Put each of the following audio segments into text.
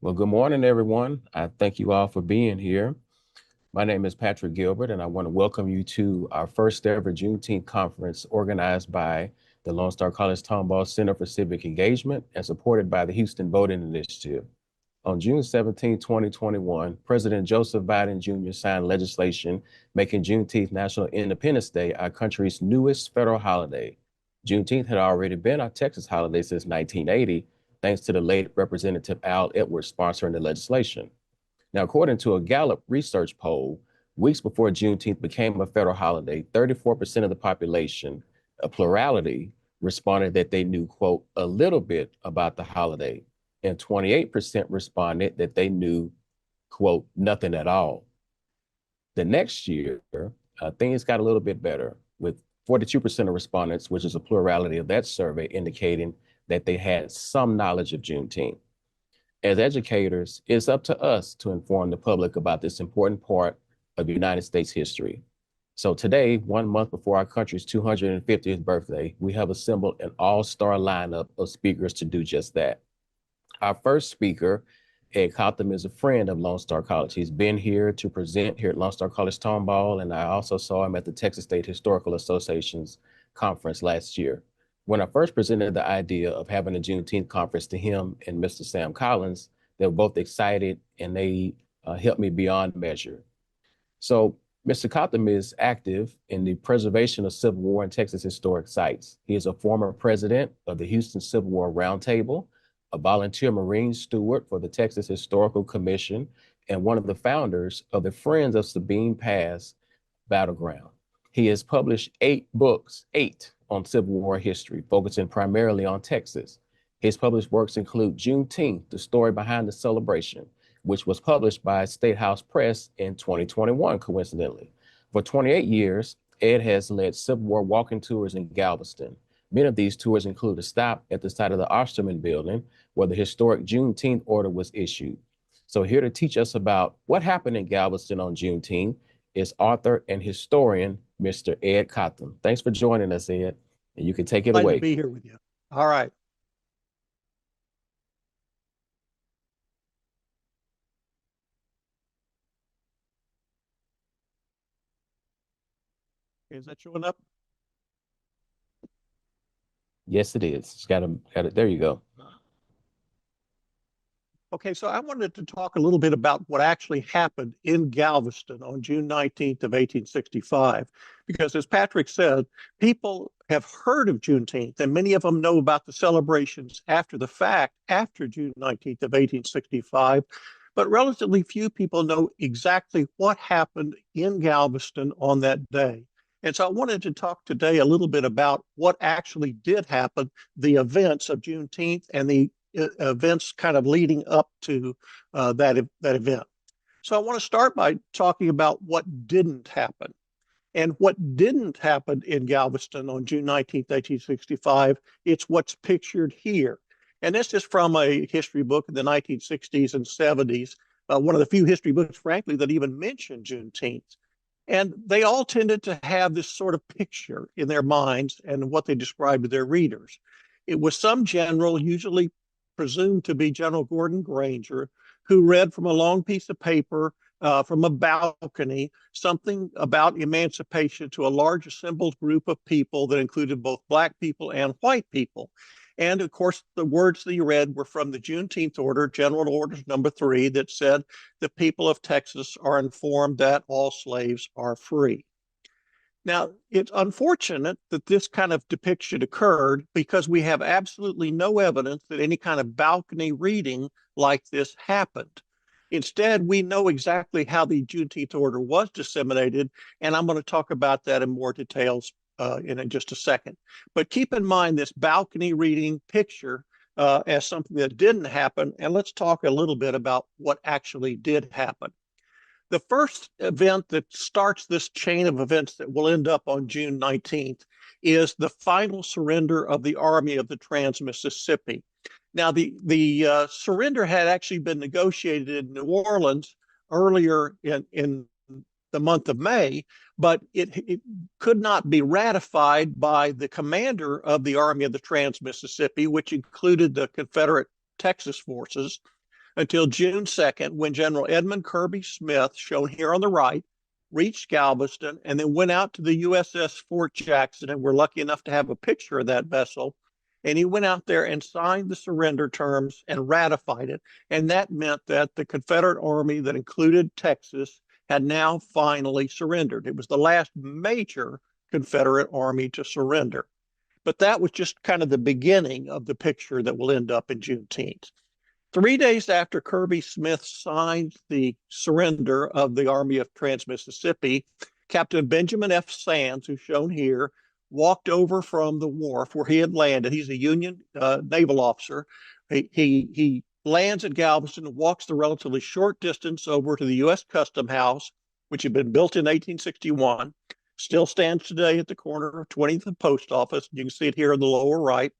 Well, good morning, everyone. I thank you all for being here. My name is Patrick Gilbert, and I want to welcome you to our first ever Juneteenth conference organized by the Lone Star College Tomball Center for Civic Engagement and supported by the Houston Voting Initiative. On June 17, 2021, President Joseph Biden Jr. signed legislation making Juneteenth National Independence Day our country's newest federal holiday. Juneteenth had already been our Texas holiday since 1980, thanks to the late Representative Al Edwards sponsoring the legislation. Now, according to a Gallup research poll, weeks before Juneteenth became a federal holiday, 34% of the population, a plurality, responded that they knew, quote, a little bit about the holiday, and 28% responded that they knew, quote, nothing at all. The next year, things got a little bit better, with 42% of respondents, which is a plurality of that survey, indicating that they had some knowledge of Juneteenth. As educators, it's up to us to inform the public about this important part of United States history. So today, 1 month before our country's 250th birthday, we have assembled an all-star lineup of speakers to do just that. Our first speaker, Ed Cotham, is a friend of Lone Star College. He's been here to present here at Lone Star College Tomball, and I also saw him at the Texas State Historical Association's conference last year. When I first presented the idea of having a Juneteenth conference to him and Mr. Sam Collins, they were both excited and they helped me beyond measure. So Mr. Cotham is active in the preservation of Civil War and Texas historic sites. He is a former president of the Houston Civil War Roundtable, a volunteer Marine steward for the Texas Historical Commission, and one of the founders of the Friends of Sabine Pass Battleground. He has published 8 books, 8 on Civil War history, focusing primarily on Texas. His published works include Juneteenth, the story behind the celebration, which was published by State House Press in 2021, coincidentally. For 28 years, Ed has led Civil War walking tours in Galveston. Many of these tours include a stop at the site of the Osterman building, where the historic Juneteenth order was issued. So here to teach us about what happened in Galveston on Juneteenth is author and historian, Mr. Ed Cotham. Thanks for joining us, Ed, and you can take it Glad away. to be here with you. All right. Is that showing up? Yes, it is. It's got it. There you go. Okay, so I wanted to talk a little bit about what actually happened in Galveston on June 19th of 1865, because as Patrick said, people have heard of Juneteenth, and many of them know about the celebrations after the fact, after June 19th of 1865, but relatively few people know exactly what happened in Galveston on that day. And so I wanted to talk today a little bit about what actually did happen, the events of Juneteenth and the events kind of leading up to that event. So I want to start by talking about what didn't happen. And what didn't happen in Galveston on June 19th, 1865, it's what's pictured here. And this is from a history book in the 1960s and 70s, one of the few history books, frankly, that even mentioned Juneteenth. And they all tended to have this sort of picture in their minds and what they described to their readers. It was some general, usually presumed to be General Gordon Granger, who read from a long piece of paper from a balcony something about emancipation to a large assembled group of people that included both Black people and white people. And of course, the words that he read were from the Juneteenth order, General Orders number 3, that said the people of Texas are informed that all slaves are free. Now, it's unfortunate that this kind of depiction occurred because we have absolutely no evidence that any kind of balcony reading like this happened. Instead, we know exactly how the Juneteenth order was disseminated, and I'm going to talk about that in more details in just a second. But keep in mind this balcony reading picture as something that didn't happen, and let's talk a little bit about what actually did happen. The first event that starts this chain of events that will end up on June 19th is the final surrender of the Army of the Trans-Mississippi. Now, the surrender had actually been negotiated in New Orleans earlier in the month of May, but it could not be ratified by the commander of the Army of the Trans-Mississippi, which included the Confederate Texas forces, until June 2nd, when General Edmund Kirby Smith, shown here on the right, reached Galveston and then went out to the USS Fort Jackson. And we're lucky enough to have a picture of that vessel. And he went out there and signed the surrender terms and ratified it. And that meant that the Confederate Army that included Texas had now finally surrendered. It was the last major Confederate Army to surrender. But that was just kind of the beginning of the picture that will end up in Juneteenth. 3 days after Kirby Smith signed the surrender of the Army of Trans-Mississippi, Captain Benjamin F. Sands, who's shown here, walked over from the wharf where he had landed. He's a Union naval officer. He lands at Galveston and walks the relatively short distance over to the U.S. Custom House, which had been built in 1861, still stands today at the corner of 20th and Post Office. You can see it here in the lower right.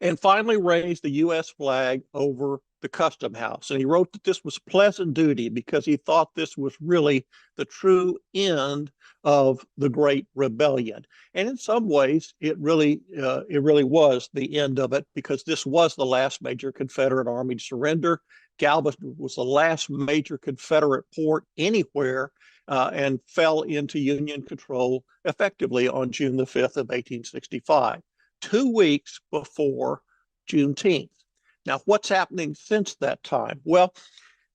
And finally raised the U.S. flag over the Custom House. And he wrote that this was pleasant duty because he thought this was really the true end of the Great Rebellion. And in some ways, it really was the end of it, because this was the last major Confederate Army to surrender. Galveston was the last major Confederate port anywhere, and fell into Union control effectively on June the 5th of 1865. 2 weeks before Juneteenth. Now, what's happening since that time? Well,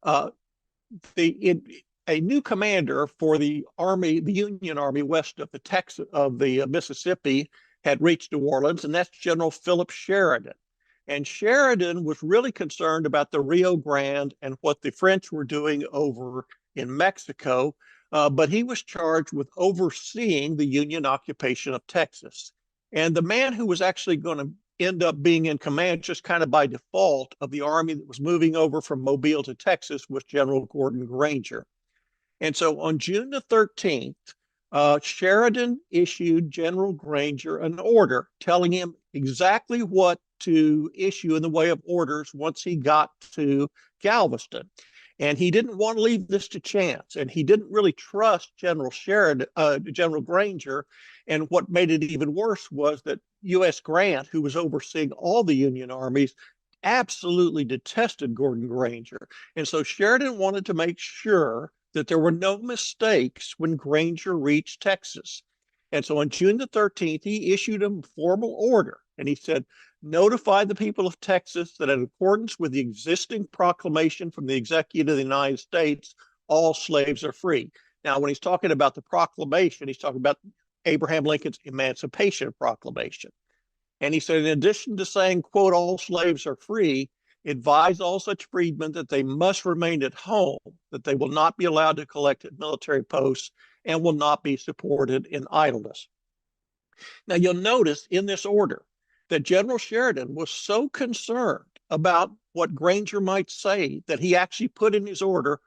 a new commander for the Army, the Union Army west of the Mississippi, had reached New Orleans, and that's General Philip Sheridan. And Sheridan was really concerned about the Rio Grande and what the French were doing over in Mexico, but he was charged with overseeing the Union occupation of Texas. And the man who was actually going to end up being in command, just kind of by default, of the army that was moving over from Mobile to Texas was General Gordon Granger. And so on June the 13th, Sheridan issued General Granger an order telling him exactly what to issue in the way of orders once he got to Galveston. And he didn't want to leave this to chance. And he didn't really trust General Granger. And what made it even worse was that U.S. Grant, who was overseeing all the Union armies, absolutely detested Gordon Granger. And so Sheridan wanted to make sure that there were no mistakes when Granger reached Texas. And so on June the 13th, he issued a formal order. And he said, notify the people of Texas that in accordance with the existing proclamation from the Executive of the United States, all slaves are free. Now, when he's talking about the proclamation, he's talking about Abraham Lincoln's Emancipation Proclamation. And he said, in addition to saying, quote, all slaves are free, advise all such freedmen that they must remain at home, that they will not be allowed to collect at military posts, and will not be supported in idleness. Now, you'll notice in this order that General Sheridan was so concerned about what Granger might say that he actually put in his order,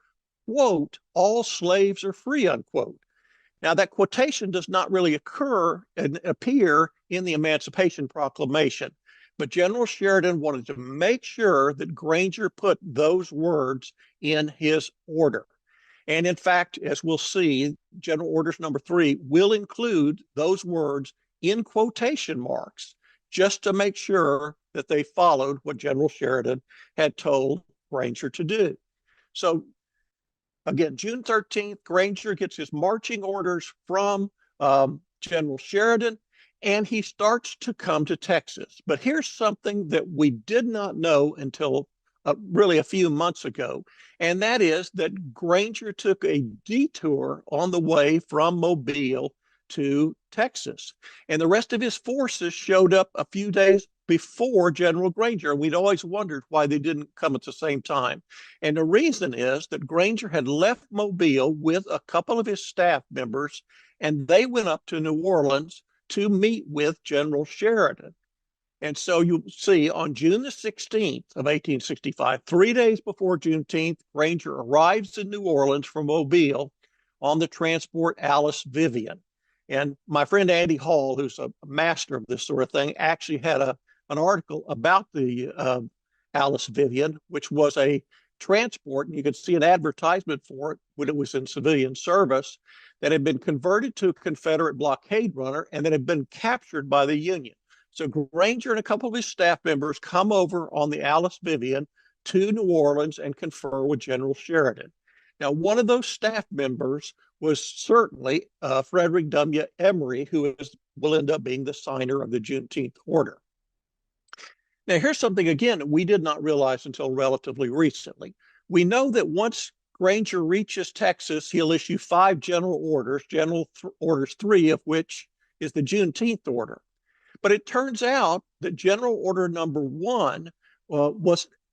quote, all slaves are free, unquote. Now, that quotation does not really appear in the Emancipation Proclamation, but General Sheridan wanted to make sure that Granger put those words in his order. And in fact, as we'll see, General Orders number 3 will include those words in quotation marks, just to make sure that they followed what General Sheridan had told Granger to do. So again, June 13th, Granger gets his marching orders from General Sheridan, and he starts to come to Texas. But here's something that we did not know until really a few months ago, and that is that Granger took a detour on the way from Mobile to Texas. And the rest of his forces showed up a few days before General Granger. And we'd always wondered why they didn't come at the same time. And the reason is that Granger had left Mobile with a couple of his staff members, and they went up to New Orleans to meet with General Sheridan. And so you'll see on June the 16th of 1865, 3 days before Juneteenth, Granger arrives in New Orleans from Mobile on the transport Alice Vivian. And my friend Andy Hall, who's a master of this sort of thing, actually had an article about the Alice Vivian, which was a transport, and you could see an advertisement for it when it was in civilian service, that had been converted to a Confederate blockade runner and that had been captured by the Union. So Granger and a couple of his staff members come over on the Alice Vivian to New Orleans and confer with General Sheridan. Now, one of those staff members was certainly Frederick W. Emery, who will end up being the signer of the Juneteenth order. Now, here's something, again, we did not realize until relatively recently. We know that once Granger reaches Texas, he'll issue 5 general orders, orders 3 of which is the Juneteenth order. But it turns out that General Order number 1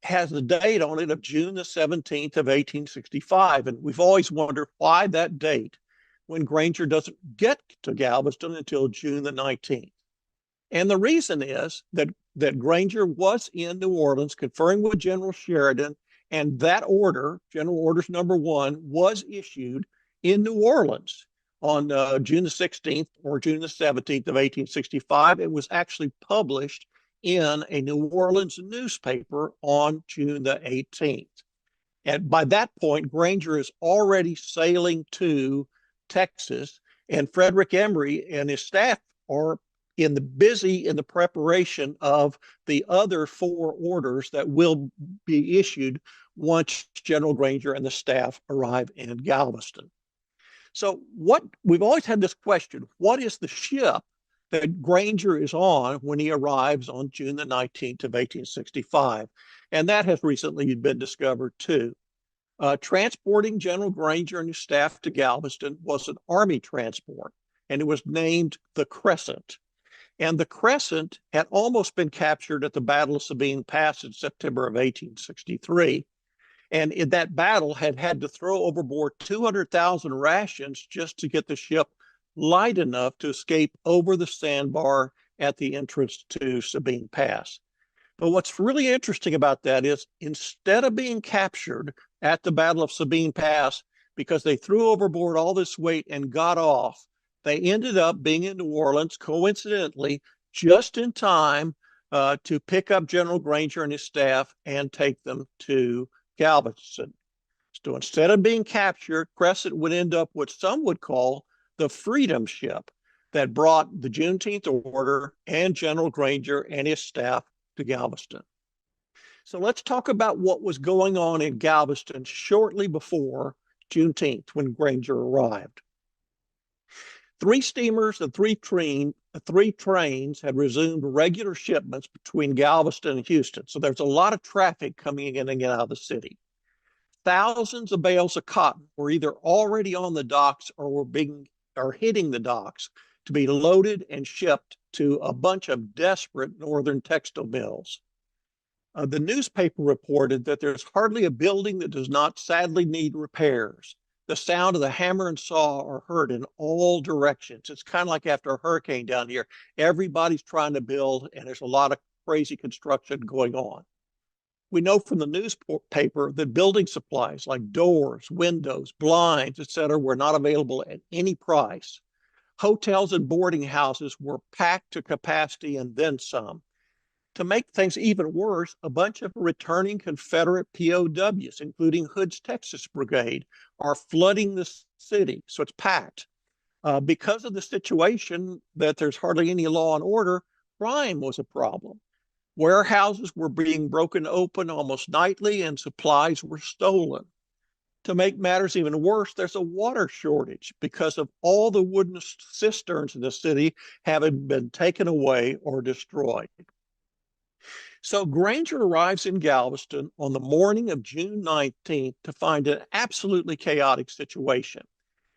has the date on it of June the 17th of 1865. And we've always wondered why that date when Granger doesn't get to Galveston until June the 19th. And the reason is that Granger was in New Orleans conferring with General Sheridan, and that order, General Orders number 1, was issued in New Orleans on June the 16th or June the 17th of 1865. It was actually published in a New Orleans newspaper on June the 18th. And by that point, Granger is already sailing to Texas, and Frederick Emery and his staff are busy in the preparation of the other 4 orders that will be issued once General Granger and the staff arrive in Galveston. So we've always had this question, what is the ship that Granger is on when he arrives on June the 19th of 1865? And that has recently been discovered too. Transporting General Granger and his staff to Galveston was an Army transport, and it was named the Crescent. And the Crescent had almost been captured at the Battle of Sabine Pass in September of 1863. And in that battle had to throw overboard 200,000 rations just to get the ship light enough to escape over the sandbar at the entrance to Sabine Pass. But what's really interesting about that is instead of being captured at the Battle of Sabine Pass, because they threw overboard all this weight and got off, they ended up being in New Orleans, coincidentally, just in time to pick up General Granger and his staff and take them to Galveston. So instead of being captured, Crescent would end up what some would call the Freedom Ship that brought the Juneteenth order and General Granger and his staff to Galveston. So let's talk about what was going on in Galveston shortly before Juneteenth when Granger arrived. 3 steamers and 3 trains had resumed regular shipments between Galveston and Houston. So there's a lot of traffic coming in and out of the city. Thousands of bales of cotton were either already on the docks or hitting the docks to be loaded and shipped to a bunch of desperate northern textile mills. The newspaper reported that there's hardly a building that does not sadly need repairs. The sound of the hammer and saw are heard in all directions. It's kind of like after a hurricane down here. Everybody's trying to build, and there's a lot of crazy construction going on. We know from the newspaper that building supplies like doors, windows, blinds, etc., were not available at any price. Hotels and boarding houses were packed to capacity and then some. To make things even worse, a bunch of returning Confederate POWs, including Hood's Texas Brigade, are flooding the city, so it's packed. Because of the situation that there's hardly any law and order, crime was a problem. Warehouses were being broken open almost nightly and supplies were stolen. To make matters even worse, there's a water shortage because of all the wooden cisterns in the city having been taken away or destroyed. So Granger arrives in Galveston on the morning of June 19th to find an absolutely chaotic situation.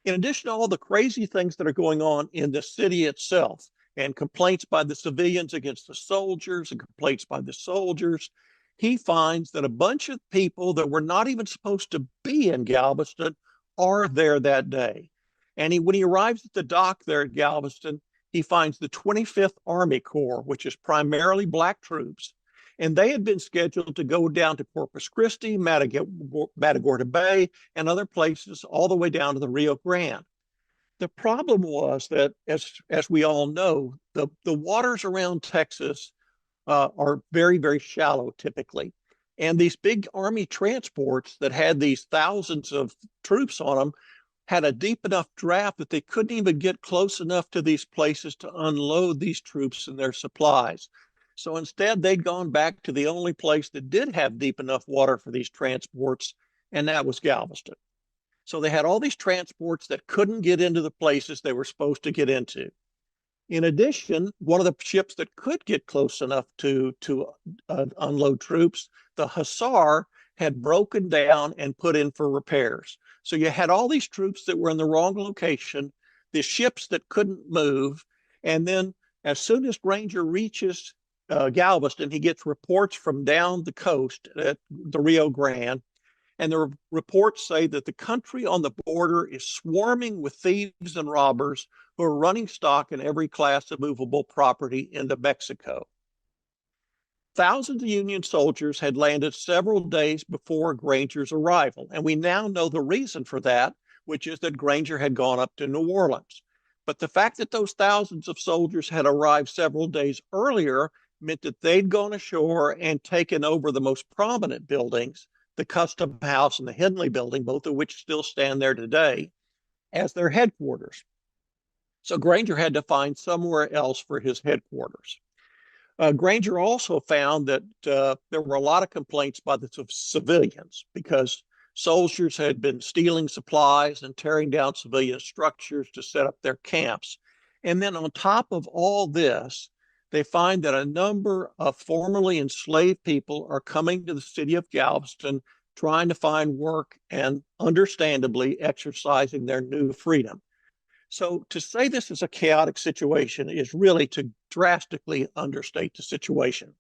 In addition to all the crazy things that are going on in the city itself, and complaints by the civilians against the soldiers and complaints by the soldiers, he finds that a bunch of people that were not even supposed to be in Galveston are there that day. And when he arrives at the dock there at Galveston, he finds the 25th Army Corps, which is primarily Black troops, and they had been scheduled to go down to Corpus Christi, Matagorda Bay, and other places all the way down to the Rio Grande. The problem was that, as we all know, the waters around Texas are very, very shallow typically. And these big Army transports that had these thousands of troops on them had a deep enough draft that they couldn't even get close enough to these places to unload these troops and their supplies. So instead, they'd gone back to the only place that did have deep enough water for these transports, and that was Galveston. So they had all these transports that couldn't get into the places they were supposed to get into. In addition, one of the ships that could get close enough to unload troops, the Hussar, had broken down and put in for repairs. So you had all these troops that were in the wrong location, the ships that couldn't move, and then as soon as Granger reaches Galveston, he gets reports from down the coast at the Rio Grande, and the reports say that the country on the border is swarming with thieves and robbers who are running stock in every class of movable property into Mexico. Thousands of Union soldiers had landed several days before Granger's arrival, and we now know the reason for that, which is that Granger had gone up to New Orleans. But the fact that those thousands of soldiers had arrived several days earlier meant that they'd gone ashore and taken over the most prominent buildings, the Custom House and the Henley Building, both of which still stand there today, as their headquarters. So Granger had to find somewhere else for his headquarters. Granger also found that there were a lot of complaints by the civilians because soldiers had been stealing supplies and tearing down civilian structures to set up their camps. And then on top of all this, they find that a number of formerly enslaved people are coming to the city of Galveston trying to find work and understandably exercising their new freedom. So to say this is a chaotic situation is really to drastically understate the situation.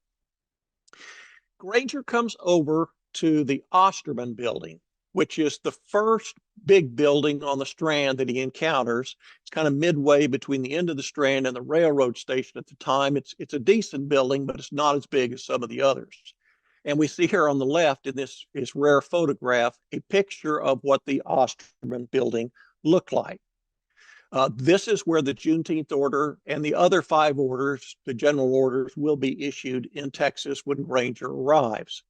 Granger comes over to the Osterman building, which is the first big building on the Strand that he encounters. It's kind of midway between the end of the Strand and the railroad station at the time. It's a decent building, but it's not as big as some of the others. And we see here on the left in this rare photograph, a picture of what the Osterman building looked like. This is where the Juneteenth order and the other 5 orders, the general orders, will be issued in Texas when Granger arrives.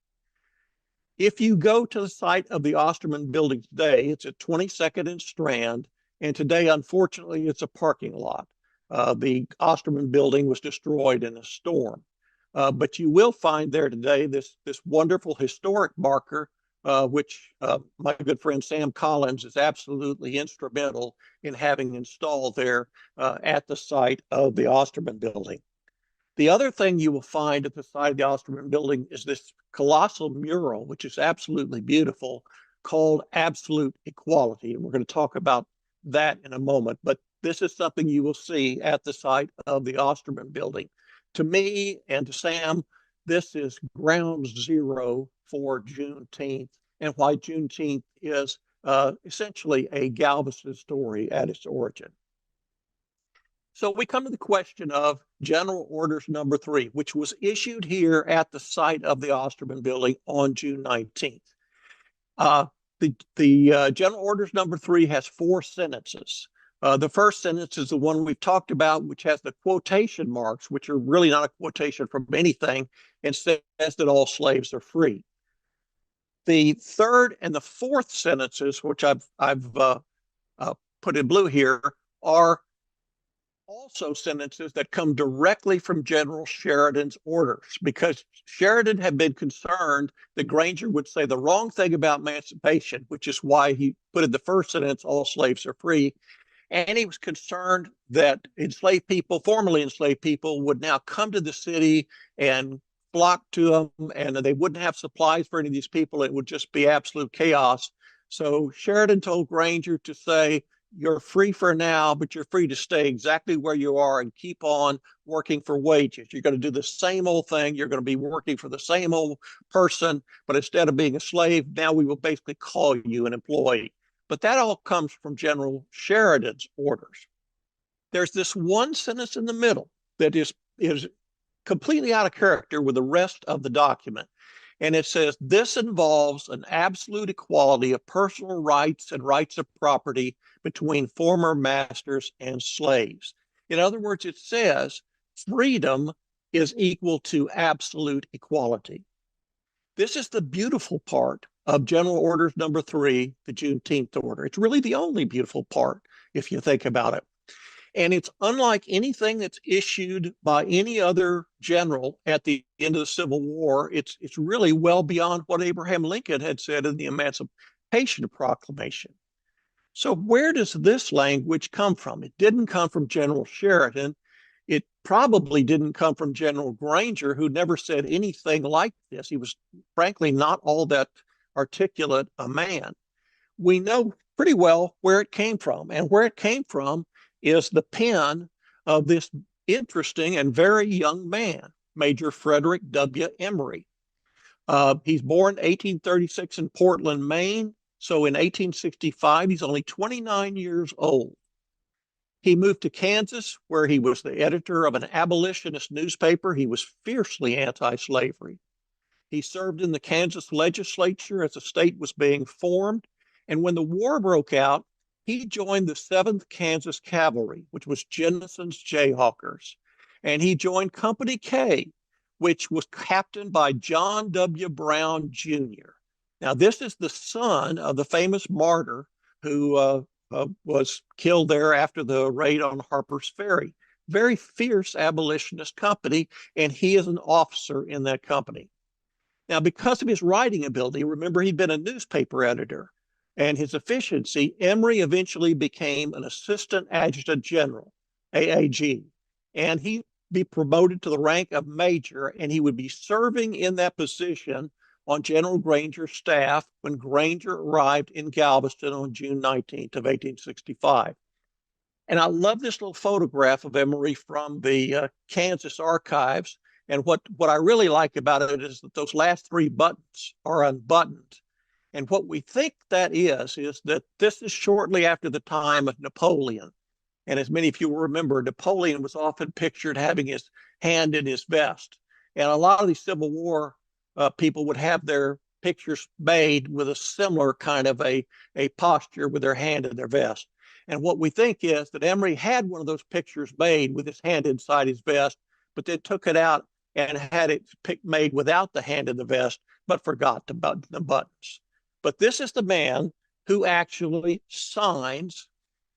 If you go to the site of the Osterman building today, it's at 22nd and Strand, and today, unfortunately, it's a parking lot. The Osterman building was destroyed in a storm. But you will find there today this wonderful historic marker, which my good friend Sam Collins is absolutely instrumental in having installed there at the site of the Osterman building. The other thing you will find at the site of the Osterman building is this colossal mural, which is absolutely beautiful, called Absolute Equality. And we're going to talk about that in a moment. But this is something you will see at the site of the Osterman building. To me and to Sam, this is ground zero for Juneteenth and why Juneteenth is essentially a Galveston story at its origin. So we come to the question of General Orders Number 3, which was issued here at the site of the Osterman building on June 19th. The General Orders Number 3 has 4 sentences. The first sentence is the one we've talked about, which has the quotation marks, which are really not a quotation from anything, and says that all slaves are free. The third and the fourth sentences, which I've put in blue here, are also sentences that come directly from General Sheridan's orders, because Sheridan had been concerned that Granger would say the wrong thing about emancipation, which is why he put in the first sentence, all slaves are free. And he was concerned that enslaved people, formerly enslaved people, would now come to the city and flock to them, and they wouldn't have supplies for any of these people. It would just be absolute chaos. So Sheridan told Granger to say, you're free for now, but you're free to stay exactly where you are and keep on working for wages. You're going to do the same old thing. You're going to be working for the same old person, but instead of being a slave, now we will basically call you an employee. But that all comes from General Sheridan's orders. There's this one sentence in the middle that is completely out of character with the rest of the document. And it says, this involves an absolute equality of personal rights and rights of property between former masters and slaves. In other words, it says freedom is equal to absolute equality. This is the beautiful part of General Orders Number 3, the Juneteenth order. It's really the only beautiful part, if you think about it. And it's unlike anything that's issued by any other general at the end of the Civil War. It's really well beyond what Abraham Lincoln had said in the Emancipation Proclamation. So where does this language come from? It didn't come from General Sheridan. It probably didn't come from General Granger, who never said anything like this. He was frankly not all that articulate a man. We know pretty well where it came from, and where it came from is the pen of this interesting and very young man, Major Frederick W. Emery. He's born 1836 in Portland, Maine. So in 1865, he's only 29 years old. He moved to Kansas, where he was the editor of an abolitionist newspaper. He was fiercely anti-slavery. He served in the Kansas legislature as the state was being formed. And when the war broke out, he joined the 7th Kansas Cavalry, which was Jennison's Jayhawkers. And he joined Company K, which was captained by John W. Brown Jr. Now, this is the son of the famous martyr who was killed there after the raid on Harper's Ferry. Very fierce abolitionist company, and he is an officer in that company. Now, because of his writing ability, remember he'd been a newspaper editor, and his efficiency, Emery eventually became an assistant adjutant general, AAG, and he'd be promoted to the rank of major, and he would be serving in that position on General Granger's staff when Granger arrived in Galveston on June 19th of 1865. And I love this little photograph of Emery from the Kansas archives. And what I really like about it is that those last 3 buttons are unbuttoned. And what we think that is that this is shortly after the time of Napoleon. And as many of you will remember, Napoleon was often pictured having his hand in his vest. And a lot of these Civil War people would have their pictures made with a similar kind of a posture with their hand in their vest. And what we think is that Emery had one of those pictures made with his hand inside his vest, but then took it out and had it made without the hand in the vest, but forgot to button the buttons. But this is the man who actually signs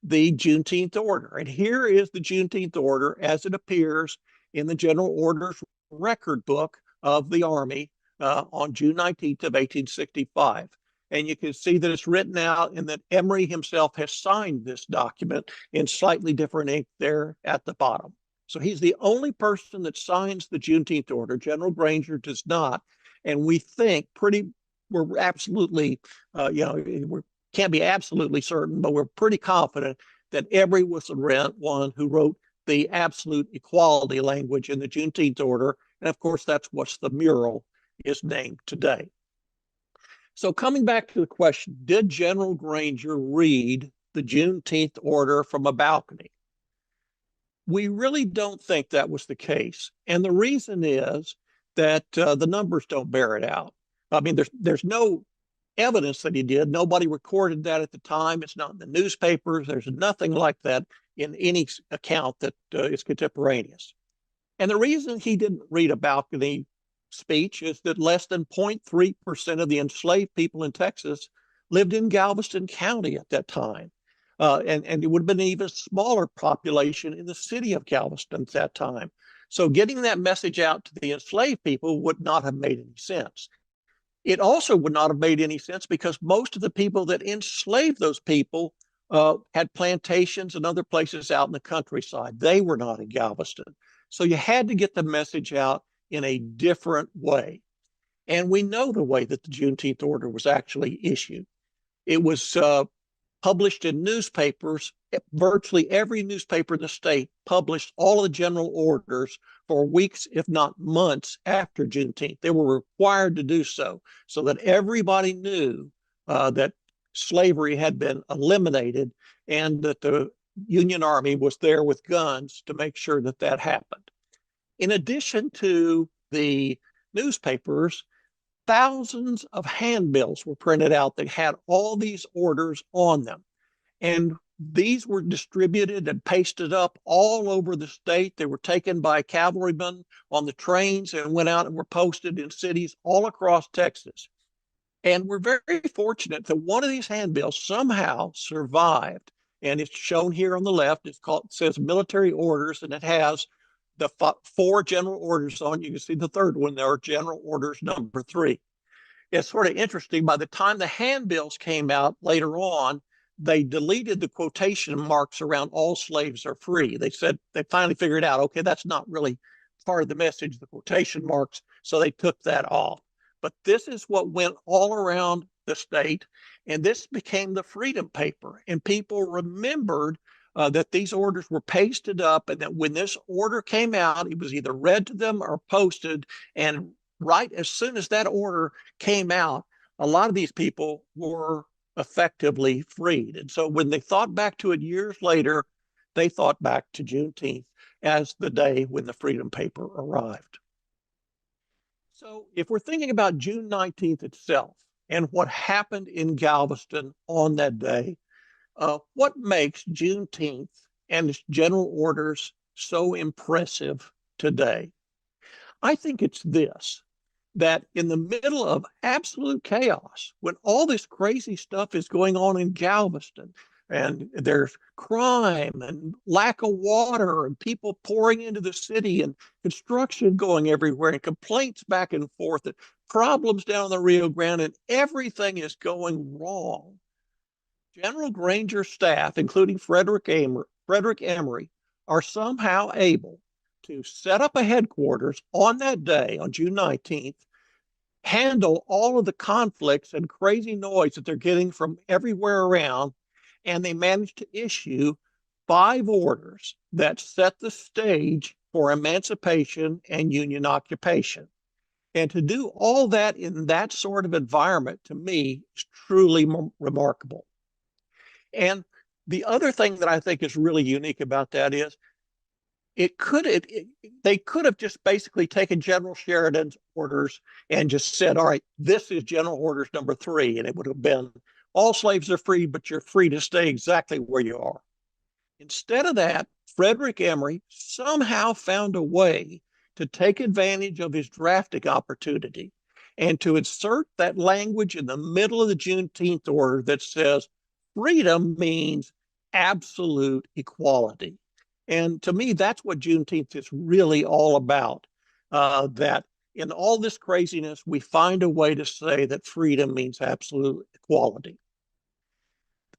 the Juneteenth order. And here is the Juneteenth order as it appears in the General Orders record book of the Army on June 19th of 1865. And you can see that it's written out and that Emery himself has signed this document in slightly different ink there at the bottom. So he's the only person that signs the Juneteenth order. General Granger does not. And we think we're absolutely, we can't be absolutely certain, but we're pretty confident that Emery was the one who wrote the absolute equality language in the Juneteenth order. And of course, that's what the mural is named today. So coming back to the question, did General Granger read the Juneteenth order from a balcony? We really don't think that was the case. And the reason is that the numbers don't bear it out. I mean, there's no evidence that he did. Nobody recorded that at the time. It's not in the newspapers. There's nothing like that in any account that is contemporaneous. And the reason he didn't read a balcony speech is that less than 0.3% of the enslaved people in Texas lived in Galveston County at that time. And it would have been an even smaller population in the city of Galveston at that time. So getting that message out to the enslaved people would not have made any sense. It also would not have made any sense because most of the people that enslaved those people had plantations and other places out in the countryside. They were not in Galveston. So you had to get the message out in a different way. And we know the way that the Juneteenth order was actually issued. It was published in newspapers. Virtually every newspaper in the state published all of the general orders for weeks, if not months, after Juneteenth. They were required to do so that everybody knew that slavery had been eliminated and that the Union Army was there with guns to make sure that that happened. In addition to the newspapers, thousands of handbills were printed out that had all these orders on them. And these were distributed and pasted up all over the state. They were taken by cavalrymen on the trains and went out and were posted in cities all across Texas. And we're very fortunate that one of these handbills somehow survived And it's shown here on the left. It says military orders, and it has the four general orders on. You can see the third one there, general orders number 3. It's sort of interesting. By the time the handbills came out later on, they deleted the quotation marks around all slaves are free. They said they finally figured out, okay, that's not really part of the message, the quotation marks. So they took that off. But this is what went all around the state. And this became the Freedom Paper. And people remembered that these orders were pasted up, and that when this order came out, it was either read to them or posted. And right as soon as that order came out, a lot of these people were effectively freed. And so when they thought back to it years later, they thought back to Juneteenth as the day when the Freedom Paper arrived. So if we're thinking about June 19th itself and what happened in Galveston on that day, what makes Juneteenth and its general orders so impressive today? I think it's this, that in the middle of absolute chaos, when all this crazy stuff is going on in Galveston, and there's crime and lack of water and people pouring into the city and construction going everywhere and complaints back and forth and problems down the Rio Grande, and everything is going wrong, General Granger's staff, including Frederick Emery, are somehow able to set up a headquarters on that day, on June 19th, handle all of the conflicts and crazy noise that they're getting from everywhere around, and they managed to issue 5 orders that set the stage for emancipation and Union occupation. And to do all that in that sort of environment, to me, is truly remarkable. And the other thing that I think is really unique about that is they could have just basically taken General Sheridan's orders and just said, all right, this is General Orders number 3. And it would have been, all slaves are free, but you're free to stay exactly where you are. Instead of that, Frederick Emery somehow found a way to take advantage of his drafting opportunity and to insert that language in the middle of the Juneteenth order that says freedom means absolute equality. And to me, that's what Juneteenth is really all about, that in all this craziness, we find a way to say that freedom means absolute equality.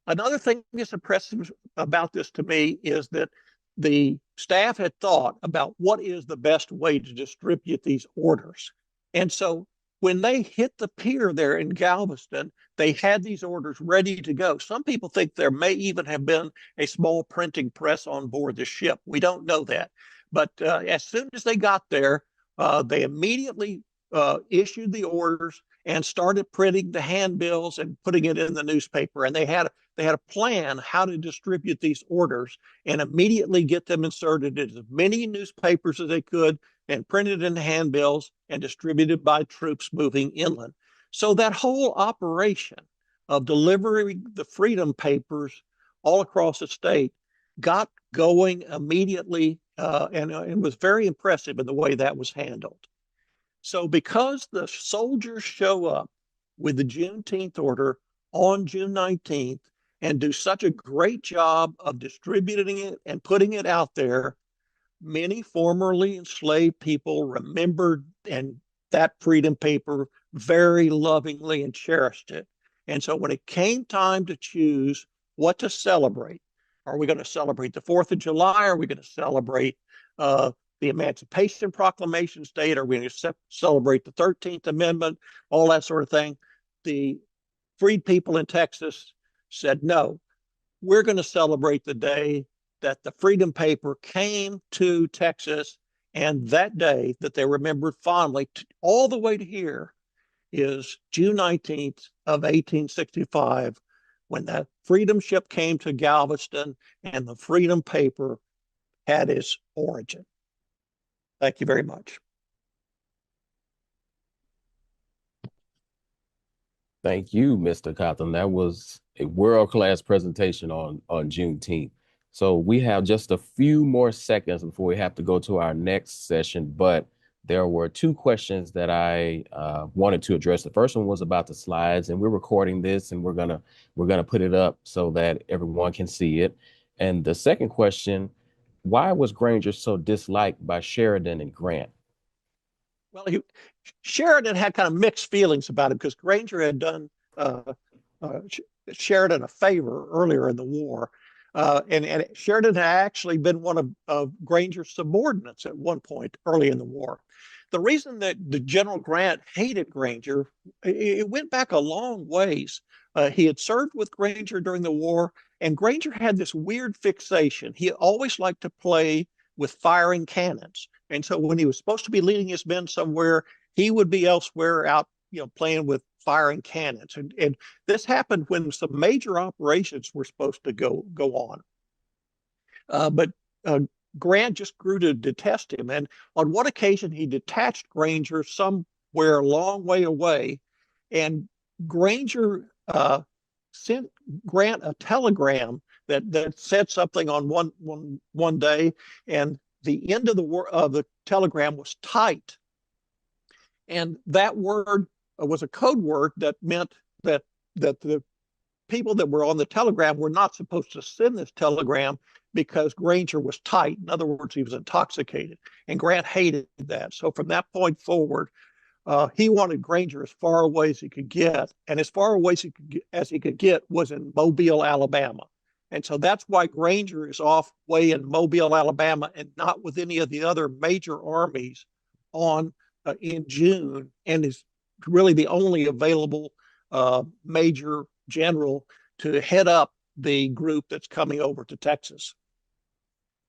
Another thing that's impressive about this to me is that the staff had thought about what is the best way to distribute these orders. And so when they hit the pier there in Galveston, they had these orders ready to go. Some people think there may even have been a small printing press on board the ship. We don't know that. But as soon as they got there, they immediately issued the orders and started printing the handbills and putting it in the newspaper. And they had a plan how to distribute these orders and immediately get them inserted in as many newspapers as they could and printed in handbills and distributed by troops moving inland. So that whole operation of delivering the Freedom Papers all across the state got going immediately, and was very impressive in the way that was handled. So because the soldiers show up with the Juneteenth order on June 19th and do such a great job of distributing it and putting it out there, many formerly enslaved people remembered and that Freedom Paper very lovingly and cherished it. And so when it came time to choose what to celebrate, are we going to celebrate the 4th of July? Are we going to celebrate the Emancipation Proclamation date? Are we going to celebrate the 13th Amendment? All that sort of thing. The freed people in Texas said, no, we're going to celebrate the day that the Freedom Paper came to Texas, and that day that they remembered fondly all the way to here is June 19th of 1865, when that freedom ship came to Galveston and the Freedom Paper had its origin. Thank you very much. Thank you, Mr. Cawthon. That was a world-class presentation on Juneteenth. So we have just a few more seconds before we have to go to our next session. But there were two questions that I wanted to address. The first one was about the slides, and we're recording this, and we're gonna put it up so that everyone can see it. And the second question, why was Granger so disliked by Sheridan and Grant? Well, Sheridan had kind of mixed feelings about it because Granger had done uh, uh, Sheridan a favor earlier in the war. And Sheridan had actually been one of Granger's subordinates at one point early in the war. The reason that the General Grant hated Granger, it went back a long ways. He had served with Granger during the war, and Granger had this weird fixation. He always liked to play with firing cannons. And so when he was supposed to be leading his men somewhere, he would be elsewhere out, playing with firing cannons. And this happened when some major operations were supposed to go on. But Grant just grew to detest him. And on one occasion, he detached Granger somewhere a long way away, and Granger sent Grant a telegram that said something on one day, and the end of the telegram was tight, and that word was a code word that meant that the people that were on the telegram were not supposed to send this telegram because Granger was tight. In other words, he was intoxicated, and Grant hated that. So from that point forward, he wanted Granger as far away as he could get, and as far away as he could get was in Mobile, Alabama. And so that's why Granger is off way in Mobile, Alabama, and not with any of the other major armies on in June, and is really the only available major general to head up the group that's coming over to Texas.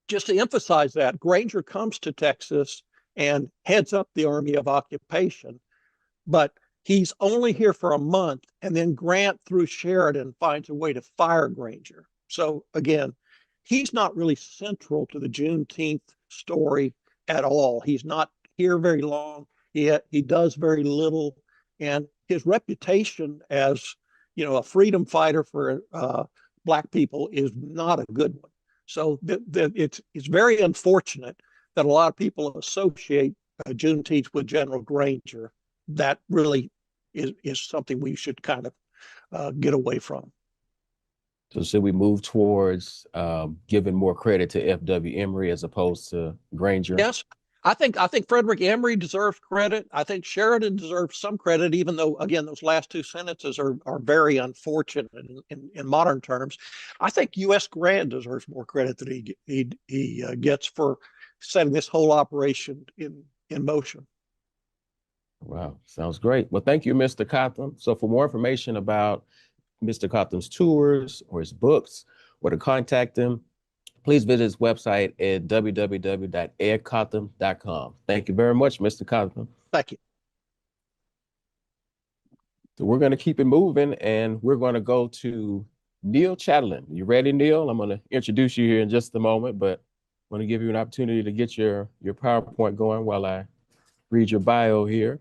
Just to emphasize that, Granger comes to Texas and heads up the Army of Occupation, but he's only here for a month, and then Grant, through Sheridan, finds a way to fire Granger. So again, he's not really central to the Juneteenth story at all. He's not here very long. He does very little, and his reputation as a freedom fighter for Black people is not a good one. So it's very unfortunate that a lot of people associate Juneteenth with General Granger. That really is something we should kind of get away from. So should we move towards giving more credit to F.W. Emery as opposed to Granger? Yes, I think Frederick Emery deserves credit. I think Sheridan deserves some credit, even though, again, those last two sentences are very unfortunate in modern terms. I think U.S. Grant deserves more credit that he gets for setting this whole operation in motion. Wow, sounds great. Well, thank you, Mr. Cotham. So for more information about Mr. Cotham's tours or his books, or to contact him, please visit his website at www.edcotham.com. Thank you very much, Mr. Cotham. Thank you. So we're going to keep it moving, and we're going to go to Neil Chatelain. You ready, Neil? I'm going to introduce you here in just a moment, but I'm going to give you an opportunity to get your PowerPoint going while I read your bio here.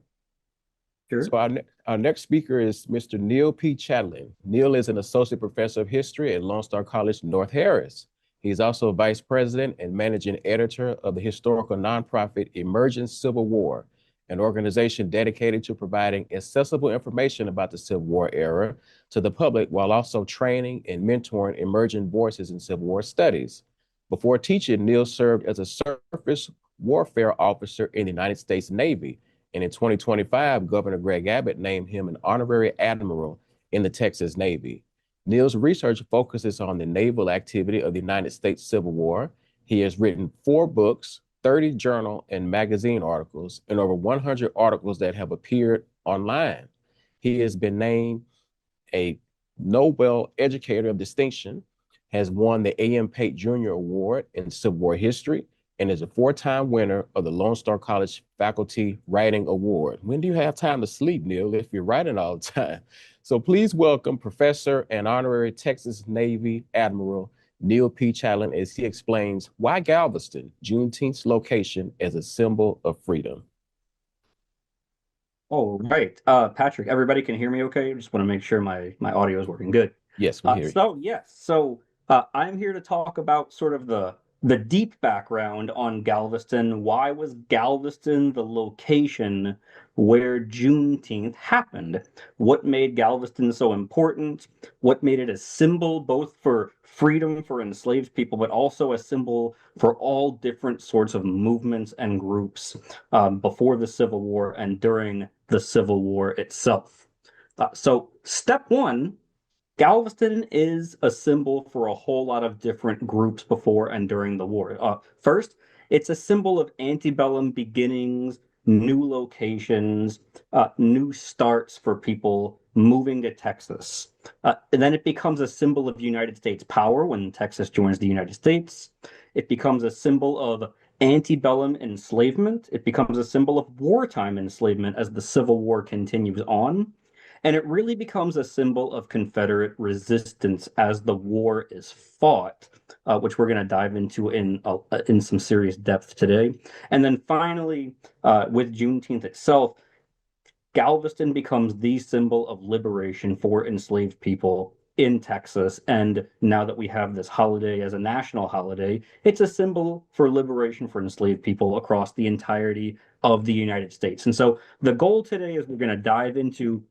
Sure. So our next speaker is Mr. Neil P. Chatelain. Neil is an associate professor of history at Lone Star College North Harris. He's also vice president and managing editor of the historical nonprofit Emerging Civil War, an organization dedicated to providing accessible information about the Civil War era to the public while also training and mentoring emerging voices in Civil War studies. Before teaching, Neil served as a surface warfare officer in the United States Navy. And in 2025, Governor Greg Abbott named him an honorary admiral in the Texas Navy. Neil's research focuses on the naval activity of the United States Civil War. He has written 4 books, 30 journal and magazine articles, and over 100 articles that have appeared online. He has been named a Nobel Educator of Distinction, has won the A.M. Pate Jr. Award in Civil War History, and is a 4-time winner of the Lone Star College Faculty Writing Award. When do you have time to sleep, Neil, if you're writing all the time? So please welcome Professor and Honorary Texas Navy Admiral Neil P. Chatelain as he explains why Galveston, Juneteenth's location as a symbol of freedom. All right. Patrick, everybody can hear me okay? I just want to make sure my audio is working good. Yes, we hear you. So I'm here to talk about sort of the the deep background on Galveston. Why was Galveston the location where Juneteenth happened? What made Galveston so important? What made it a symbol both for freedom for enslaved people, but also a symbol for all different sorts of movements and groups before the Civil War and during the Civil War itself? So, step one, Galveston is a symbol for a whole lot of different groups before and during the war. First, it's a symbol of antebellum beginnings, new locations, new starts for people moving to Texas. And then it becomes a symbol of United States power when Texas joins the United States. It becomes a symbol of antebellum enslavement. It becomes a symbol of wartime enslavement as the Civil War continues on. And it really becomes a symbol of Confederate resistance as the war is fought, which we're going to dive into in some serious depth today. And then finally, with Juneteenth itself, Galveston becomes the symbol of liberation for enslaved people in Texas. And now that we have this holiday as a national holiday, it's a symbol for liberation for enslaved people across the entirety of the United States. And so the goal today is we're going to dive into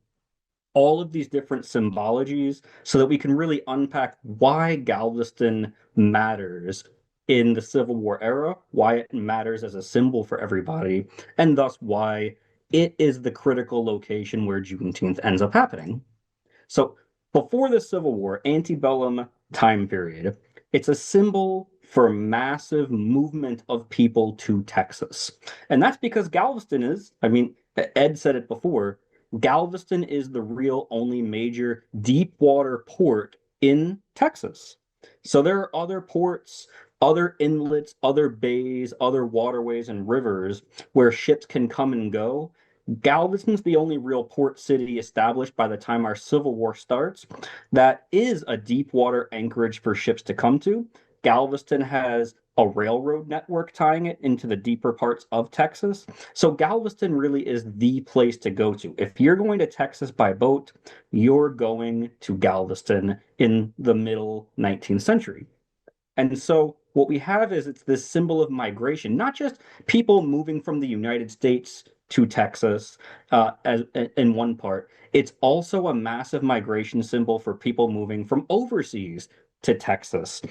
all of these different symbologies so that we can really unpack why Galveston matters in the Civil War era, why it matters as a symbol for everybody, and thus why it is the critical location where Juneteenth ends up happening. So before the Civil War, antebellum time period, it's a symbol for massive movement of people to Texas. And that's because Galveston is, I mean, Ed said it before, Galveston is the real only major deep water port in Texas. So there are other ports, other inlets, other bays, other waterways and rivers where ships can come and go. Galveston's the only real port city established by the time our Civil War starts that is a deep water anchorage for ships to come to. Galveston has a railroad network tying it into the deeper parts of Texas. So Galveston really is the place to go to. If you're going to Texas by boat, you're going to Galveston in the middle 19th century. And so what we have is it's this symbol of migration, not just people moving from the United States to Texas as in one part. It's also a massive migration symbol for people moving from overseas to Texas.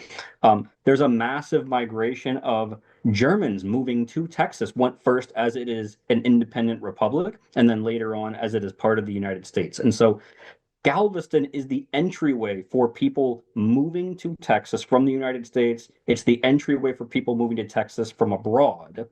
There's a massive migration of Germans moving to Texas, went first as it is an independent republic, and then later on as it is part of the United States. And so Galveston is the entryway for people moving to Texas from the United States. It's the entryway for people moving to Texas from abroad.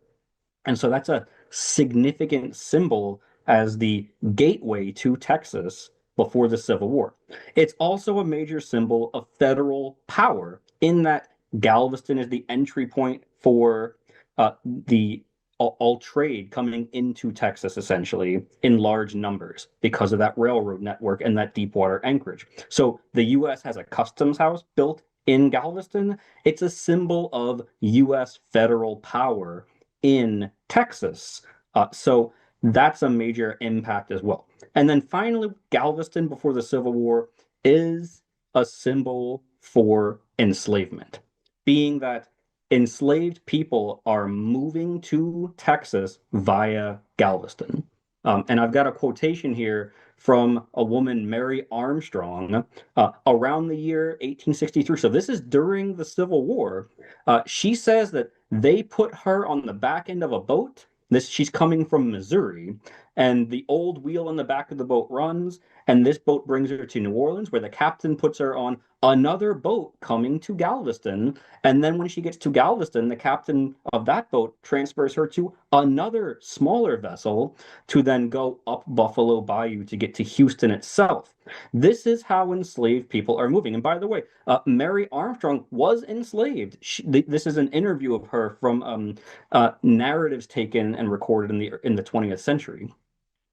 And so that's a significant symbol as the gateway to Texas before the Civil War. It's also a major symbol of federal power in that Galveston is the entry point for the all trade coming into Texas essentially in large numbers because of that railroad network and that deep water anchorage. So the U.S. has a customs house built in Galveston. It's a symbol of U.S. federal power in Texas. So that's a major impact as well. And then finally, Galveston before the Civil War is a symbol for enslavement, being that enslaved people are moving to Texas via Galveston. And I've got a quotation here from a woman, Mary Armstrong, around the year 1863. So this is during the Civil War. She says that they put her on the back end of a boat. She's coming from Missouri, and the old wheel in the back of the boat runs, and this boat brings her to New Orleans, where the captain puts her on another boat coming to Galveston. And then when she gets to Galveston, the captain of that boat transfers her to another smaller vessel to then go up Buffalo Bayou to get to Houston itself. This is how enslaved people are moving. And by the way, Mary Armstrong was enslaved. This is an interview of her from narratives taken and recorded in the 20th century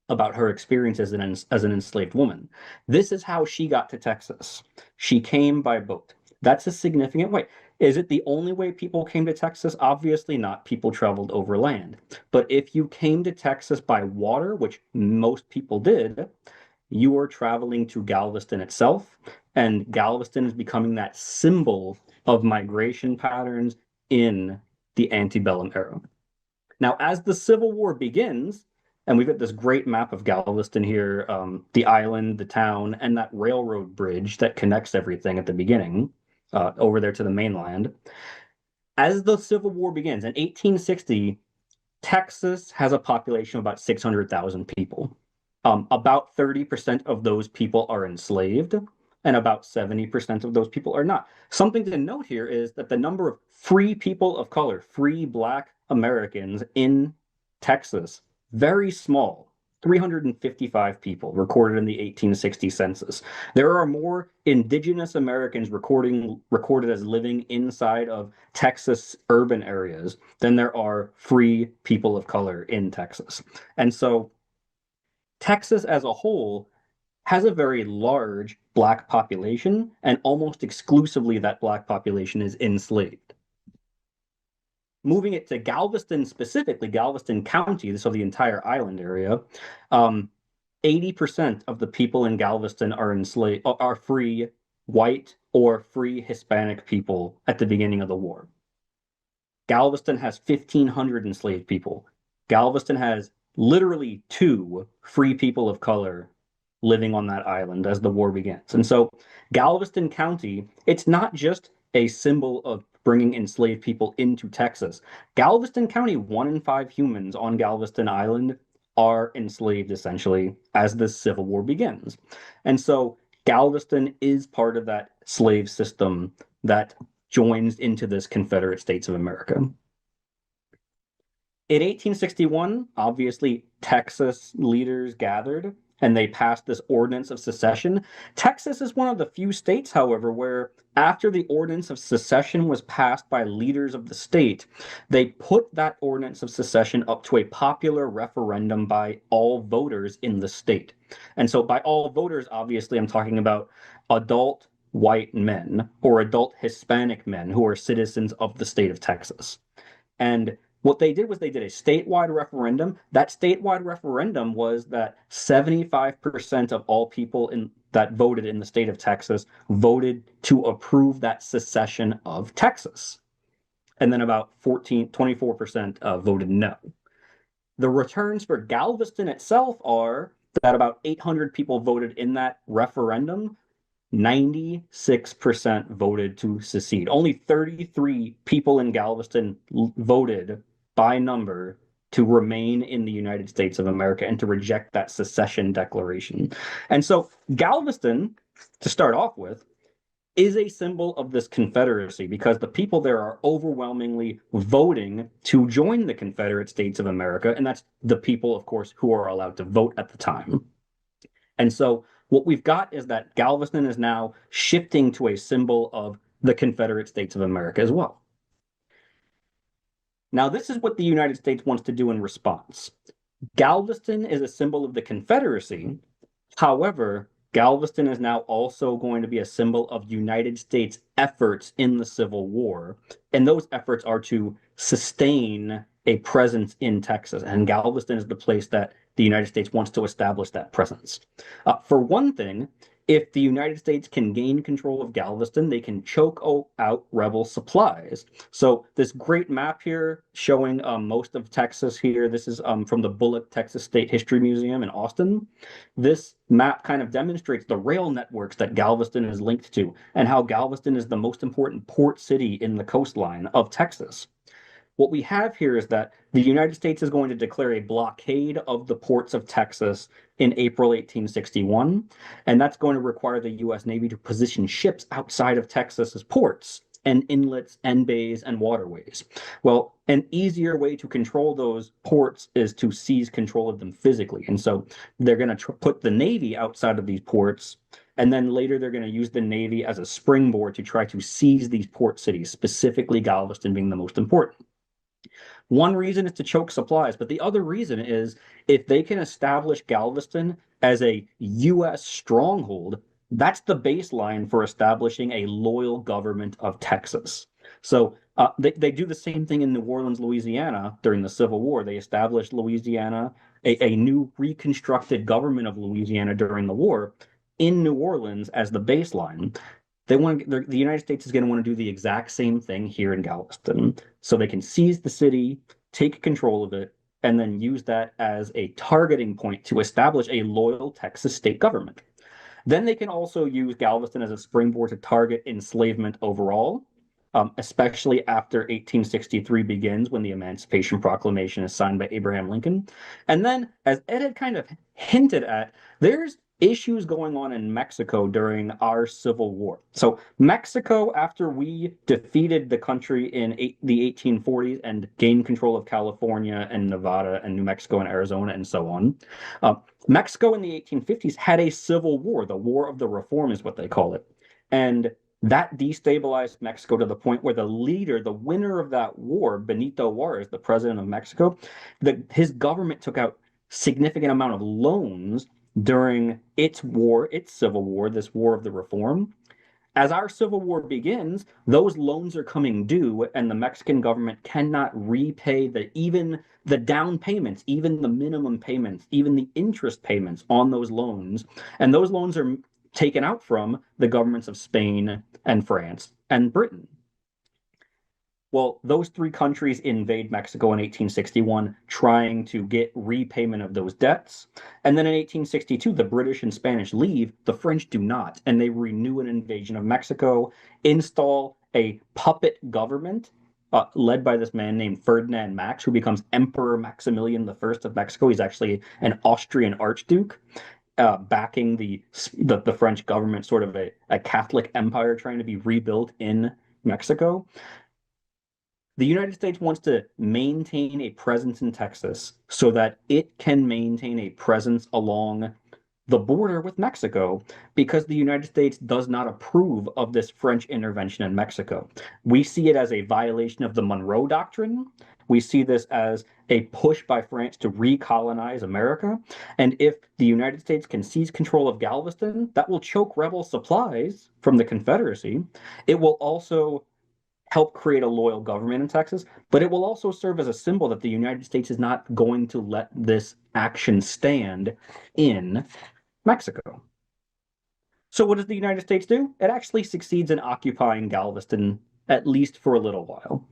about her experience as an enslaved woman. This is how she got to Texas. She came by boat. That's a significant way. Is it the only way people came to Texas? Obviously not. People traveled overland. But if you came to Texas by water, which most people did, you are traveling to Galveston itself. And Galveston is becoming that symbol of migration patterns in the antebellum era. Now, as the Civil War begins, and we've got this great map of Galveston here, the island, the town, and that railroad bridge that connects everything at the beginning over there to the mainland. As the Civil War begins in 1860, Texas has a population of about 600,000 people. About 30% of those people are enslaved, and about 70% of those people are not. Something to note here is that the number of free people of color, free Black Americans in Texas, very small. 355 people recorded in the 1860 census. There are more indigenous Americans recorded as living inside of Texas urban areas than there are free people of color in Texas. And so Texas as a whole has a very large Black population, and almost exclusively that Black population is enslaved. Moving it to Galveston specifically, Galveston County, so the entire island area, 80% of the people in Galveston are free white or free Hispanic people at the beginning of the war. Galveston has 1,500 enslaved people. Galveston has literally 2 free people of color living on that island as the war begins. And so Galveston County, it's not just a symbol of bringing enslaved people into Texas. Galveston County, 1 in 5 humans on Galveston Island are enslaved essentially as the Civil War begins. And so Galveston is part of that slave system that joins into this Confederate States of America. In 1861, obviously, Texas leaders gathered and they passed this Ordinance of Secession. Texas is one of the few states, however, where after the Ordinance of Secession was passed by leaders of the state, they put that Ordinance of Secession up to a popular referendum by all voters in the state. And so by all voters, obviously, I'm talking about adult white men or adult Hispanic men who are citizens of the state of Texas. And what they did was they did a statewide referendum. That statewide referendum was that 75% of all people that voted in the state of Texas voted to approve that secession of Texas. And then about 24% voted no. The returns for Galveston itself are that about 800 people voted in that referendum. 96% voted to secede. Only 33 people in Galveston voted by number to remain in the United States of America and to reject that secession declaration. And so Galveston, to start off with, is a symbol of this Confederacy because the people there are overwhelmingly voting to join the Confederate States of America. And that's the people, of course, who are allowed to vote at the time. And so what we've got is that Galveston is now shifting to a symbol of the Confederate States of America as well. Now, this is what the United States wants to do in response. Galveston is a symbol of the Confederacy. However, Galveston is now also going to be a symbol of United States efforts in the Civil War. And those efforts are to sustain a presence in Texas. And Galveston is the place that the United States wants to establish that presence. For one thing, if the United States can gain control of Galveston, they can choke out rebel supplies. So this great map here showing most of Texas here, this is from the Bullock Texas State History Museum in Austin. This map kind of demonstrates the rail networks that Galveston is linked to and how Galveston is the most important port city in the coastline of Texas. What we have here is that the United States is going to declare a blockade of the ports of Texas in April 1861, and that's going to require the U.S. Navy to position ships outside of Texas's ports and inlets and bays and waterways. Well, an easier way to control those ports is to seize control of them physically, and so they're going to put the Navy outside of these ports, and then later they're going to use the Navy as a springboard to try to seize these port cities, specifically Galveston being the most important. One reason is to choke supplies, but the other reason is if they can establish Galveston as a U.S. stronghold, that's the baseline for establishing a loyal government of Texas. So they do the same thing in New Orleans, Louisiana during the Civil War. They established Louisiana, a new reconstructed government of Louisiana during the war in New Orleans as the baseline. the United States is going to want to do the exact same thing here in Galveston, so they can seize the city, take control of it, and then use that as a targeting point to establish a loyal Texas state government. Then they can also use Galveston as a springboard to target enslavement overall, especially after 1863 begins, when the Emancipation Proclamation is signed by Abraham Lincoln. And then, as Ed had kind of hinted at, there's issues going on in Mexico during our Civil War. So Mexico, after we defeated the country in the 1840s and gained control of California and Nevada and New Mexico and Arizona and so on, Mexico in the 1850s had a civil war. The War of the Reform is what they call it. And that destabilized Mexico to the point where the leader, the winner of that war, Benito Juarez, the president of Mexico, his government took out significant amount of loans during its war, its civil war, this War of the Reform. As our Civil War begins, those loans are coming due, and the Mexican government cannot repay even the down payments, even the minimum payments, even the interest payments on those loans. And those loans are taken out from the governments of Spain and France and Britain. Well, those three countries invade Mexico in 1861, trying to get repayment of those debts. And then in 1862, the British and Spanish leave, the French do not, and they renew an invasion of Mexico, install a puppet government led by this man named Ferdinand Max, who becomes Emperor Maximilian I of Mexico. He's actually an Austrian archduke, backing the French government, sort of a Catholic empire trying to be rebuilt in Mexico. The United States wants to maintain a presence in Texas so that it can maintain a presence along the border with Mexico, because the United States does not approve of this French intervention in Mexico. We see it as a violation of the Monroe Doctrine. We see this as a push by France to recolonize America. And if the United States can seize control of Galveston, that will choke rebel supplies from the Confederacy. It will also help create a loyal government in Texas, but it will also serve as a symbol that the United States is not going to let this action stand in Mexico. So what does the United States do? It actually succeeds in occupying Galveston, at least for a little while.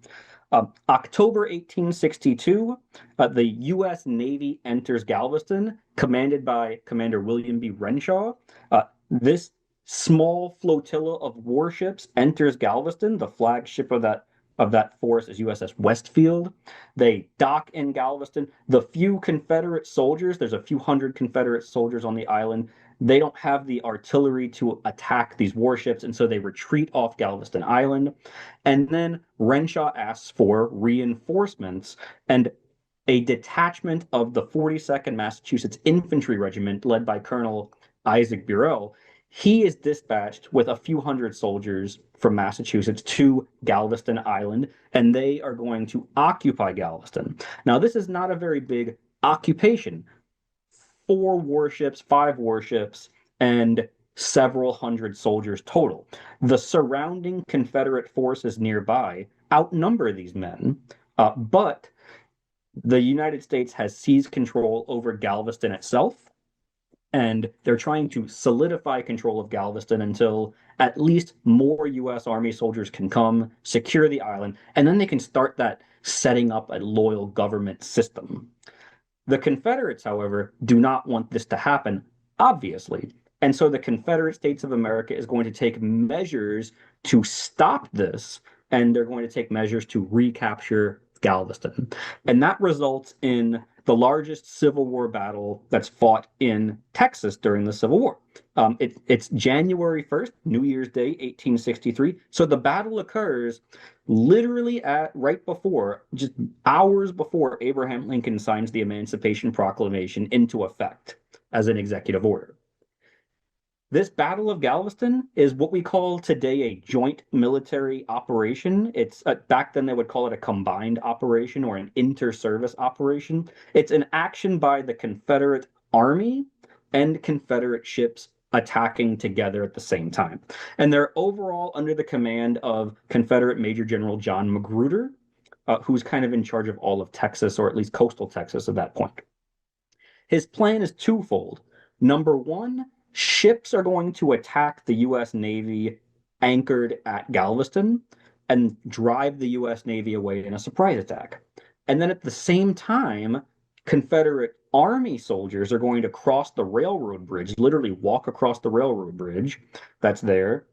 October 1862, the U.S. Navy enters Galveston, commanded by Commander William B. Renshaw. This small flotilla of warships enters Galveston. The flagship of that force is USS Westfield. They dock in Galveston. The few Confederate soldiers, there's a few hundred Confederate soldiers on the island, they don't have the artillery to attack these warships, and so they retreat off Galveston Island. And then Renshaw asks for reinforcements, and a detachment of the 42nd Massachusetts Infantry Regiment, led by Colonel Isaac Burrell, he is dispatched with a few hundred soldiers from Massachusetts to Galveston Island, and they are going to occupy Galveston. Now, this is not a very big occupation. 4 warships, 5 warships, and several hundred soldiers total. The surrounding Confederate forces nearby outnumber these men, but the United States has seized control over Galveston itself, and they're trying to solidify control of Galveston until at least more U.S. Army soldiers can come, secure the island, and then they can start that setting up a loyal government system. The Confederates, however, do not want this to happen, obviously. And so the Confederate States of America is going to take measures to stop this, and they're going to take measures to recapture Galveston. And that results in the largest Civil War battle that's fought in Texas during the Civil War. It's January 1st, New Year's Day, 1863. So the battle occurs literally right before, just hours before Abraham Lincoln signs the Emancipation Proclamation into effect as an executive order. This Battle of Galveston is what we call today a joint military operation. It's back then they would call it a combined operation or an inter-service operation. It's an action by the Confederate Army and Confederate ships attacking together at the same time. And they're overall under the command of Confederate Major General John Magruder, who's kind of in charge of all of Texas, or at least coastal Texas at that point. His plan is twofold. Number one, ships are going to attack the U.S. Navy anchored at Galveston and drive the U.S. Navy away in a surprise attack. And then at the same time, Confederate Army soldiers are going to cross the railroad bridge, literally walk across the railroad bridge that's there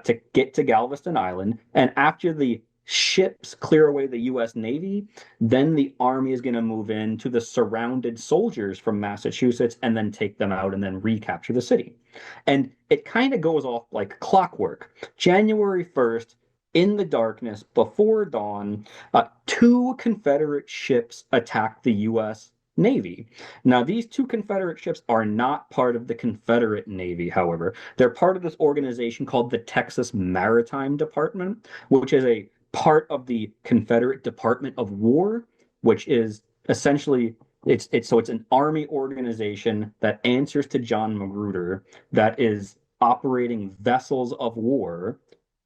to get to Galveston Island. And after the ships clear away the U.S. Navy, then the Army is going to move in to the surrounded soldiers from Massachusetts and then take them out and then recapture the city. And it kind of goes off like clockwork. January 1st, in the darkness, before dawn, two Confederate ships attack the U.S. Navy. Now, these two Confederate ships are not part of the Confederate Navy, however. They're part of this organization called the Texas Maritime Department, which is a part of the Confederate Department of War, which is essentially it's an army organization that answers to John Magruder that is operating vessels of war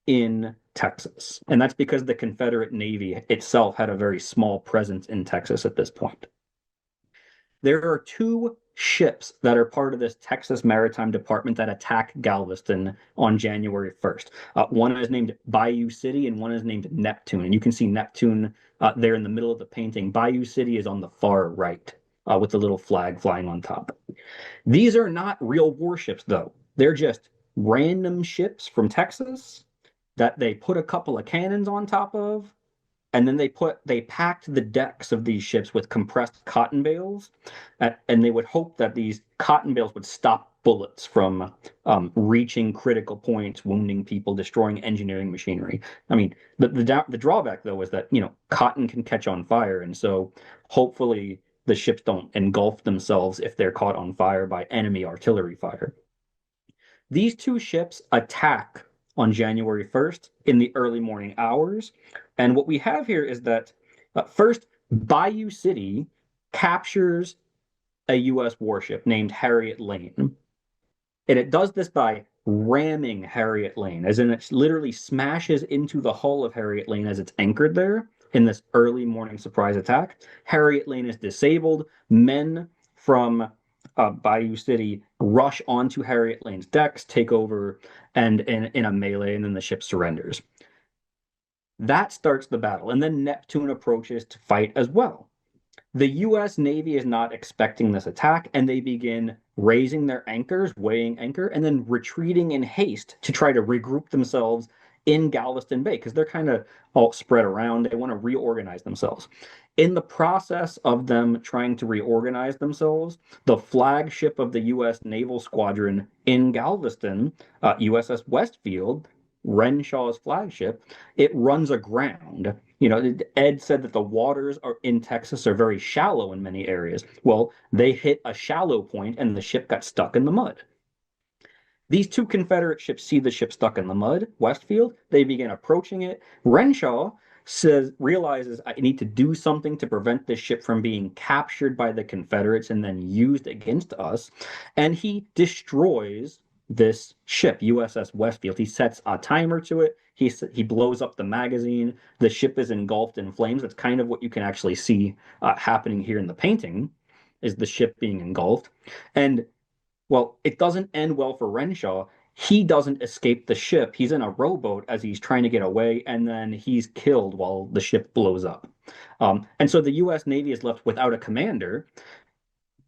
in Texas. And that's because the Confederate Navy itself had a very small presence in Texas at this point. There are two ships that are part of this Texas Maritime Department that attack Galveston on January 1st. One is named Bayou City and one is named Neptune. And you can see Neptune there in the middle of the painting. Bayou City is on the far right with the little flag flying on top. These are not real warships, though. They're just random ships from Texas that they put a couple of cannons on top of, and then they packed the decks of these ships with compressed cotton bales, and they would hope that these cotton bales would stop bullets from reaching critical points, wounding people, destroying engineering machinery. I mean, the drawback though is that cotton can catch on fire, and so hopefully the ships don't engulf themselves if they're caught on fire by enemy artillery fire. These two ships attack on January 1st in the early morning hours. And what we have here is that first, Bayou City captures a U.S. warship named Harriet Lane. And it does this by ramming Harriet Lane, as in it literally smashes into the hull of Harriet Lane as it's anchored there in this early morning surprise attack. Harriet Lane is disabled. Men from Bayou City rush onto Harriet Lane's decks, take over, and in a melee, and then the ship surrenders. That starts the battle, and then Neptune approaches to fight as well. The U.S. Navy is not expecting this attack, and they begin raising their anchors, weighing anchor, and then retreating in haste to try to regroup themselves in Galveston Bay, because they're kind of all spread around. They want to reorganize themselves. In the process of them trying to reorganize themselves, the flagship of the U.S. Naval Squadron in Galveston, USS Westfield, Renshaw's flagship, it runs aground. Ed said that the waters in Texas are very shallow in many areas. Well, they hit a shallow point and the ship got stuck in the mud. These two Confederate ships see the ship stuck in the mud, Westfield. They begin approaching it. Renshaw realizes, I need to do something to prevent this ship from being captured by the Confederates and then used against us. And he destroys this ship, USS Westfield. He sets a timer to it. He blows up the magazine. The ship is engulfed in flames. That's kind of what you can actually see happening here in the painting, is the ship being engulfed. And, well, it doesn't end well for Renshaw. He doesn't escape the ship. He's in a rowboat as he's trying to get away, and then he's killed while the ship blows up. And so the U.S. Navy is left without a commander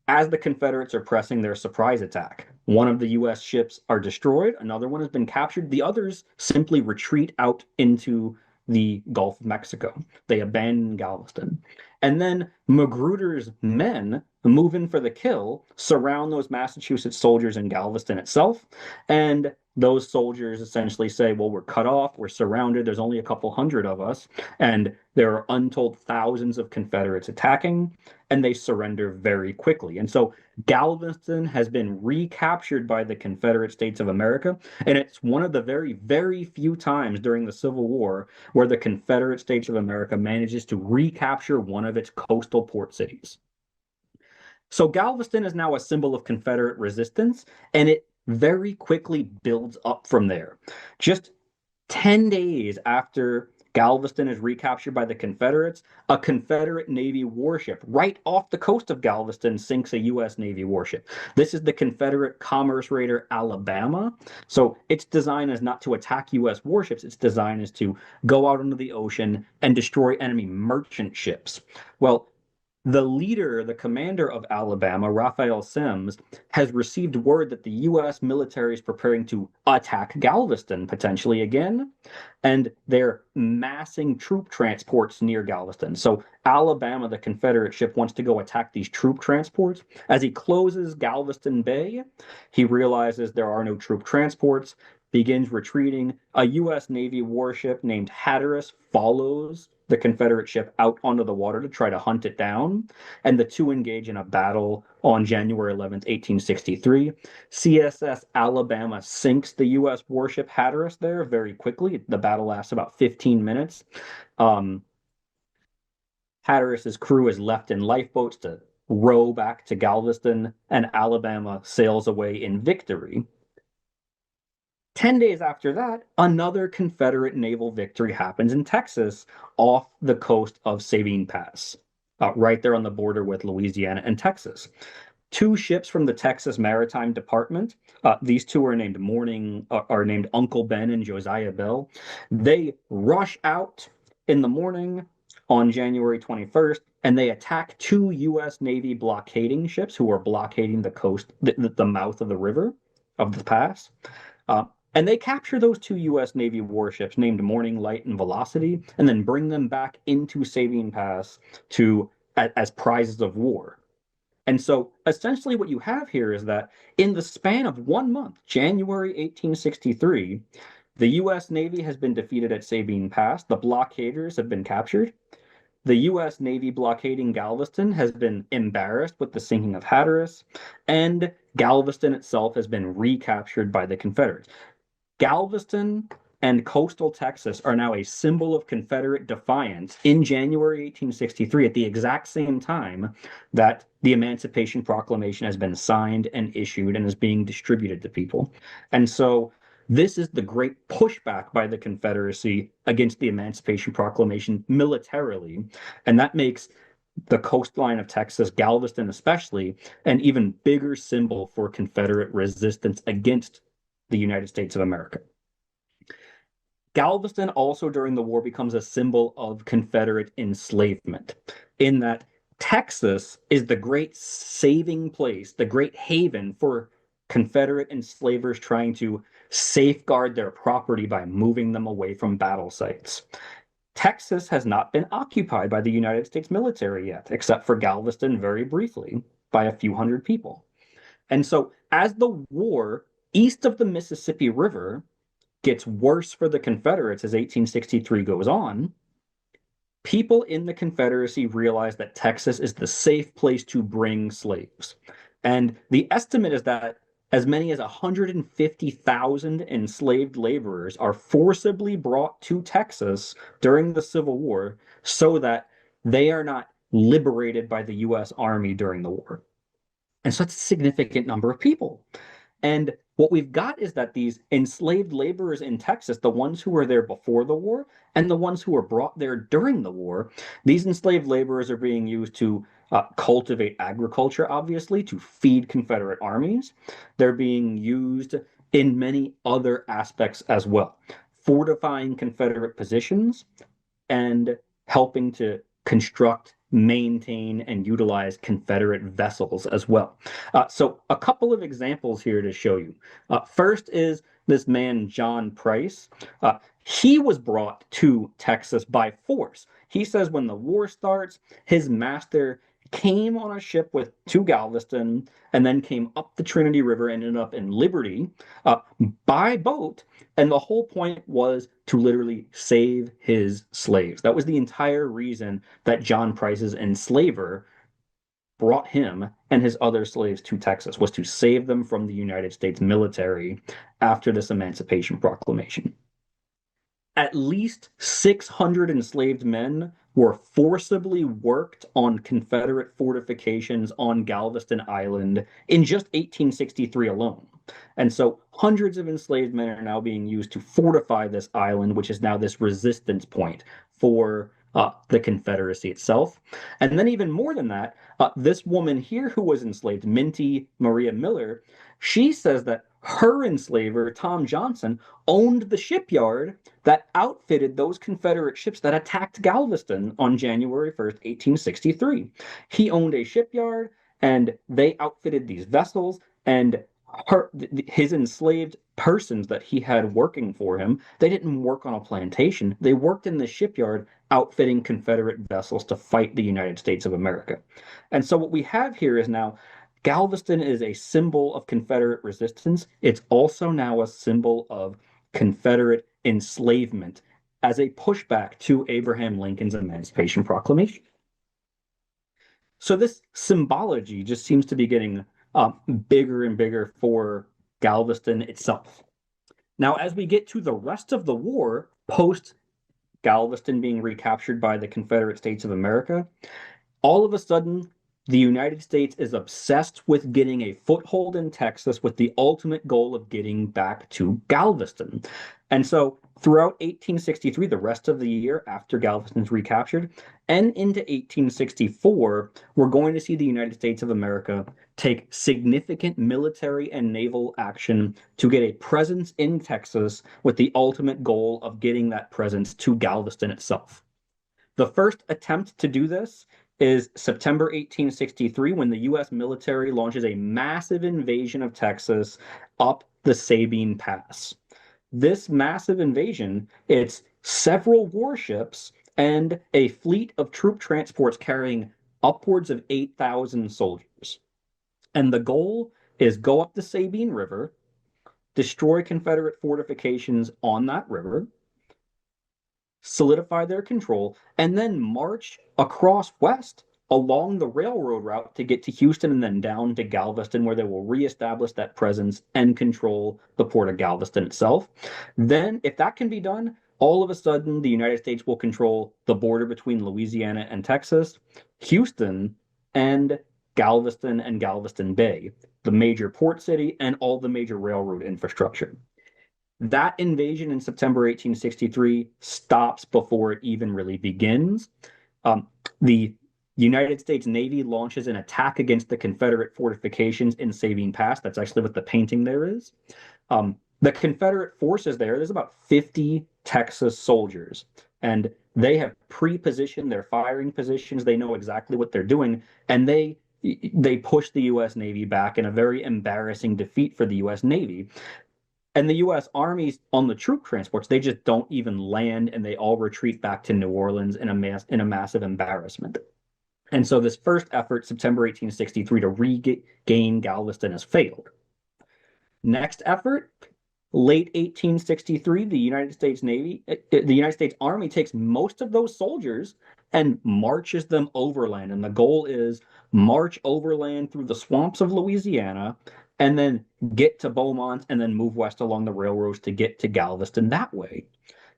as the Confederates are pressing their surprise attack. One of the U.S. ships are destroyed. Another one has been captured. The others simply retreat out into the Gulf of Mexico. They abandon Galveston. And then Magruder's men move in for the kill, surround those Massachusetts soldiers in Galveston itself, and those soldiers essentially say, well, we're cut off, we're surrounded, there's only a couple hundred of us, and there are untold thousands of Confederates attacking, and they surrender very quickly. And so Galveston has been recaptured by the Confederate States of America, and it's one of the very, very few times during the Civil War where the Confederate States of America manages to recapture one of its coastal port cities. So Galveston is now a symbol of Confederate resistance, and it very quickly builds up from there. Just 10 days after Galveston is recaptured by the Confederates. A Confederate Navy warship right off the coast of Galveston sinks a U.S. Navy warship. This is the Confederate commerce raider Alabama. So its design is not to attack U.S. warships. Its design is to go out into the ocean and destroy enemy merchant ships. Well, the leader, the commander of Alabama, Raphael Semmes, has received word that the U.S. military is preparing to attack Galveston potentially again, and they're massing troop transports near Galveston. So Alabama, the Confederate ship, wants to go attack these troop transports. As he closes Galveston Bay, he realizes there are no troop transports, begins retreating. A U.S. Navy warship named Hatteras follows the Confederate ship out onto the water to try to hunt it down, and the two engage in a battle on January 11th, 1863. CSS Alabama sinks the U.S. warship Hatteras there very quickly. The battle lasts about 15 minutes. Hatteras's crew is left in lifeboats to row back to Galveston, and Alabama sails away in victory. 10 days after that, another Confederate naval victory happens in Texas off the coast of Sabine Pass, right there on the border with Louisiana and Texas. Two ships from the Texas Maritime Department, these two are named Uncle Ben and Josiah Bell. They rush out in the morning on January 21st, and they attack two U.S. Navy blockading ships who are blockading the coast, the mouth of the river, of the pass. And they capture those two U.S. Navy warships named Morning Light and Velocity, and then bring them back into Sabine Pass as prizes of war. And so essentially what you have here is that in the span of 1 month, January 1863, the U.S. Navy has been defeated at Sabine Pass. The blockaders have been captured. The U.S. Navy blockading Galveston has been embarrassed with the sinking of Hatteras, and Galveston itself has been recaptured by the Confederates. Galveston and coastal Texas are now a symbol of Confederate defiance in January 1863 at the exact same time that the Emancipation Proclamation has been signed and issued and is being distributed to people. And so this is the great pushback by the Confederacy against the Emancipation Proclamation militarily, and that makes the coastline of Texas, Galveston especially, an even bigger symbol for Confederate resistance against the United States of America. Galveston also during the war becomes a symbol of Confederate enslavement, in that Texas is the great saving place, the great haven for Confederate enslavers trying to safeguard their property by moving them away from battle sites. Texas has not been occupied by the United States military yet, except for Galveston very briefly by a few hundred people. And so as the war east of the Mississippi River gets worse for the Confederates as 1863 goes on, people in the Confederacy realize that Texas is the safe place to bring slaves. And the estimate is that as many as 150,000 enslaved laborers are forcibly brought to Texas during the Civil War so that they are not liberated by the U.S. Army during the war. And so that's a significant number of people. And what we've got is that these enslaved laborers in Texas, the ones who were there before the war and the ones who were brought there during the war, these enslaved laborers are being used to cultivate agriculture, obviously, to feed Confederate armies. They're being used in many other aspects as well, fortifying Confederate positions and helping to construct, maintain, and utilize Confederate vessels as well. So a couple of examples here to show you. First is this man, John Price. He was brought to Texas by force. He says when the war starts, his master came on a ship to Galveston and then came up the Trinity River and ended up in Liberty by boat. And the whole point was to literally save his slaves. That was the entire reason that John Price's enslaver brought him and his other slaves to Texas, was to save them from the United States military after this Emancipation Proclamation. at least 600 enslaved men were forcibly worked on Confederate fortifications on Galveston Island in just 1863 alone. And so hundreds of enslaved men are now being used to fortify this island, which is now this resistance point for the Confederacy itself. And then, even more than that, this woman here who was enslaved, Minty Maria Miller, she says that her enslaver, Tom Johnson, owned the shipyard that outfitted those Confederate ships that attacked Galveston on January 1st, 1863. He owned a shipyard, and they outfitted these vessels, and his enslaved persons that he had working for him, they didn't work on a plantation. They worked in the shipyard outfitting Confederate vessels to fight the United States of America. And so what we have here is now Galveston is a symbol of Confederate resistance. It's also now a symbol of Confederate enslavement as a pushback to Abraham Lincoln's Emancipation Proclamation. So this symbology just seems to be getting bigger and bigger for Galveston itself. Now, as we get to the rest of the war, post Galveston being recaptured by the Confederate States of America, all of a sudden, the United States is obsessed with getting a foothold in Texas with the ultimate goal of getting back to Galveston. And so throughout 1863, the rest of the year after Galveston's recaptured, and into 1864, we're going to see the United States of America take significant military and naval action to get a presence in Texas with the ultimate goal of getting that presence to Galveston itself. The first attempt to do this is September 1863, when the U.S. military launches a massive invasion of Texas up the Sabine Pass. This massive invasion, it's several warships and a fleet of troop transports carrying upwards of 8,000 soldiers. And the goal is go up the Sabine River, destroy Confederate fortifications on that river, solidify their control, and then march across west along the railroad route to get to Houston and then down to Galveston, where they will reestablish that presence and control the port of Galveston itself. Then, if that can be done, all of a sudden the United States will control the border between Louisiana and Texas, Houston, and Galveston Bay, the major port city, and all the major railroad infrastructure. That invasion in September 1863 stops before it even really begins. The United States Navy launches an attack against the Confederate fortifications in Sabine Pass. That's actually what the painting there is. The Confederate forces there's about 50 Texas soldiers, and they have pre-positioned their firing positions. They know exactly what they're doing, and they push the U.S. Navy back in a very embarrassing defeat for the U.S. Navy. And the U.S. Army's on the troop transports, they just don't even land, and they all retreat back to New Orleans in a massive embarrassment. And so this first effort, September 1863, to regain Galveston has failed. Next effort, late 1863, the United States Army takes most of those soldiers and marches them overland. And the goal is march overland through the swamps of Louisiana, and then get to Beaumont, and then move west along the railroads to get to Galveston that way.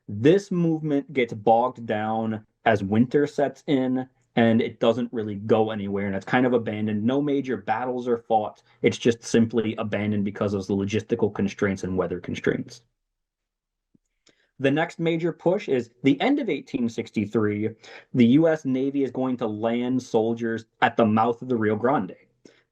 This movement gets bogged down as winter sets in, and it doesn't really go anywhere, and it's kind of abandoned. No major battles are fought. It's just simply abandoned because of the logistical constraints and weather constraints. The next major push is the end of 1863. The U.S. Navy is going to land soldiers at the mouth of the Rio Grande.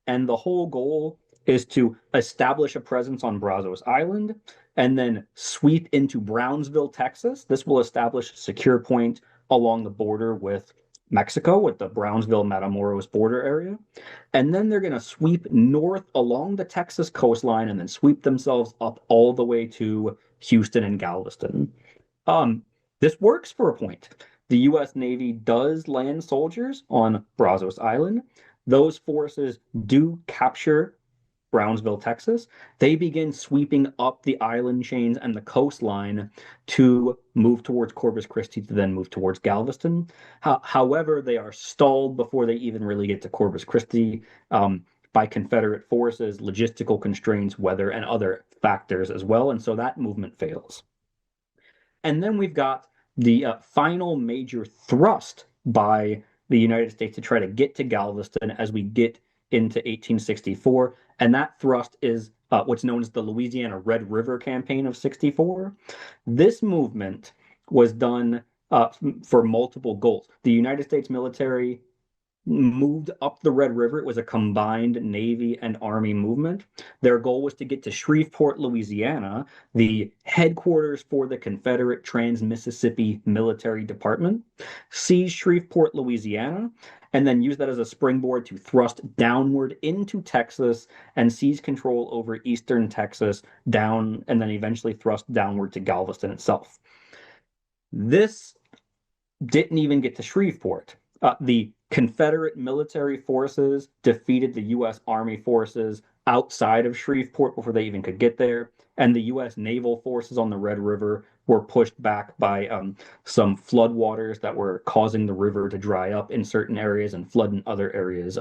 And the whole goal is to establish a presence on Brazos Island and then sweep into Brownsville, Texas. This will establish a secure point along the border with Mexico, with the Brownsville-Matamoros border area. And then they're going to sweep north along the Texas coastline and then sweep themselves up all the way to Houston and Galveston. This works for a point. The U.S. Navy does land soldiers on Brazos Island. Those forces do capture Brownsville, Texas. They begin sweeping up the island chains and the coastline to move towards Corpus Christi, to then move towards Galveston. However, they are stalled before they even really get to Corpus Christi by Confederate forces, logistical constraints, weather, and other factors as well. And so that movement fails. And then we've got the final major thrust by the United States to try to get to Galveston as we get into 1864. And that thrust is what's known as the Louisiana Red River Campaign of 64. This movement was done for multiple goals. The United States military moved up the Red River. It was a combined Navy and Army movement. Their goal was to get to Shreveport, Louisiana, the headquarters for the Confederate Trans-Mississippi Military Department, seize Shreveport, Louisiana, and then use that as a springboard to thrust downward into Texas and seize control over eastern Texas down, and then eventually thrust downward to Galveston itself. This didn't even get to Shreveport. The Confederate military forces defeated the U.S. Army forces outside of Shreveport before they even could get there, and the U.S. naval forces on the Red River were pushed back by some floodwaters that were causing the river to dry up in certain areas and flood in other areas.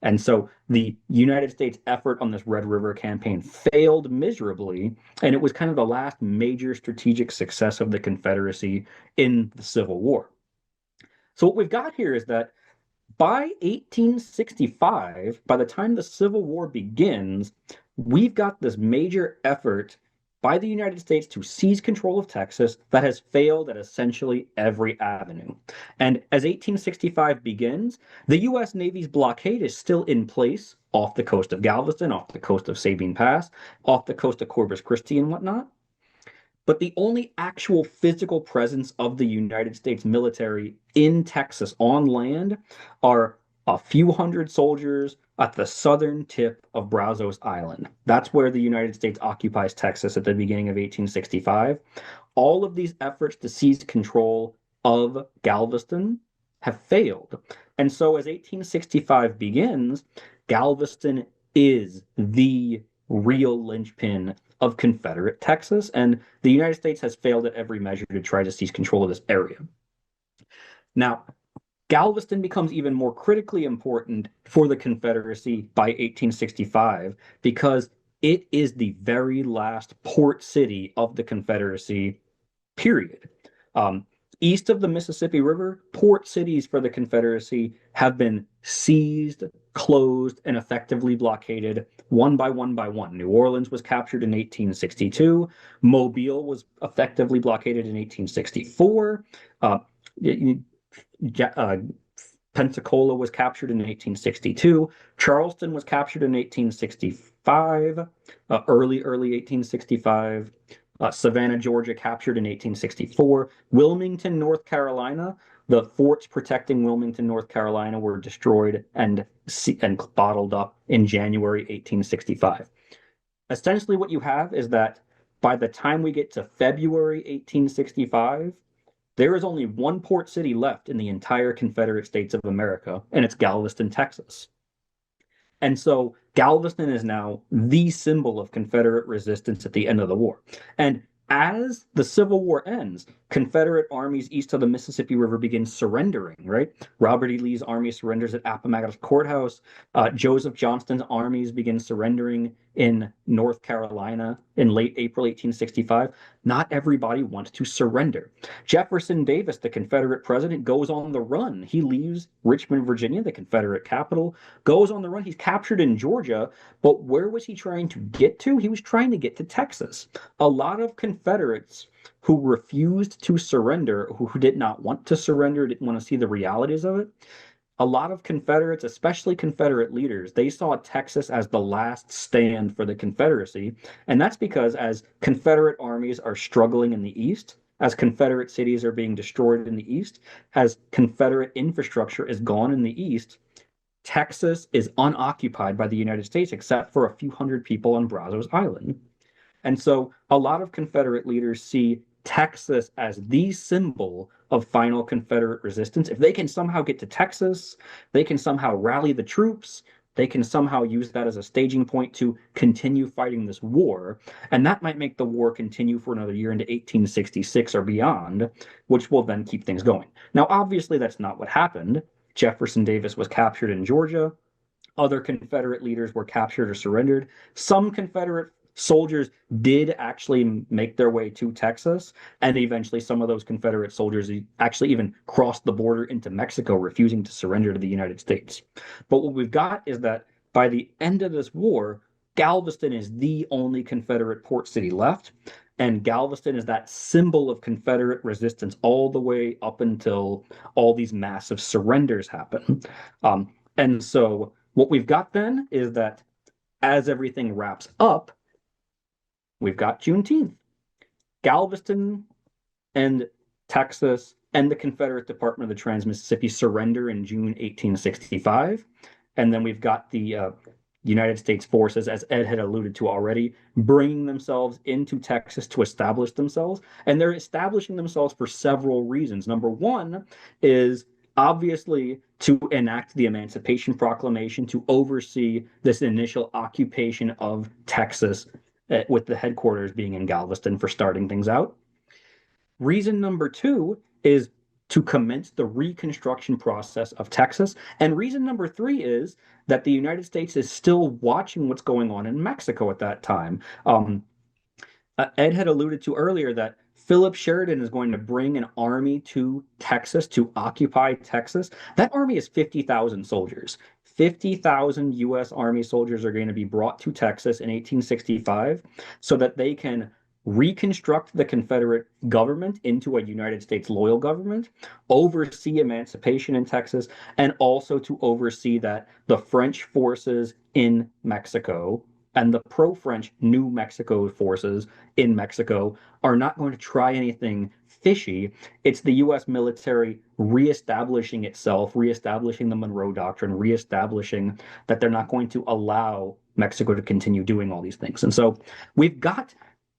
And so the United States effort on this Red River campaign failed miserably, and it was kind of the last major strategic success of the Confederacy in the Civil War. So what we've got here is that by 1865, by the time the Civil War begins, we've got this major effort by the United States to seize control of Texas that has failed at essentially every avenue. And as 1865 begins, the U.S. Navy's blockade is still in place off the coast of Galveston, off the coast of Sabine Pass, off the coast of Corpus Christi and whatnot. But the only actual physical presence of the United States military in Texas on land are a few hundred soldiers at the southern tip of Brazos Island. That's where the United States occupies Texas at the beginning of 1865. All of these efforts to seize control of Galveston have failed. And so as 1865 begins, Galveston is the real linchpin of Confederate Texas, and the United States has failed at every measure to try to seize control of this area. Now, Galveston becomes even more critically important for the Confederacy by 1865 because it is the very last port city of the Confederacy, period. East of the Mississippi River, port cities for the Confederacy have been seized, closed, and effectively blockaded one by one by one. New Orleans was captured in 1862. Mobile was effectively blockaded in 1864. Pensacola was captured in 1862. Charleston was captured in 1865, early 1865. Savannah, Georgia, captured in 1864. Wilmington, North Carolina, the forts protecting Wilmington, North Carolina were destroyed and bottled up in January 1865. Essentially, what you have is that by the time we get to February 1865, there is only one port city left in the entire Confederate States of America, and it's Galveston, Texas. And so Galveston is now the symbol of Confederate resistance at the end of the war. And as the Civil War ends, Confederate armies east of the Mississippi River begin surrendering, right? Robert E. Lee's army surrenders at Appomattox Courthouse. Joseph Johnston's armies begin surrendering in North Carolina in late April 1865. Not everybody wants to surrender. Jefferson Davis, the Confederate president, goes on the run. He leaves Richmond, Virginia, the Confederate capital, goes on the run. He's captured in Georgia, but where was he trying to get to? He was trying to get to Texas. A lot of Confederates who refused to surrender, who did not want to surrender, didn't want to see the realities of it. A lot of Confederates, especially Confederate leaders, they saw Texas as the last stand for the Confederacy. And that's because as Confederate armies are struggling in the East, as Confederate cities are being destroyed in the East, as Confederate infrastructure is gone in the East, Texas is unoccupied by the United States except for a few hundred people on Brazos Island. And so a lot of Confederate leaders see Texas as the symbol of final Confederate resistance. If they can somehow get to Texas, they can somehow rally the troops, they can somehow use that as a staging point to continue fighting this war. And that might make the war continue for another year into 1866 or beyond, which will then keep things going. Now, obviously, that's not what happened. Jefferson Davis was captured in Georgia. Other Confederate leaders were captured or surrendered. Some Confederate soldiers did actually make their way to Texas, and eventually some of those Confederate soldiers actually even crossed the border into Mexico, refusing to surrender to the United States. But what we've got is that by the end of this war, Galveston is the only Confederate port city left. And Galveston is that symbol of Confederate resistance all the way up until all these massive surrenders happen. And so what we've got then is that as everything wraps up, we've got Juneteenth. Galveston and Texas and the Confederate Department of the Trans-Mississippi surrender in June 1865. And then we've got the United States forces, as Ed had alluded to already, bringing themselves into Texas to establish themselves. And they're establishing themselves for several reasons. Number one is obviously to enact the Emancipation Proclamation, to oversee this initial occupation of Texas, with the headquarters being in Galveston for starting things out. Reason number two is to commence the reconstruction process of Texas. And reason number three is that the United States is still watching what's going on in Mexico at that time. Ed had alluded to earlier that Philip Sheridan is going to bring an army to Texas to occupy Texas. That army is 50,000 soldiers. 50,000 U.S. Army soldiers are going to be brought to Texas in 1865 so that they can reconstruct the Confederate government into a United States loyal government, oversee emancipation in Texas, and also to oversee that the French forces in Mexico and the pro-French New Mexico forces in Mexico are not going to try anything fishy. It's the U.S. military reestablishing itself, reestablishing the Monroe Doctrine, reestablishing that they're not going to allow Mexico to continue doing all these things. And so we've got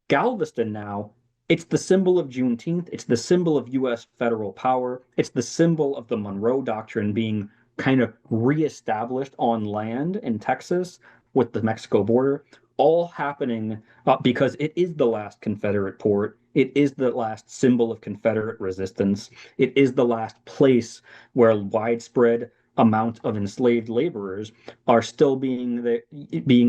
Galveston now. It's the symbol of Juneteenth. It's the symbol of U.S. federal power. It's the symbol of the Monroe Doctrine being kind of reestablished on land in Texas with the Mexico border, all happening because it is the last Confederate port. It is the last symbol of Confederate resistance. It is the last place where widespread amount of enslaved laborers are still being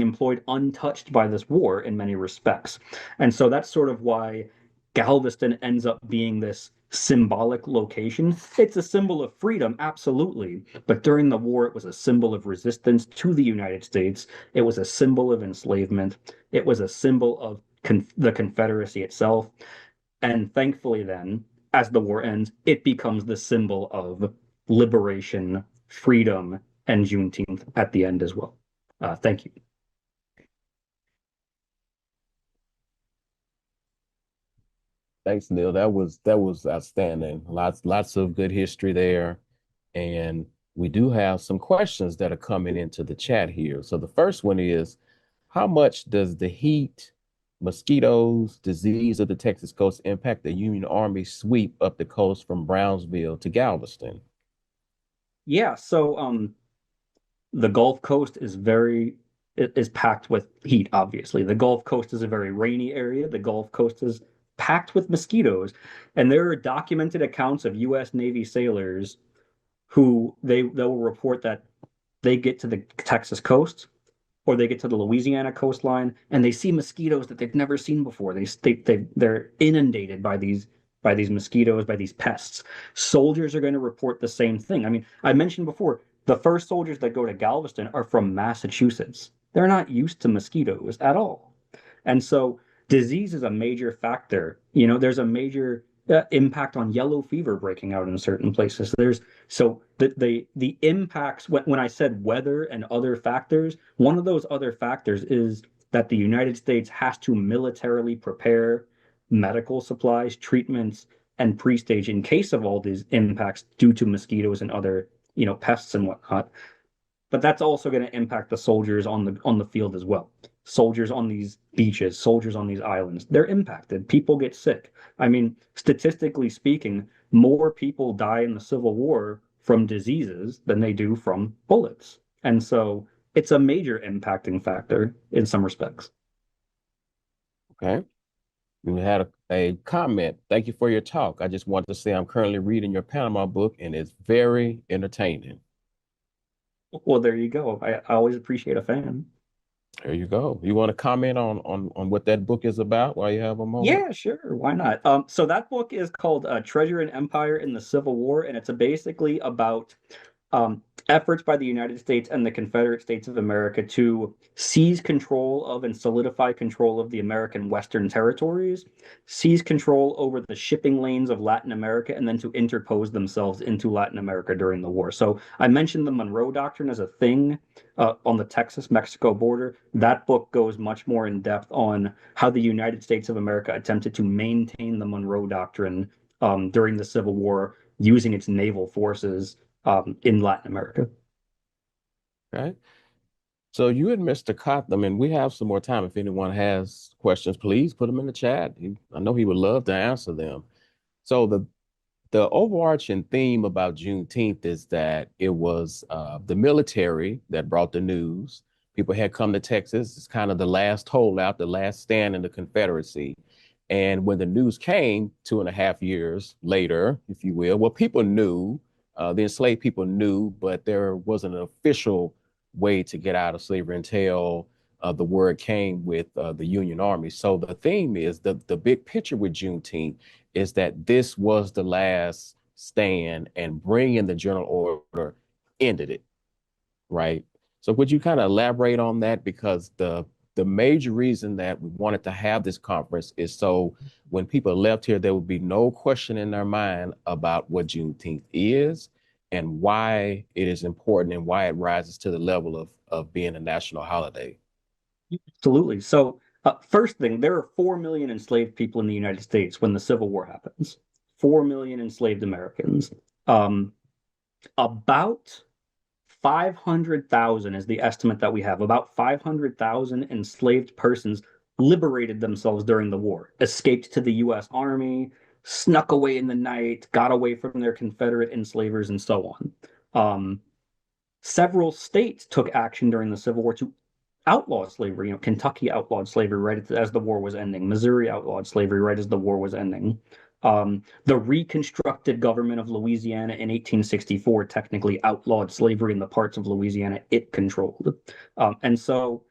employed untouched by this war in many respects. And so that's sort of why Galveston ends up being this symbolic location. It's a symbol of freedom, absolutely. But during the war, it was a symbol of resistance to the United States. It was a symbol of enslavement. It was a symbol of the Confederacy itself. And thankfully, then, as the war ends, it becomes the symbol of liberation, freedom, and Juneteenth at the end as well. Thank you. Thanks, Neil. That was outstanding. Lots of good history there. And we do have some questions that are coming into the chat here. So the first one is, how much does the heat, mosquitoes, disease of the Texas coast impact the Union Army sweep up the coast from Brownsville to Galveston? Yeah, so the Gulf Coast is packed with heat, obviously. The Gulf Coast is a very rainy area. The Gulf Coast is packed with mosquitoes. And there are documented accounts of U.S. Navy sailors who they'll report that they get to the Texas coast or they get to the Louisiana coastline and they see mosquitoes that they've never seen before. They're inundated by these mosquitoes, by these pests. Soldiers are going to report the same thing. I mean, I mentioned before, the first soldiers that go to Galveston are from Massachusetts. They're not used to mosquitoes at all. And so disease is a major factor. You know, there's a major impact on yellow fever breaking out in certain places. The impacts, when I said weather and other factors, one of those other factors is that the United States has to militarily prepare medical supplies, treatments, and pre-stage in case of all these impacts due to mosquitoes and other, pests and whatnot. But that's also going to impact the soldiers on the field as well. Soldiers on these beaches, soldiers on these islands, they're impacted. People get sick. I mean, statistically speaking, more people die in the Civil War from diseases than they do from bullets. And so it's a major impacting factor in some respects. Okay. We had a comment. Thank you for your talk. I just want to say I'm currently reading your Panama book and it's very entertaining. Well, there you go. I always appreciate a fan. There you go. You want to comment on what that book is about while you have a moment? Yeah, sure. Why not? So that book is called Treasure and Empire in the Civil War, and it's basically about efforts by the United States and the Confederate States of America to seize control of and solidify control of the American Western territories, seize control over the shipping lanes of Latin America, and then to interpose themselves into Latin America during the war. So I mentioned the Monroe Doctrine as a thing on the Texas-Mexico border. That book goes much more in depth on how the United States of America attempted to maintain the Monroe Doctrine during the Civil War using its naval forces in Latin America. Okay. So you and Mr. Cotham, and we have some more time. If anyone has questions, please put them in the chat. I know he would love to answer them. So the overarching theme about Juneteenth is that it was the military that brought the news. People had come to Texas. It's kind of the last holdout, the last stand in the Confederacy. And when the news came 2.5 years later, if you will, well, people knew, the enslaved people knew, but there wasn't an official way to get out of slavery until the word came with the Union Army. So the theme is the big picture with Juneteenth is that this was the last stand and bringing the general order ended it, right? So would you kind of elaborate on that? Because the major reason that we wanted to have this conference is so when people left here, there would be no question in their mind about what Juneteenth is and why it is important and why it rises to the level of being a national holiday. Absolutely. So, first thing, there are 4 million enslaved people in the United States when the Civil War happens. 4 million enslaved Americans. About 500,000 is the estimate that we have. About 500,000 enslaved persons liberated themselves during the war, escaped to the U.S. Army, snuck away in the night, got away from their Confederate enslavers, and so on. Several states took action during the Civil War to outlaw slavery. You know, Kentucky outlawed slavery right as the war was ending. Missouri outlawed slavery right as the war was ending. The reconstructed government of Louisiana in 1864 technically outlawed slavery in the parts of Louisiana it controlled. And so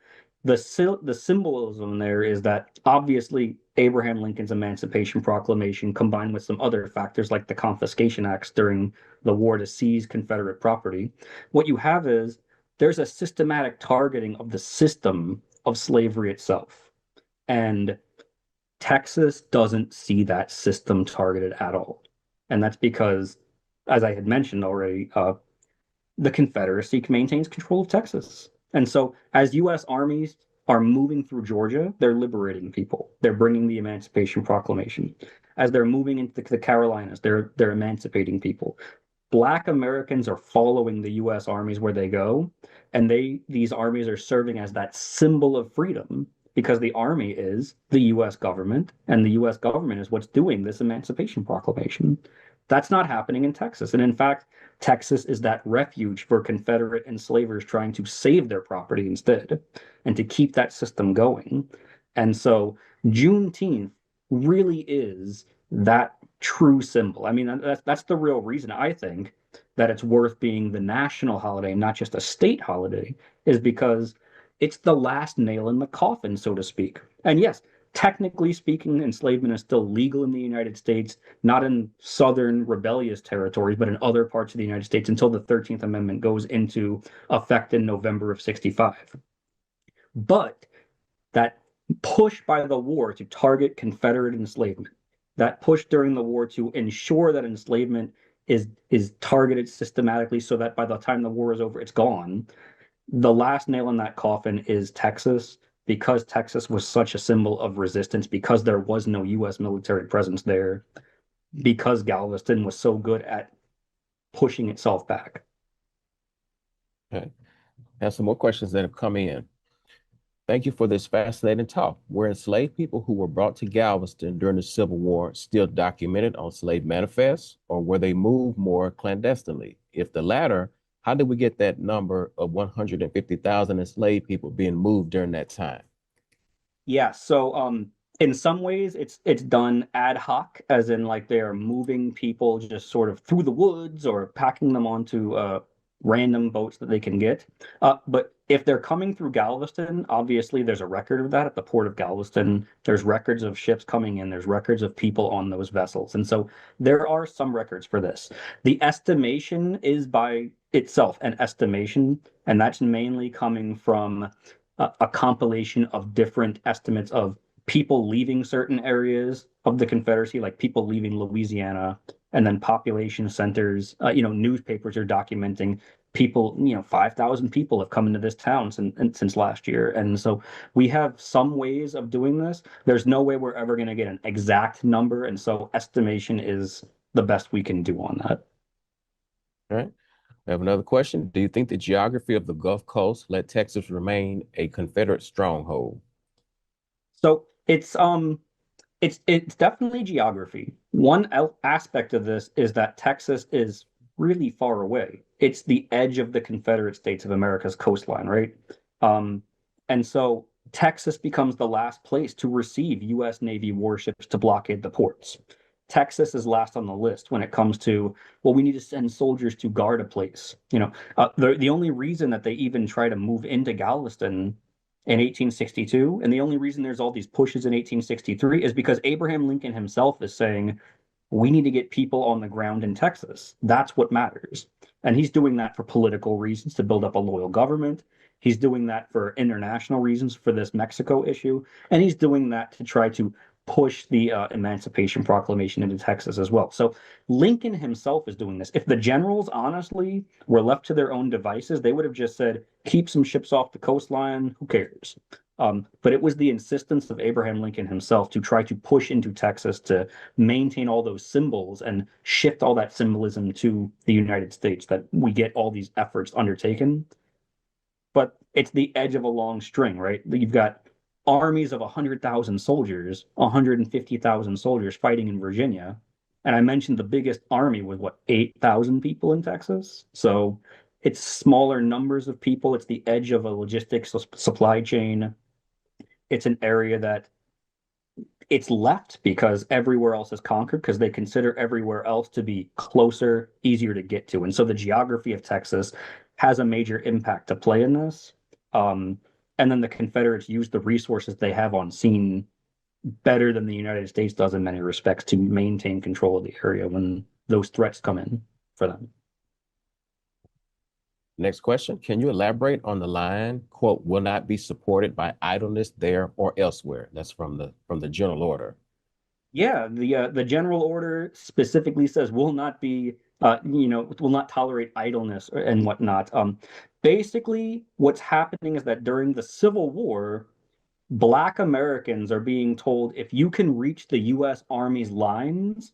the symbolism there is that obviously Abraham Lincoln's Emancipation Proclamation combined with some other factors like the confiscation acts during the war to seize Confederate property, what you have is there's a systematic targeting of the system of slavery itself. And Texas doesn't see that system targeted at all. And that's because, as I had mentioned already, the Confederacy maintains control of Texas. And so, as U.S. armies are moving through Georgia, they're liberating people. They're bringing the Emancipation Proclamation. As they're moving into the Carolinas, they're emancipating people. Black Americans are following the U.S. armies where they go, and these armies are serving as that symbol of freedom because the army is the U.S. government, and the U.S. government is what's doing this Emancipation Proclamation. That's not happening in Texas. And in fact, Texas is that refuge for Confederate enslavers trying to save their property instead and to keep that system going. And so Juneteenth really is that true symbol. I mean, that's the real reason I think that it's worth being the national holiday, not just a state holiday, is because it's the last nail in the coffin, so to speak. And yes, technically speaking, enslavement is still legal in the United States, not in southern rebellious territories, but in other parts of the United States until the 13th Amendment goes into effect in November of 65. But that push by the war to target Confederate enslavement, that push during the war to ensure that enslavement is targeted systematically so that by the time the war is over, it's gone. The last nail in that coffin is Texas, because Texas was such a symbol of resistance, because there was no U.S. military presence there, because Galveston was so good at pushing itself back. Okay. I have some more questions that have come in. Thank you for this fascinating talk. Were enslaved people who were brought to Galveston during the Civil War still documented on slave manifests, or were they moved more clandestinely? If the latter, how did we get that number of 150,000 enslaved people being moved during that time? Yeah, so in some ways it's done ad hoc, as in like they are moving people just sort of through the woods or packing them onto random boats that they can get. But if they're coming through Galveston, obviously there's a record of that at the port of Galveston. There's records of ships coming in, there's records of people on those vessels. And so there are some records for this. The estimation is by itself an estimation, and that's mainly coming from a compilation of different estimates of people leaving certain areas of the Confederacy, like people leaving Louisiana, and then population centers. Newspapers are documenting people. 5,000 people have come into this town since last year, and so we have some ways of doing this. There's no way we're ever going to get an exact number, and so estimation is the best we can do on that. All right. I have another question. Do you think the geography of the Gulf Coast let Texas remain a Confederate stronghold? So it's definitely geography. One aspect of this is that Texas is really far away. It's the edge of the Confederate States of America's coastline, right? And so Texas becomes the last place to receive U.S. Navy warships to blockade the ports. Texas is last on the list when it comes to, well, we need to send soldiers to guard a place. The only reason that they even try to move into Galveston in 1862, and the only reason there's all these pushes in 1863 is because Abraham Lincoln himself is saying, we need to get people on the ground in Texas. That's what matters. And he's doing that for political reasons to build up a loyal government. He's doing that for international reasons for this Mexico issue. And he's doing that to try to push the Emancipation Proclamation into Texas as well. So Lincoln himself is doing this. If the generals honestly were left to their own devices, they would have just said, keep some ships off the coastline, who cares? But it was the insistence of Abraham Lincoln himself to try to push into Texas to maintain all those symbols and shift all that symbolism to the United States that we get all these efforts undertaken. But it's the edge of a long string, right? You've got armies of 100,000 soldiers, 150,000 soldiers fighting in Virginia. And I mentioned the biggest army was what, 8,000 people in Texas? So it's smaller numbers of people. It's the edge of a logistics supply chain. It's an area that it's left because everywhere else is conquered because they consider everywhere else to be closer, easier to get to. And so the geography of Texas has a major impact to play in this. And then the Confederates use the resources they have on scene better than the United States does in many respects to maintain control of the area when those threats come in for them. Next question. Can you elaborate on the line, quote, will not be supported by idleness there or elsewhere? That's from the general order. Yeah, the general order specifically says will not be will not tolerate idleness and whatnot. Basically, what's happening is that during the Civil War, Black Americans are being told if you can reach the U.S. Army's lines,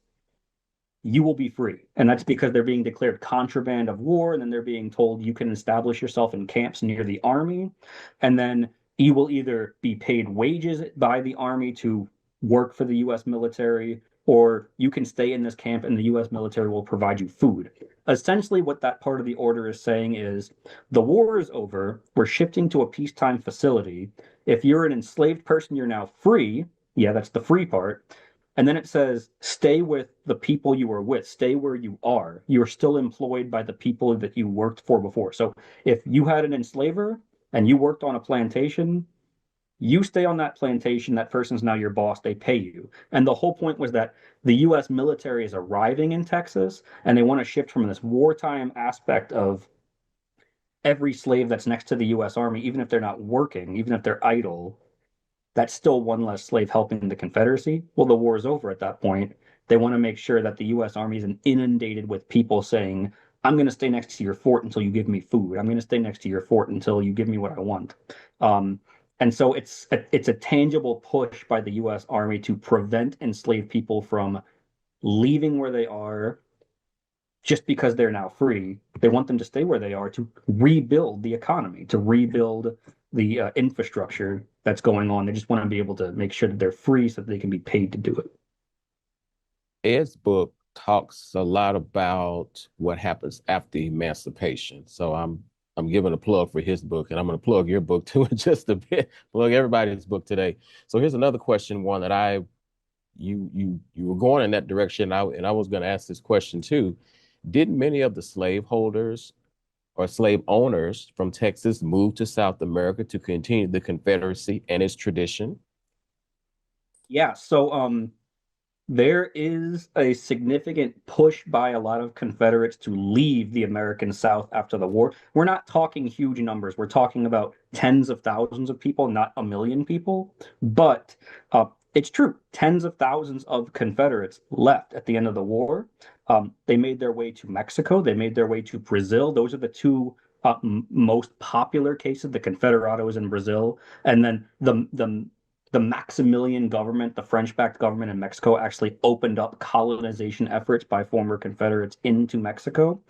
you will be free. And that's because they're being declared contraband of war, and then they're being told you can establish yourself in camps near the Army, and then you will either be paid wages by the Army to work for the U.S. military, or you can stay in this camp and the U.S. military will provide you food. Essentially, what that part of the order is saying is the war is over. We're shifting to a peacetime facility. If you're an enslaved person, you're now free. Yeah, that's the free part. And then it says, stay with the people you were with, stay where you are. You're still employed by the people that you worked for before. So if you had an enslaver and you worked on a plantation, you stay on that plantation, that person's now your boss, they pay you. And the whole point was that the US military is arriving in Texas and they want to shift from this wartime aspect of every slave that's next to the US Army, even if they're not working, even if they're idle, that's still one less slave helping the Confederacy. Well, the war is over at that point. They want to make sure that the U.S. Army isn't inundated with people saying, I'm going to stay next to your fort until you give me food. I'm going to stay next to your fort until you give me what I want. And so it's a tangible push by the U.S. Army to prevent enslaved people from leaving where they are just because they're now free. They want them to stay where they are to rebuild the economy, to rebuild the infrastructure that's going on. They just want to be able to make sure that they're free so that they can be paid to do it. Ed's book talks a lot about what happens after emancipation. So I'm giving a plug for his book, and I'm going to plug your book too in just a bit. Plug everybody's book today. So here's another question, one that you were going in that direction, and I was going to ask this question too. Didn't many of the slaveholders or slave owners from Texas moved to South America to continue the Confederacy and its tradition? Yeah, so there is a significant push by a lot of Confederates to leave the American South after the war. We're not talking huge numbers. We're talking about tens of thousands of people, not a million people. But it's true. Tens of thousands of Confederates left at the end of the war. They made their way to Mexico. They made their way to Brazil. Those are the two most popular cases, the Confederados in Brazil, and then the Maximilian government, the French-backed government in Mexico, actually opened up colonization efforts by former Confederates into Mexico.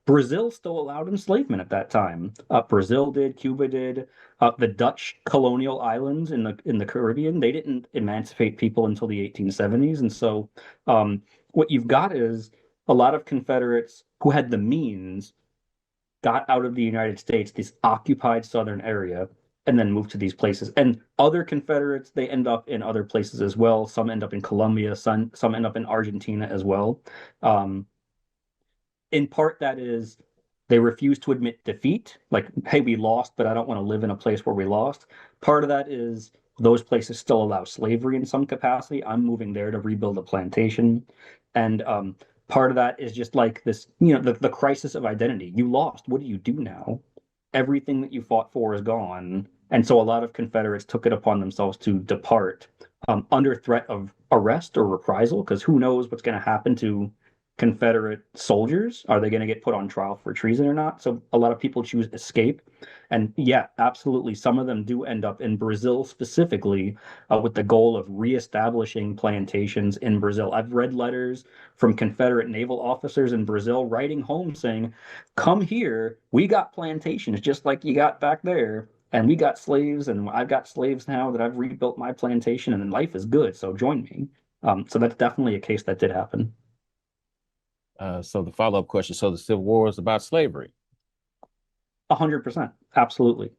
Brazil still allowed enslavement at that time. Brazil did, Cuba did. The Dutch colonial islands in the Caribbean, they didn't emancipate people until the 1870s. And so what you've got is a lot of Confederates who had the means got out of the United States, this occupied southern area, and then moved to these places. And other Confederates, they end up in other places as well. Some end up in Colombia, some end up in Argentina as well. In part, that is they refuse to admit defeat, like, hey, we lost, but I don't want to live in a place where we lost. Part of that is those places still allow slavery in some capacity. I'm moving there to rebuild a plantation. And part of that is just like this, the crisis of identity. You lost. What do you do now? Everything that you fought for is gone. And so a lot of Confederates took it upon themselves to depart under threat of arrest or reprisal, because who knows what's going to happen to Confederate soldiers. Are they going to get put on trial for treason or not? So a lot of people choose escape. And yeah, absolutely. Some of them do end up in Brazil specifically with the goal of reestablishing plantations in Brazil. I've read letters from Confederate naval officers in Brazil writing home saying, come here, we got plantations just like you got back there. And we got slaves, and I've got slaves now that I've rebuilt my plantation, and life is good. So join me. So that's definitely a case that did happen. So the follow-up question, so the Civil War was about slavery? 100%. Absolutely.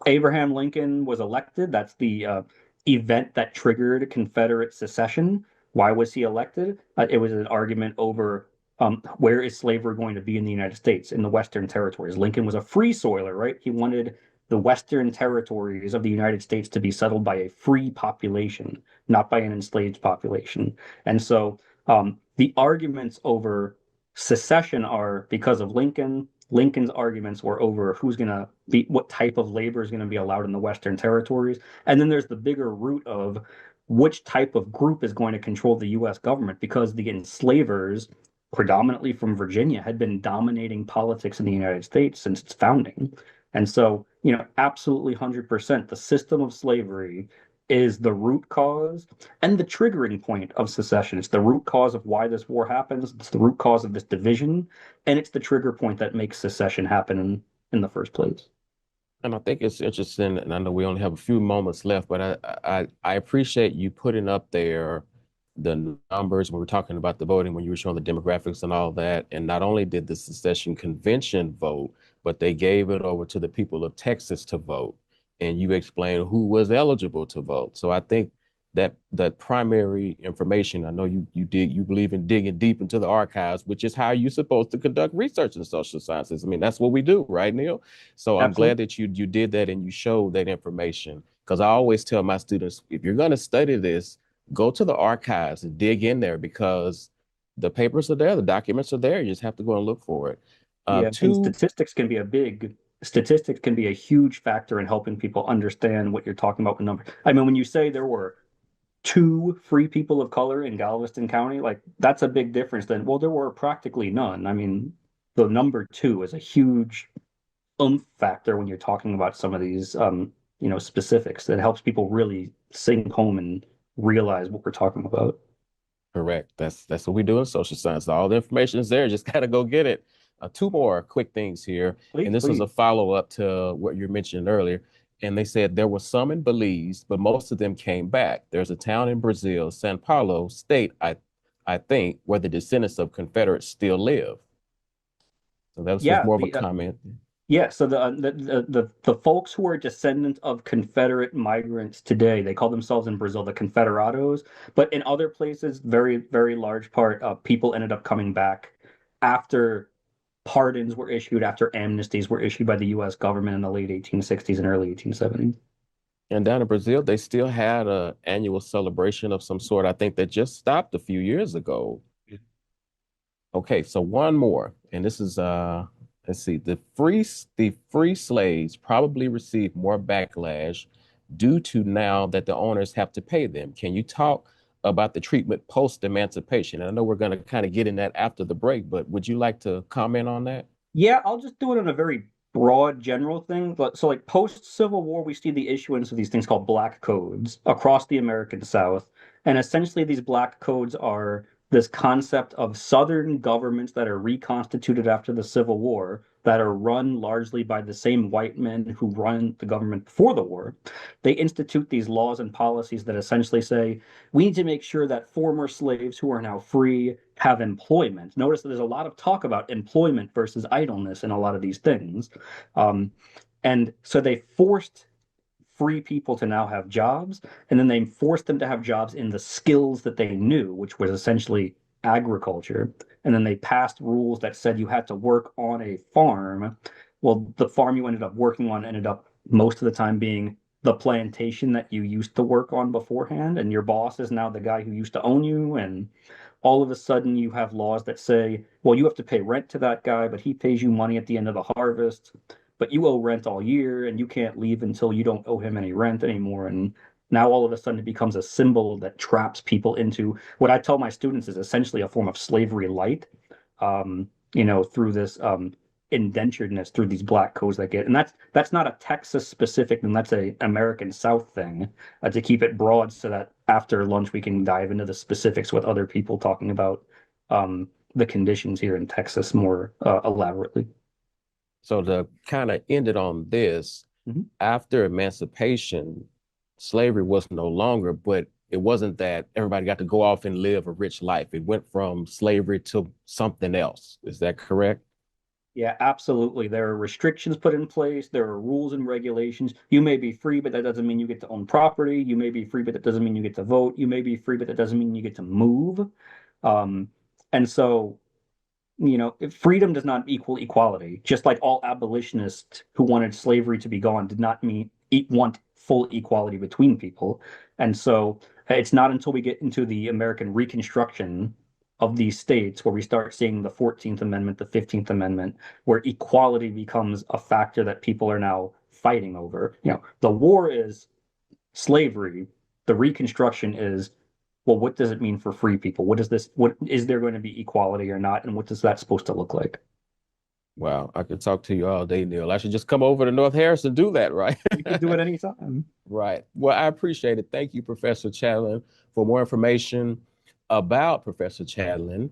Abraham Lincoln was elected. That's the event that triggered Confederate secession. Why was he elected? It was an argument over where is slavery going to be in the United States, in the Western territories. Lincoln was a free soiler, right? He wanted the Western territories of the United States to be settled by a free population, not by an enslaved population. And so the arguments over secession are because of Lincoln. Lincoln's arguments were over who's going to be, what type of labor is going to be allowed in the Western territories. And then there's the bigger root of which type of group is going to control the US government, because the enslavers, predominantly from Virginia, had been dominating politics in the United States since its founding. And so, absolutely 100%, the system of slavery is the root cause and the triggering point of secession. It's the root cause of why this war happens. It's the root cause of this division, and it's the trigger point that makes secession happen in the first place. And I think it's interesting, and I know we only have a few moments left, but I appreciate you putting up there the numbers when we're talking about the voting, when you were showing the demographics and all that. And not only did the secession convention vote, but they gave it over to the people of Texas to vote. And you explained who was eligible to vote. So I think that primary information, I know you believe in digging deep into the archives, which is how you're supposed to conduct research in social sciences. I mean, that's what we do, right, Neil? So I'm glad that you did that and you showed that information, because I always tell my students, if you're going to study this, go to the archives and dig in there, because the papers are there, the documents are there. You just have to go and look for it. And statistics can be a huge factor in helping people understand what you're talking about with numbers. I mean, when you say there were 2 free people of color in Galveston County, like, that's a big difference than, well, there were practically none. I mean, the number 2 is a huge oomph factor when you're talking about some of these specifics that helps people really sink home and realize what we're talking about. Correct. That's what we do in social science. All the information is there. Just got to go get it. 2 more quick things here. And this was a follow-up to what you mentioned earlier. And they said there were some in Belize, but most of them came back. There's a town in Brazil, Sao Paulo state, I think, where the descendants of Confederates still live. So that was just more of a comment. Yeah, so the folks who are descendants of Confederate migrants today, they call themselves in Brazil the Confederados, but in other places, very, very large part of people ended up coming back after pardons were issued, after amnesties were issued by the U.S. government in the late 1860s and early 1870s. And down in Brazil, they still had a annual celebration of some sort. I think that just stopped a few years ago. Okay, so one more, and this is let's see, the free slaves probably received more backlash due to now that the owners have to pay them. Can you talk about the treatment post-emancipation? And I know we're going to kind of get in that after the break, but would you like to comment on that? Yeah, I'll just do it on a very broad, general thing. But so, like post-Civil War, we see the issuance of these things called black codes across the American South. And essentially, these black codes are this concept of Southern governments that are reconstituted after the Civil War, that are run largely by the same white men who run the government before the war. They institute these laws and policies that essentially say, we need to make sure that former slaves who are now free have employment. Notice that there's a lot of talk about employment versus idleness in a lot of these things. Um, and so they forced free people to now have jobs, and then they forced them to have jobs in the skills that they knew, which was essentially agriculture. And then they passed rules that said you had to work on a farm. Well, the farm you ended up working on ended up most of the time being the plantation that you used to work on beforehand, and your boss is now the guy who used to own you. And all of a sudden, you have laws that say, well, you have to pay rent to that guy, but he pays you money at the end of the harvest, but you owe rent all year and you can't leave until you don't owe him any rent anymore. And now all of a sudden it becomes a symbol that traps people into what I tell my students is essentially a form of slavery light, through this indenturedness, through these black codes that get, and that's not a Texas specific, and that's a American South thing, to keep it broad so that after lunch we can dive into the specifics with other people talking about the conditions here in Texas more elaborately. So to kind of end it on this, Mhm. after emancipation, slavery was no longer, but it wasn't that everybody got to go off and live a rich life. It went from slavery to something else. Is that correct? Yeah, absolutely. There are restrictions put in place. There are rules and regulations. You may be free, but that doesn't mean you get to own property. You may be free, but that doesn't mean you get to vote. You may be free, but that doesn't mean you get to move. Um, and so, freedom does not equal equality. Just like all abolitionists who wanted slavery to be gone did not want full equality between people. And so it's not until we get into the American Reconstruction of these states where we start seeing the 14th Amendment, the 15th Amendment, where equality becomes a factor that people are now fighting over. The war is slavery. The Reconstruction is, well, what does it mean for free people? What is there going to be equality or not? And what does that supposed to look like? Wow, I could talk to you all day, Neil. I should just come over to North Harris and do that, right? You can do it anytime. Right. Well, I appreciate it. Thank you, Professor Chatelain. For more information about Professor Chatelain,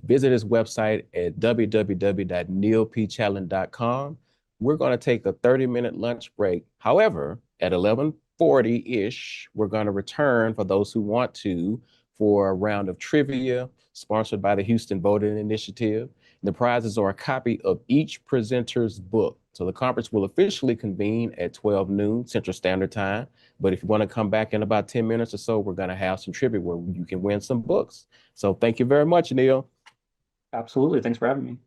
visit his website at www.neilpchatelain.com. We're going to take a 30-minute lunch break. However, at 11:40-ish, we're going to return for those who want to for a round of trivia sponsored by the Houston Voting Initiative. The prizes are a copy of each presenter's book. So the conference will officially convene at 12 noon Central Standard Time. But if you want to come back in about 10 minutes or so, we're going to have some trivia where you can win some books. So thank you very much, Neil. Absolutely. Thanks for having me.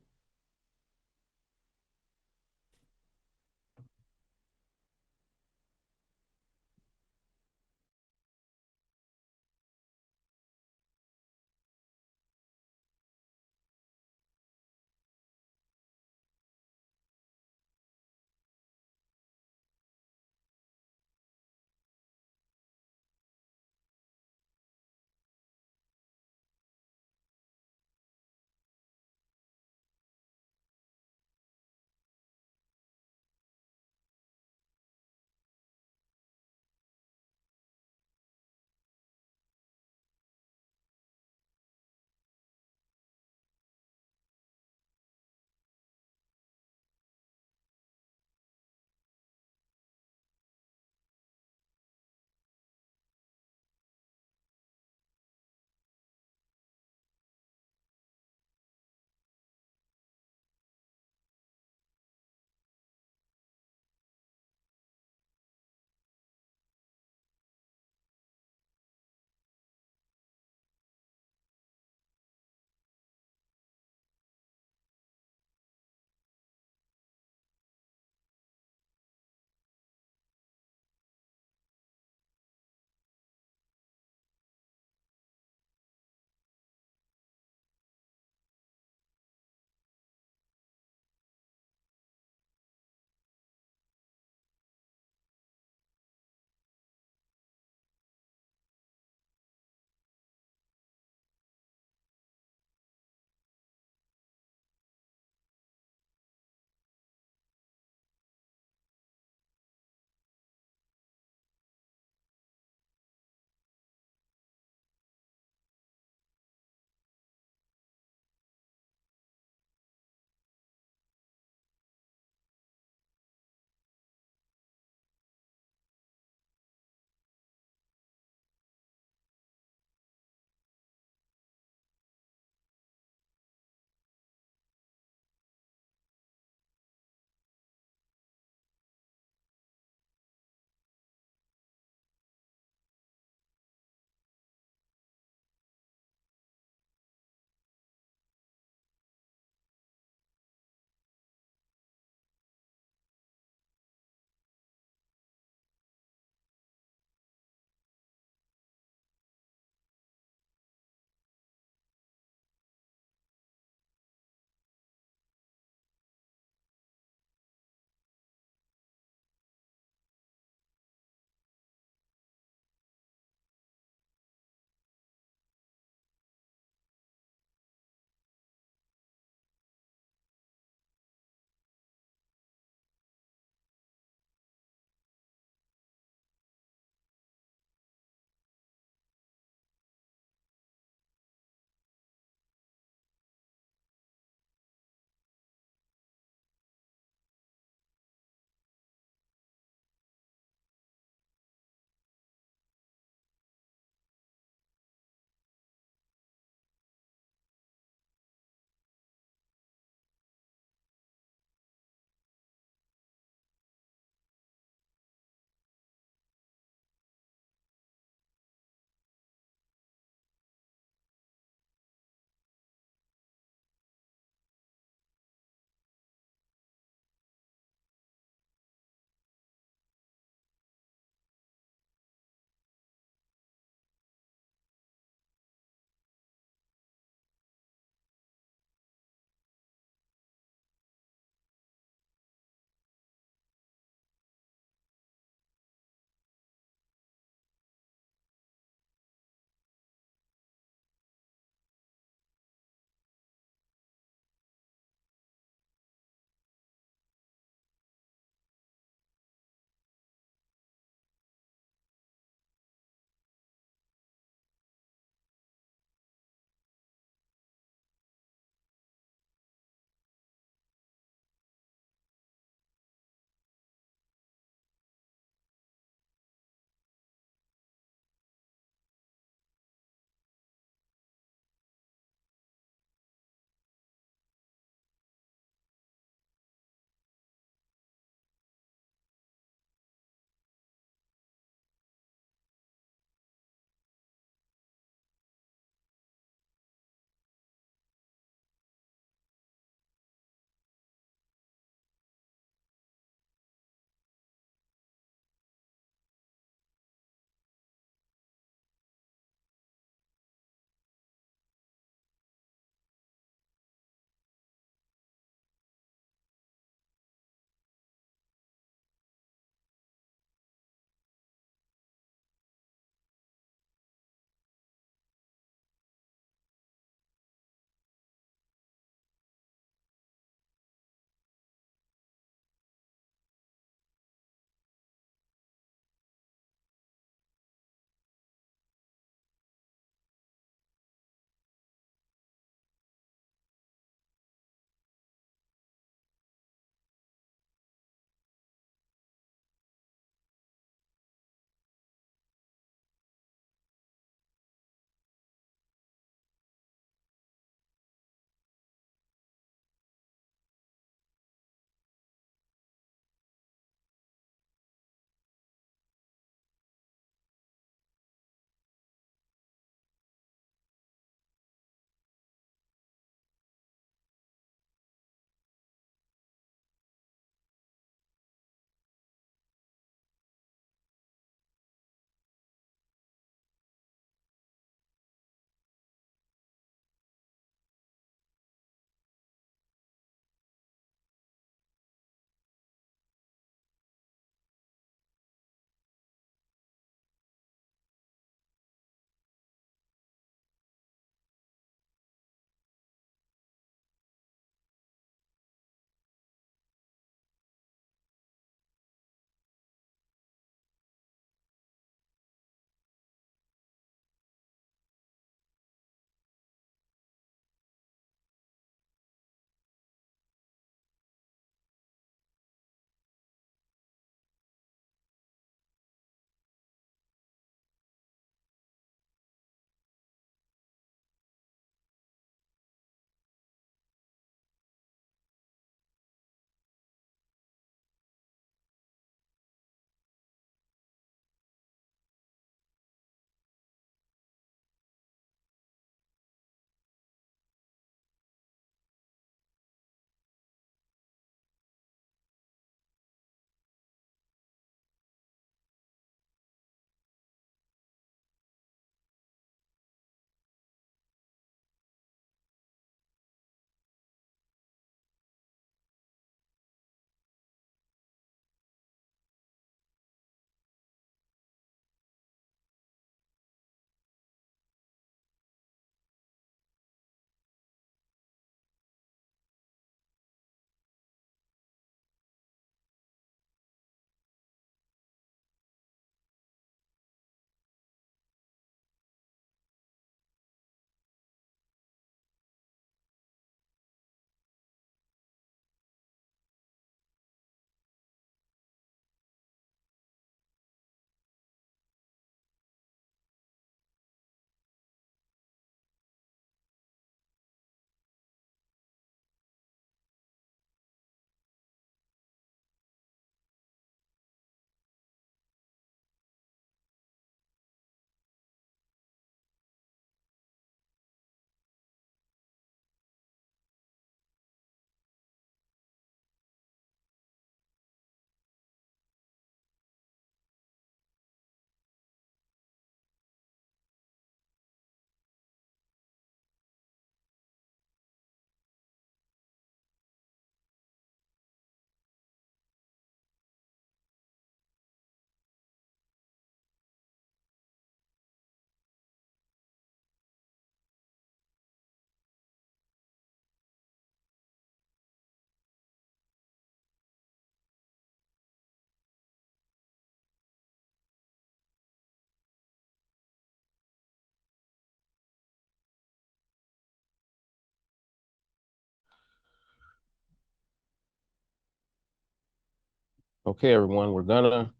Okay, everyone,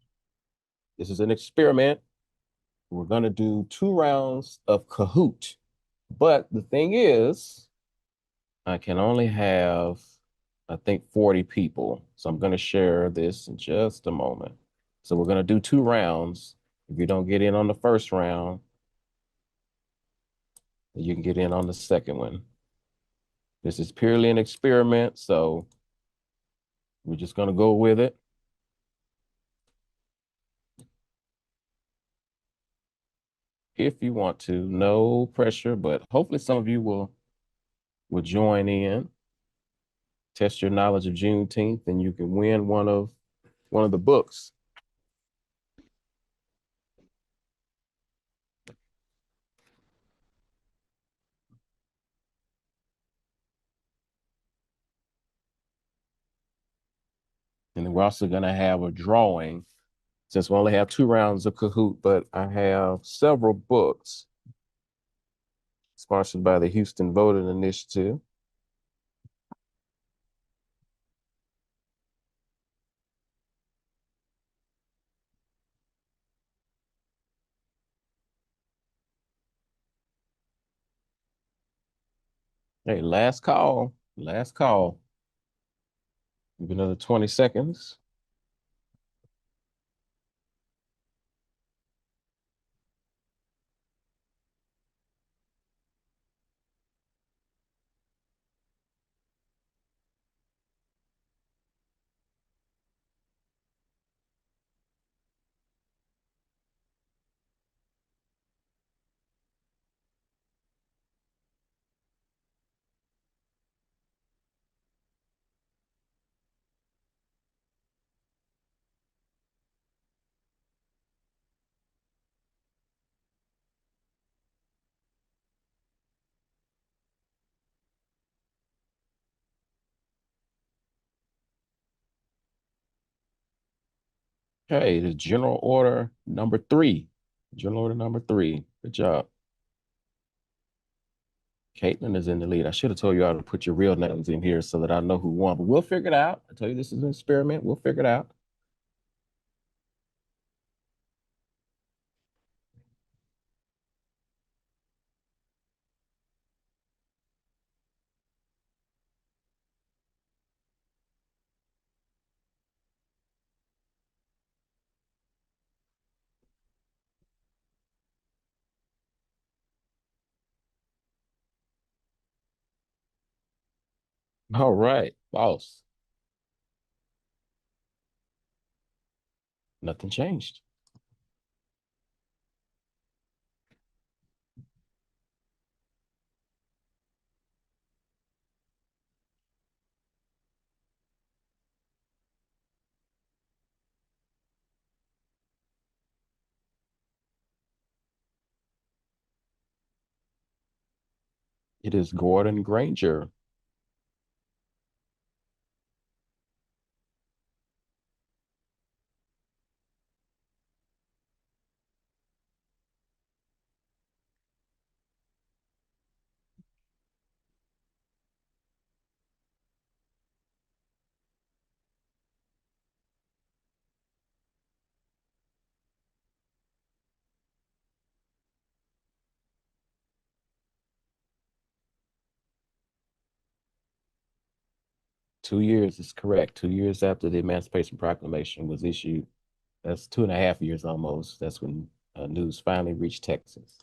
this is an experiment. We're gonna do 2 rounds of Kahoot. But the thing is, I can only have, I think, 40 people. So I'm gonna share this in just a moment. So we're gonna do 2 rounds. If you don't get in on the first round, you can get in on the second one. This is purely an experiment, so we're just gonna go with it. If you want to, no pressure, but hopefully some of you will join in, test your knowledge of Juneteenth, and you can win one of the books. And then we're also gonna have a drawing since we only have 2 rounds of Kahoot, but I have several books sponsored by the Houston Voting Initiative. Hey, last call, last call. Give another 20 seconds. Okay, the general order number 3. General order number 3. Good job. Caitlin is in the lead. I should have told you how to put your real names in here so that I know who won, but we'll figure it out. I tell you this is an experiment. We'll figure it out. All right, boss. Nothing changed. It is Gordon Granger. 2 years is correct. 2 years after the Emancipation Proclamation was issued. That's 2.5 years almost. That's when news finally reached Texas.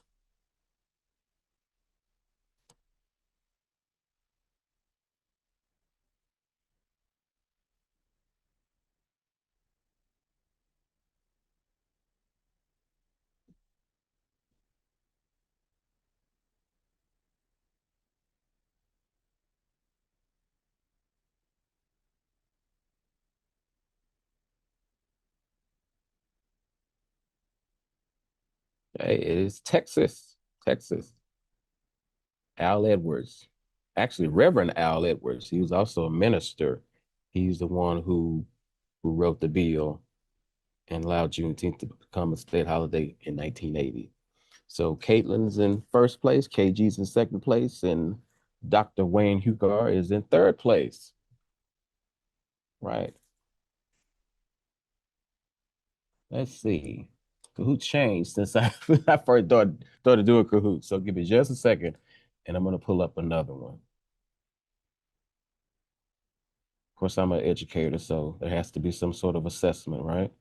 Hey, it is Texas. Texas. Al Edwards. Actually, Reverend Al Edwards. He was also a minister. He's the one who wrote the bill and allowed Juneteenth to become a state holiday in 1980. So Caitlin's in first place, KG's in second place, and Dr. Wayne Hugar is in third place. Right. Let's see. Kahoot changed since I, I first started doing Kahoot. So give me just a second and I'm going to pull up another one. Of course, I'm an educator, so there has to be some sort of assessment, right?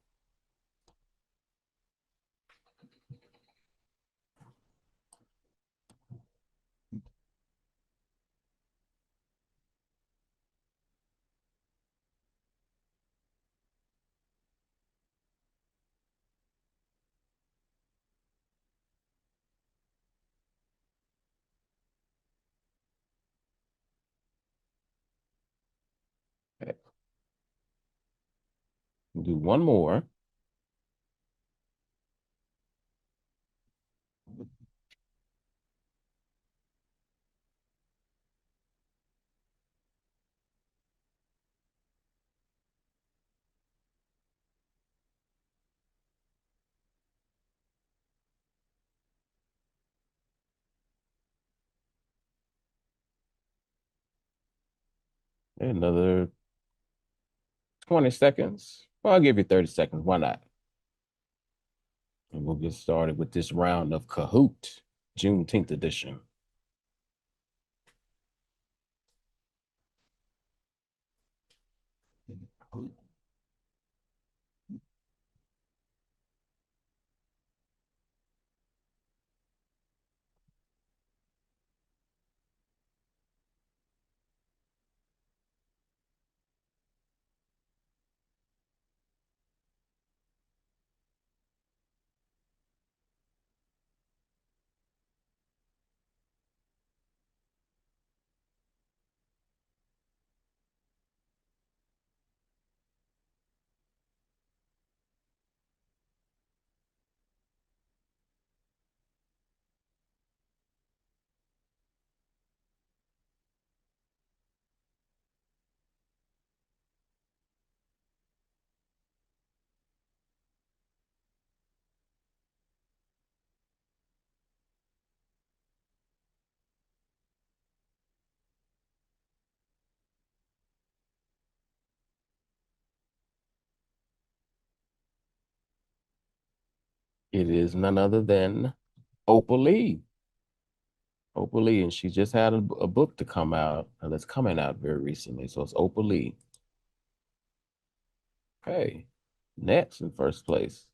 Okay. Do one more. Another 20 seconds. Well, I'll give you 30 seconds. Why not? And we'll get started with this round of Kahoot, Juneteenth edition. It is none other than Opal Lee. Opal Lee, and she just had a book to come out that's coming out very recently. So it's Opal Lee. Okay, next in first place.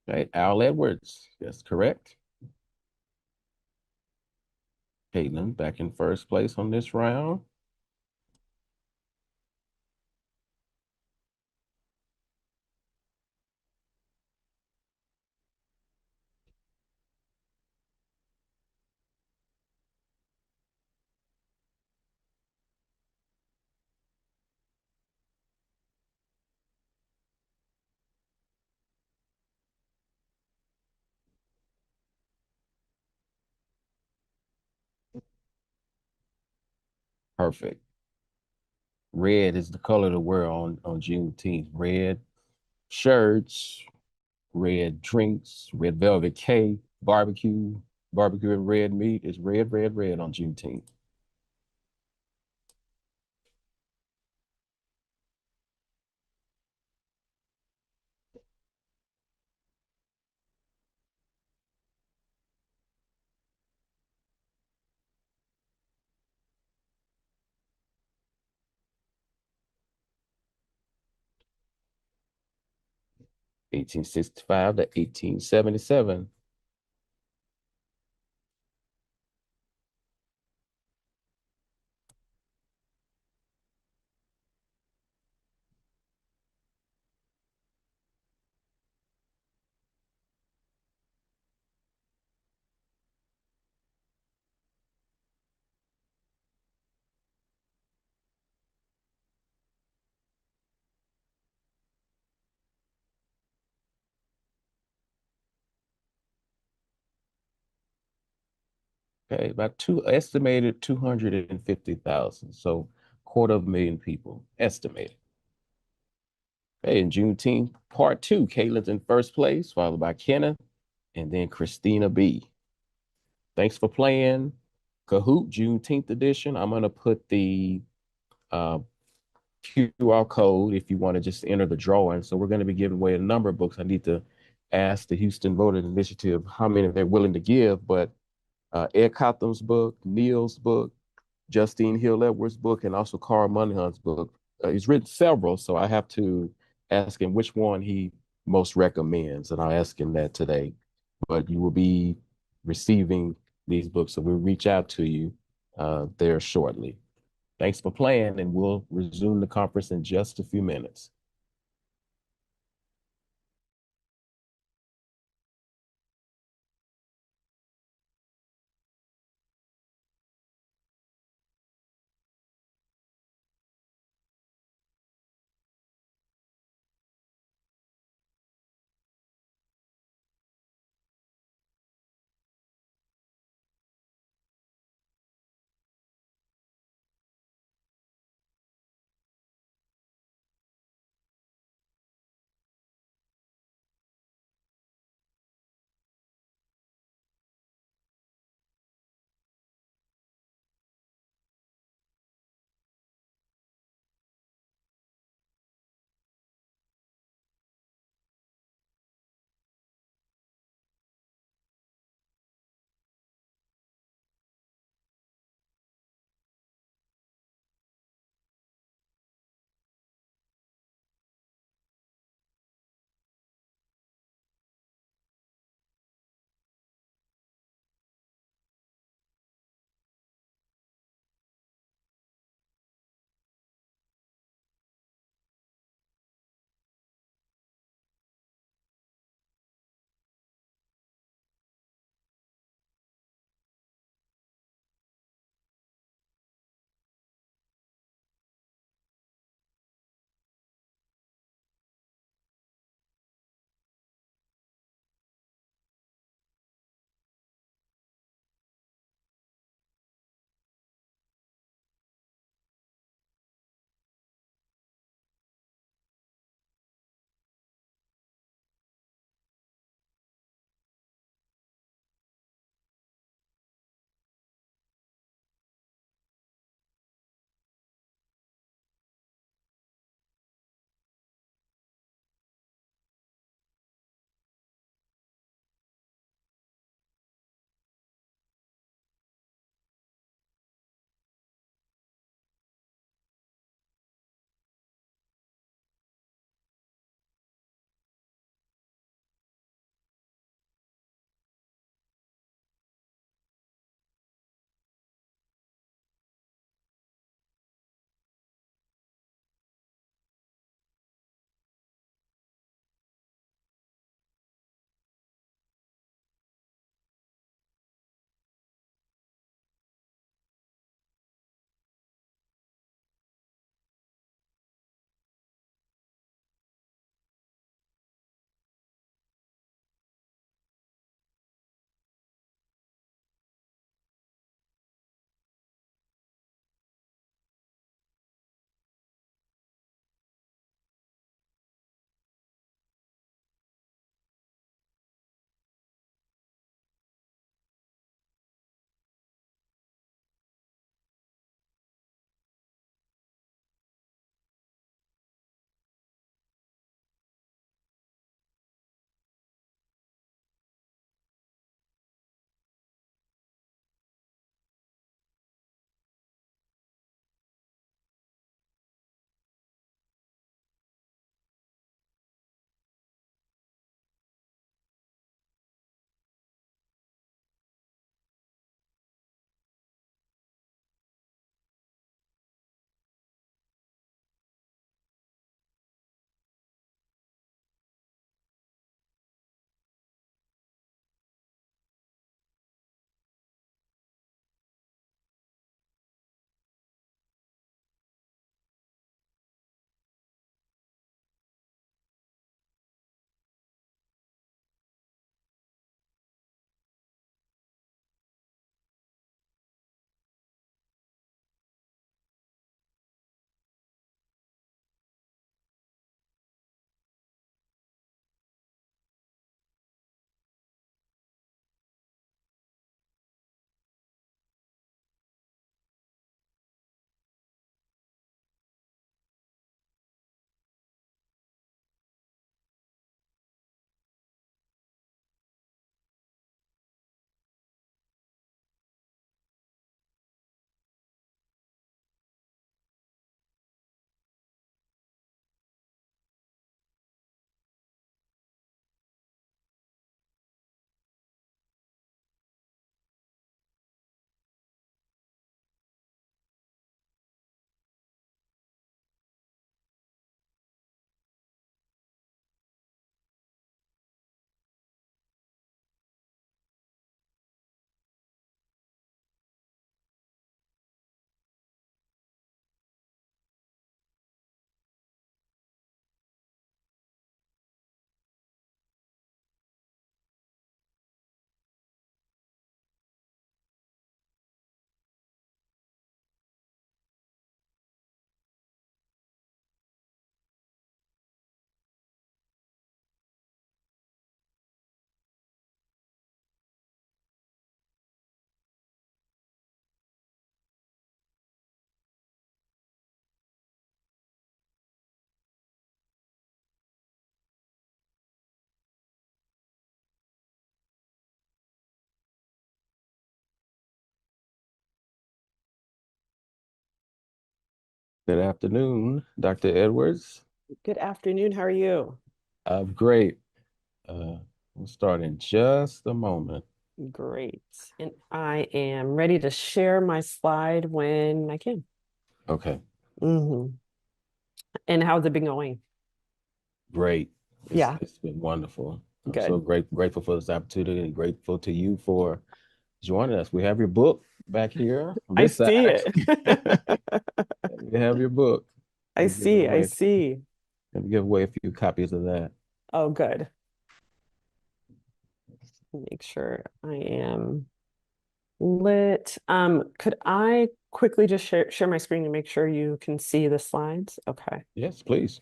Okay, Al Edwards. That's correct. Caitlin back in first place on this round. 'Perfect. Red is the color to wear on Juneteenth. Red shirts, red drinks, red velvet cake, barbecue and red meat. It's red, red, red on Juneteenth. (1865 to 1877). Okay, about two estimated 250,000. So quarter of a million people estimated. Okay, and Juneteenth part two, Caitlin's in first place, followed by Kenneth, and then Christina B. Thanks for playing Kahoot Juneteenth edition. I'm gonna put the uh, QR code if you want to just enter the drawing. So we're going to be giving away a number of books. I need to ask the Houston Voter Initiative how many they're willing to give, but Ed Cotham's book, Neil's book, Justine Hill Edwards' book, and also Carl Monaghan's book. He's written several, so I have to ask him which one he most recommends, and I'll ask him that today. But you will be receiving these books, so we'll reach out to you there shortly. Thanks for playing, and we'll resume the conference in just a few minutes. Good afternoon, Dr. Edwards. Good afternoon. How are you? I'm great. We'll start in just a moment. Great. And I am ready to share my slide when I can. Okay, hmm And how's it been going? great. Yeah, It's been wonderful. I'm so good. grateful for this opportunity and grateful to you for joining us. We have your book back here on I this side, see it. actually. We have your book. I We're giving see. I away, see. gonna give away a few copies of that. Oh, good. Make sure I am lit. Could I quickly just share my screen to make sure you can see the slides? Okay. Yes, please.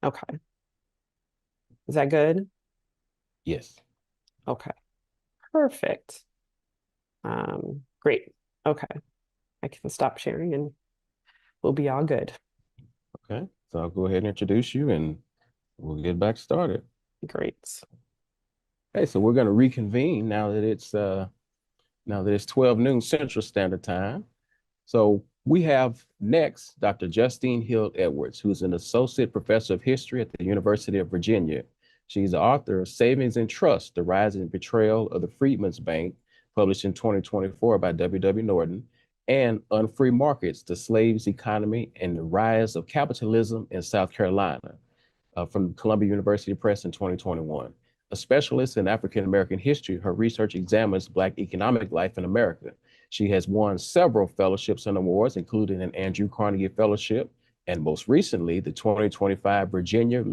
Okay. Is that good? Yes. Okay. Perfect. Great. Okay. I can stop sharing and we'll be all good. Okay. So I'll go ahead and introduce you and we'll get back started. Great. Hey, so we're gonna reconvene now that it's 12 noon Central Standard Time. So we have next Dr. Justine Hill Edwards, who's an associate professor of history at the University of Virginia. She's the author of Savings and Trust, The Rise and Betrayal of the Freedmen's Bank, published in 2024 by W. W. Norton, and Unfree Markets, The Slaves Economy and the Rise of Capitalism in South Carolina, from Columbia University Press in 2021. A specialist in African American history, her research examines Black economic life in America. She has won several fellowships and awards, including an Andrew Carnegie Fellowship, and most recently, the 2025 Virginia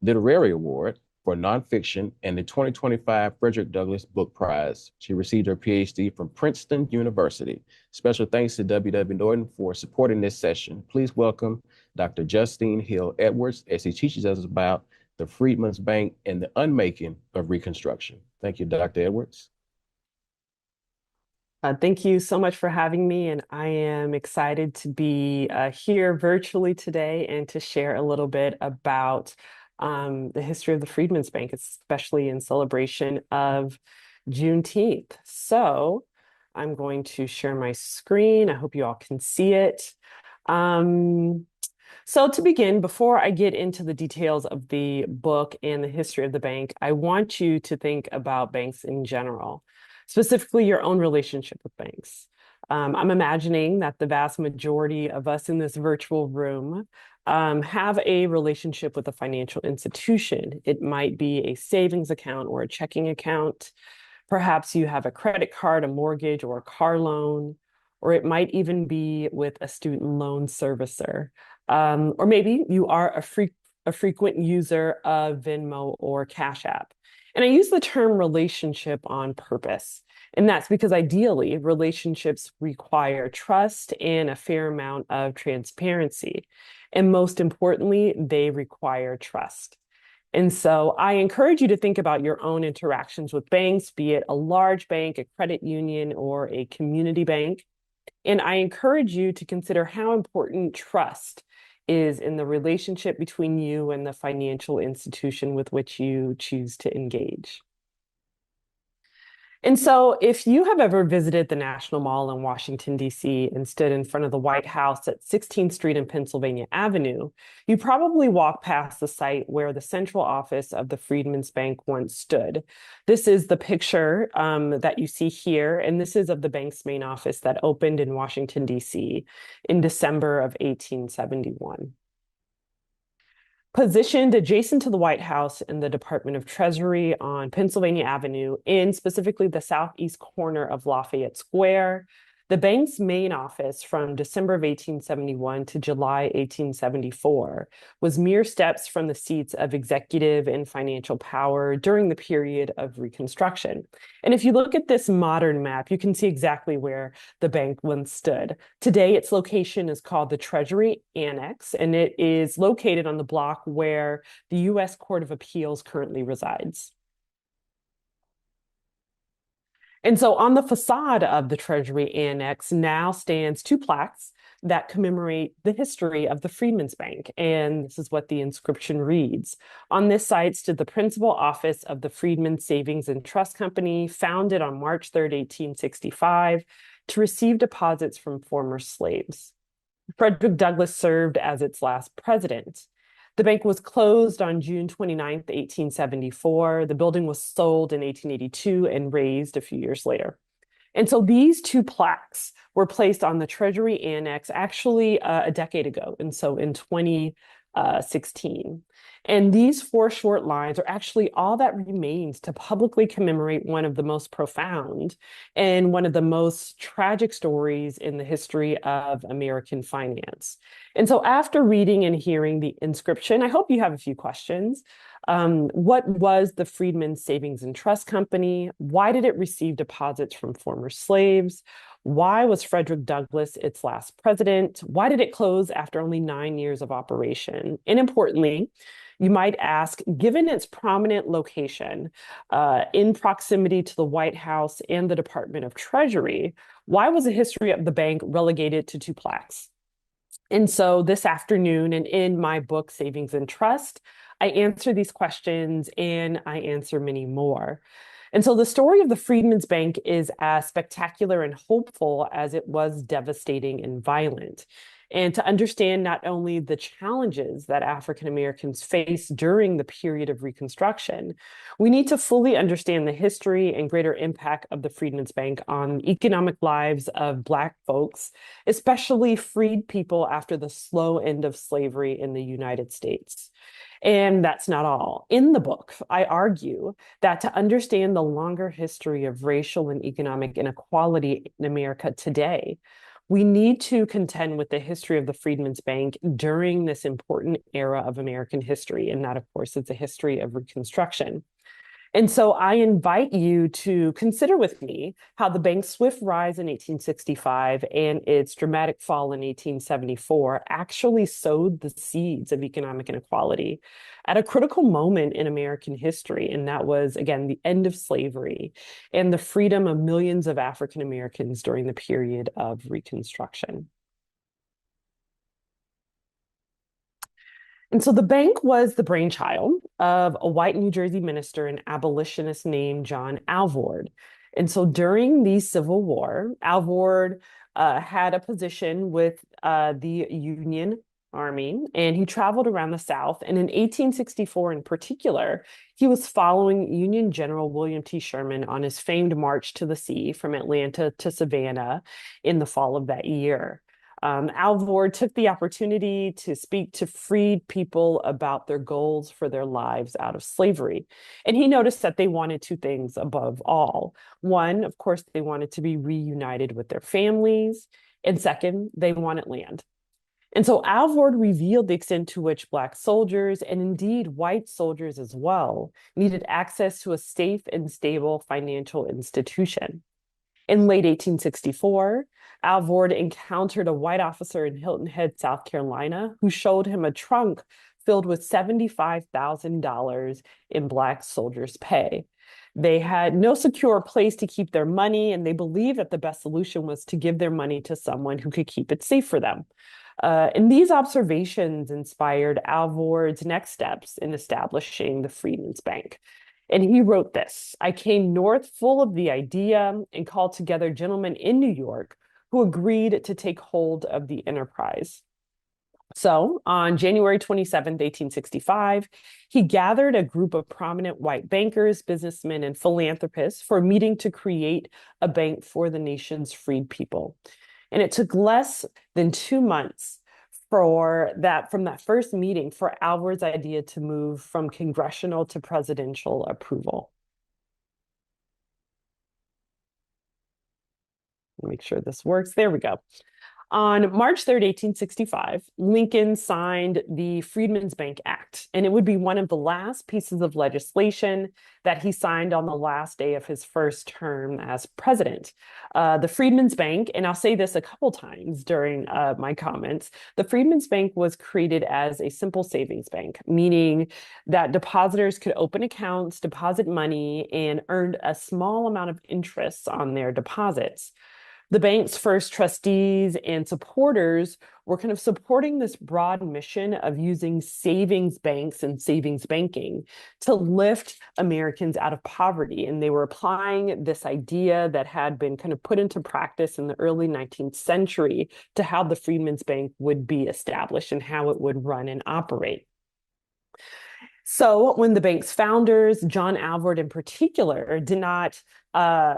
Literary Award for Nonfiction, and the 2025 Frederick Douglass Book Prize. She received her PhD from Princeton University. Special thanks to W. W. Norton for supporting this session. Please welcome Dr. Justine Hill Edwards as he teaches us about the Freedmen's Bank and the unmaking of Reconstruction. Thank you, Dr. Edwards. Thank you so much for having me, and I am excited to be here virtually today and to share a little bit about the history of the Freedmen's Bank, especially in celebration of Juneteenth. So I'm going to share my screen. I hope you all can see it. So to begin, before I get into the details of the book and the history of the bank, I want you to think about banks in general, specifically your own relationship with banks. I'm imagining that the vast majority of us in this virtual room have a relationship with a financial institution. It might be a savings account or a checking account. Perhaps you have a credit card, a mortgage, or a car loan, or it might even be with a student loan servicer. Or maybe you are a frequent user of Venmo or Cash App. And I use the term relationship on purpose. And that's because ideally, relationships require trust and a fair amount of transparency. And most importantly, they require trust. And so I encourage you to think about your own interactions with banks, be it a large bank, a credit union, or a community bank. And I encourage you to consider how important trust is in the relationship between you and the financial institution with which you choose to engage. And so if you have ever visited the National Mall in Washington, D.C. and stood in front of the White House at 16th Street and Pennsylvania Avenue, you probably walked past the site where the central office of the Freedmen's Bank once stood. This is the picture that you see here, and this is of the bank's main office that opened in Washington, D.C. in December of 1871. Positioned adjacent to the White House in the Department of Treasury on Pennsylvania Avenue, in specifically the southeast corner of Lafayette Square, the bank's main office from December of 1871 to July 1874 was mere steps from the seats of executive and financial power during the period of Reconstruction. And if you look at this modern map, you can see exactly where the bank once stood. Today, its location is called the Treasury Annex, and it is located on the block where the U.S. Court of Appeals currently resides. And so on the facade of the Treasury Annex now stands two plaques that commemorate the history of the Freedmen's Bank. And this is what the inscription reads. On this site stood the principal office of the Freedmen's Savings and Trust Company, founded on March 3rd, 1865, to receive deposits from former slaves. Frederick Douglass served as its last president. The bank was closed on June 29th, 1874. The building was sold in 1882 and razed a few years later. And so these two plaques were placed on the Treasury Annex actually a decade ago, and so in 2016. And these four short lines are actually all that remains to publicly commemorate one of the most profound and one of the most tragic stories in the history of American finance. And so after reading and hearing the inscription, I hope you have a few questions. What was the Freedmen's Savings and Trust Company? Why did it receive deposits from former slaves? Why was Frederick Douglass its last president? Why did it close after only 9 years of operation? And importantly, you might ask, given its prominent location in proximity to the White House and the Department of Treasury, why was the history of the bank relegated to two plaques? And so this afternoon, and in my book, Savings and Trust, I answer these questions and I answer many more. And so the story of the Freedmen's Bank is as spectacular and hopeful as it was devastating and violent. And to understand not only the challenges that African Americans faced during the period of Reconstruction, we need to fully understand the history and greater impact of the Freedmen's Bank on economic lives of Black folks, especially freed people after the slow end of slavery in the United States. And that's not all. In the book, I argue that to understand the longer history of racial and economic inequality in America today, we need to contend with the history of the Freedmen's Bank during this important era of American history. And that, of course, is the history of Reconstruction. And so I invite you to consider with me how the bank's swift rise in 1865 and its dramatic fall in 1874 actually sowed the seeds of economic inequality at a critical moment in American history. And that was, again, the end of slavery and the freedom of millions of African Americans during the period of Reconstruction. And so the bank was the brainchild of a white New Jersey minister and abolitionist named John Alvord. And so during the Civil War, Alvord had a position with the Union Army, and he traveled around the South. And in 1864 in particular, he was following Union General William T. Sherman on his famed march to the sea from Atlanta to Savannah in the fall of that year. Alvord took the opportunity to speak to freed people about their goals for their lives out of slavery. And he noticed that they wanted two things above all. One, of course, they wanted to be reunited with their families. And second, they wanted land. And so Alvord revealed the extent to which Black soldiers, and indeed white soldiers as well, needed access to a safe and stable financial institution. In late 1864, Alvord encountered a white officer in Hilton Head, South Carolina, who showed him a trunk filled with $75,000 in Black soldiers' pay. They had no secure place to keep their money, and they believed that the best solution was to give their money to someone who could keep it safe for them. And these observations inspired Alvord's next steps in establishing the Freedmen's Bank. And he wrote this: I came north full of the idea and called together gentlemen in New York who agreed to take hold of the enterprise. So on January 27th, 1865, he gathered a group of prominent white bankers, businessmen, and philanthropists for a meeting to create a bank for the nation's freed people. And it took less than 2 months from that first meeting for Alvord's idea to move from congressional to presidential approval. Make sure this works. There we go. On March 3rd, 1865, Lincoln signed the Freedmen's Bank Act, and it would be one of the last pieces of legislation that he signed on the last day of his first term as president. The Freedmen's Bank, and I'll say this a couple times during my comments, the Freedmen's Bank was created as a simple savings bank, meaning that depositors could open accounts, deposit money, and earn a small amount of interest on their deposits. The bank's first trustees and supporters were kind of supporting this broad mission of using savings banks and savings banking to lift Americans out of poverty. And they were applying this idea that had been kind of put into practice in the early 19th century to how the Freedmen's Bank would be established and how it would run and operate. So when the bank's founders, John Alvord in particular, did not,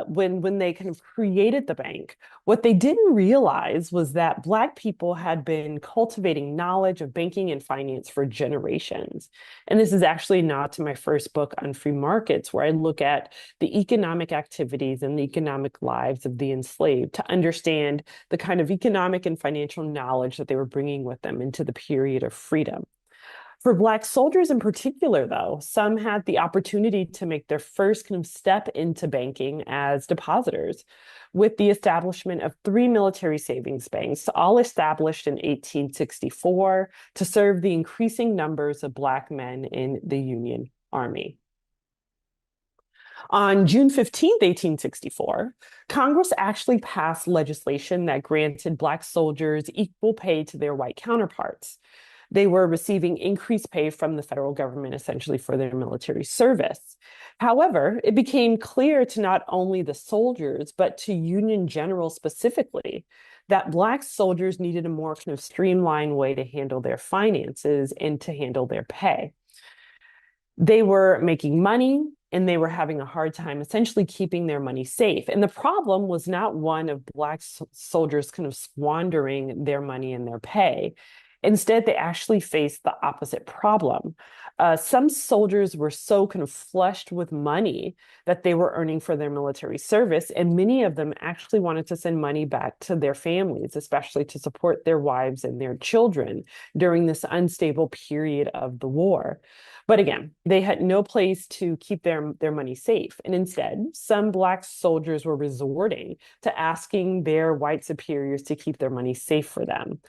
when they kind of created the bank, what they didn't realize was that Black people had been cultivating knowledge of banking and finance for generations. And this is actually not to my first book on free markets, where I look at the economic activities and the economic lives of the enslaved to understand the kind of economic and financial knowledge that they were bringing with them into the period of freedom. For Black soldiers in particular, though, some had the opportunity to make their first kind of step into banking as depositors with the establishment of 3 military savings banks, all established in 1864 to serve the increasing numbers of Black men in the Union Army. On June 15th, 1864, Congress actually passed legislation that granted Black soldiers equal pay to their white counterparts. They were receiving increased pay from the federal government essentially for their military service. However, it became clear to not only the soldiers, but to Union generals specifically, that Black soldiers needed a more kind of streamlined way to handle their finances and to handle their pay. They were making money and they were having a hard time essentially keeping their money safe. And the problem was not one of Black soldiers kind of squandering their money and their pay. Instead, they actually faced the opposite problem. Some soldiers were so kind of flushed with money that they were earning for their military service, and many of them actually wanted to send money back to their families, especially to support their wives and their children during this unstable period of the war. But again, they had no place to keep their money safe. And instead, some Black soldiers were resorting to asking their white superiors to keep their money safe for them.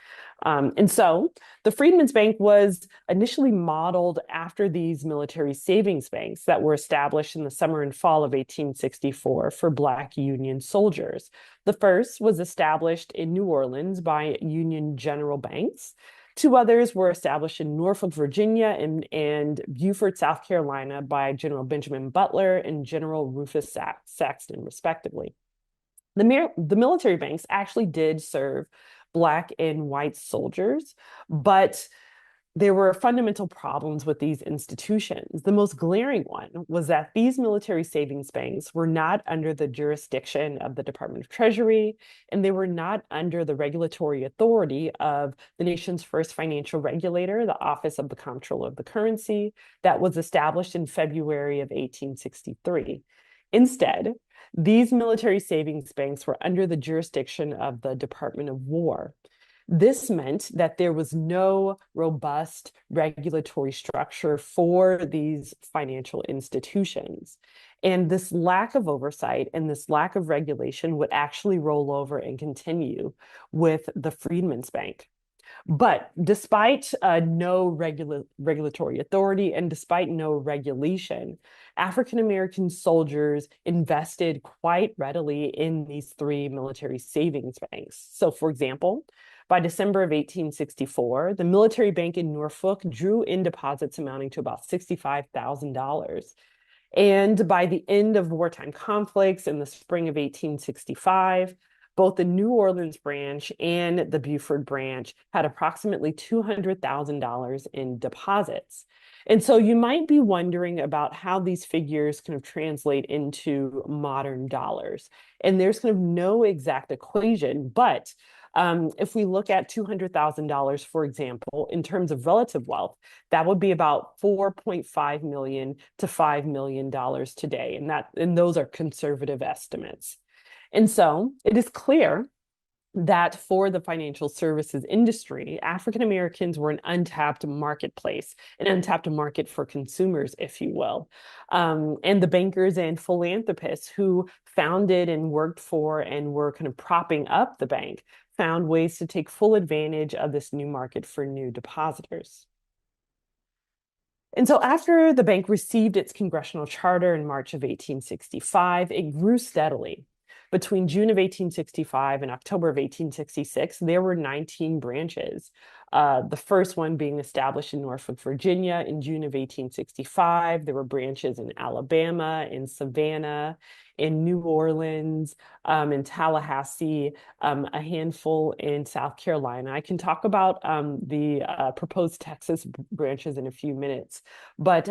And so the Freedmen's Bank was initially modeled after these military savings banks that were established in the summer and fall of 1864 for Black Union soldiers. The first was established in New Orleans by Union General Banks. 2 others were established in Norfolk, Virginia, and Beaufort, South Carolina by General Benjamin Butler and General Rufus Saxton, respectively. The military banks actually did serve Black and white soldiers, but there were fundamental problems with these institutions. The most glaring one was that these military savings banks were not under the jurisdiction of the Department of Treasury, and they were not under the regulatory authority of the nation's first financial regulator, the Office of the Comptroller of the Currency, that was established in February of 1863. Instead, these military savings banks were under the jurisdiction of the Department of War. This meant that there was no robust regulatory structure for these financial institutions. And this lack of oversight and this lack of regulation would actually roll over and continue with the Freedmen's Bank. But despite no regulatory authority and despite no regulation, African-American soldiers invested quite readily in these 3 military savings banks. So, for example, by December of 1864, the military bank in Norfolk drew in deposits amounting to about $65,000. And by the end of wartime conflicts in the spring of 1865, both the New Orleans branch and the Beaufort branch had approximately $200,000 in deposits. And so you might be wondering about how these figures kind of translate into modern dollars. And there's kind of no exact equation, but if we look at $200,000, for example, in terms of relative wealth, that would be about $4.5 million to $5 million today. And those are conservative estimates. And so it is clear that for the financial services industry, African Americans were an untapped marketplace, an untapped market for consumers, if you will. And the bankers and philanthropists who founded and worked for and were kind of propping up the bank found ways to take full advantage of this new market for new depositors. And so after the bank received its congressional charter in March of 1865, it grew steadily. Between June of 1865 and October of 1866, there were 19 branches. The first one being established in Norfolk, Virginia in June of 1865. There were branches in Alabama, in Savannah, in New Orleans, in Tallahassee, a handful in South Carolina. I can talk about the proposed Texas branches in a few minutes, but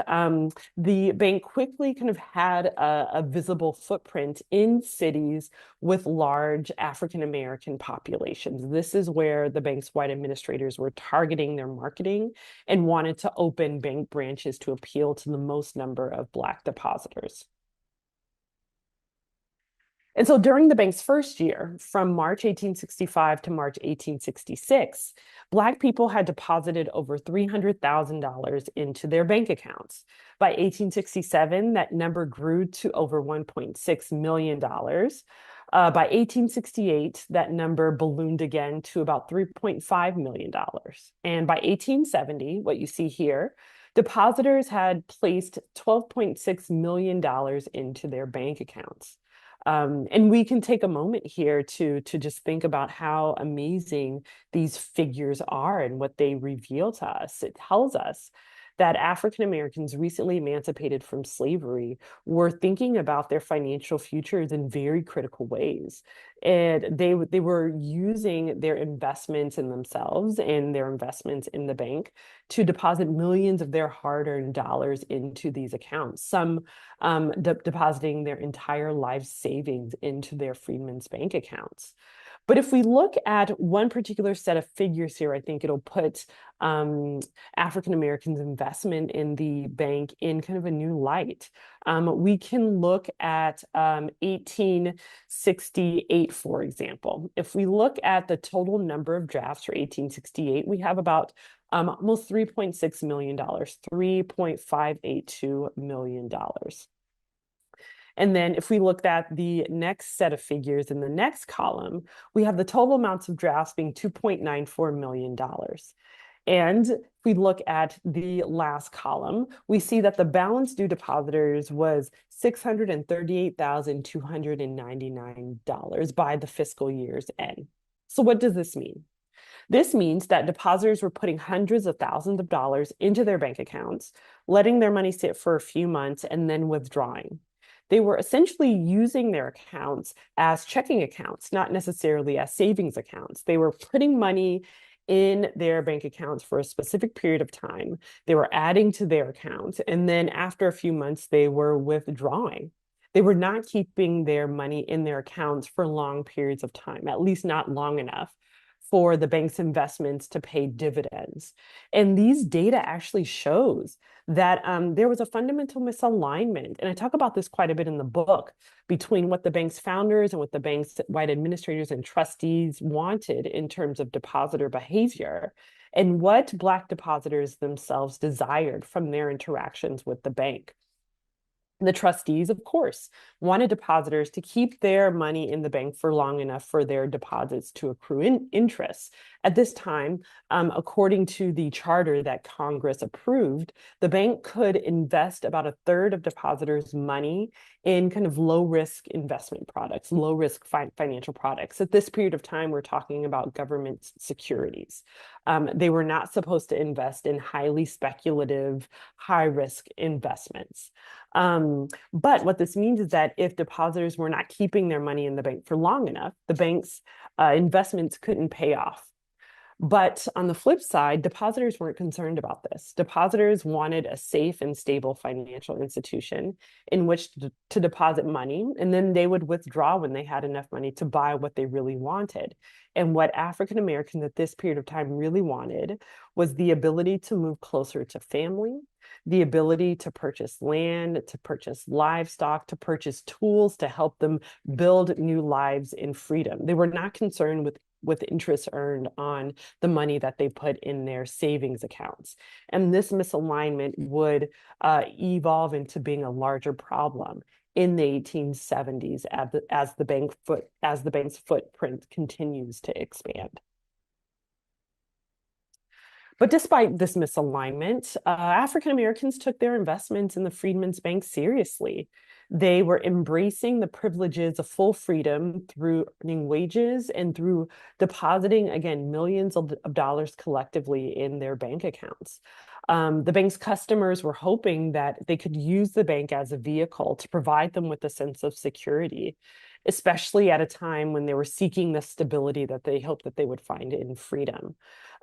the bank quickly kind of had a visible footprint in cities with large African American populations. This is where the bank's white administrators were targeting their marketing and wanted to open bank branches to appeal to the most number of Black depositors. And so during the bank's first year, from March 1865 to March 1866, Black people had deposited over $300,000 into their bank accounts. By 1867, that number grew to over $1.6 million. By 1868, that number ballooned again to about $3.5 million. And by 1870, what you see here, depositors had placed $12.6 million into their bank accounts. And we can take a moment here to just think about how amazing these figures are and what they reveal to us. It tells us that African Americans recently emancipated from slavery were thinking about their financial futures in very critical ways. And they were using their investments in themselves and their investments in the bank to deposit millions of their hard-earned dollars into these accounts, some depositing their entire life savings into their Freedmen's Bank accounts. But if we look at one particular set of figures here, I think it'll put African Americans' investment in the bank in kind of a new light. We can look at 1868, for example. If we look at the total number of drafts for 1868, we have about almost $3.6 million, $3.582 million. And then if we looked at the next set of figures in the next column, we have the total amounts of drafts being $2.94 million. And if we look at the last column, we see that the balance due depositors was $638,299 by the fiscal year's end. So what does this mean? This means that depositors were putting hundreds of thousands of dollars into their bank accounts, letting their money sit for a few months, and then withdrawing. They were essentially using their accounts as checking accounts, not necessarily as savings accounts. They were putting money in their bank accounts for a specific period of time. They were adding to their accounts, and then after a few months, they were withdrawing. They were not keeping their money in their accounts for long periods of time, at least not long enough for the bank's investments to pay dividends. And these data actually shows that there was a fundamental misalignment, and I talk about this quite a bit in the book, between what the bank's founders and what the bank's white administrators and trustees wanted in terms of depositor behavior and what Black depositors themselves desired from their interactions with the bank. The trustees, of course, wanted depositors to keep their money in the bank for long enough for their deposits to accrue interest. At this time, according to the charter that Congress approved, the bank could invest about a third of depositors' money in kind of low-risk investment products, low-risk financial products. At this period of time, we're talking about government securities. They were not supposed to invest in highly speculative, high-risk investments. But what this means is that if depositors were not keeping their money in the bank for long enough, the bank's investments couldn't pay off. But on the flip side, depositors weren't concerned about this. Depositors wanted a safe and stable financial institution in which to deposit money, and then they would withdraw when they had enough money to buy what they really wanted. And what African Americans at this period of time really wanted was the ability to move closer to family, the ability to purchase land, to purchase livestock, to purchase tools to help them build new lives in freedom. They were not concerned with interest earned on the money that they put in their savings accounts. And this misalignment would evolve into being a larger problem in the 1870s as the bank's footprint continues to expand. But despite this misalignment, African Americans took their investments in the Freedmen's Bank seriously. They were embracing the privileges of full freedom through earning wages and through depositing, again, millions of dollars collectively in their bank accounts. The bank's customers were hoping that they could use the bank as a vehicle to provide them with a sense of security, especially at a time when they were seeking the stability that they hoped that they would find in freedom.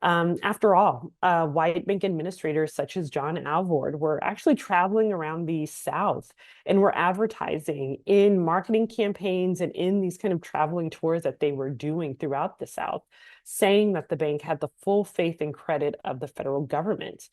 After all, white bank administrators such as John Alvord were actually traveling around the South and were advertising in marketing campaigns and in these kind of traveling tours that they were doing throughout the South, saying that the bank had the full faith and credit of the federal government.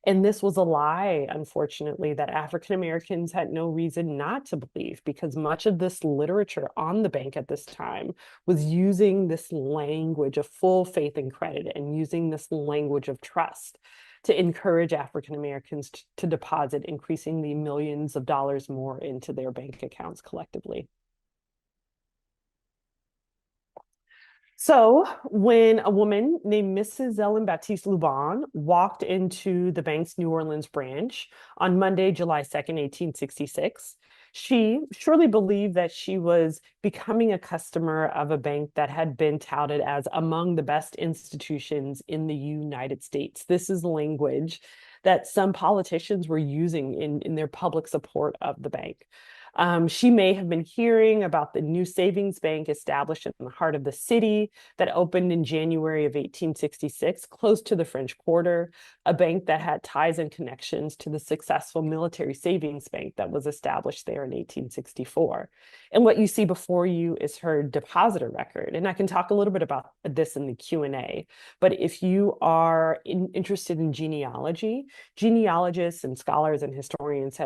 And this was a lie, unfortunately, that African Americans had no reason not to believe, because much of this literature on the bank at this time was using this language of full faith and credit and using this language of trust to encourage African Americans to deposit increasingly millions of dollars more into their bank accounts collectively. So when a woman named Mrs. Ellen Baptiste Lubon walked into the bank's New Orleans branch on Monday, July 2nd, 1866, she surely believed that she was becoming a customer of a bank that had been touted as among the best institutions in the United States. This is language that some politicians were using in their public support of the bank. She may have been hearing about the new savings bank established in the heart of the city that opened in January of 1866, close to the French Quarter, a bank that had ties and connections to the successful military savings bank that was established there in 1864. And what you see before you is her depositor record. And I can talk a little bit about this in the Q&A, but if you are interested in genealogy, genealogists and scholars and historians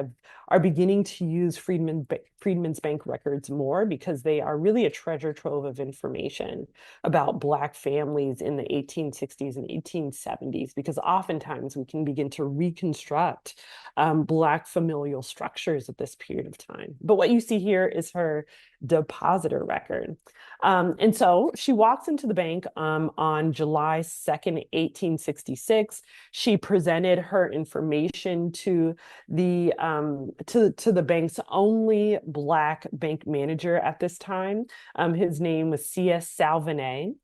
are beginning to use Freedmen's Bank records more, because they are really a treasure trove of information about Black families in the 1860s and 1870s, because oftentimes we can begin to reconstruct Black familial structures at this period of time. But what you see here is her depositor record. And so she walks into the bank on July 2nd, 1866. She presented her information to the bank's only Black bank manager at this time. His name was C.S. Salvenet.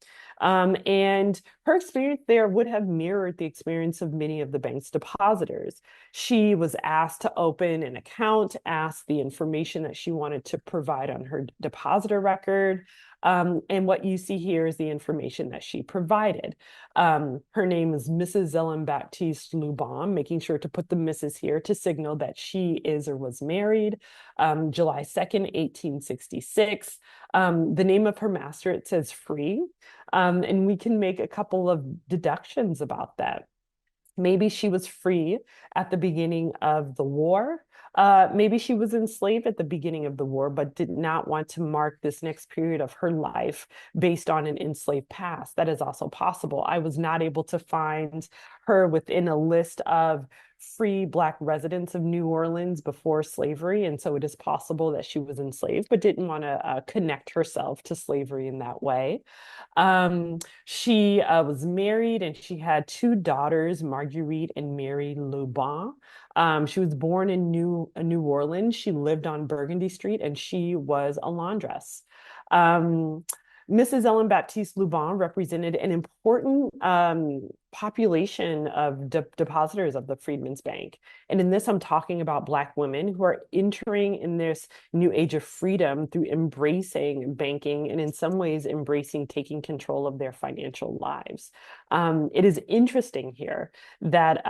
And her experience there would have mirrored the experience of many of the bank's depositors. She was asked to open an account, asked the information that she wanted to provide on her depositor record. And what you see here is the information that she provided. Her name is Mrs. Ellen Baptiste Lubon, making sure to put the Mrs. here to signal that she is or was married. July 2nd, 1866. The name of her master, it says Free. And we can make a couple of deductions about that. Maybe she was free at the beginning of the war. Maybe she was enslaved at the beginning of the war, but did not want to mark this next period of her life based on an enslaved past. That is also possible. I was not able to find her within a list of free Black residents of New Orleans before slavery. And so it is possible that she was enslaved, but didn't want to connect herself to slavery in that way. She was married and she had two daughters, Marguerite and Mary Lubon. She was born in New Orleans. She lived on Burgundy Street and she was a laundress. Mrs. Ellen Baptiste Lubon represented an important population of depositors of the Freedmen's Bank. And in this, I'm talking about Black women who are entering in this new age of freedom through embracing banking and in some ways embracing taking control of their financial lives. It is interesting here that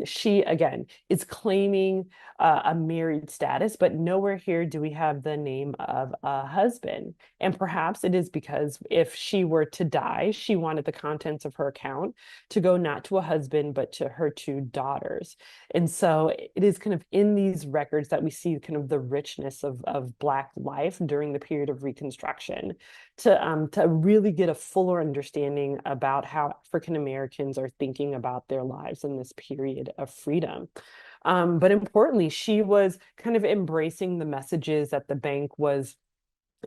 she, again, is claiming a married status, but nowhere here do we have the name of a husband. And perhaps it is because if she were to die, she wanted the contents of her account to go not to a husband, but to her two daughters. And so it is kind of in these records that we see kind of the richness of Black life during the period of Reconstruction to really get a fuller understanding about how African Americans are thinking about their lives in this period of freedom. But importantly, she was kind of embracing the messages that the bank was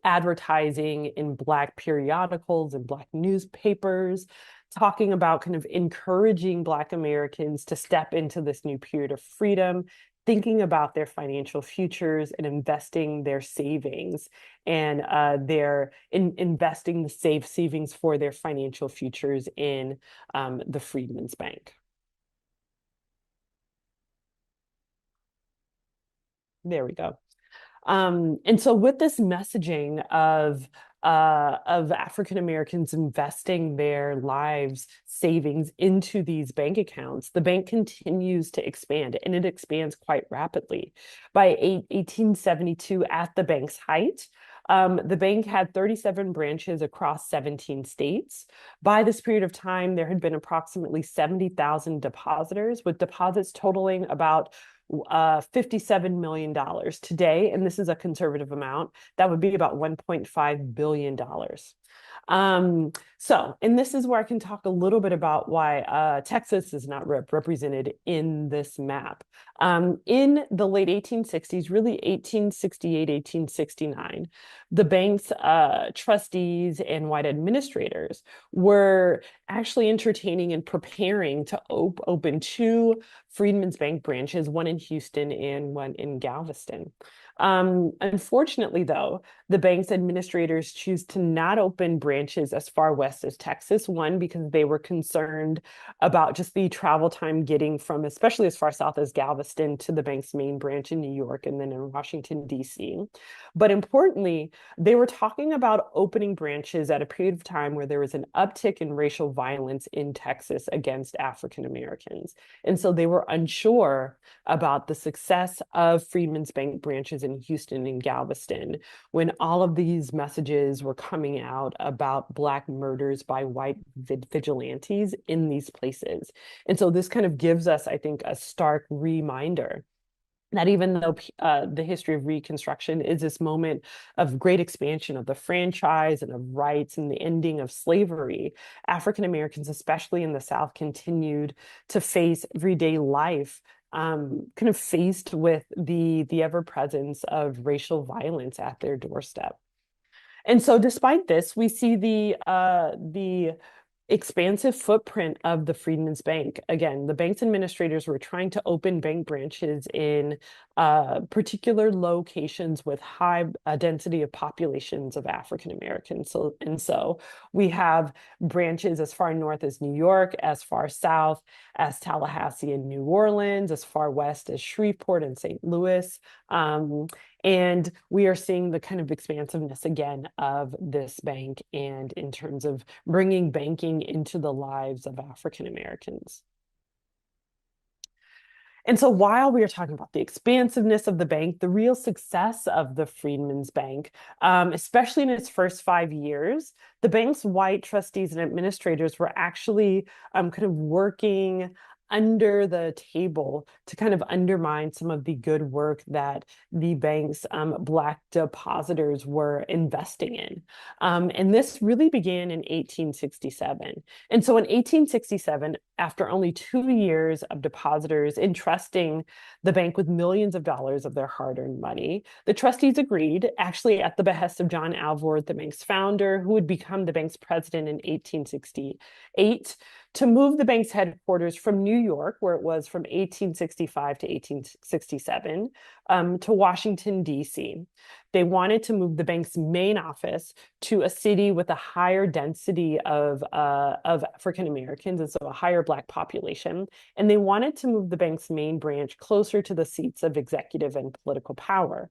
advertising in Black periodicals and Black newspapers, talking about kind of encouraging Black Americans to step into this new period of freedom, thinking about their financial futures and investing their savings and investing the safe savings for their financial futures in the Freedmen's Bank. There we go. And so with this messaging of African Americans investing their lives savings into these bank accounts, the bank continues to expand, and it expands quite rapidly. By 1872, at the bank's height, the bank had 37 branches across 17 states. By this period of time, there had been approximately 70,000 depositors, with deposits totaling about $57 million today, and this is a conservative amount, that would be about $1.5 billion. And this is where I can talk a little bit about why Texas is not represented in this map. In the late 1860s, really 1868, 1869, the bank's trustees and white administrators were actually entertaining and preparing to open two Freedmen's Bank branches, one in Houston and one in Galveston. Unfortunately, though, the bank's administrators choose to not open branches as far west as Texas. One, because they were concerned about just the travel time getting from, especially as far south as Galveston, to the bank's main branch in New York and then in Washington, D.C. But importantly, they were talking about opening branches at a period of time where there was an uptick in racial violence in Texas against African Americans. And so they were unsure about the success of Freedmen's Bank branches in Houston and Galveston when all of these messages were coming out about Black murders by white vigilantes in these places. And so this kind of gives us, I think, a stark reminder that even though the history of Reconstruction is this moment of great expansion of the franchise and of rights and the ending of slavery, African Americans, especially in the South, continued to face everyday life kind of faced with the ever-presence of racial violence at their doorstep. And so despite this, we see the expansive footprint of the Freedmen's Bank. Again, the bank's administrators were trying to open bank branches in particular locations with high density of populations of African Americans. So we have branches as far north as New York, as far south as Tallahassee and New Orleans, as far west as Shreveport and St. Louis. And we are seeing the kind of expansiveness again of this bank and in terms of bringing banking into the lives of African Americans. And so while we are talking about the expansiveness of the bank, the real success of the Freedmen's Bank, especially in its first 5 years, the bank's white trustees and administrators were actually kind of working under the table to kind of undermine some of the good work that the bank's Black depositors were investing in. And this really began in 1867. And so in 1867, after only 2 years of depositors entrusting the bank with millions of dollars of their hard-earned money, the trustees agreed, actually at the behest of John Alvord, the bank's founder, who would become the bank's president in 1868, to move the bank's headquarters from New York, where it was from 1865 to 1867, to Washington, D.C. They wanted to move the bank's main office to a city with a higher density of African Americans, and so a higher Black population. And they wanted to move the bank's main branch closer to the seats of executive and political power.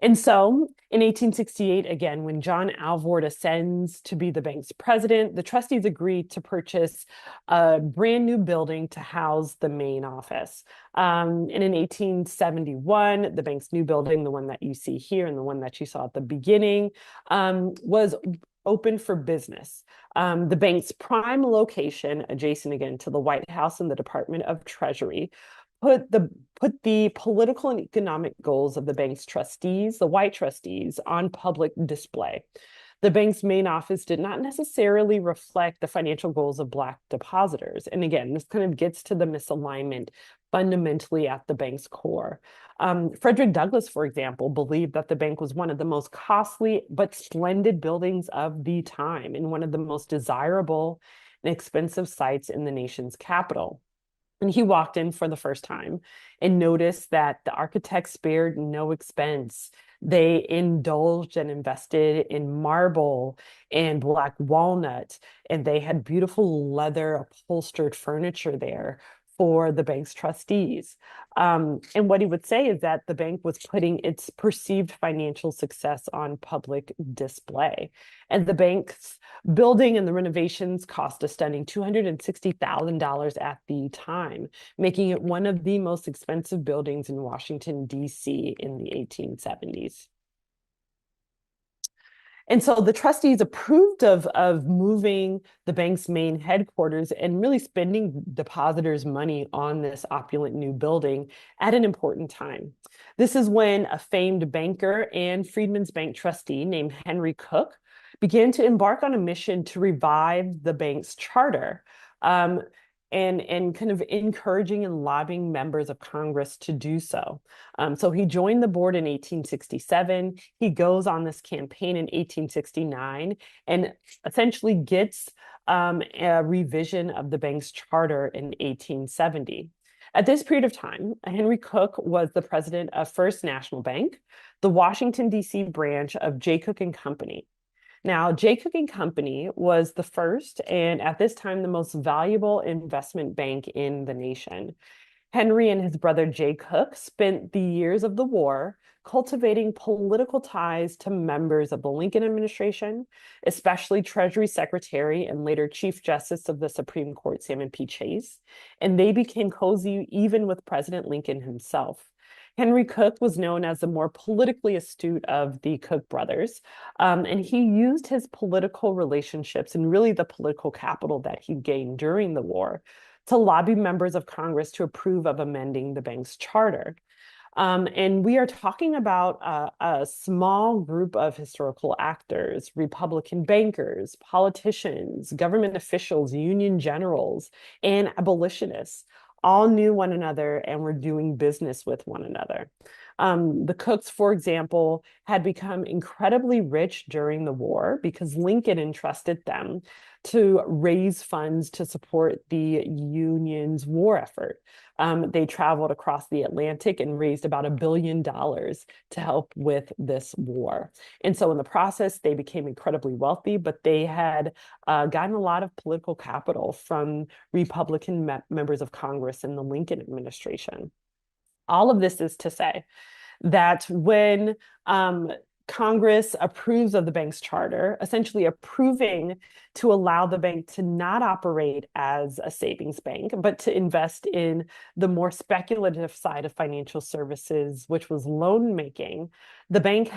And so in 1868, again, when John Alvord ascends to be the bank's president, the trustees agreed to purchase a brand new building to house the main office. And in 1871, the bank's new building, the one that you see here and the one that you saw at the beginning, was open for business. The bank's prime location, adjacent again to the White House and the Department of Treasury, put the political and economic goals of the bank's trustees, the white trustees, on public display. The bank's main office did not necessarily reflect the financial goals of Black depositors. And again, this kind of gets to the misalignment fundamentally at the bank's core. Frederick Douglass, for example, believed that the bank was one of the most costly but splendid buildings of the time and one of the most desirable and expensive sites in the nation's capital. And he walked in for the first time and noticed that the architects spared no expense. They indulged and invested in marble and black walnut, and they had beautiful leather upholstered furniture there for the bank's trustees. And what he would say is that the bank was putting its perceived financial success on public display. And the bank's building and the renovations cost a stunning $260,000 at the time, making it one of the most expensive buildings in Washington, D.C. in the 1870s. And so the trustees approved of moving the bank's main headquarters and really spending depositors' money on this opulent new building at an important time. This is when a famed banker and Freedmen's Bank trustee named Henry Cook began to embark on a mission to revive the bank's charter. And kind of encouraging and lobbying members of Congress to do so. So he joined the board in 1867. He goes on this campaign in 1869 and essentially gets a revision of the bank's charter in 1870. At this period of time, Henry Cook was the president of First National Bank, the Washington, D.C. branch of J. Cook and Company. Now, J. Cook and Company was the first and at this time the most valuable investment bank in the nation. Henry and his brother Jay Cook spent the years of the war cultivating political ties to members of the Lincoln administration, especially Treasury Secretary and later Chief Justice of the Supreme Court, Salmon P. Chase, and they became cozy even with President Lincoln himself. Henry Cook was known as the more politically astute of the Cook brothers, and he used his political relationships and really the political capital that he gained during the war to lobby members of Congress to approve of amending the bank's charter. And we are talking about a small group of historical actors, Republican bankers, politicians, government officials, Union generals, and abolitionists, all knew one another and were doing business with one another. The Cooks, for example, had become incredibly rich during the war because Lincoln entrusted them to raise funds to support the Union's war effort. They traveled across the Atlantic and raised about $1 billion to help with this war. And so in the process, they became incredibly wealthy, but they had gotten a lot of political capital from Republican members of Congress in the Lincoln administration. All of this is to say that when Congress approves of the bank's charter, essentially approving to allow the bank to not operate as a savings bank, but to invest in the more speculative side of financial services, which was loan making. The bank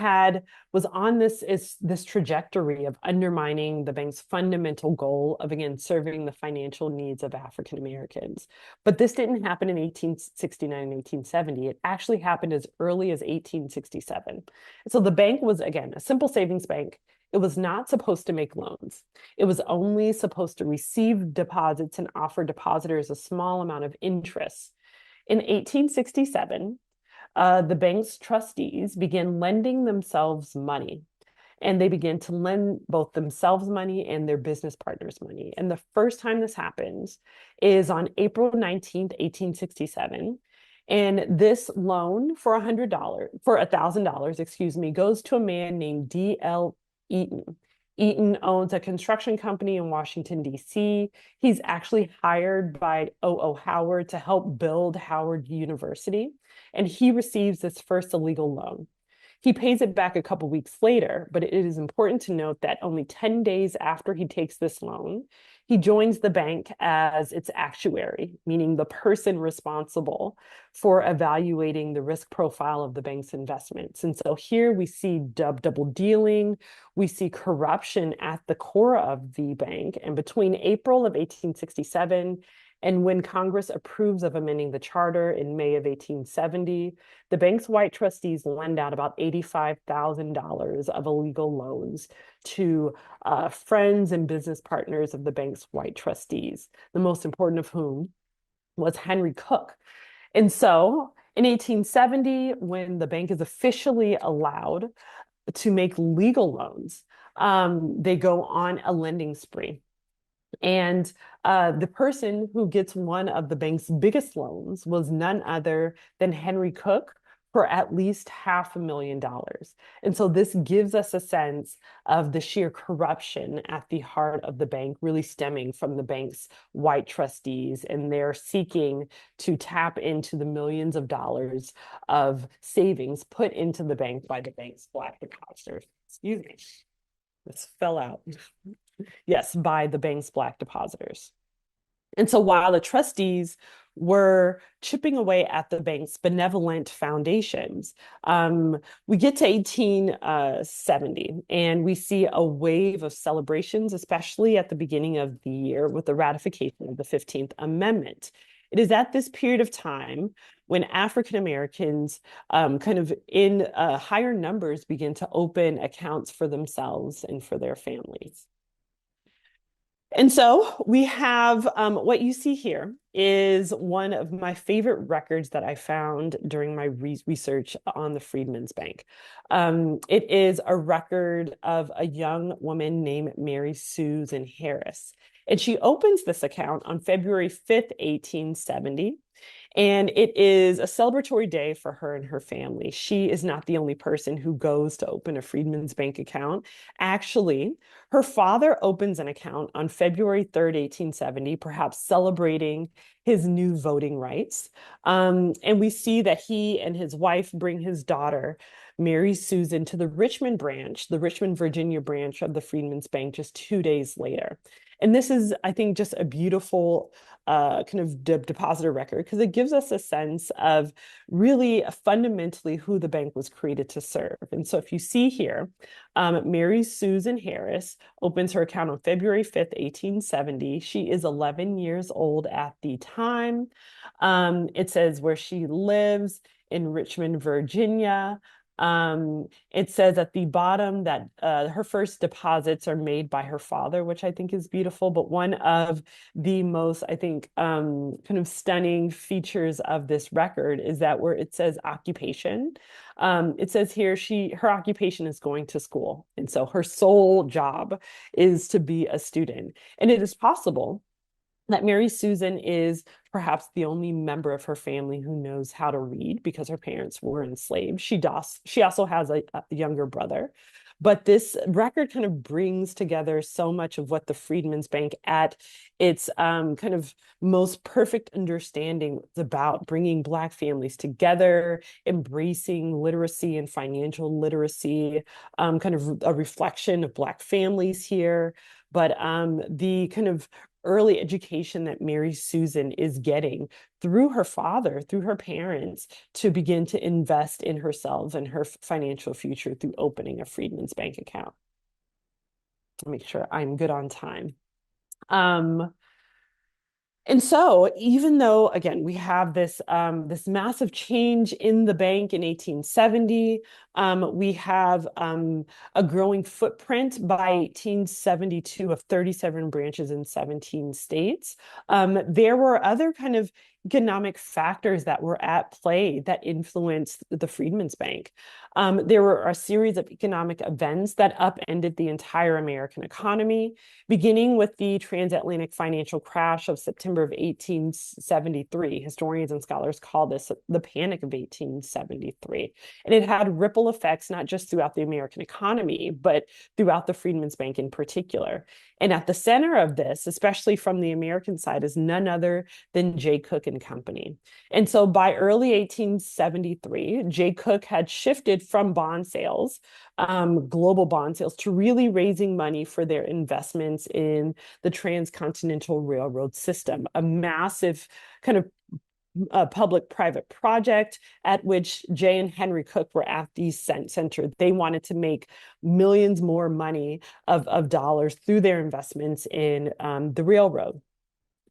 was on this trajectory of undermining the bank's fundamental goal of, again, serving the financial needs of African Americans. But this didn't happen in 1869 and 1870. It actually happened as early as 1867. So the bank was, again, a simple savings bank. It was not supposed to make loans. It was only supposed to receive deposits and offer depositors a small amount of interest. In 1867, the bank's trustees began lending themselves money, and they began to lend both themselves money and their business partners money. And the first time this happens is on April 19th, 1867. And this loan for $1,000, excuse me, goes to a man named D.L. Eaton. Eaton owns a construction company in Washington, D.C. He's actually hired by O.O. Howard to help build Howard University, and he receives this first illegal loan. He pays it back a couple weeks later, but it is important to note that only 10 days after he takes this loan, he joins the bank as its actuary, meaning the person responsible for evaluating the risk profile of the bank's investments. And so here we see double dealing, we see corruption at the core of the bank. And between April of 1867 and when Congress approves of amending the charter in May of 1870, the bank's white trustees lend out about $85,000 of illegal loans to friends and business partners of the bank's white trustees, the most important of whom was Henry Cook. And so in 1870, when the bank is officially allowed to make legal loans, they go on a lending spree. And the person who gets one of the bank's biggest loans was none other than Henry Cook for at least $500,000. And so this gives us a sense of the sheer corruption at the heart of the bank, really stemming from the bank's white trustees, and they're seeking to tap into the millions of dollars of savings put into the bank by the bank's black depositors. Excuse me, this fell out. Yes, by the bank's black depositors. And so while the trustees were chipping away at the bank's benevolent foundations, we get to 1870, and we see a wave of celebrations, especially at the beginning of the year with the ratification of the 15th Amendment. It is at this period of time when African Americans kind of in higher numbers begin to open accounts for themselves and for their families. And so we have what you see here is one of my favorite records that I found during my research on the Freedmen's Bank. It is a record of a young woman named Mary Susan Harris. And she opens this account on February 5th, 1870. And it is a celebratory day for her and her family. She is not the only person who goes to open a Freedmen's Bank account. Actually, her father opens an account on February 3rd, 1870, perhaps celebrating his new voting rights. And we see that he and his wife bring his daughter, Mary Susan, to the Richmond branch, the Richmond, Virginia branch of the Freedmen's Bank just 2 days later. And this is, I think, just a beautiful kind of depositor record, because it gives us a sense of really fundamentally who the bank was created to serve. And so if you see here, Mary Susan Harris opens her account on February 5th, 1870. She is 11 years old at the time. It says where she lives in Richmond, Virginia. It says at the bottom that her first deposits are made by her father, which I think is beautiful. But one of the most, I think, kind of stunning features of this record is that where it says occupation, it says here her occupation is going to school. And so her sole job is to be a student. And it is possible that Mary Susan is perhaps the only member of her family who knows how to read, because her parents were enslaved. She also has a younger brother. But this record kind of brings together so much of what the Freedmen's Bank at its kind of most perfect understanding is about: bringing Black families together, embracing literacy and financial literacy, kind of a reflection of Black families here. But the kind of early education that Mary Susan is getting through her father, through her parents, to begin to invest in herself and her financial future through opening a Freedmen's Bank account. Make sure I'm good on time. And so even though, again, we have this massive change in the bank in 1870, we have a growing footprint by 1872 of 37 branches in 17 states. There were other kind of economic factors that were at play that influenced the Freedmen's Bank. There were a series of economic events that upended the entire American economy, beginning with the transatlantic financial crash of September of 1873. Historians and scholars call this the Panic of 1873. And it had ripple effects not just throughout the American economy, but throughout the Freedmen's Bank in particular. And at the center of this, especially from the American side, is none other than J. Cook and Company. And so by early 1873, J. Cook had shifted from bond sales, global bond sales, to really raising money for their investments in the transcontinental railroad system, a massive kind of public-private project at which Jay and Henry Cook were at the center. They wanted to make millions more money of dollars through their investments in the railroad.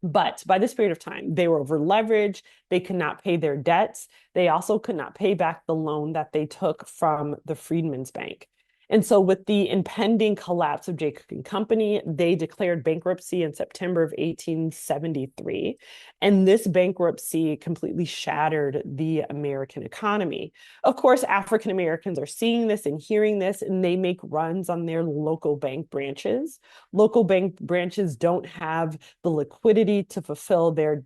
But by this period of time, they were over leveraged. They could not pay their debts. They also could not pay back the loan that they took from the Freedmen's Bank. And so with the impending collapse of Jay Cooke and Company, they declared bankruptcy in September of 1873. And this bankruptcy completely shattered the American economy. Of course, African Americans are seeing this and hearing this, and they make runs on their local bank branches. Local bank branches don't have the liquidity to fulfill their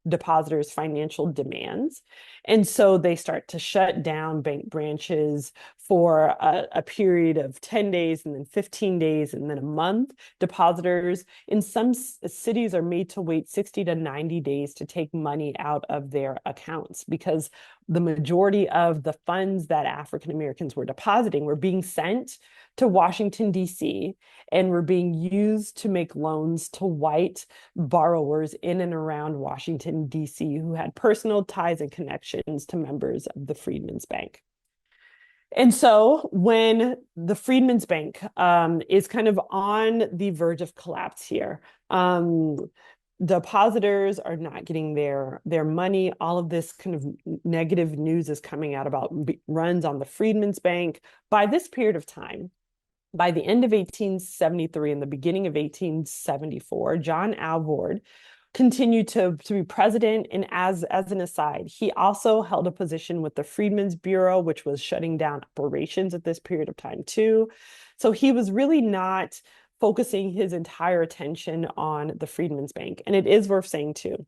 depositors' financial demands. And so they start to shut down bank branches for a period of 10 days and then 15 days and then a month. Depositors in some cities are made to wait 60 to 90 days to take money out of their accounts, because the majority of the funds that African Americans were depositing were being sent to Washington, D.C., and were being used to make loans to white borrowers in and around Washington, D.C., who had personal ties and connections to members of the Freedmen's Bank. And so when the Freedmen's Bank is kind of on the verge of collapse here, depositors are not getting their money. All of this kind of negative news is coming out about runs on the Freedmen's Bank. By this period of time, by the end of 1873 and the beginning of 1874, John Alvord continued to be president. And as an aside, he also held a position with the Freedmen's Bureau, which was shutting down operations at this period of time too. So he was really not focusing his entire attention on the Freedmen's Bank. And it is worth saying too,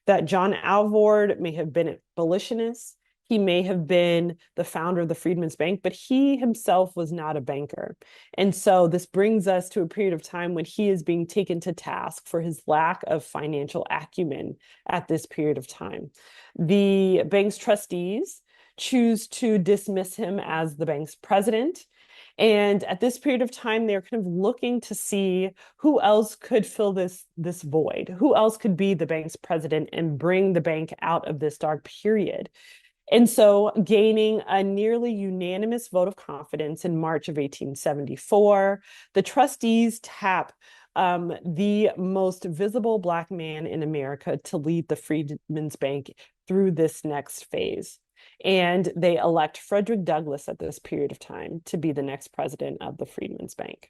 that John Alvord may have been an abolitionist. He may have been the founder of the Freedmen's Bank, but he himself was not a banker. And so this brings us to a period of time when he is being taken to task for his lack of financial acumen at this period of time. The bank's trustees choose to dismiss him as the bank's president. And at this period of time, they're kind of looking to see who else could fill this void, who else could be the bank's president and bring the bank out of this dark period. And so gaining a nearly unanimous vote of confidence in March of 1874, the trustees tap the most visible Black man in America to lead the Freedmen's Bank through this next phase. And they elect Frederick Douglass at this period of time to be the next president of the Freedmen's Bank.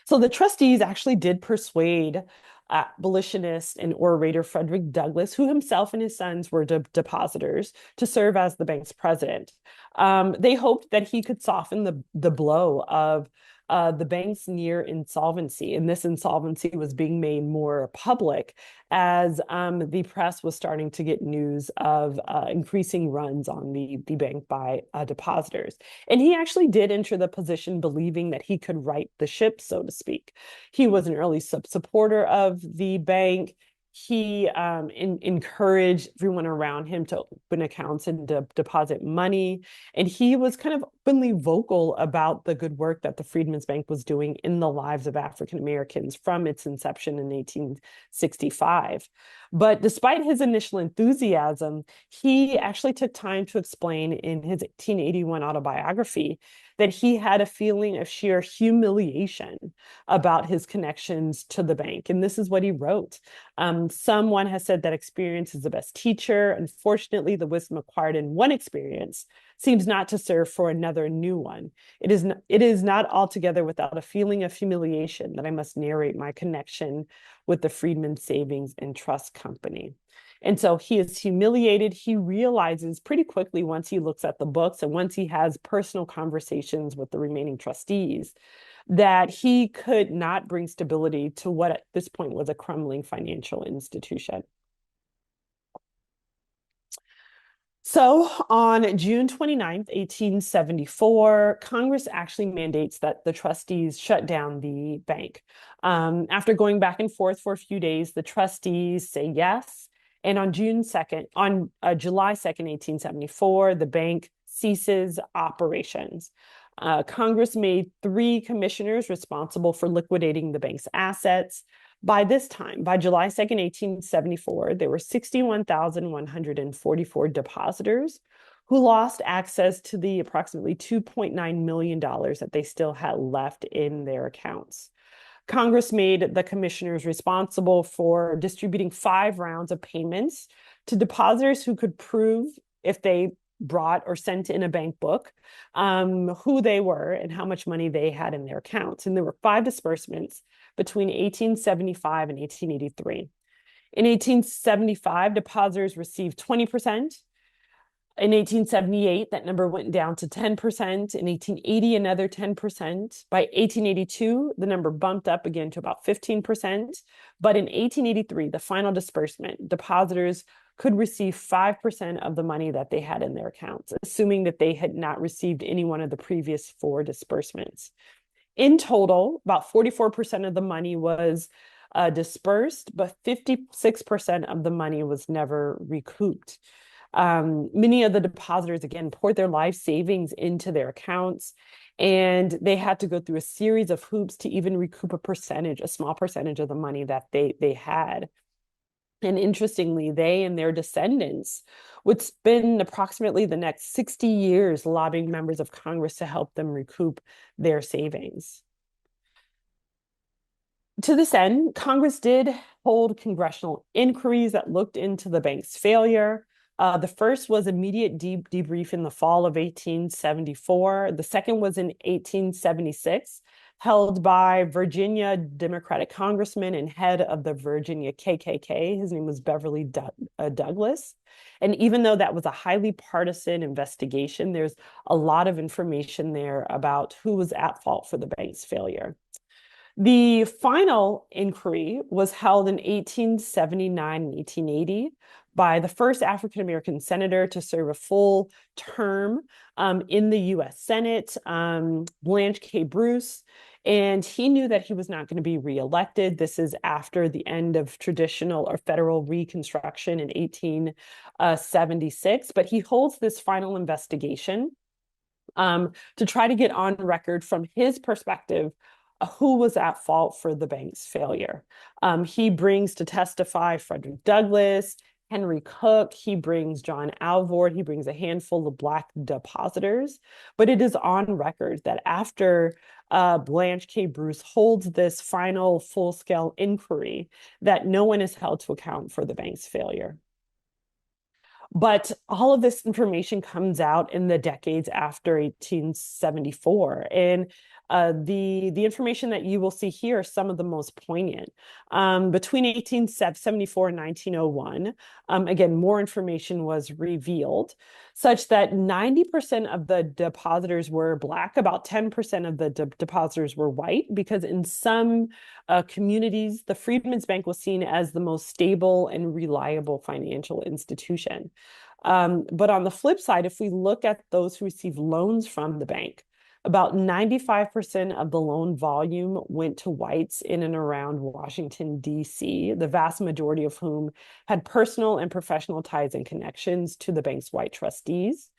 So the trustees actually did persuade abolitionist and orator Frederick Douglass, who himself and his sons were depositors, to serve as the bank's president. They hoped that he could soften the blow of the bank's near insolvency. And this insolvency was being made more public as the press was starting to get news of increasing runs on the bank by depositors. And he actually did enter the position believing that he could right the ship, so to speak. He was an early supporter of the bank. He encouraged everyone around him to open accounts and deposit money. And he was kind of openly vocal about the good work that the Freedmen's Bank was doing in the lives of African Americans from its inception in 1865. But despite his initial enthusiasm, he actually took time to explain in his 1881 autobiography that he had a feeling of sheer humiliation about his connections to the bank. And this is what he wrote. Someone has said that experience is the best teacher. Unfortunately, the wisdom acquired in one experience seems not to serve for another new one. It is not altogether without a feeling of humiliation that I must narrate my connection with the Freedmen's Savings and Trust Company. And so he is humiliated. He realizes pretty quickly once he looks at the books and once he has personal conversations with the remaining trustees that he could not bring stability to what at this point was a crumbling financial institution. So on June 29th, 1874, Congress actually mandates that the trustees shut down the bank. After going back and forth for a few days, the trustees say yes. And on July 2nd, 1874, the bank ceases operations. Congress made 3 commissioners responsible for liquidating the bank's assets. By this time, by July 2nd, 1874, there were 61,144 depositors who lost access to the approximately $2.9 million that they still had left in their accounts. Congress made the commissioners responsible for distributing 5 rounds of payments to depositors who could prove, if they brought or sent in a bank book who they were and how much money they had in their accounts. And there were 5 disbursements between 1875 and 1883. In 1875, depositors received 20%. In 1878, that number went down to 10%. In 1880, another 10%. By 1882, the number bumped up again to about 15%. But in 1883, the final disbursement, depositors could receive 5% of the money that they had in their accounts, assuming that they had not received any one of the previous 4 disbursements. In total, about 44% of the money was dispersed, but 56% of the money was never recouped. Many of the depositors, again, poured their life savings into their accounts, and they had to go through a series of hoops to even recoup a small percentage of the money that they had. And interestingly, they and their descendants would spend approximately the next 60 years lobbying members of Congress to help them recoup their savings. To this end, Congress did hold congressional inquiries that looked into the bank's failure. The first was immediate debrief in the fall of 1874. The second was in 1876, held by Virginia Democratic Congressman and head of the Virginia KKK. His name was Beverly Douglas. And even though that was a highly partisan investigation, there's a lot of information there about who was at fault for the bank's failure. The final inquiry was held in 1879 and 1880 by the first African-American senator to serve a full term in the U.S. Senate, Blanche K. Bruce, and he knew that he was not going to be reelected. This is after the end of traditional or federal Reconstruction in 1876, but he holds this final investigation to try to get on record from his perspective who was at fault for the bank's failure. He brings to testify Frederick Douglass, Henry Cook, he brings John Alvord, he brings a handful of Black depositors, but it is on record that after Blanche K. Bruce holds this final full-scale inquiry, that no one is held to account for the bank's failure. But all of this information comes out in the decades after 1874. And the information that you will see here are some of the most poignant. Between 1874 and 1901, again, more information was revealed, such that 90% of the depositors were Black, about 10% of the depositors were white, because in some communities, the Freedmen's Bank was seen as the most stable and reliable financial institution. But on the flip side, if we look at those who received loans from the bank, about 95% of the loan volume went to whites in and around Washington, D.C., the vast majority of whom had personal and professional ties and connections to the bank's white trustees.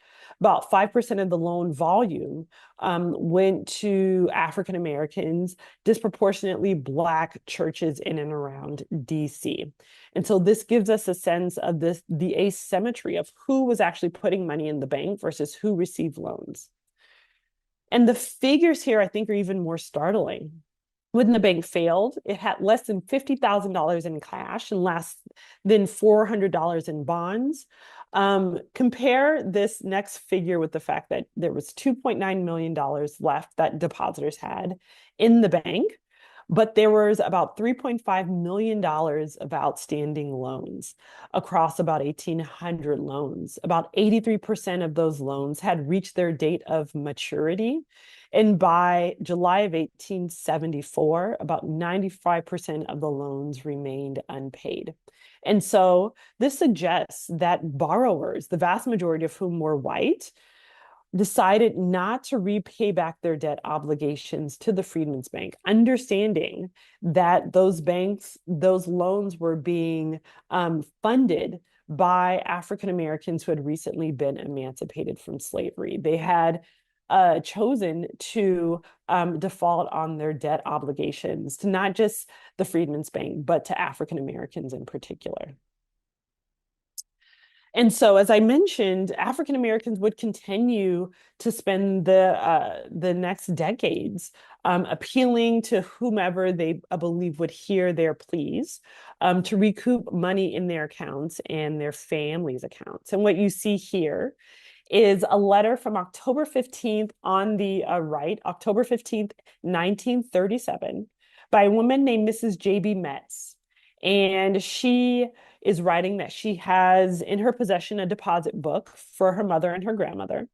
About 5% of the loan volume went to African Americans, disproportionately Black churches in and around DC. And so this gives us a sense of the asymmetry of who was actually putting money in the bank versus who received loans. And the figures here, I think, are even more startling. When the bank failed, it had less than $50,000 in cash and less than $400 in bonds. Compare this next figure with the fact that there was $2.9 million left that depositors had in the bank, but there was about $3.5 million of outstanding loans across about 1,800 loans. About 83% of those loans had reached their date of maturity. And by July of 1874, about 95% of the loans remained unpaid. And so this suggests that borrowers, the vast majority of whom were white, decided not to repay back their debt obligations to the Freedmen's Bank, understanding that those loans were being funded by African Americans who had recently been emancipated from slavery. They had chosen to default on their debt obligations to not just the Freedmen's Bank, but to African Americans in particular. And so, as I mentioned, African Americans would continue to spend the next decades appealing to whomever they believe would hear their pleas to recoup money in their accounts and their families' accounts. And what you see here is a letter from October 15th on the right, October 15th, 1937, by a woman named Mrs. J.B. Metz. And she is writing that she has in her possession a deposit book for her mother and her grandmother.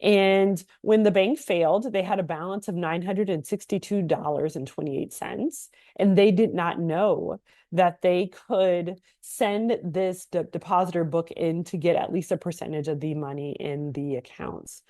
And when the bank failed, they had a balance of $962.28. And they did not know that they could send this depositor book in to get at least a percentage of the money in the accounts.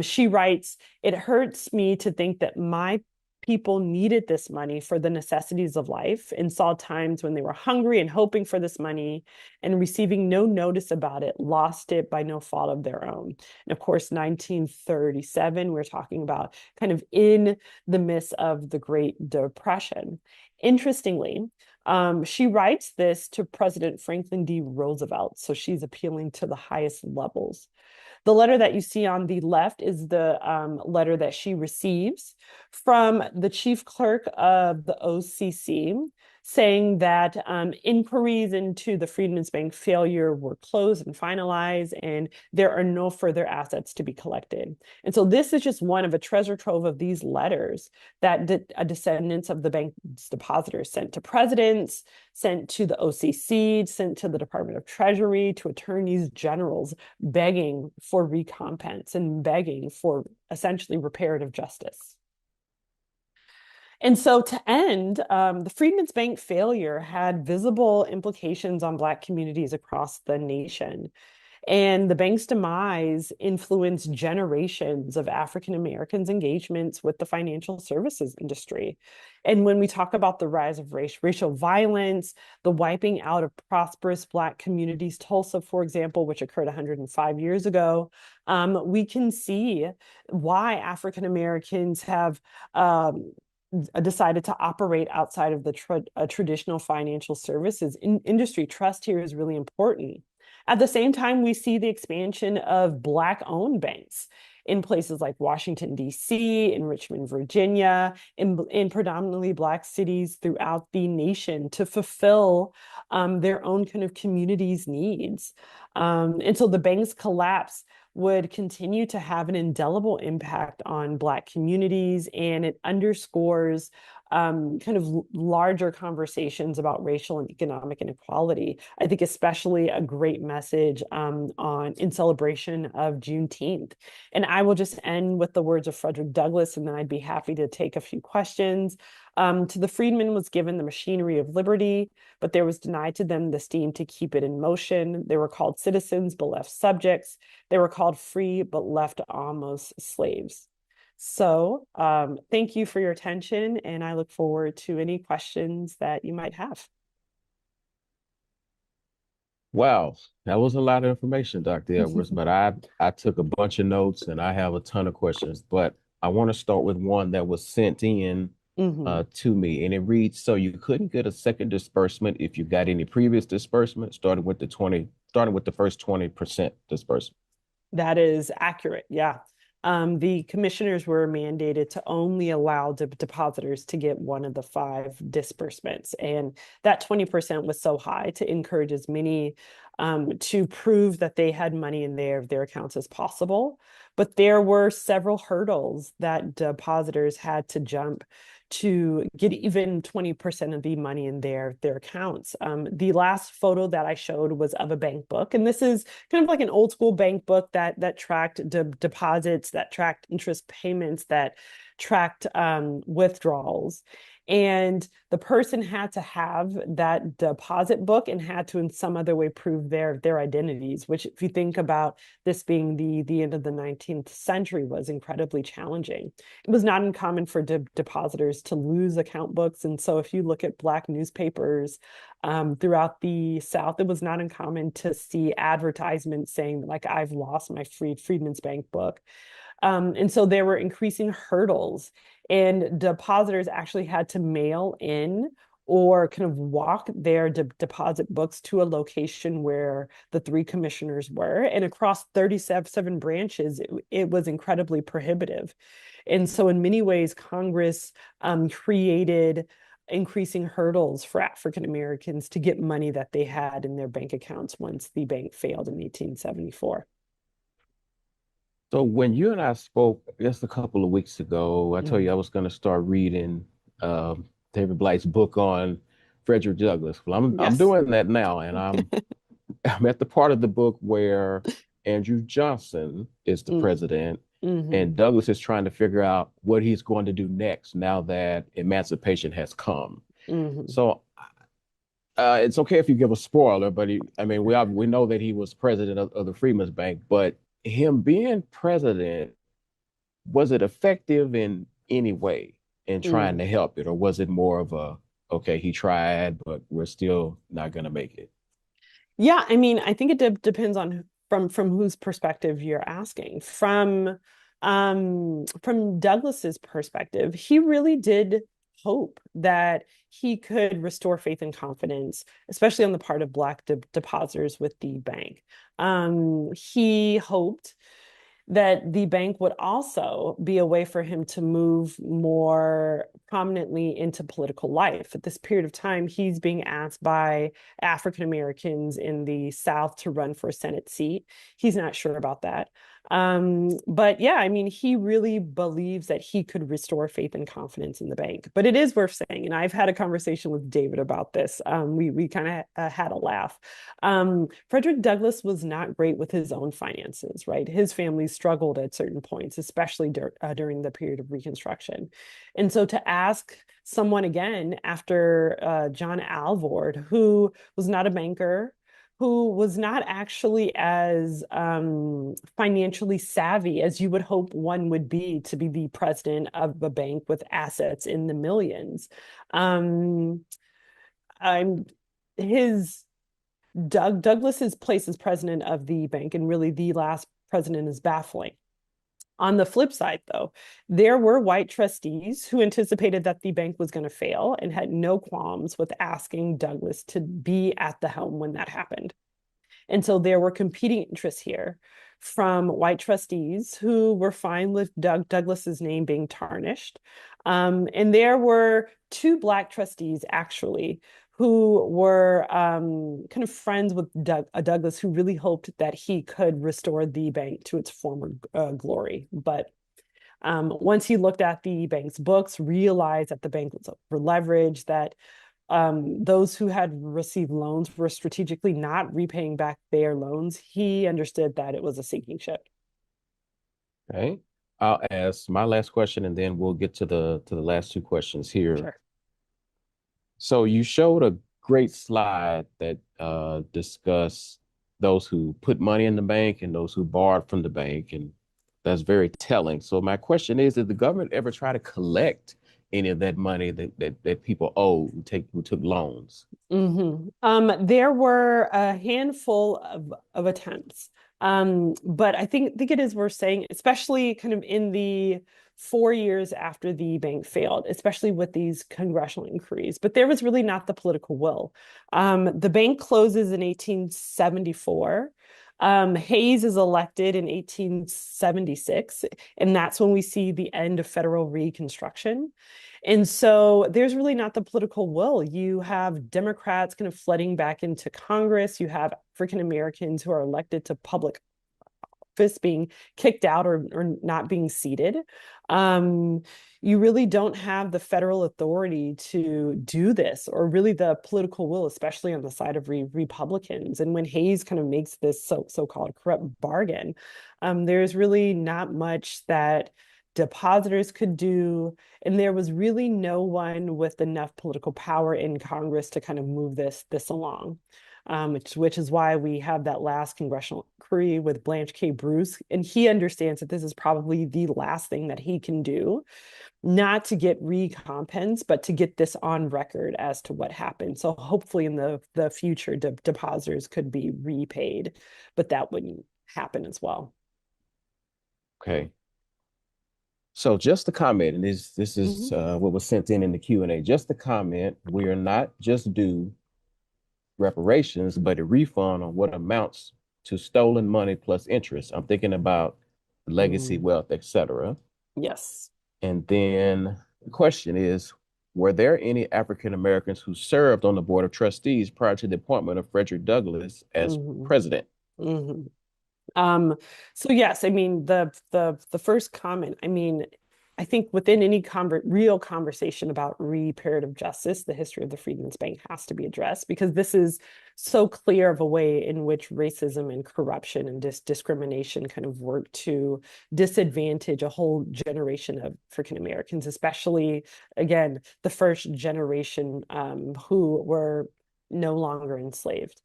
She writes, "It hurts me to think that my people needed this money for the necessities of life and saw times when they were hungry and hoping for this money and receiving no notice about it, lost it by no fault of their own." And of course, 1937, we're talking about kind of in the midst of the Great Depression. Interestingly, she writes this to President Franklin D. Roosevelt, so she's appealing to the highest levels. The letter that you see on the left is the letter that she receives from the chief clerk of the OCC, saying that inquiries into the Freedmen's Bank failure were closed and finalized, and there are no further assets to be collected. And so this is just one of a treasure trove of these letters that descendants of the bank's depositors sent to presidents, sent to the OCC, sent to the Department of Treasury, to attorneys generals, begging for recompense and begging for essentially reparative justice. And so to end, the Freedmen's Bank failure had visible implications on Black communities across the nation. And the bank's demise influenced generations of African Americans' engagements with the financial services industry. And when we talk about the rise of racial violence, the wiping out of prosperous Black communities, Tulsa, for example, which occurred 105 years ago, we can see why African Americans have decided to operate outside of the traditional financial services industry. Trust here is really important. At the same time, we see the expansion of Black-owned banks in places like Washington, D.C., in Richmond, Virginia, in predominantly Black cities throughout the nation to fulfill their own kind of community's needs. And so the bank's collapse would continue to have an indelible impact on Black communities, and it underscores kind of larger conversations about racial and economic inequality. I think especially a great message in celebration of Juneteenth. And I will just end with the words of Frederick Douglass, and then I'd be happy to take a few questions. To the freedmen was given the machinery of liberty, but there was denied to them the steam to keep it in motion. They were called citizens, but left subjects. They were called free, but left almost slaves. So thank you for your attention, and I look forward to any questions that you might have. Wow, that was a lot of information, Dr. Edwards, but I took a bunch of notes and I have a ton of questions, but I want to start with one that was sent in to me, and it reads, "So you couldn't get a second disbursement if you got any previous disbursement, starting with the first 20% disbursement." That is accurate, yeah. The commissioners were mandated to only allow depositors to get one of the 5 disbursements. And that 20% was so high to encourage as many to prove that they had money in their accounts as possible. But there were several hurdles that depositors had to jump to get even 20% of the money in their accounts. The last photo that I showed was of a bank book, and this is kind of like an old school bank book that tracked deposits, that tracked interest payments, that tracked withdrawals. And the person had to have that deposit book and had to in some other way prove their identities, which, if you think about this being the end of the 19th century, was incredibly challenging. It was not uncommon for depositors to lose account books. And so if you look at Black newspapers throughout the South, it was not uncommon to see advertisements saying, like, "I've lost my Freedmen's Bank book." And so there were increasing hurdles, and depositors actually had to mail in or kind of walk their deposit books to a location where the 3 commissioners were. And across 37 branches, it was incredibly prohibitive. And so in many ways, Congress created increasing hurdles for African Americans to get money that they had in their bank accounts once the bank failed in 1874. So when you and I spoke just a couple of weeks ago, I told you I Mhm. was going to start reading David Blight's book on Frederick Douglass. Well, I'm Yes. doing that now, and I'm at the part of the book where Andrew Johnson is the Mm, president, mhm, and Douglas is trying to figure out what he's going to do next now that emancipation has come. mhm. So it's okay if you give a spoiler, but I mean, we know that he was president of the Freedmen's Bank, but him being president, was it effective in any way in trying Mm. to help it, or was it more of a, okay, he tried, but we're still not going to make it? Yeah, I mean, I think it depends on from whose perspective you're asking. From Douglas's perspective, he really did hope that he could restore faith and confidence, especially on the part of Black depositors with the bank. He hoped that the bank would also be a way for him to move more prominently into political life. At this period of time, he's being asked by African Americans in the South to run for a Senate seat. He's not sure about that. But yeah, I mean, he really believes that he could restore faith and confidence in the bank. But it is worth saying, and I've had a conversation with David about this. We kind of had a laugh. Frederick Douglass was not great with his own finances, right? His family struggled at certain points, especially during the period of Reconstruction. And so to ask someone again after John Alvord, who was not a banker, who was not actually as financially savvy as you would hope one would be to be the president of a bank with assets in the millions. Um, I'm his Douglas's place as president of the bank, and really the last president, is baffling. On the flip side, though, there were white trustees who anticipated that the bank was going to fail and had no qualms with asking Douglas to be at the helm when that happened. And so there were competing interests here from white trustees who were fine with Douglas's name being tarnished. And there were two Black trustees, actually, who were kind of friends with Douglas, who really hoped that he could restore the bank to its former glory. But once he looked at the bank's books, realized that the bank was over leveraged, that those who had received loans were strategically not repaying back their loans, he understood that it was a sinking ship. Okay. I'll ask my last question and then we'll get to the last two questions here. Sure. So you showed a great slide that discussed those who put money in the bank and those who borrowed from the bank, and that's very telling. So my question is, did the government ever try to collect any of that money that people owe who took loans? There were a handful of attempts. But I think it is worth saying, especially kind of in the 4 years after the bank failed, especially with these congressional inquiries. But there was really not the political will. The bank closes in 1874. Hayes is elected in 1876, and that's when we see the end of federal Reconstruction. And so there's really not the political will. You have Democrats kind of flooding back into Congress. You have African Americans who are elected to public office being kicked out or not being seated. Um, you really don't have the federal authority to do this, or really the political will, especially on the side of Republicans. And when Hayes kind of makes this so-called corrupt bargain, there's really not much that depositors could do, and there was really no one with enough political power in Congress to kind of move this along. Which is why we have that last congressional inquiry with Blanche K. Bruce, and he understands that this is probably the last thing that he can do, not to get recompense, but to get this on record as to what happened. So hopefully in the future, depositors could be repaid, but that wouldn't happen as well. Okay. So just a comment, and this is Mhm. what was sent in the Q&A. Just a comment, we are not just due reparations, but a refund on what amounts to stolen money plus interest. I'm thinking about legacy Mm, wealth, etc. yes. And then the question is, were there any African Americans who served on the board of trustees prior to the appointment of Frederick Douglass as Mhm. president? Mhm. Um, so yes, I mean the first comment, I mean, I think within any real conversation about reparative justice, the history of the Freedmen's Bank has to be addressed because this is so clear of a way in which racism and corruption and discrimination kind of work to disadvantage a whole generation of African Americans, especially again the first generation who were no longer enslaved.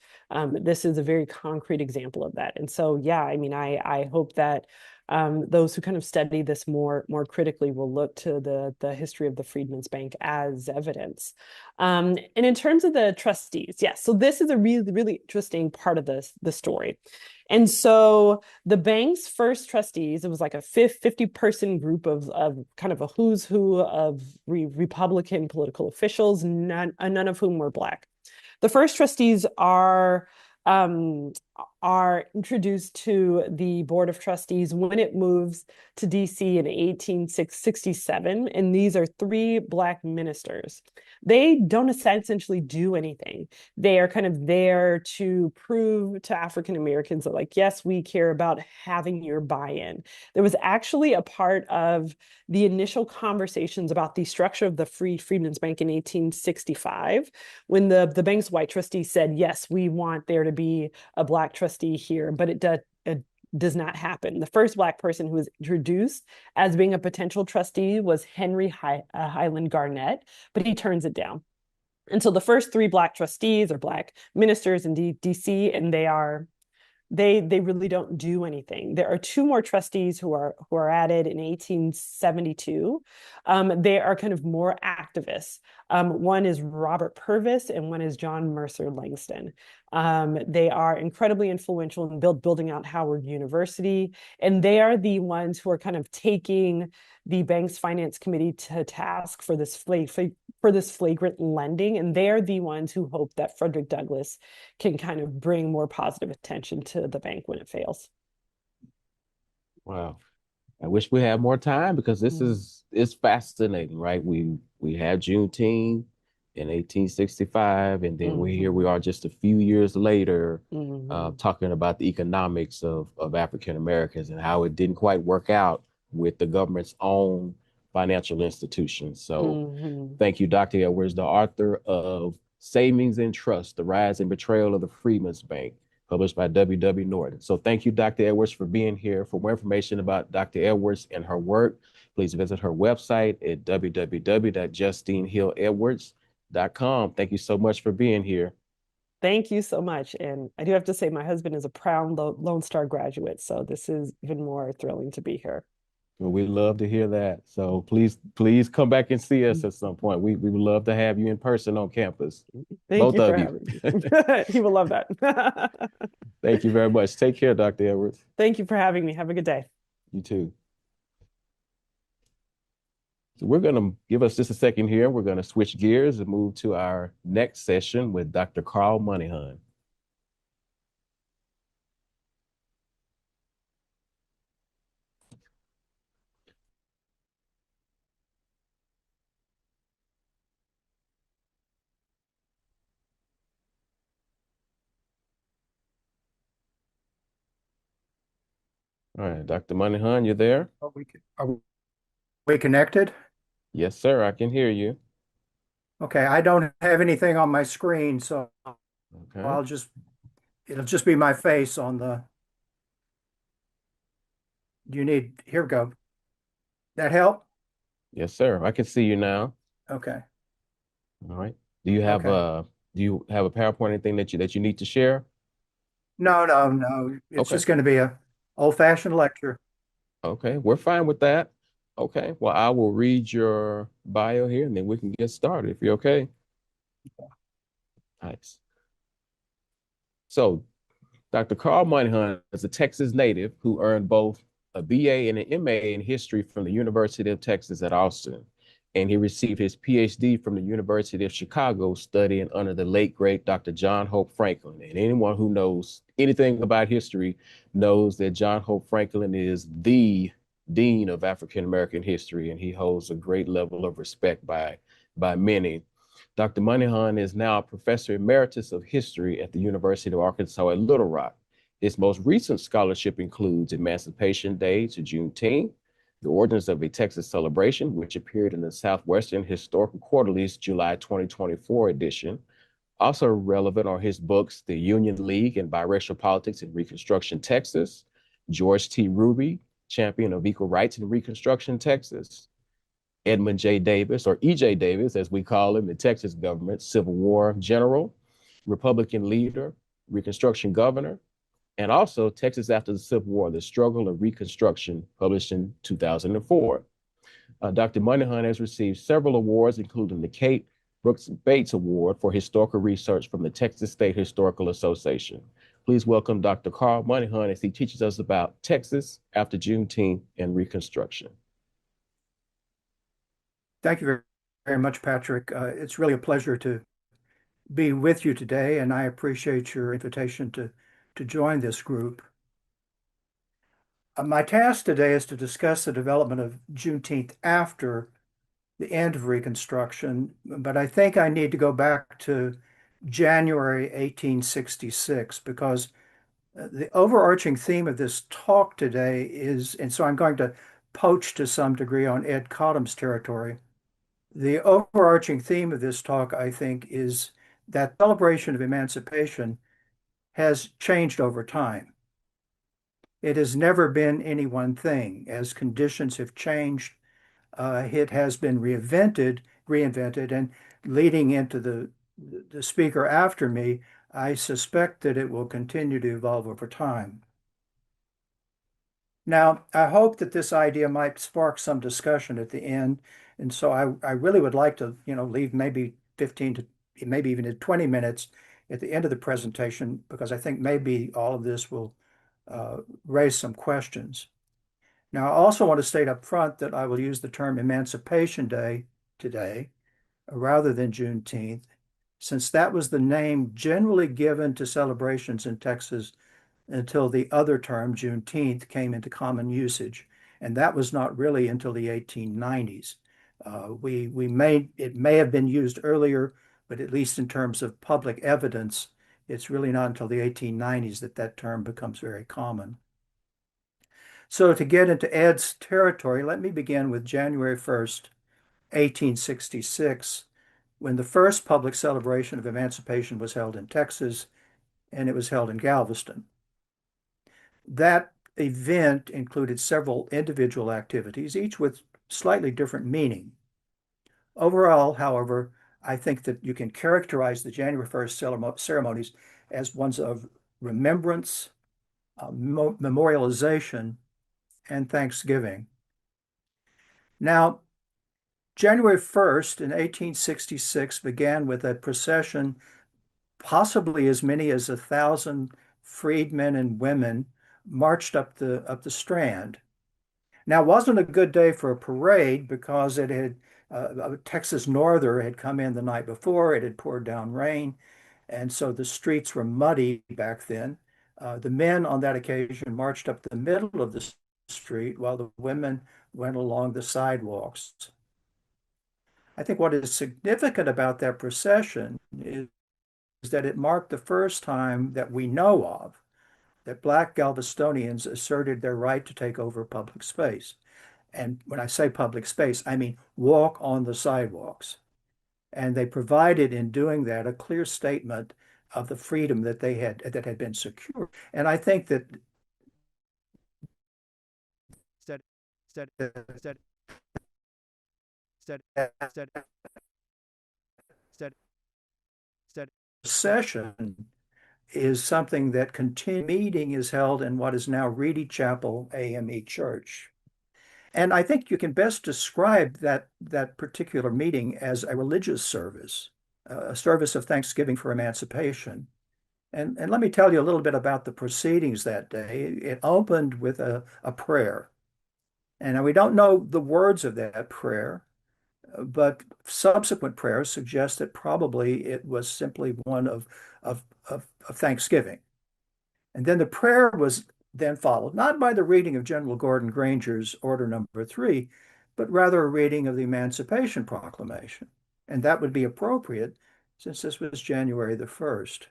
This is a very concrete example of that. And so, yeah, I mean, I hope that those who kind of study this more critically will look to the history of the Freedmen's Bank as evidence. And in terms of the trustees, yes, so this is a really interesting part of the story. And so the bank's first trustees, it was like a 50-person group of kind of a who's who of Republican political officials, none of whom were Black. The first trustees are introduced to the Board of Trustees when it moves to DC in 1867, and these are 3 Black ministers. They don't essentially do anything. They are kind of there to prove to African Americans that, like, yes, we care about having your buy-in. There was actually a part of the initial conversations about the structure of the Freedmen's Bank in 1865, when the bank's white trustees said, yes, we want there to be a Black trustee here, but it does not happen. The first Black person who was introduced as being a potential trustee was Henry Highland Garnett, but he turns it down. And so the first 3 Black trustees are Black ministers in DC, and they really don't do anything. There are 2 more trustees who are added in 1872. They are kind of more activists. One is Robert Purvis and one is John Mercer Langston. They are incredibly influential in building out Howard University, and they are the ones who are kind of taking the bank's finance committee to task for this flagrant lending, and they're the ones who hope that Frederick Douglass can kind of bring more positive attention to the bank when it fails. Wow. I wish we had more time because this is fascinating, right? We had Juneteenth in 1865, and then here we are just a few years later talking about the economics of African Americans and how it didn't quite work out with the government's own financial institutions. So thank you, Dr. Edwards, the author of Savings and Trust, The Rise and Betrayal of the Freedmen's Bank, published by W.W. Norton. So thank you, Dr. Edwards, for being here. For more information about Dr. Edwards and her work, please visit her website at www.justinehilledwards.com. Thank you so much for being here. Thank you so much. And I do have to say, my husband is a proud Lone Star graduate, so this is even more thrilling to be here. Well, we love to hear that. So please come back and see us at some point. We would love to have you in person on campus. Thank Both you of for you. having me. He will love that. Thank you very much. Take care, Dr. Edwards. Thank you for having me. Have a good day. You too. So we're going to give us just a second here. We're going to switch gears and move to our next session with Dr. Carl Monaghan. All right, Dr. Monaghan, you there? Are we connected? Yes, sir. I can hear you. Okay, I don't have anything on my screen, so Okay. it'll just be my face on the. Here we go. That help? Yes, sir. I can see you now. Okay. All right. Do you have a PowerPoint, anything that you need to share? No. It's Okay. just going to be a old-fashioned lecture. Okay, we're fine with that. Okay, well, I will read your bio here and then we can get started if you're okay. Nice. So, Dr. Carl Monaghan is a Texas native who earned both a BA and an MA in history from the University of Texas at Austin. And he received his PhD from the University of Chicago studying under the late, great Dr. John Hope Franklin. And anyone who knows anything about history knows that John Hope Franklin is the dean of African American history, and he holds a great level of respect by many. Dr. Monaghan is now a professor emeritus of history at the University of Arkansas at Little Rock. Its most recent scholarship includes Emancipation Day to Juneteenth, The Origins of a Texas Celebration, which appeared in the Southwestern Historical Quarterly's July 2024 edition. Also relevant are his books, The Union League and Biracial Politics in Reconstruction Texas, George T. Ruby, Champion of Equal Rights in Reconstruction Texas, Edmund J. Davis, or E.J. Davis, as we call him, the Texas government, Civil War general, Republican leader, Reconstruction governor, and also Texas After the Civil War, The Struggle of Reconstruction, published in 2004. Dr. Monaghan has received several awards, including the Kate Brooks Bates Award for Historical Research from the Texas State Historical Association. Please welcome Dr. Carl Monaghan as he teaches us about Texas after Juneteenth and Reconstruction. Thank you very much, Patrick. It's really a pleasure to be with you today, and I appreciate your invitation to join this group. My task today is to discuss the development of Juneteenth after the end of Reconstruction, but I think I need to go back to January 1866 because the overarching theme of this talk today is, and so I'm going to poach to some degree on Ed Cottom's territory. The overarching theme of this talk, I think, is that celebration of emancipation has changed over time. It has never been any one thing. As conditions have changed, it has been reinvented, and leading into the speaker after me, I suspect that it will continue to evolve over time. Now, I hope that this idea might spark some discussion at the end, and so I really would like to, leave maybe 15 to maybe even 20 minutes at the end of the presentation, because I think maybe all of this will raise some questions. Now, I also want to state up front that I will use the term Emancipation Day today rather than Juneteenth, since that was the name generally given to celebrations in Texas until the other term, Juneteenth, came into common usage. And that was not really until the 1890s. It may have been used earlier, but at least in terms of public evidence, it's really not until the 1890s that that term becomes very common. So to get into Ed's territory, let me begin with January 1st, 1866, when the first public celebration of emancipation was held in Texas, and it was held in Galveston. That event included several individual activities, each with slightly different meaning. Overall, however, I think that you can characterize the January 1st ceremonies as ones of remembrance, memorialization, and Thanksgiving. Now, January 1st in 1866 began with a procession, possibly as many as 1,000 freedmen and women marched up the Strand. Now, it wasn't a good day for a parade because it had a Texas norther had come in the night before. It had poured down rain, and so the streets were muddy back then. The men on that occasion marched up the middle of the street while the women went along the sidewalks. I think what is significant about that procession is that it marked the first time that we know of that Black Galvestonians asserted their right to take over public space. And when I say public space, I mean walk on the sidewalks. And they provided in doing that a clear statement of the freedom that had been secured. And I think that session is something that continued. Meeting is held in what is now Reedy Chapel AME Church. And I think you can best describe that particular meeting as a religious service, a service of thanksgiving for emancipation. And let me tell you a little bit about the proceedings that day. It opened with a prayer. And we don't know the words of that prayer, but subsequent prayers suggest that probably it was simply one of thanksgiving. And then the prayer was then followed, not by the reading of General Gordon Granger's Order Number 3, but rather a reading of the Emancipation Proclamation. And that would be appropriate since this was January the 1st.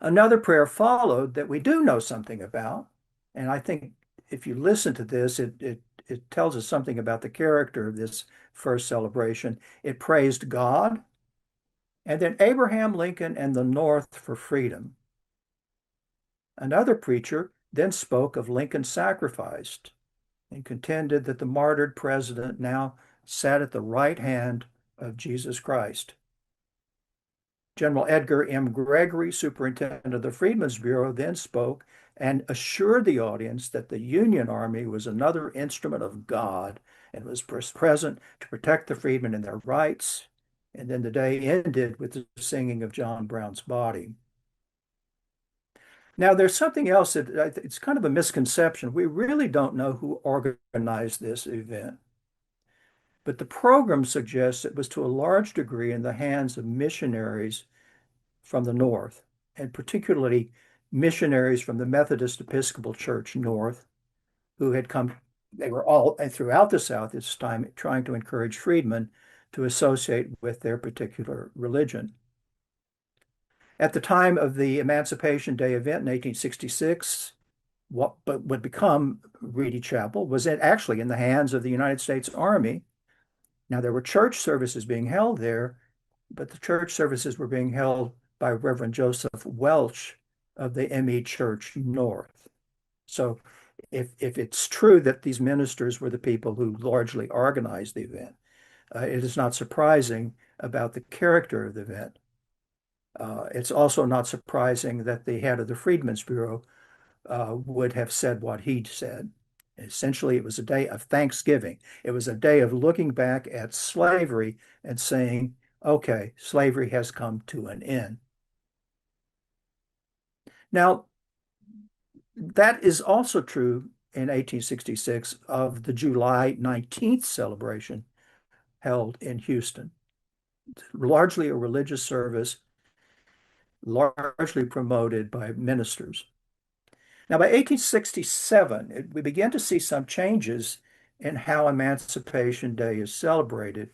Another prayer followed that we do know something about, and I think if you listen to this, it tells us something about the character of this first celebration. It praised God, and then Abraham Lincoln and the North for freedom. Another preacher then spoke of Lincoln's sacrifice and contended that the martyred president now sat at the right hand of Jesus Christ. General Edgar M. Gregory, superintendent of the Freedmen's Bureau, then spoke and assured the audience that the Union Army was another instrument of God and was present to protect the freedmen and their rights. And then the day ended with the singing of John Brown's Body. Now, there's something else that it's kind of a misconception. We really don't know who organized this event, but the program suggests it was to a large degree in the hands of missionaries from the North, and particularly missionaries from the Methodist Episcopal Church North, who had come, they were all throughout the South at this time trying to encourage freedmen to associate with their particular religion. At the time of the Emancipation Day event in 1866, what would become Reedy Chapel was actually in the hands of the United States Army. Now, there were church services being held there, but the church services were being held by Reverend Joseph Welch of the ME Church North. So if it's true that these ministers were the people who largely organized the event, it is not surprising about the character of the event. It's also not surprising that the head of the Freedmen's Bureau would have said what he'd said. Essentially, it was a day of Thanksgiving. It was a day of looking back at slavery and saying, okay, slavery has come to an end. Now, that is also true in 1866 of the July 19th celebration held in Houston. Largely a religious service, largely promoted by ministers. Now, by 1867, we began to see some changes in how Emancipation Day is celebrated.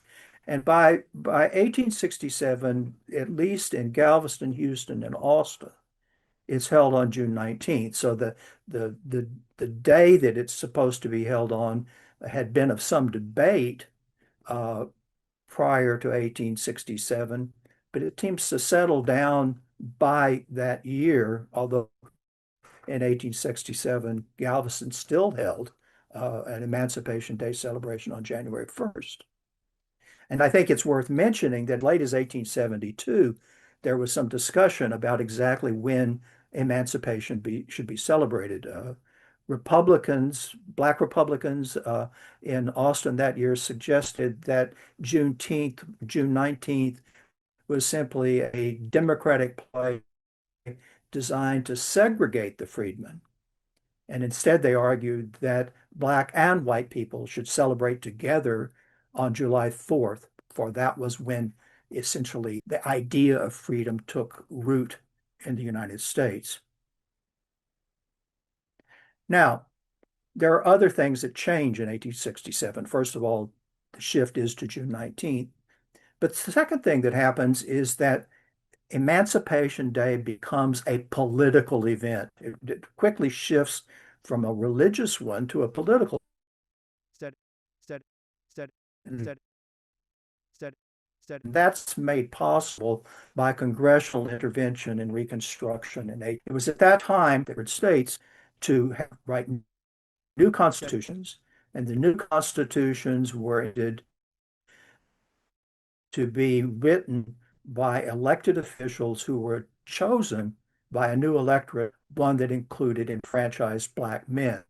And by 1867, at least in Galveston, Houston, and Austin, it's held on June 19th. So the day that it's supposed to be held on had been of some debate prior to 1867, but it seems to settle down by that year, although in 1867, Galveston still held an Emancipation Day celebration on January 1st. And I think it's worth mentioning that late as 1872, there was some discussion about exactly when emancipation should be celebrated. Republicans, Black Republicans in Austin that year suggested that June 19th, was simply a Democratic play designed to segregate the freedmen. And instead, they argued that Black and white people should celebrate together on July 4th, for that was when essentially the idea of freedom took root in the United States. Now, there are other things that change in 1867. First of all, the shift is to June 19th. But the second thing that happens is that Emancipation Day becomes a political event. It quickly shifts from a religious one to a political. That's made possible by congressional intervention and Reconstruction. And it was at that time that states to write new constitutions, and the new constitutions were intended to be written by elected officials who were chosen by a new electorate, one that included enfranchised Black men.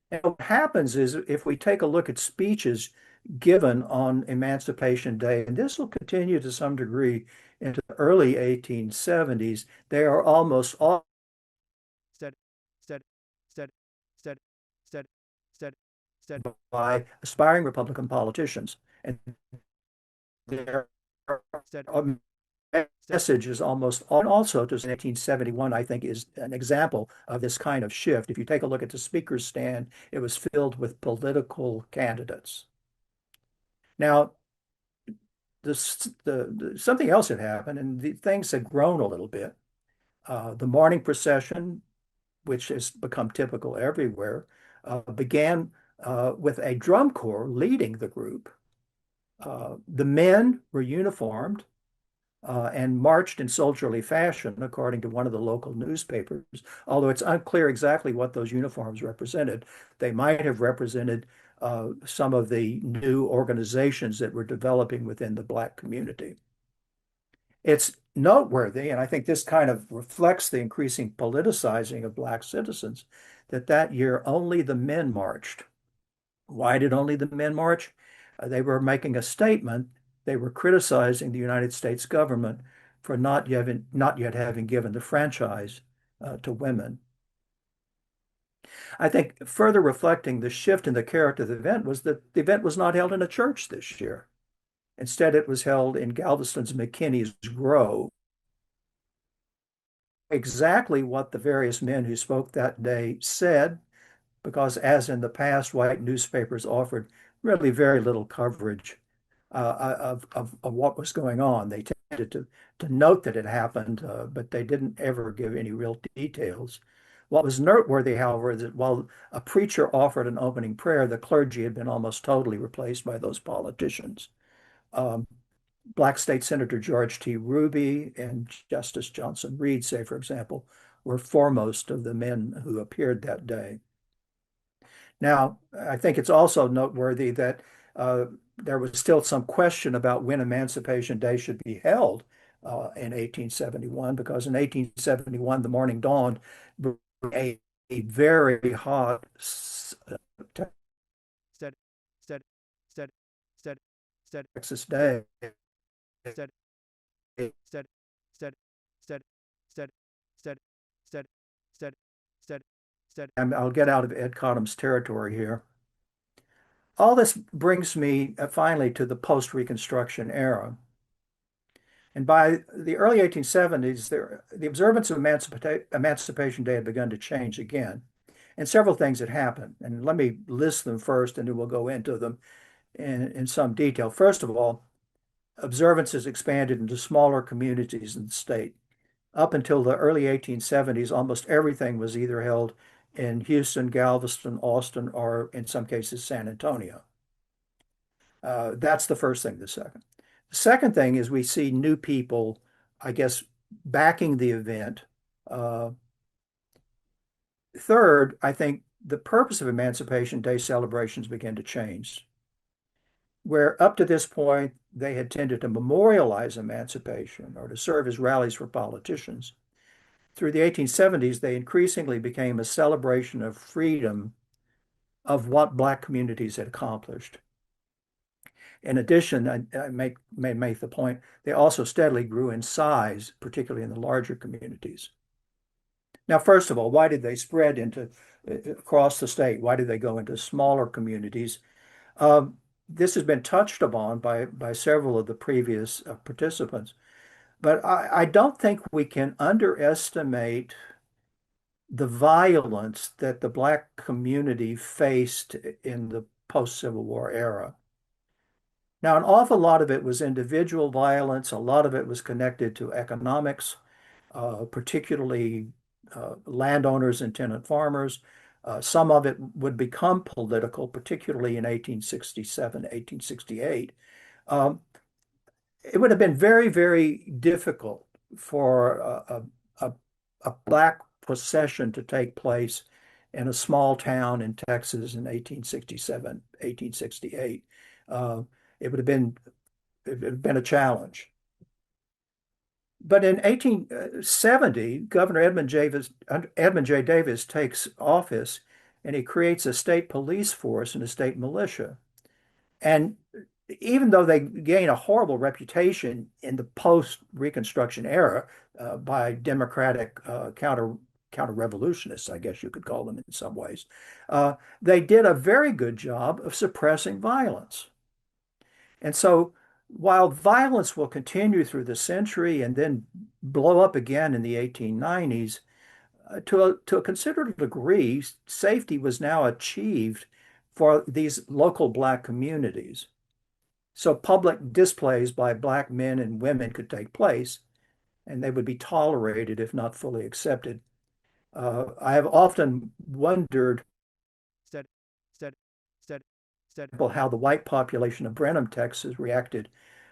And what happens is if we take a look at speeches given on Emancipation Day, and this will continue to some degree into the early 1870s, they are almost all by aspiring Republican politicians. And their message is almost all, also to 1971, I think, is an example of this kind of shift. If you take a look at the speaker's stand, it was filled with political candidates. Now, something else had happened, and things had grown a little bit. The morning procession, which has become typical everywhere, began with a drum corps leading the group. The men were uniformed and marched in soldierly fashion, according to one of the local newspapers, although it's unclear exactly what those uniforms represented. They might have represented some of the new organizations that were developing within the Black community. It's noteworthy, and I think this kind of reflects the increasing politicizing of Black citizens, that that year only the men marched. Why did only the men march? They were making a statement. They were criticizing the United States government for not yet having given the franchise to women. I think further reflecting the shift in the character of the event was that the event was not held in a church this year. Instead, it was held in Galveston's McKinney's Grove. Exactly what the various men who spoke that day said, because as in the past, white newspapers offered really very little coverage of what was going on. They tended to note that it happened, but they didn't ever give any real details. What was noteworthy, however, is that while a preacher offered an opening prayer, the clergy had been almost totally replaced by those politicians. Black State Senator George T. Ruby and Justice Johnson Reed, say, for example, were foremost of the men who appeared that day. Now, I think it's also noteworthy that there was still some question about when Emancipation Day should be held in 1871, because in 1871, the morning dawned a very hot Texas day. I'll get out of Ed Cottom's territory here. All this brings me finally to the post-Reconstruction era. And by the early 1870s, the observance of Emancipation Day had begun to change again. And several things had happened. And let me list them first, and then we'll go into them in some detail. First of all, observances expanded into smaller communities in the state. Up until the early 1870s, almost everything was either held in Houston, Galveston, Austin, or in some cases, San Antonio. That's the first thing. The second thing is we see new people, I guess, backing the event. Third, I think the purpose of Emancipation Day celebrations began to change. Where up to this point, they had tended to memorialize emancipation or to serve as rallies for politicians. Through the 1870s, they increasingly became a celebration of freedom of what Black communities had accomplished. In addition, I may make the point, they also steadily grew in size, particularly in the larger communities. Now, first of all, why did they spread across the state? Why did they go into smaller communities? This has been touched upon by several of the previous participants, but I don't think we can underestimate the violence that the Black community faced in the post-Civil War era. Now, an awful lot of it was individual violence. A lot of it was connected to economics, particularly landowners and tenant farmers. Some of it would become political, particularly in 1867, 1868. It would have been very, very difficult for a Black procession to take place in a small town in Texas in 1867, 1868. It would have been a challenge. But in 1870, Governor Edmund J. Davis takes office, and he creates a state police force and a state militia. And even though they gain a horrible reputation in the post-Reconstruction era by Democratic counter-revolutionists, I guess you could call them in some ways, they did a very good job of suppressing violence. And so while violence will continue through the century and then blow up again in the 1890s, to a considerable degree, safety was now achieved for these local Black communities. So public displays by Black men and women could take place. and they would be tolerated if not fully accepted. I have often wondered how the white population of Brenham, Texas reacted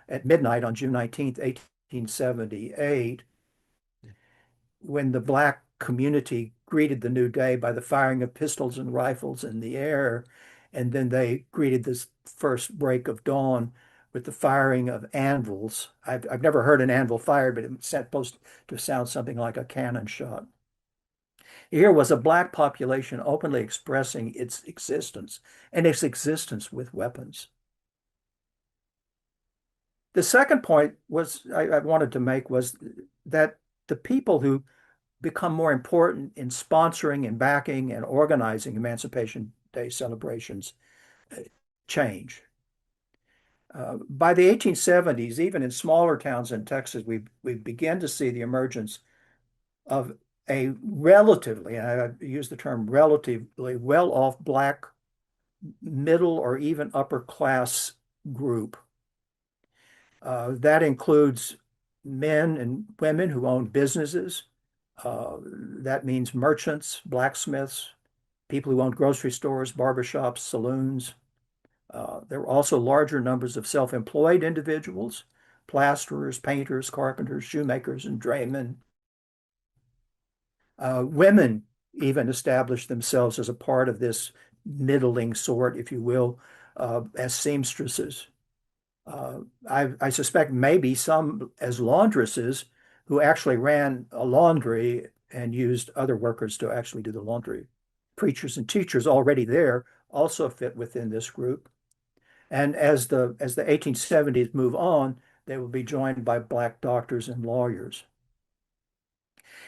at midnight on June 19th, 1878, when the Black community greeted the new day by the firing of pistols and rifles in the air. And then they greeted this first break of dawn with the firing of anvils. I've never heard an anvil fired, but it's supposed to sound something like a cannon shot. Here was a Black population openly expressing its existence, and its existence with weapons. The second point I wanted to make was that the people who become more important in sponsoring and backing and organizing Emancipation Day celebrations change. By the 1870s, even in smaller towns in Texas, we began to see the emergence of a relatively, and I use the term relatively, well-off Black middle or even upper class group. That includes men and women who own businesses. That means merchants, blacksmiths, people who own grocery stores, barbershops, saloons. There were also larger numbers of self-employed individuals, plasterers, painters, carpenters, shoemakers, and draymen. Women even established themselves as a part of this middling sort, if you will, as seamstresses. I suspect maybe some as laundresses who actually ran a laundry and used other workers to actually do the laundry. Preachers and teachers already there also fit within this group. And as the 1870s move on, they will be joined by Black doctors and lawyers.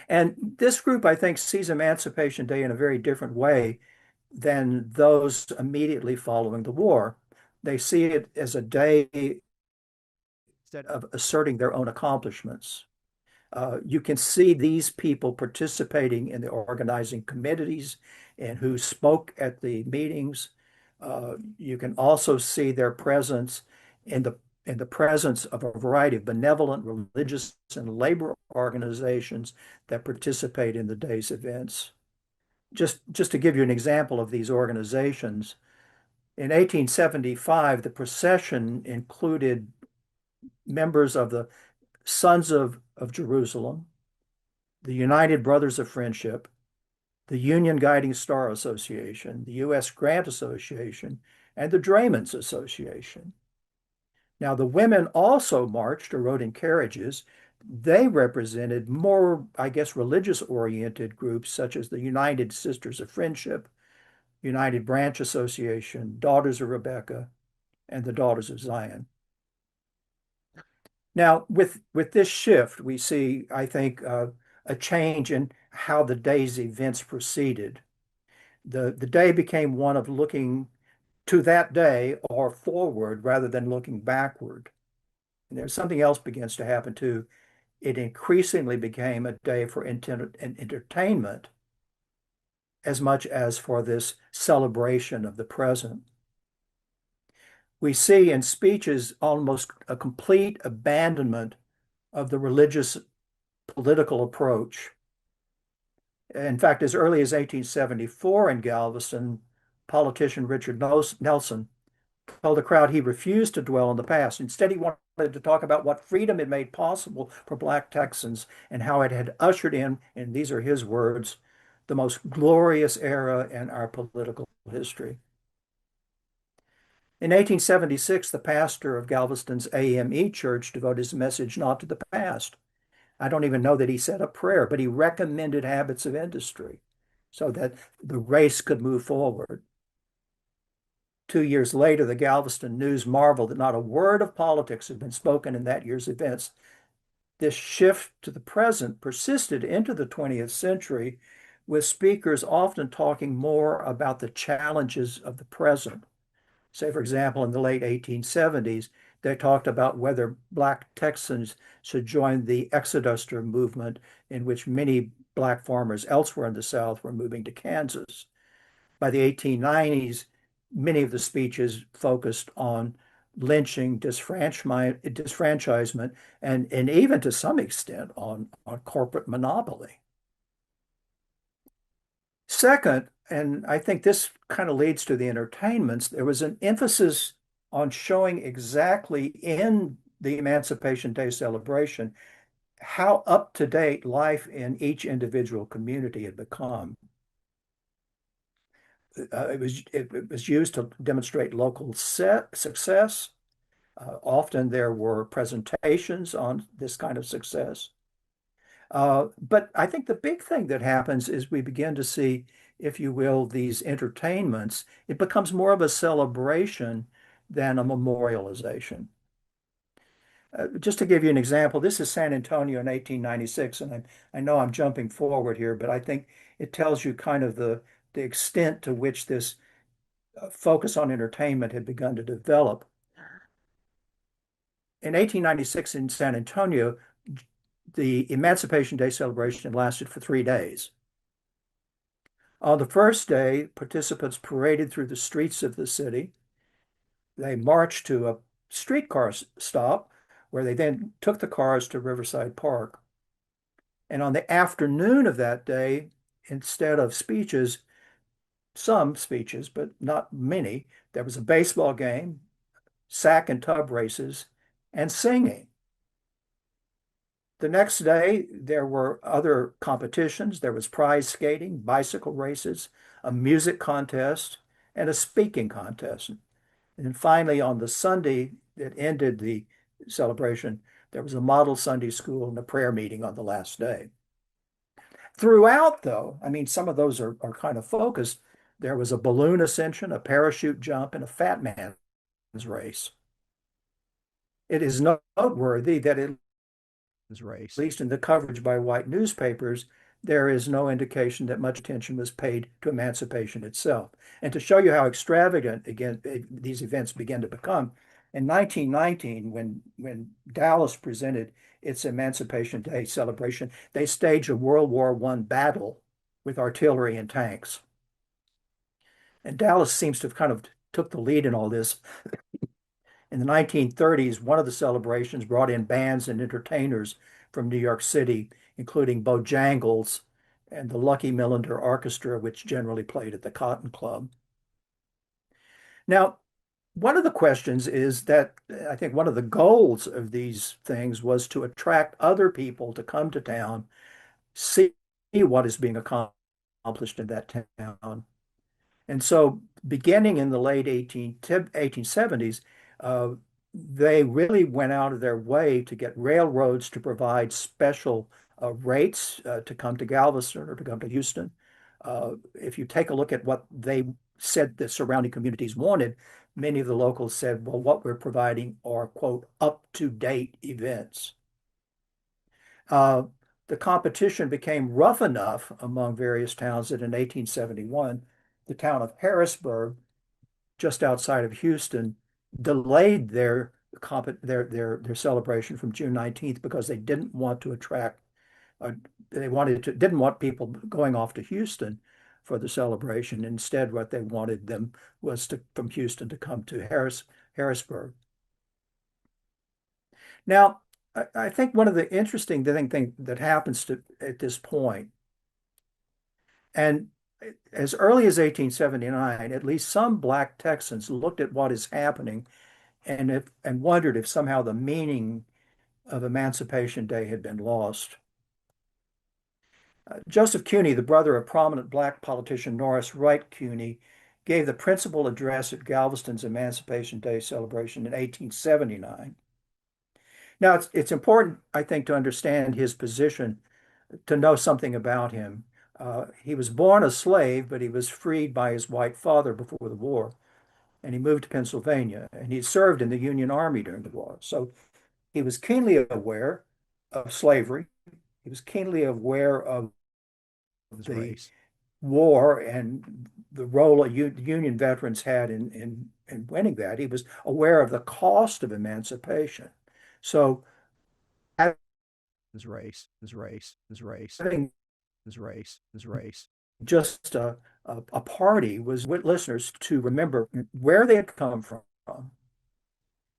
And this group, I think, sees Emancipation Day in a very different way than those immediately following the war. They see it as a day of asserting their own accomplishments. You can see these people participating in the organizing committees and who spoke at the meetings. You can also see their presence in the presence of a variety of benevolent, religious, and labor organizations that participate in the day's events. Just to give you an example of these organizations, in 1875, the procession included members of the Sons of Jerusalem, the United Brothers of Friendship, the Union Guiding Star Association, the U.S. Grant Association, and the Draymen's Association. Now, the women also marched or rode in carriages. They represented more, I guess, religious-oriented groups such as the United Sisters of Friendship, United Branch Association, Daughters of Rebecca, and the Daughters of Zion. Now, with this shift, we see, I think, a change in how the day's events proceeded. The day became one of looking to that day or forward rather than looking backward. And there's something else begins to happen too. It increasingly became a day for entertainment as much as for this celebration of the present. We see in speeches almost a complete abandonment of the religious political approach. In fact, as early as 1874 in Galveston, politician Richard Nelson told the crowd he refused to dwell on the past. Instead, he wanted to talk about what freedom had made possible for Black Texans and how it had ushered in, and these are his words, the most glorious era in our political history. In 1876, the pastor of Galveston's AME church devoted his message not to the past. I don't even know that he said a prayer, but he recommended habits of industry so that the race could move forward. 2 years later, the Galveston News marveled that not a word of politics had been spoken in that year's events. This shift to the present persisted into the 20th century, with speakers often talking more about the challenges of the present. Say, for example, in the late 1870s, they talked about whether Black Texans should join the Exoduster movement, in which many Black farmers elsewhere in the South were moving to Kansas. By the 1890s, many of the speeches focused on lynching, disfranchisement, and even to some extent on corporate monopoly. Second, and I think this kind of leads to the entertainments, there was an emphasis on showing exactly in the Emancipation Day celebration how up-to-date life in each individual community had become. It was used to demonstrate local success. Often there were presentations on this kind of success. But I think the big thing that happens is we begin to see, if you will, these entertainments. It becomes more of a celebration than a memorialization. Just to give you an example, this is San Antonio in 1896, and I know I'm jumping forward here, but I think it tells you kind of the extent to which this focus on entertainment had begun to develop. In 1896 in San Antonio, the Emancipation Day celebration lasted for 3 days. On the first day, participants paraded through the streets of the city. They marched to a streetcar stop where they then took the cars to Riverside Park. And on the afternoon of that day, instead of speeches, some speeches, but not many, there was a baseball game, sack and tub races, and singing. The next day, there were other competitions. There was prize skating, bicycle races, a music contest, and a speaking contest. And then finally, on the Sunday that ended the celebration, there was a model Sunday school and a prayer meeting on the last day. Throughout, though, I mean, some of those are kind of focused. There was a balloon ascension, a parachute jump, and a fat man's race. It is noteworthy that at least in the coverage by white newspapers, there is no indication that much attention was paid to emancipation itself. And to show you how extravagant, again, these events began to become, in 1919, when Dallas presented its Emancipation Day celebration, they staged a World War I battle with artillery and tanks. And Dallas seems to have kind of took the lead in all this. In the 1930s, one of the celebrations brought in bands and entertainers from New York City, including Bojangles and the Lucky Millinder Orchestra, which generally played at the Cotton Club. Now, one of the questions is that I think one of the goals of these things was to attract other people to come to town, see what is being accomplished in that town. And so beginning in the late 1870s, they really went out of their way to get railroads to provide special rates to come to Galveston or to come to Houston. If you take a look at what they said the surrounding communities wanted, many of the locals said, well, what we're providing are, quote, up-to-date events. The competition became rough enough among various towns that in 1871, the town of Harrisburg, just outside of Houston, delayed their celebration from June 19th because they didn't want to attract, didn't want people going off to Houston for the celebration. Instead, what they wanted them was from Houston to come to Harrisburg. Now, I think one of the interesting thing that happens at this point, and as early as 1879, at least some Black Texans looked at what is happening and wondered if somehow the meaning of Emancipation Day had been lost. Joseph Cuny, the brother of prominent Black politician Norris Wright Cuny, gave the principal address at Galveston's Emancipation Day celebration in 1879. Now, it's important, I think, to understand his position, to know something about him. He was born a slave, but he was freed by his white father before the war, and he moved to Pennsylvania, and he served in the Union Army during the war. So he was keenly aware of slavery. He was keenly aware of the war and the role Union veterans had in winning that. He was aware of the cost of emancipation. So having just a party was with listeners to remember where they had come from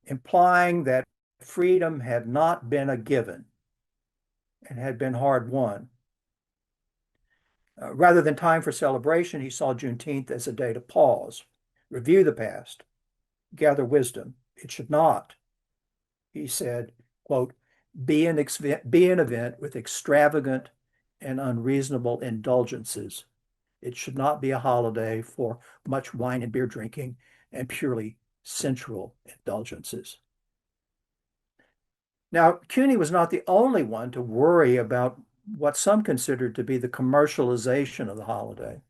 implying that freedom had not been a given and had been hard won. Rather than time for celebration, he saw Juneteenth as a day to pause, review the past, gather wisdom. It should not, he said, quote, be an event with extravagant and unreasonable indulgences. It should not be a holiday for much wine and beer drinking and purely sensual indulgences. Now, CUNY was not the only one to worry about what some considered to be the commercialization of the holiday.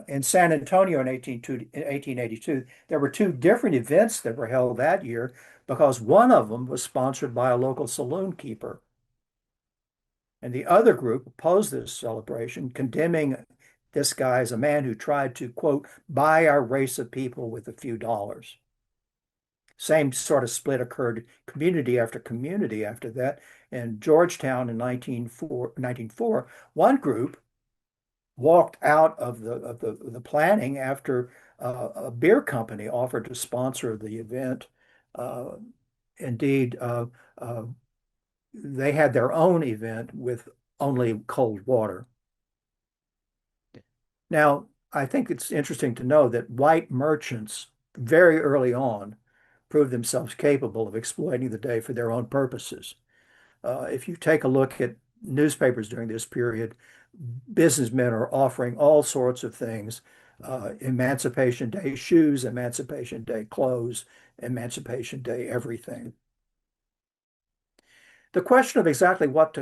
In San Antonio in 1882, there were two different events that were held that year because one of them was sponsored by a local saloon keeper. And the other group opposed this celebration, condemning this guy as a man who tried to, quote, buy our race of people with a few dollars. Same sort of split occurred community after community after that. In Georgetown in 1904, one group walked out of the planning after a beer company offered to sponsor the event. Indeed, they had their own event with only cold water. Now, I think it's interesting to know that white merchants very early on proved themselves capable of exploiting the day for their own purposes. If you take a look at newspapers during this period, businessmen are offering all sorts of things, Emancipation Day shoes, Emancipation Day clothes, Emancipation Day everything. The question of exactly what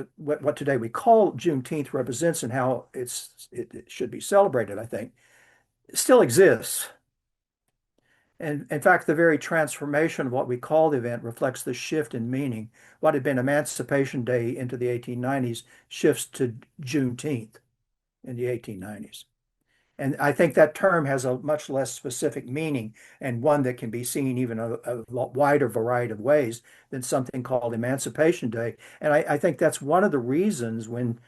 today we call Juneteenth represents and how it should be celebrated, I think, still exists. And in fact, the very transformation of what we call the event reflects the shift in meaning. What had been Emancipation Day into the 1890s shifts to Juneteenth in the 1890s. And I think that term has a much less specific meaning and one that can be seen even a wider variety of ways than something called Emancipation Day. And I think that's one of the reasons when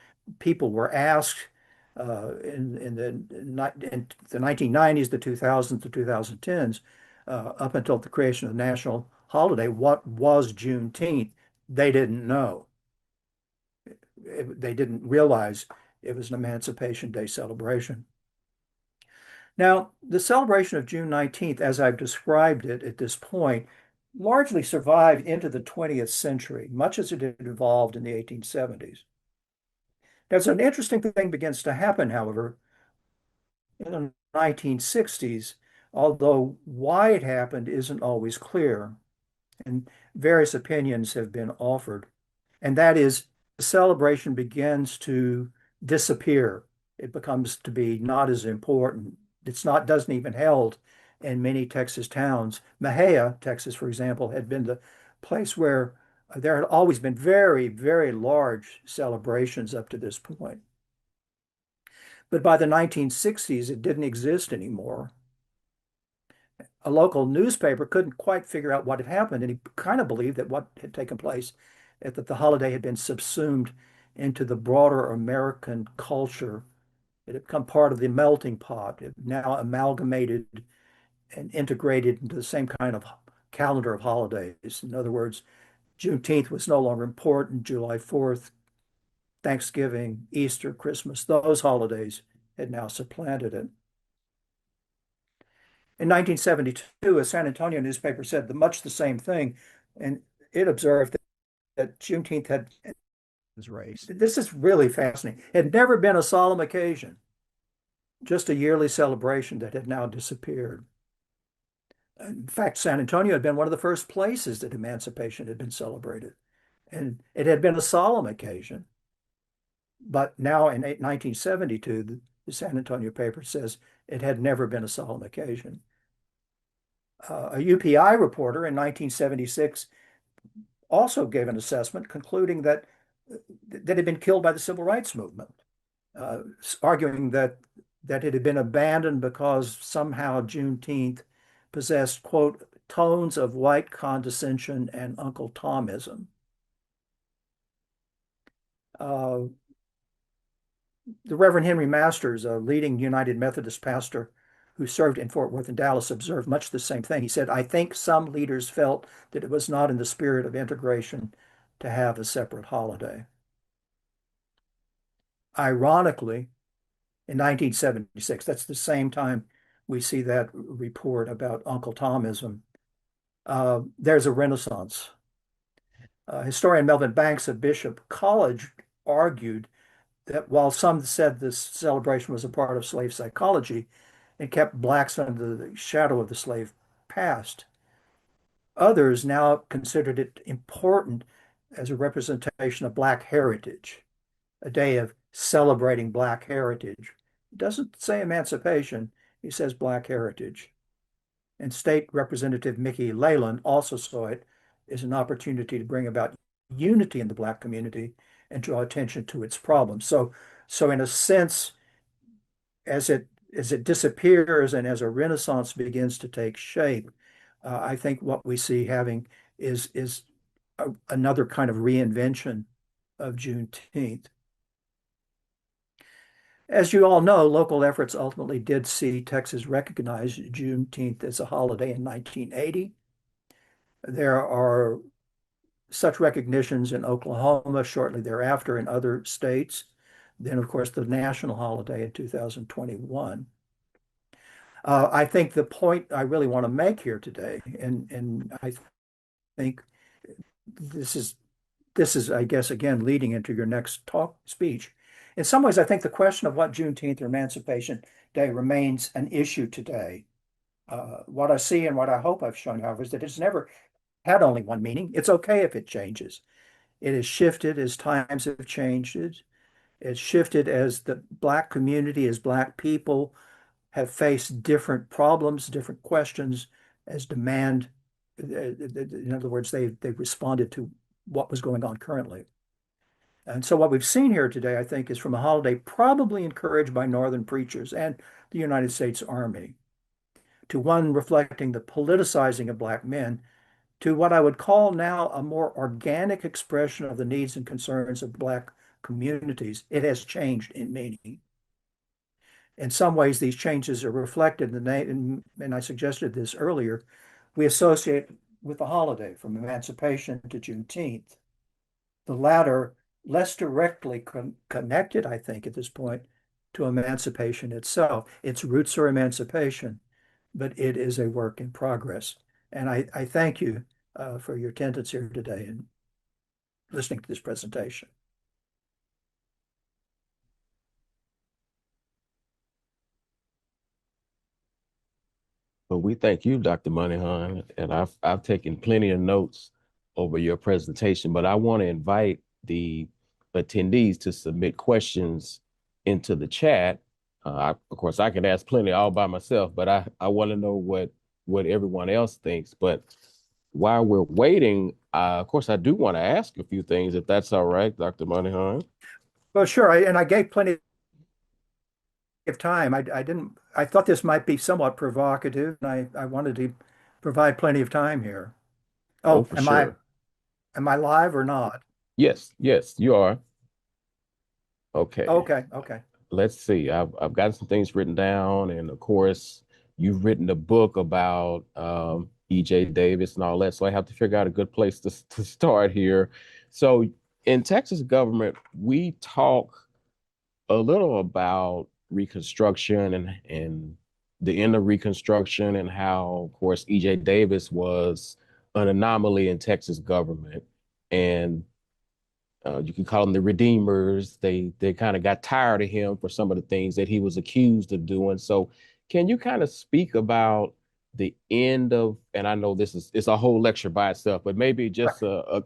people were asked in the 1990s, the 2000s, the 2010s, up until the creation of the national holiday, what was Juneteenth? They didn't know. They didn't realize it was an Emancipation Day celebration. Now, the celebration of June 19th, as I've described it at this point, largely survived into the 20th century, much as it had evolved in the 1870s. As an interesting thing begins to happen, however, in the 1960s, although why it happened isn't always clear, and various opinions have been offered. And that is, the celebration begins to disappear. It becomes to be not as important. Doesn't even held in many Texas towns. Mexia, Texas, for example, had been the place where there had always been very, very large celebrations up to this point. But by the 1960s, it didn't exist anymore. A local newspaper couldn't quite figure out what had happened, and he kind of believed that what had taken place, that the holiday had been subsumed into the broader American culture. It had become part of the melting pot. It now amalgamated and integrated into the same kind of calendar of holidays. In other words, Juneteenth was no longer important. July 4th, Thanksgiving, Easter, Christmas, those holidays had now supplanted it. In 1972, a San Antonio newspaper said much the same thing, and it observed that Juneteenth had, this is really fascinating, had never been a solemn occasion, just a yearly celebration that had now disappeared. In fact, San Antonio had been one of the first places that emancipation had been celebrated, and it had been a solemn occasion. But now in 1972, the San Antonio paper says it had never been a solemn occasion. A UPI reporter in 1976 also gave an assessment concluding that it had been killed by the civil rights movement, arguing that it had been abandoned because somehow Juneteenth possessed, quote, tones of white condescension and Uncle Tomism. The Reverend Henry Masters, a leading United Methodist pastor who served in Fort Worth and Dallas, observed much the same thing. He said, I think some leaders felt that it was not in the spirit of integration to have a separate holiday. Ironically, in 1976, that's the same time we see that report about Uncle Tomism, there's a renaissance. Historian Melvin Banks of Bishop College argued that while some said this celebration was a part of slave psychology and kept blacks under the shadow of the slave past, others now considered it important as a representation of Black heritage, a day of celebrating Black heritage. It doesn't say emancipation, he says Black heritage. And State Representative Mickey Leyland also saw it as an opportunity to bring about unity in the Black community and draw attention to its problems. So in a sense, as it disappears and as a renaissance begins to take shape, I think what we see having is another kind of reinvention of Juneteenth. As you all know, local efforts ultimately did see Texas recognize Juneteenth as a holiday in 1980. There are such recognitions in Oklahoma shortly thereafter in other states. Then, of course, the national holiday in 2021. I think the point I really want to make here today, and I think this is, I guess, again, leading into your next speech. In some ways, I think the question of what Juneteenth or Emancipation Day remains an issue today. What I see and what I hope I've shown, however, is that it's never had only one meaning. It's okay if it changes. It has shifted as times have changed. It's shifted as the Black community, as Black people have faced different problems, different questions, as demand. In other words, they've responded to what was going on currently. And so what we've seen here today, I think, is from a holiday probably encouraged by Northern preachers and the United States Army, to one reflecting the politicizing of Black men, to what I would call now a more organic expression of the needs and concerns of Black communities. It has changed in meaning. In some ways, these changes are reflected in the name, and I suggested this earlier, we associate with the holiday, from Emancipation to Juneteenth. The latter less directly connected, I think, at this point, to emancipation itself. Its roots are emancipation, but it is a work in progress. And I thank you for your attendance here today and listening to this presentation. Well, we thank you, Dr. Moneyhan, and I've taken plenty of notes over your presentation, but I want to invite the attendees to submit questions into the chat. Of course, I can ask plenty all by myself, but I want to know what everyone else thinks. But while we're waiting, of course, I do want to ask a few things, if that's all right, Dr. Moneyhan. Well, sure. I gave plenty of time. I thought this might be somewhat provocative, and I wanted to provide plenty of time here. Oh, for sure. Am I live or not? Yes, you are. Okay. Okay. Let's see. I've got some things written down, and of course, you've written a book about E.J. Davis and all that. So I have to figure out a good place to start here. So in Texas government, we talk a little about Reconstruction and the end of Reconstruction, and how, of course, E.J. Davis was an anomaly in Texas government. And you can call them the Redeemers. They kind of got tired of him for some of the things that he was accused of doing. So can you kind of speak about the end of, and I know it's a whole lecture by itself, but maybe just a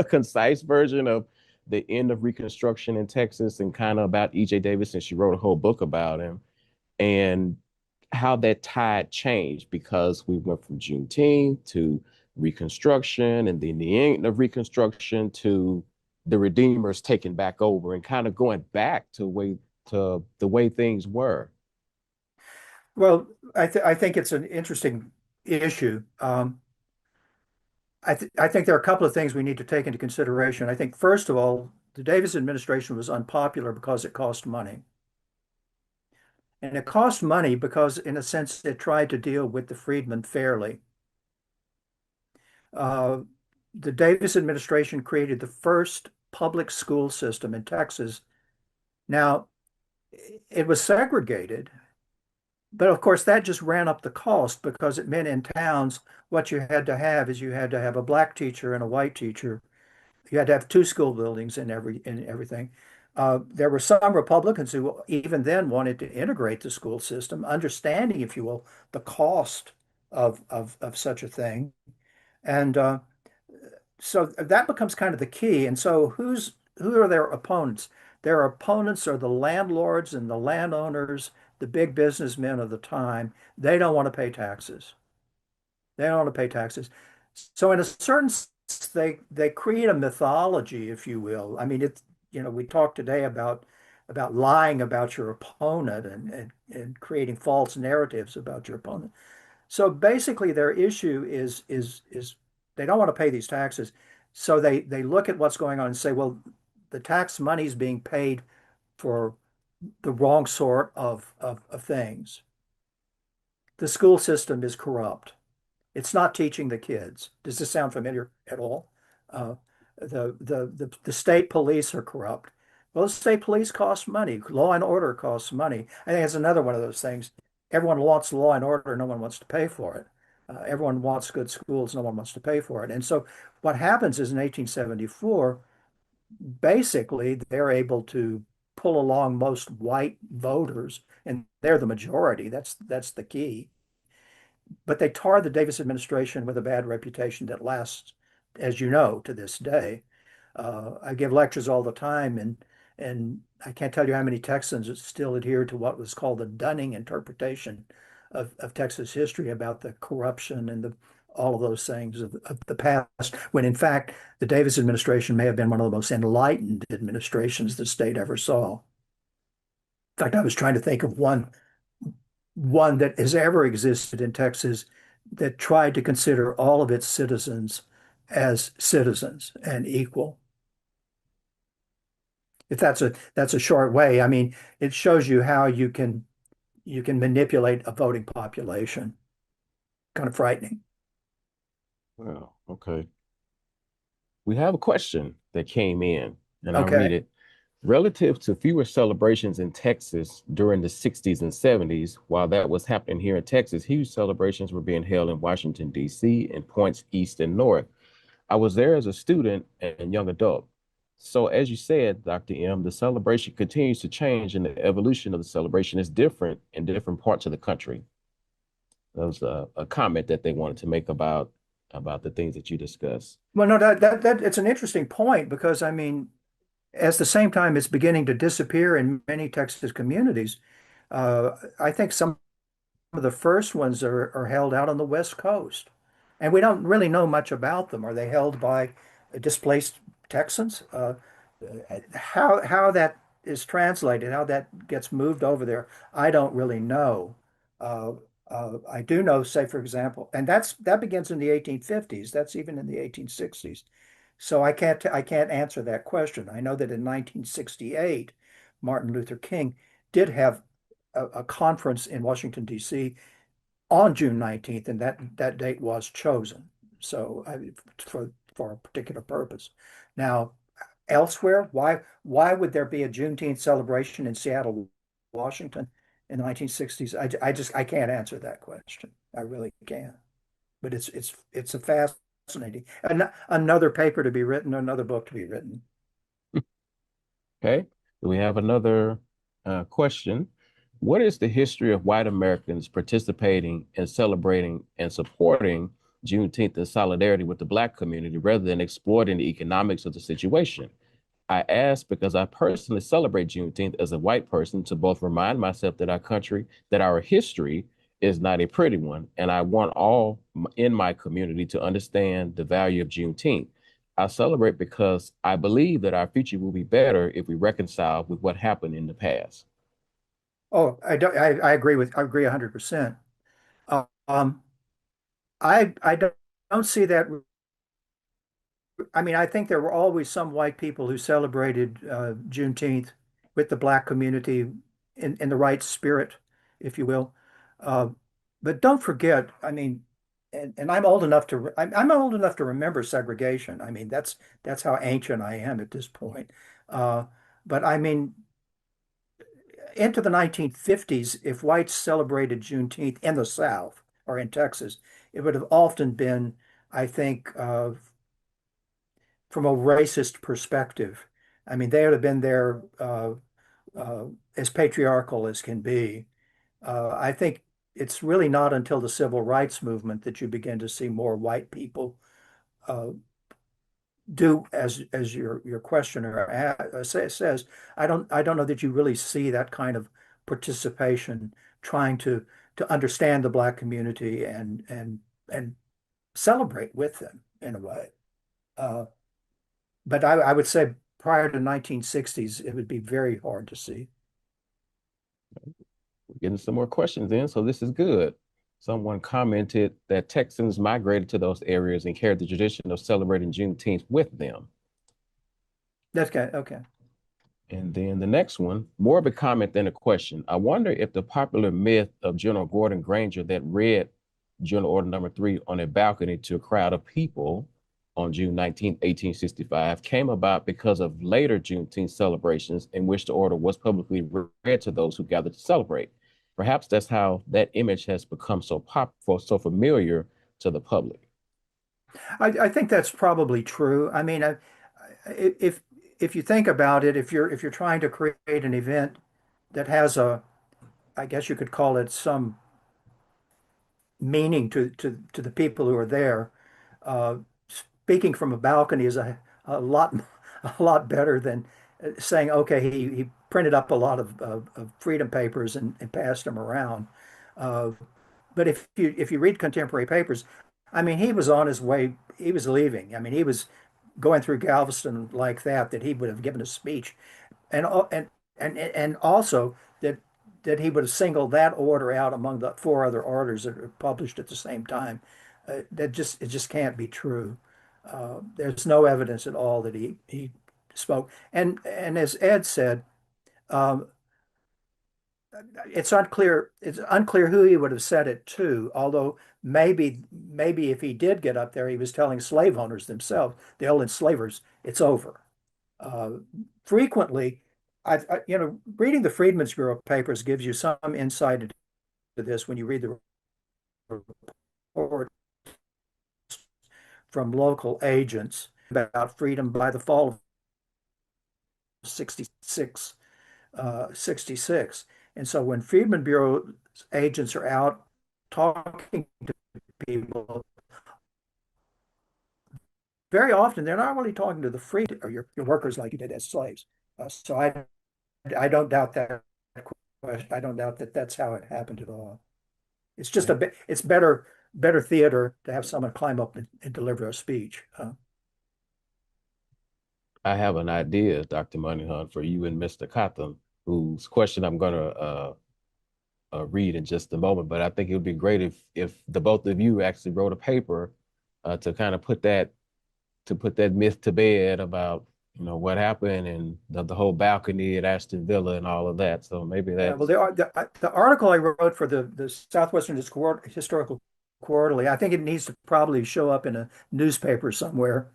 concise version of the end of Reconstruction in Texas, and kind of about E.J. Davis, and she wrote a whole book about him, and how that tide changed, because we went from Juneteenth to Reconstruction, and then the end of Reconstruction to the Redeemers taking back over, and kind of going back to the way things were. Well, I think it's an interesting issue. I think there are a couple of things we need to take into consideration. I think, first of all, the Davis administration was unpopular because it cost money. And it cost money because, in a sense, it tried to deal with the freedmen fairly. Uh, the Davis administration created the first public school system in Texas. Now, it was segregated, but of course, that just ran up the cost because it meant in towns, what you had to have is you had to have a black teacher and a white teacher. You had to have two school buildings in everything. There were some Republicans who even then wanted to integrate the school system, understanding, if you will, the cost of such a thing. And so that becomes kind of the key. And so who are their opponents? Their opponents are the landlords and the landowners, the big businessmen of the time. They don't want to pay taxes. They don't want to pay taxes. So in a certain sense, they create a mythology, if you will. I mean, it's, we talked today about lying about your opponent and creating false narratives about your opponent. So basically, their issue is they don't want to pay these taxes. So they look at what's going on and say, well, the tax money is being paid for the wrong sort of things. The school system is corrupt. It's not teaching the kids. Does this sound familiar at all? Uh, the state police are corrupt. Well, the state police cost money. Law and order costs money. I think it's another one of those things. Everyone wants law and order. No one wants to pay for it. Everyone wants good schools. No one wants to pay for it. And so what happens is in 1874, basically they're able to pull along most white voters, and they're the majority. That's the key. But they tar the Davis administration with a bad reputation that lasts, as you know, to this day. I give lectures all the time, and I can't tell you how many Texans still adhere to what was called the Dunning interpretation of Texas history about the corruption and all of those things of the past, when in fact the Davis administration may have been one of the most enlightened administrations the state ever saw. In fact, I was trying to think of one that has ever existed in Texas that tried to consider all of its citizens as citizens and equal. If that's a short way, I mean, it shows you how you can manipulate a voting population. Kind of frightening. Well, okay. We have a question that came in, and I'll read Okay. it. Relative to fewer celebrations in Texas during the 60s and 70s, while that was happening here in Texas, huge celebrations were being held in Washington, D.C., and points east and north. I was there as a student and young adult. So, as you said, Dr. M, the celebration continues to change, and the evolution of the celebration is different in different parts of the country. That was a comment that they wanted to make about the things that you discussed. Well, no, that it's an interesting point because I mean, at the same time, it's beginning to disappear in many Texas communities. I think some of the first ones are held out on the West Coast, and we don't really know much about them. Are they held by displaced Texans? How that is translated, how that gets moved over there, I don't really know. Uh, I do know, say, for example, and that begins in the 1850s. That's even in the 1860s. So I can't answer that question. I know that in 1968, Martin Luther King did have a conference in Washington, D.C. on June 19th, and that date was chosen. So for a particular purpose. Now, elsewhere, why would there be a Juneteenth celebration in Seattle, Washington in the 1960s? I can't answer that question. I really can't. But it's a fascinating another paper to be written, another book to be written. Okay. So we have another question. What is the history of white Americans participating and celebrating and supporting Juneteenth in solidarity with the Black community rather than exploiting the economics of the situation? I ask because I personally celebrate Juneteenth as a white person to both remind myself that our history is not a pretty one, and I want all in my community to understand the value of Juneteenth. I celebrate because I believe that our future will be better if we reconcile with what happened in the past. Oh, I agree 100%. Um, I don't see that. I mean, I think there were always some white people who celebrated Juneteenth with the Black community in the right spirit. if you will. Uh, but don't forget, I mean, and I'm old enough to I'm old enough to remember segregation. I mean, that's how ancient I am at this point. Uh, but I mean, into the 1950s, if whites celebrated Juneteenth in the South or in Texas, it would have often been, I think, from a racist perspective. I mean, they would have been there uh, as patriarchal as can be. I think it's really not until the civil rights movement that you begin to see more white people uh, do as your questioner says. I don't know that you really see that kind of participation trying to understand the Black community and celebrate with them in a way. Uh, but I would say prior to 1960s, it would be very hard to see. We're getting some more questions in, so this is good. Someone commented that Texans migrated to those areas and carried the tradition of celebrating Juneteenth with them. That's okay. Okay. And then the next one, more of a comment than a question. I wonder if the popular myth of General Gordon Granger that read General Order Number 3 on a balcony to a crowd of people on June 19, 1865 came about because of later Juneteenth celebrations in which the order was publicly read to those who gathered to celebrate. Perhaps that's how that image has become so so familiar to the public. I think that's probably true. I mean, if if you think about it, if you're trying to create an event that has I guess you could call it some meaning to the people who are there, uh, speaking from a balcony is a lot a lot better than saying, okay, he printed up a lot of freedom papers and passed them around. Uh, but if you read contemporary papers, I mean, he was on his way, he was leaving. I mean, he was going through Galveston like that he would have given a speech, and and also that he would have singled that order out among the four other orders that are published at the same time. It just can't be true. There's no evidence at all that he spoke. And as Ed said, um, it's unclear who he would have said it to, although maybe if he did get up there, he was telling slave owners themselves, the old enslavers, it's over. Uh, Frequently, reading the Freedmen's Bureau papers gives you some insight into this when you read the report from local agents about freedom by the fall of 66, 66. And so when Freedmen Bureau agents are out talking to people, very often they're not really talking to the free or your workers like you did as slaves. So I don't doubt that. I don't doubt that that's how it happened at all. It's just Right. it's better theater to have someone climb up and deliver a speech. I have an idea, Dr. Moneyhunt, for you and Mr. Cotham, whose question I'm going to read in just a moment. But I think it would be great if the both of you actually wrote a paper to kind of put that myth to bed about what happened and the whole balcony at Ashton Villa and all of that. So maybe Yeah, well, that's the article I wrote for the Southwestern Historical Quarterly, I think it needs to probably show up in a newspaper somewhere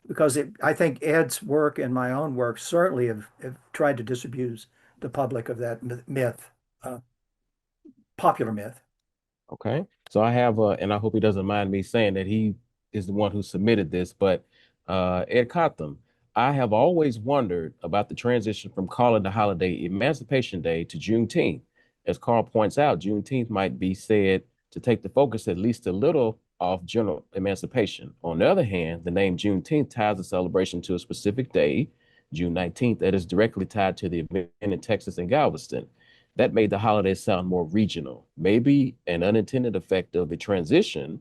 because I think Ed's work and my own work certainly have tried to disabuse the public of that myth, uh, popular myth. okay. So I have, and I hope he doesn't mind me saying that he is the one who submitted this, but Ed Cotham, I have always wondered about the transition from calling the holiday Emancipation Day to Juneteenth. As Carl points out, Juneteenth might be said to take the focus at least a little off general emancipation. On the other hand, the name Juneteenth ties the celebration to a specific day, June 19th, that is directly tied to the event in Texas and Galveston. That made the holiday sound more regional. Maybe an unintended effect of the transition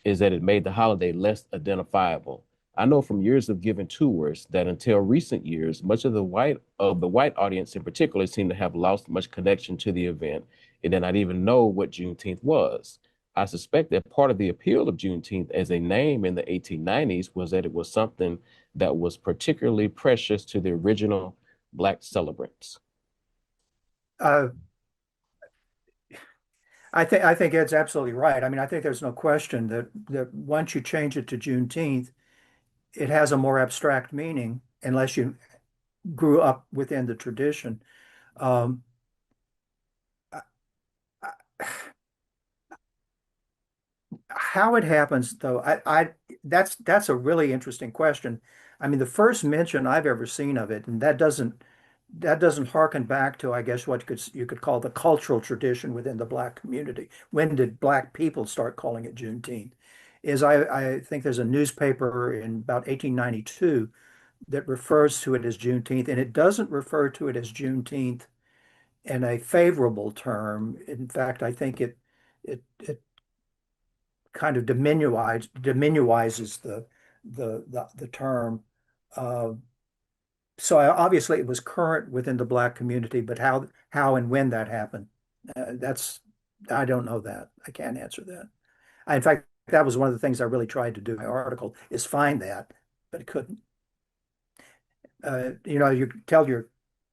is that it made the holiday less identifiable. I know from years of giving tours that until recent years, much of the white audience in particular seemed to have lost much connection to the event and did not even know what Juneteenth was. I suspect that part of the appeal of Juneteenth as a name in the 1890s was that it was something that was particularly precious to the original Black celebrants. Uh, I think Ed's absolutely right. I mean, I think there's no question that once you change it to Juneteenth, it has a more abstract meaning unless you grew up within the tradition. Um, how it happens, though, that's a really interesting question. I mean, the first mention I've ever seen of it, and that doesn't harken back to, I guess, what you could call the cultural tradition within the Black community. When did Black people start calling it Juneteenth? I think there's a newspaper in about 1892 that refers to it as Juneteenth, and it doesn't refer to it as Juneteenth in a favorable term. In fact, I think it kind of diminuizes the term. Uh, obviously it was current within the Black community, but how and when that happened, that's I don't know that. I can't answer that. In fact, that was one of the things I really tried to do in my article is find that, but I couldn't. You tell your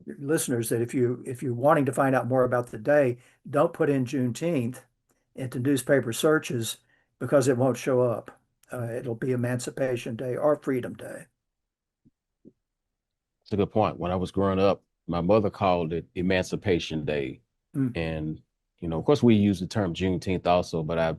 listeners that if you're wanting to find out more about the day, don't put in Juneteenth into newspaper searches because it won't show up. It'll be Emancipation Day or Freedom Day. It's a good point. When I was growing up, my mother called it Emancipation Day. Mm, And, of course, we use the term Juneteenth also, but I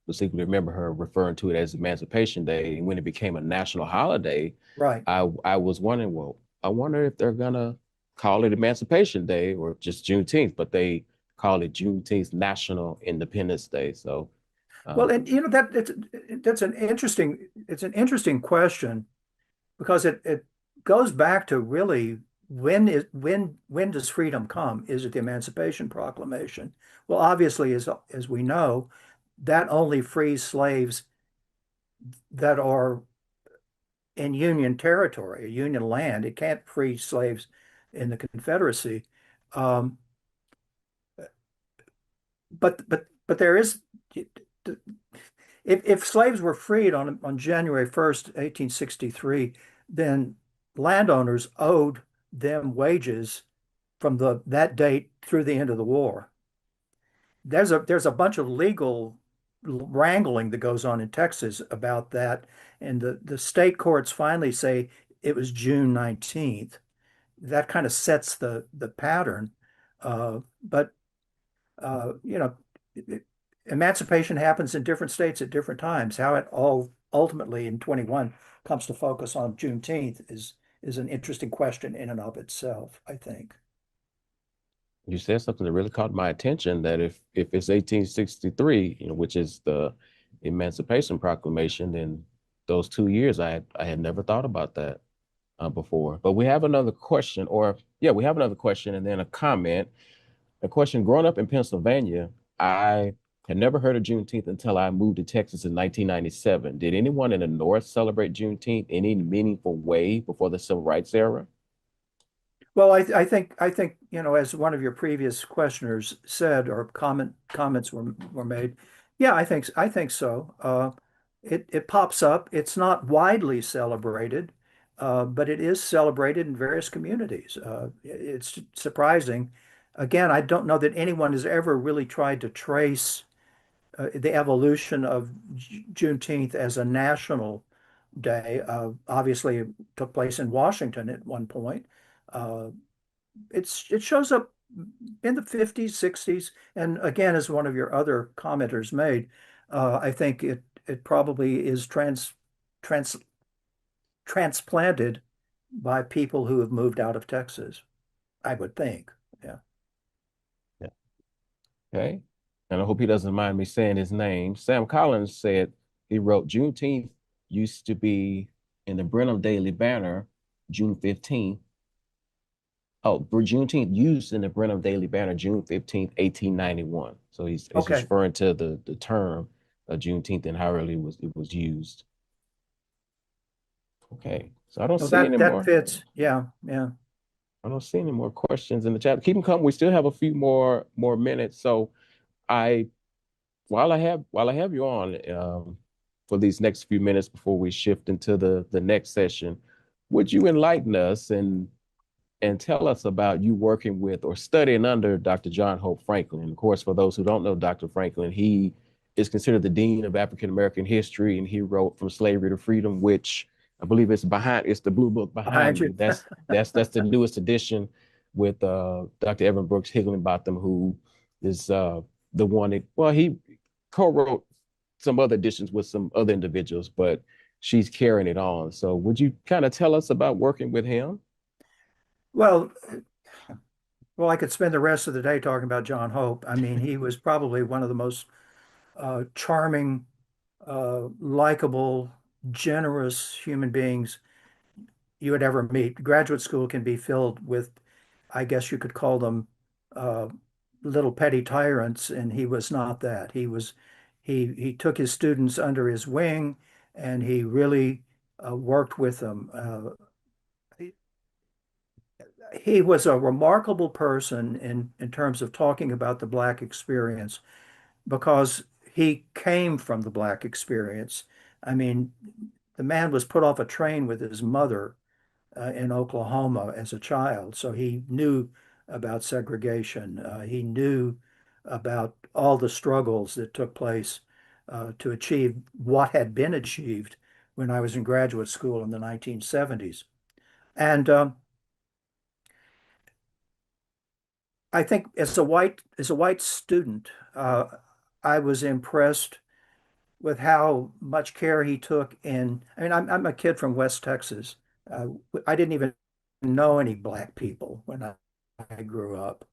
distinctly remember her referring to it as Emancipation Day. And when it became a national holiday, right. I was wondering, well, I wonder if they're gonna call it Emancipation Day or just Juneteenth, but they call it Juneteenth National Independence Day. So, Well, um, and that's it's an interesting question because it goes back to really when does freedom come? Is it the Emancipation Proclamation? Well, obviously, as we know, that only frees slaves that are in Union territory, Union land. It can't free slaves in the Confederacy. Um, but there is if slaves were freed on January 1st, 1863, then landowners owed them wages from that date through the end of the war. There's a bunch of legal wrangling that goes on in Texas about that, and the state courts finally say it was June 19th. That kind of sets the pattern. But you know, emancipation happens in different states at different times. How it all ultimately in 21 comes to focus on Juneteenth is an interesting question in and of itself, I think. you said something that really caught my attention that if it's 1863, which is the Emancipation Proclamation, then those 2 years I had never thought about that before. But we have another question, or yeah, we have another question and then a comment. A question: growing up in Pennsylvania, I had never heard of Juneteenth until I moved to Texas in 1997. Did anyone in the North celebrate Juneteenth in any meaningful way before the Civil Rights era? Well, I think, as one of your previous questioners said, or comments were made. Yeah, I think so. It pops up. It's not widely celebrated, but it is celebrated in various communities. It's surprising. Again, I don't know that anyone has ever really tried to trace the evolution of Juneteenth as a national day. Obviously, it took place in Washington at one point. Uh, it shows up in the 50s, 60s, and again, as one of your other commenters made, I think it probably is trans transplanted by people who have moved out of Texas, I would think. Yeah. Yeah. Okay. And I hope he doesn't mind me saying his name. Sam Collins said he wrote Juneteenth used to be in the Brenham Daily Banner, June 15th. Oh, Juneteenth used in the Brenham Daily Banner, June 15th, 1891. So he's Okay. referring to the term Juneteenth and how early it was used. Okay. So I don't Well, see any that more. fits. Yeah. Yeah. I don't see any more questions in the chat. Keep them coming. We still have a few more minutes. So I while I have you on for these next few minutes before we shift into the next session, would you enlighten us and and tell us about you working with or studying under Dr. John Hope Franklin. Of course, for those who don't know Dr. Franklin, he is considered the dean of African American history, and he wrote From Slavery to Freedom, which I believe it's the blue book behind behind me. you. That's the newest edition with Dr. Evan Brooks Higginbotham, who is the one that, well, he co-wrote some other editions with some other individuals, but she's carrying it on. So would you kind of tell us about working with him? Well, well, I could spend the rest of the day talking about John Hope. I mean, he was probably one of the most charming, likable, generous human beings you would ever meet. Graduate school can be filled with, I guess you could call them uh, little petty tyrants, and he was not that. He took his students under his wing, and he really worked with them. He was a remarkable person in terms of talking about the Black experience because he came from the Black experience. I mean, the man was put off a train with his mother in Oklahoma as a child, so he knew about segregation. He knew about all the struggles that took place to achieve what had been achieved when I was in graduate school in the 1970s. And I think as a white student, I was impressed with how much care he took in. I mean, I'm a kid from West Texas. Uh, I didn't even know any Black people when I grew up.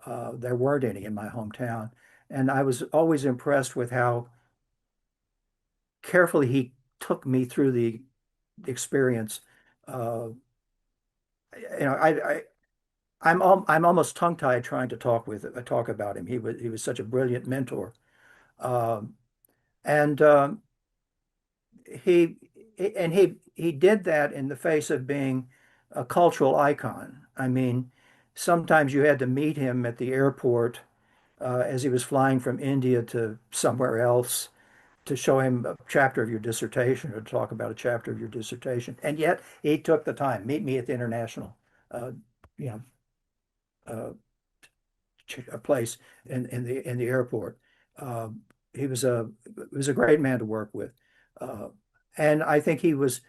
There weren't any in my hometown, and I was always impressed with how carefully he took me through the experience. Uh, you know, I'm almost tongue-tied trying to talk about him. He was such a brilliant mentor. Um, and he he did that in the face of being a cultural icon. I mean, sometimes you had to meet him at the airport as he was flying from India to somewhere else to show him a chapter of your dissertation or to talk about a chapter of your dissertation. And yet he took the time. Meet me at the international, uh, you know, uh, a place in the airport. Um, he was a great man to work with, uh, and I think he would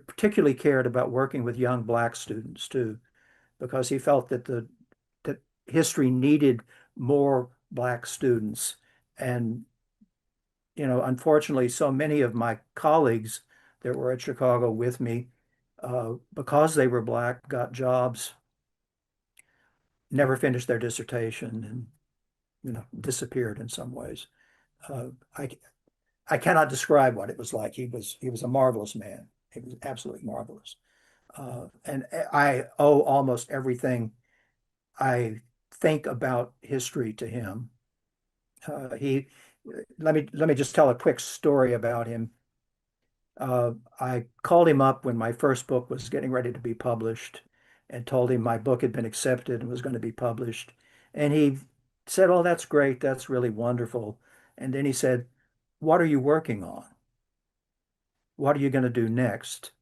particularly cared about working with young Black students too, because he felt that history needed more Black students. And unfortunately, so many of my colleagues that were at Chicago with me, because they were Black, got jobs, never finished their dissertation, and disappeared in some ways. Uh, I I cannot describe what it was like. He was a marvelous man. He was absolutely marvelous. And I owe almost everything I think about history to him. He let me just tell a quick story about him. I called him up when my first book was getting ready to be published and told him my book had been accepted and was going to be published. And he said, "Oh, that's great. That's really wonderful." And then he said, "What are you working on? What are you going to do next?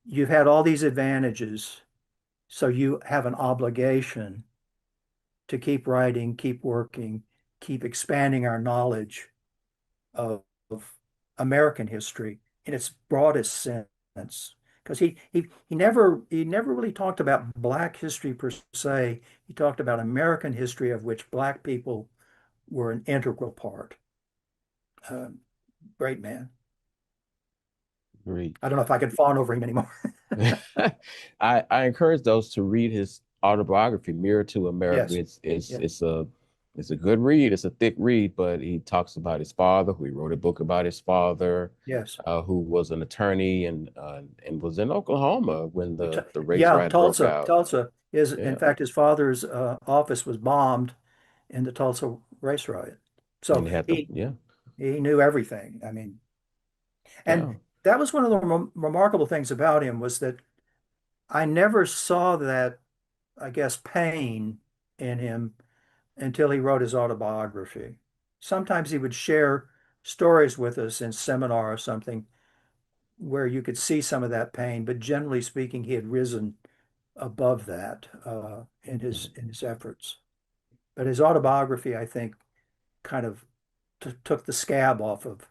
You've had all these advantages, so you have an obligation to keep writing, keep working, keep expanding our knowledge of American history in its broadest sense." Because he never really talked about Black history per se. He talked about American history of which Black people were an integral part. Uh, Great man. Great. I don't know if I can fawn over him anymore. I encourage those to read his autobiography, Mirror to America. Yes. It's Yeah. it's a good read. It's a thick read, but he talks about his father, who he wrote a book about his father, Yes. who was an attorney and was in Oklahoma when the race Yeah, riot broke Tulsa. out. Tulsa is, in Yeah, fact, his father's office was bombed in the Tulsa race riot. and So he had the yeah he knew everything. I mean, and yeah that was one of the remarkable things about him was that I never saw that, I guess, pain in him until he wrote his autobiography. Sometimes he would share stories with us in seminar or something where you could see some of that pain, but generally speaking, he had risen above that in his efforts. But his autobiography, I think, kind of took the scab off of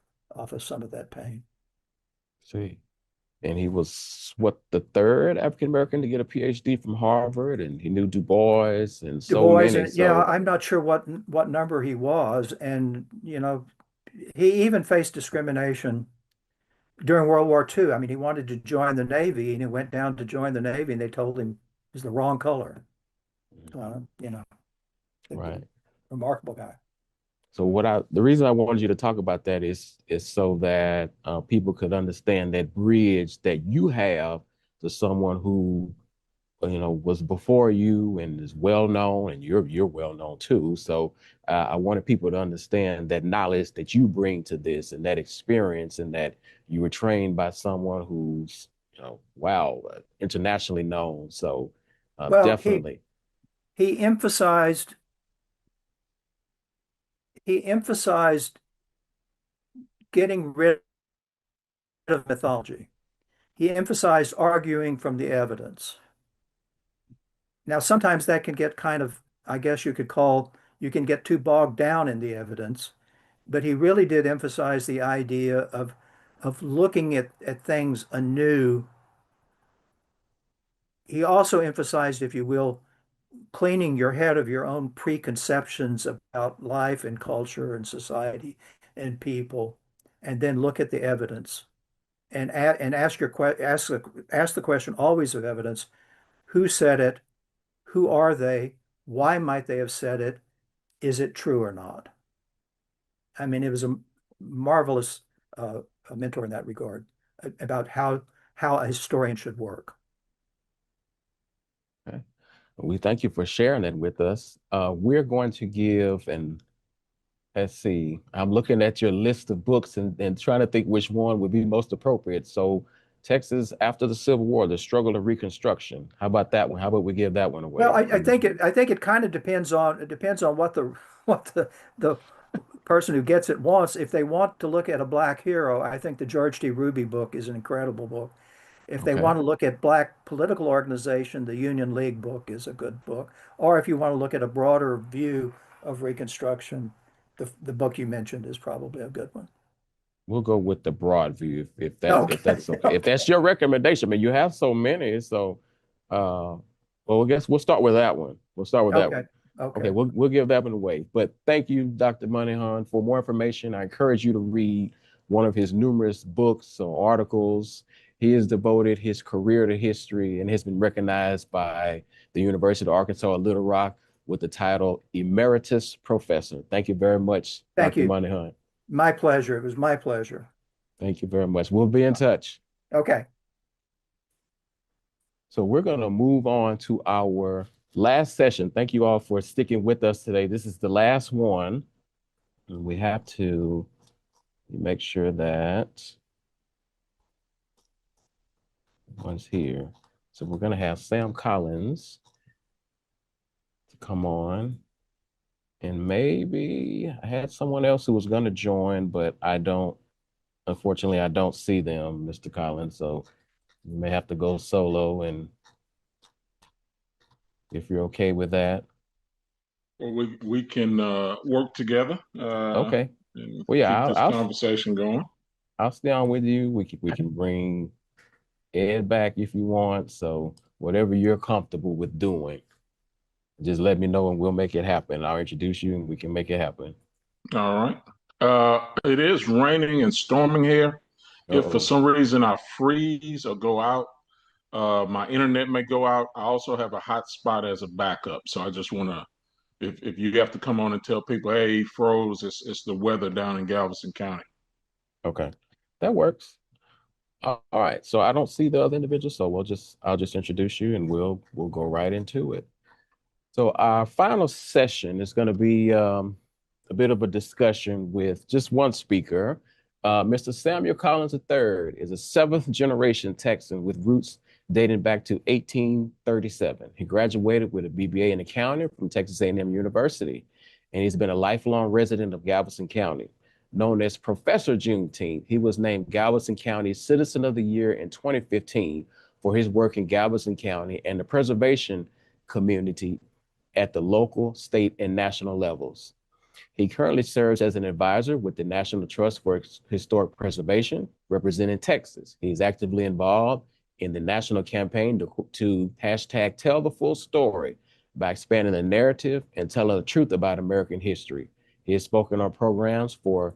some of that pain. See, and he was what, the third African American to get a PhD from Harvard, and he knew Du Bois and Du so Bois, many. and yeah, So I'm not sure what number he was, and he even faced discrimination during World War II. I mean, he wanted to join the Navy, and he went down to join the Navy, and they told him he's the wrong color. right. Remarkable guy. So the reason I wanted you to talk about that is so that people could understand that bridge that you have to someone who was before you and is well known, and you're well known too. So I wanted people to understand that knowledge that you bring to this, and that experience, and that you were trained by someone who's wow, internationally known. So Well, definitely. he emphasized he emphasized getting rid of mythology. He emphasized arguing from the evidence. Now, sometimes that can get kind of, I guess you can get too bogged down in the evidence, but he really did emphasize the idea of looking at things anew. He also emphasized, if you will, cleaning your head of your own preconceptions about life and culture and society and people, and then look at the evidence and ask ask the question always of evidence: who said it? Who are they? Why might they have said it? Is it true or not? I mean, it was a marvelous a mentor in that regard about how a historian should work. Okay. We thank you for sharing that with us. We're going to give, and let's see, I'm looking at your list of books and trying to think which one would be most appropriate. So, Texas after the Civil War, the struggle of Reconstruction. How about that one? How about we give that one Well, away? I think it kind of depends on what the person who gets it wants. If they want to look at a black hero, I think the George D. Ruby book is an incredible book. If they Okay. want to look at black political organization, the Union League book is a good book. Or if you want to look at a broader view of Reconstruction, the book you mentioned is probably a good one. We'll go with the broad view if Okay, that's okay. If okay, that's your recommendation, I mean, you have so many. So, well, I guess we'll start with that one. We'll start with that okay, one. Okay, okay. we'll give that one away. But thank you, Dr. Moneyhan. For more information, I encourage you to read one of his numerous books or articles. He has devoted his career to history and has been recognized by the University of Arkansas at Little Rock with the title Emeritus Professor. Thank you very much, Thank Dr. you. Moneyhan. My pleasure. It was my pleasure. Thank you very much. We'll be in touch. Okay. So we're going to move on to our last session. Thank you all for sticking with us today. This is the last one. And we have to make sure that one's here. So we're going to have Sam Collins to come on. And maybe I had someone else who was going to join, but unfortunately, I don't see them, Mr. Collins. So you may have to go solo, and if you're okay with that. Well, we can work together Okay. and Well, yeah, keep this conversation going. I'll stay on with you. We can bring Ed back if you want. So whatever you're comfortable with doing, just let me know and we'll make it happen. I'll introduce you and we can make it happen. All right. It is raining and storming here. If for Uh-oh. some reason I freeze or go out, my internet may go out. I also have a hotspot as a backup. So I just want to, if you have to come on and tell people, hey, he froze, it's the weather down in Galveston County. Okay. That works. All right. So I don't see the other individuals, so I'll just introduce you and we'll go right into it. So our final session is going to be a bit of a discussion with just one speaker. Mr. Samuel Collins III is a seventh generation Texan with roots dating back to 1837. He graduated with a BBA in accounting from Texas A&M University, and he's been a lifelong resident of Galveston County. Known as Professor Juneteenth, he was named Galveston County Citizen of the Year in 2015 for his work in Galveston County and the preservation community at the local, state, and national levels. He currently serves as an advisor with the National Trust for Historic Preservation, representing Texas. He is actively involved in the national campaign to hashtag tell the full story by expanding the narrative and telling the truth about American history. He has spoken on programs for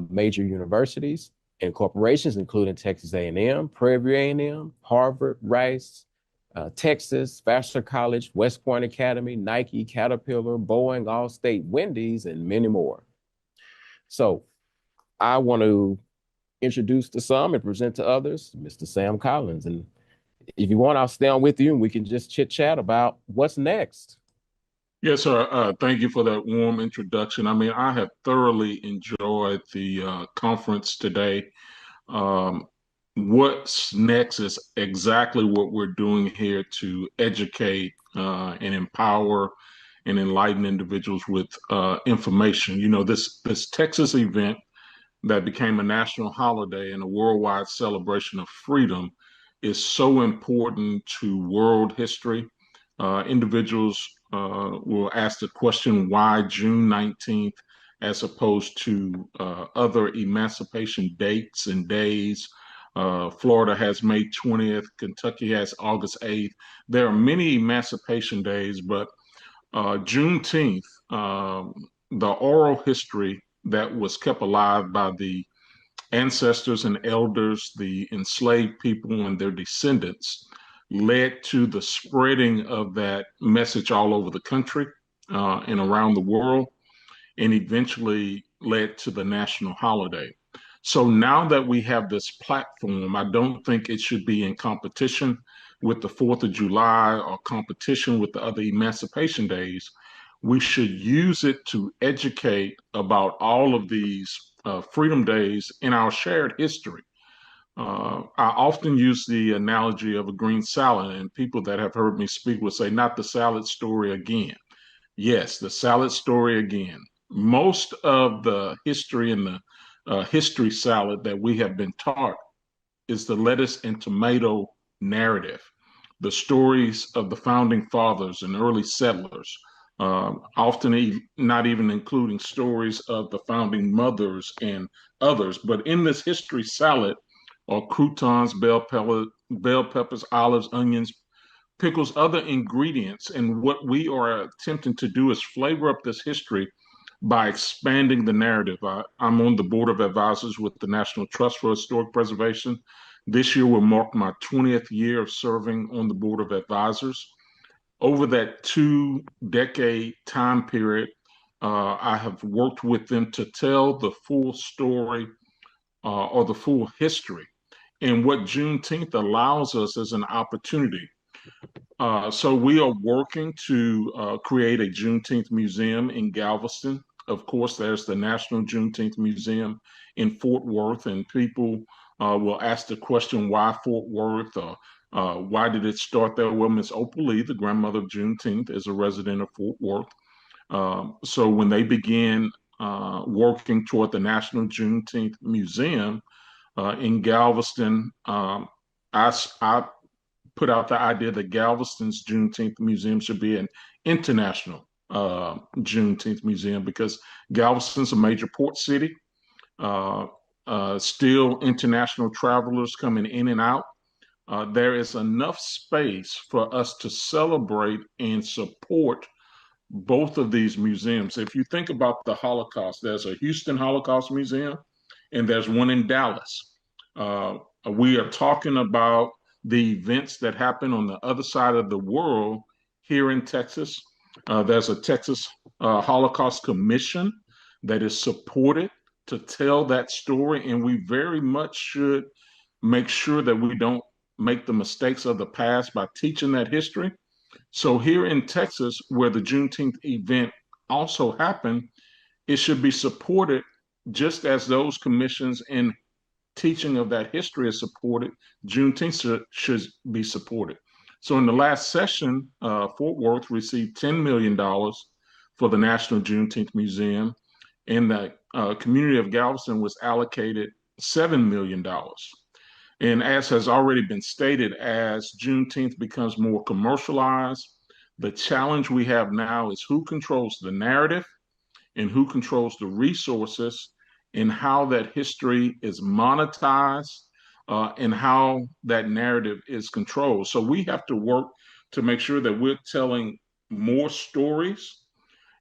major universities and corporations, including Texas A&M, Prairie View A&M, Harvard, Rice, Texas, Vassar College, West Point Academy, Nike, Caterpillar, Boeing, Allstate, Wendy's, and many more. So I want to introduce to some and present to others, Mr. Sam Collins. And if you want, I'll stay on with you and we can just chit chat about what's next. Yes, sir. Thank you for that warm introduction. I mean, I have thoroughly enjoyed the conference today. What's next is exactly what we're doing here to educate and empower and enlighten individuals with information. You know, this Texas event that became a national holiday and a worldwide celebration of freedom is so important to world history. Individuals will ask the question, why June 19th, as opposed to other emancipation dates and days? Florida has May 20th, Kentucky has August 8th. There are many emancipation days, but Juneteenth, the oral history that was kept alive by the ancestors and elders, the enslaved people and their descendants, led to the spreading of that message all over the country and around the world, and eventually led to the national holiday. So now that we have this platform, I don't think it should be in competition with the 4th of July or competition with the other emancipation days. We should use it to educate about all of these freedom days in our shared history. I often use the analogy of a green salad, and people that have heard me speak will say, not the salad story again. Yes, the salad story again. Most of the history in the history salad that we have been taught is the lettuce and tomato narrative, the stories of the founding fathers and early settlers, often not even including stories of the founding mothers and others. But in this history salad are croutons, bell peppers, olives, onions, pickles, other ingredients. And what we are attempting to do is flavor up this history by expanding the narrative. I'm on the board of advisors with the National Trust for Historic Preservation. This year will mark my 20th year of serving on the board of advisors. Over that 2-decade time period, I have worked with them to tell the full story or the full history. And what Juneteenth allows us is an opportunity. So we are working to create a Juneteenth museum in Galveston. Of course, there's the National Juneteenth Museum in Fort Worth, and people will ask the question, why Fort Worth? Why did it start there? Well, Miss Opal Lee, the grandmother of Juneteenth, is a resident of Fort Worth. So when they began working toward the National Juneteenth Museum in Galveston, I put out the idea that Galveston's Juneteenth Museum should be an international Juneteenth Museum, because Galveston's a major port city. Still international travelers coming in and out. There is enough space for us to celebrate and support both of these museums. If you think about the Holocaust, there's a Houston Holocaust Museum and there's one in Dallas. We are talking about the events that happen on the other side of the world here in Texas. There's a Texas Holocaust Commission that is supported to tell that story, and we very much should make sure that we don't make the mistakes of the past by teaching that history. So here in Texas, where the Juneteenth event also happened, it should be supported just as those commissions and teaching of that history is supported. Juneteenth should be supported. So in the last session, Fort Worth received $10 million for the National Juneteenth Museum, and the community of Galveston was allocated $7 million. And as has already been stated, as Juneteenth becomes more commercialized, the challenge we have now is who controls the narrative and who controls the resources and how that history is monetized and how that narrative is controlled. So we have to work to make sure that we're telling more stories,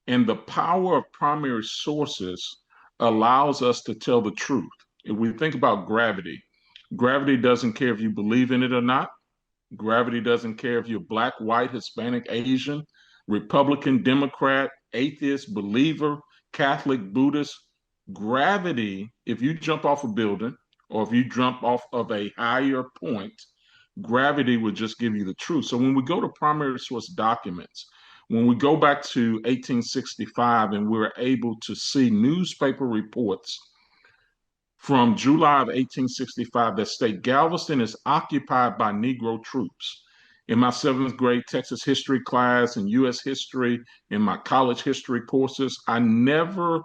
and the power of primary sources allows us to tell the truth. If we think about gravity, gravity doesn't care if you believe in it or not. Gravity doesn't care if you're Black, white, Hispanic, Asian, Republican, Democrat, atheist, believer, Catholic, Buddhist. Gravity, if you jump off a building or if you jump off of a higher point, gravity would just give you the truth. So when we go to primary source documents, when we go back to 1865 and we're able to see newspaper reports from July of 1865 that state Galveston is occupied by Negro troops. In my seventh grade Texas history class and U.S. history, in my college history courses, I never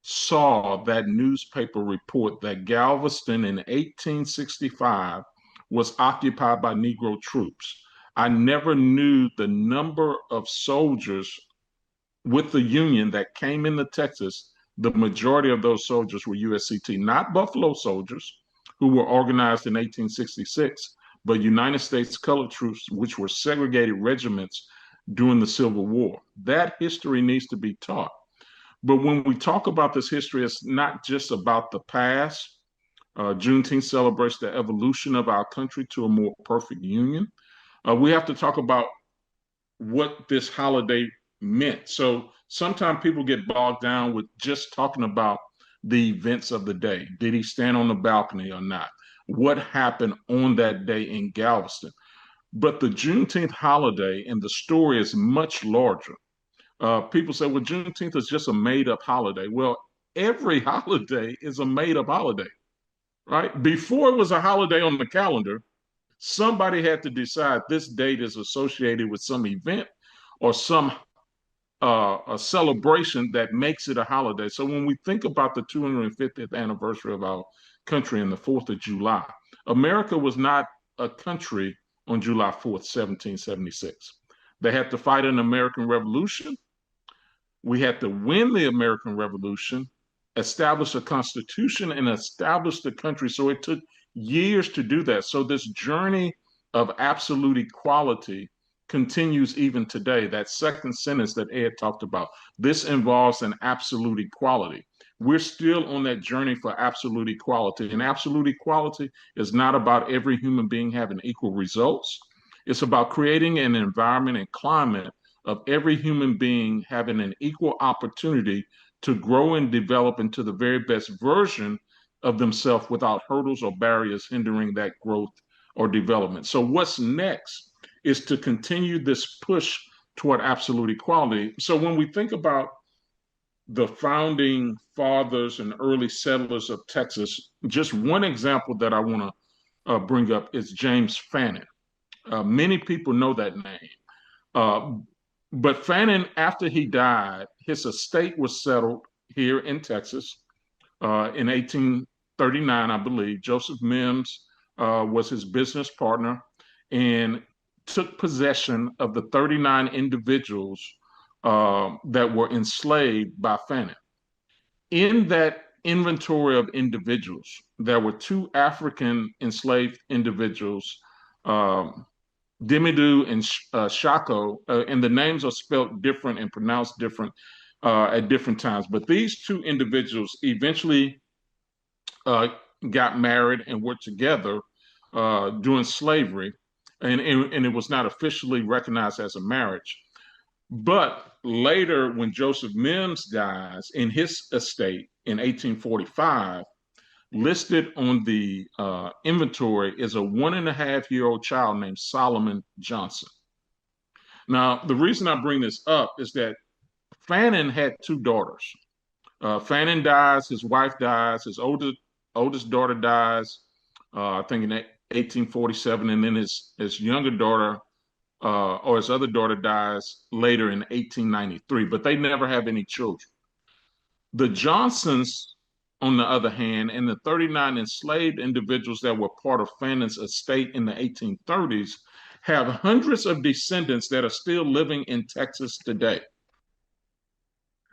saw that newspaper report that Galveston in 1865 was occupied by Negro troops. I never knew the number of soldiers with the Union that came into Texas. The majority of those soldiers were USCT, not Buffalo soldiers who were organized in 1866, but United States colored troops, which were segregated regiments during the Civil War. That history needs to be taught. But when we talk about this history, it's not just about the past. Juneteenth celebrates the evolution of our country to a more perfect union. We have to talk about what this holiday meant. So sometimes people get bogged down with just talking about the events of the day. Did he stand on the balcony or not? What happened on that day in Galveston? But the Juneteenth holiday and the story is much larger. People say, well, Juneteenth is just a made up holiday. Well, every holiday is a made up holiday, right? Before it was a holiday on the calendar, somebody had to decide this date is associated with some event or some a celebration that makes it a holiday. So when we think about the 250th anniversary of our country and the 4th of July, America was not a country on July 4th, 1776. They had to fight an American Revolution. We had to win the American Revolution, establish a constitution, and establish the country. So it took years to do that. So this journey of absolute equality continues even today. That second sentence that Ed talked about, this involves an absolute equality. We're still on that journey for absolute equality. And absolute equality is not about every human being having equal results. It's about creating an environment and climate of every human being having an equal opportunity to grow and develop into the very best version of themselves without hurdles or barriers hindering that growth or development. So what's next is to continue this push toward absolute equality. So when we think about the founding fathers and early settlers of Texas, just one example that I want to bring up is James Fannin. Many people know that name. But Fannin, after he died, his estate was settled here in Texas in 1839, I believe. Joseph Mims was his business partner and took possession of the 39 individuals that were enslaved by Fannin. In that inventory of individuals, there were 2 African enslaved individuals, Dimidu and Shako, and the names are spelled different and pronounced different at different times. But these 2 individuals eventually got married and were together during slavery, and it was not officially recognized as a marriage. But later, when Joseph Mims dies, in his estate in 1845, listed on the inventory is a 1.5-year-old child named Solomon Johnson. Now, the reason I bring this up is that Fannin had 2 daughters. Fannin dies, his wife dies, his oldest daughter dies, I think in 1847, and then his younger daughter or his other daughter dies later in 1893, but they never have any children. The Johnsons on the other hand, and the 39 enslaved individuals that were part of Fannin's estate in the 1830s have hundreds of descendants that are still living in Texas today.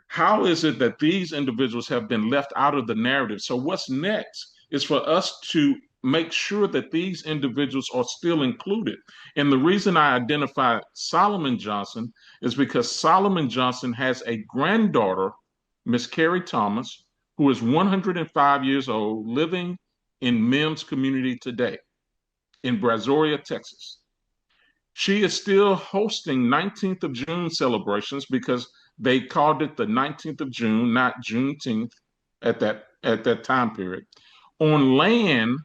How is it that these individuals have been left out of the narrative? So, what's next is for us to make sure that these individuals are still included. And the reason I identify Solomon Johnson is because Solomon Johnson has a granddaughter, Miss Carrie Thomas, who is 105 years old, living in Mims community today in Brazoria, Texas. She is still hosting 19th of June celebrations because they called it the 19th of June, not Juneteenth at that time period, on land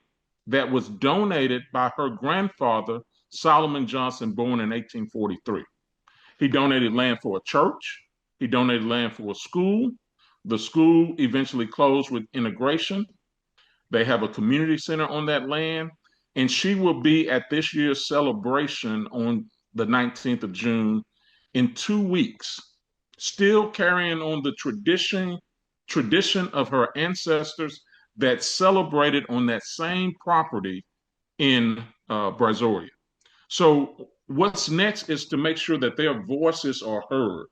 that was donated by her grandfather, Solomon Johnson, born in 1843. He donated land for a church. He donated land for a school. The school eventually closed with integration. They have a community center on that land. And she will be at this year's celebration on the 19th of June in 2 weeks, still carrying on the tradition of her ancestors that celebrated on that same property in Brazoria. So what's next is to make sure that their voices are heard,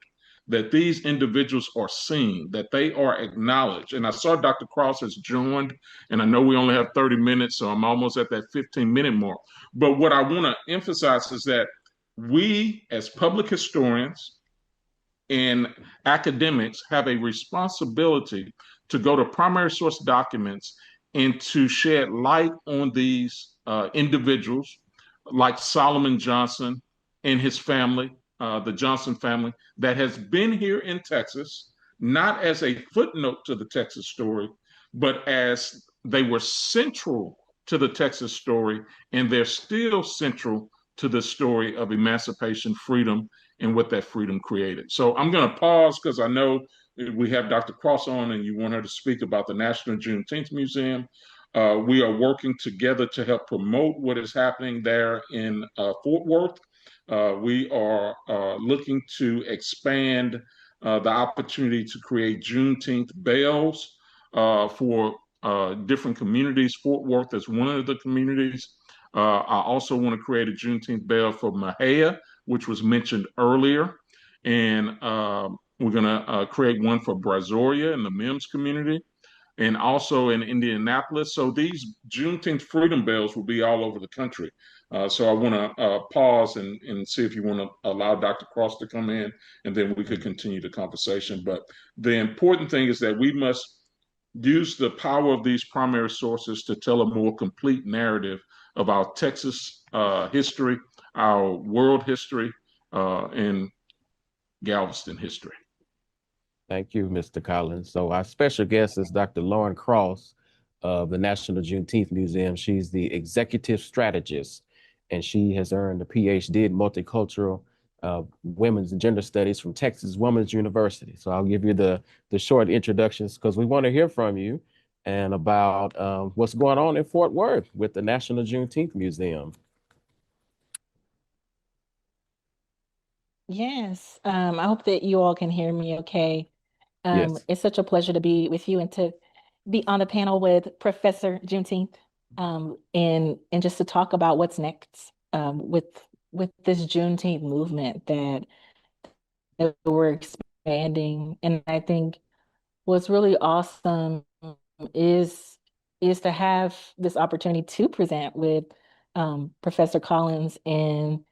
that these individuals are seen, that they are acknowledged. And I saw Dr. Cross has joined, and I know we only have 30 minutes, so I'm almost at that 15-minute mark. But what I want to emphasize is that we, as public historians and academics, have a responsibility to go to primary source documents and to shed light on these individuals like Solomon Johnson and his family, the Johnson family, that has been here in Texas, not as a footnote to the Texas story, but as they were central to the Texas story, and they're still central to the story of emancipation, freedom, and what that freedom created. So I'm going to pause because I know we have Dr. Cross on and you want her to speak about the National Juneteenth Museum. We are working together to help promote what is happening there in Fort Worth. We are looking to expand the opportunity to create Juneteenth bells for different communities. Fort Worth is one of the communities. I also want to create a Juneteenth bell for Mahia, which was mentioned earlier. And we're going to create one for Brazoria in the Mims community, and also in Indianapolis. So these Juneteenth freedom bells will be all over the country. So I want to pause and see if you want to allow Dr. Cross to come in, and then we could continue the conversation. But the important thing is that we must use the power of these primary sources to tell a more complete narrative of our Texas history, our world history, and Galveston history. Thank you, Mr. Collins. So our special guest is Dr. Lauren Cross of the National Juneteenth Museum. She's the executive strategist, and she has earned a PhD in multicultural women's and gender studies from Texas Women's University. So I'll give you the short introductions because we want to hear from you and about what's going on in Fort Worth with the National Juneteenth Museum. Yes, I hope that you all can hear me okay. Yes. It's such a pleasure to be with you and to be on the panel with Professor Juneteenth, and just to talk about what's next with this Juneteenth movement that we're expanding. And I think what's really awesome is to have this opportunity to present with Professor Collins and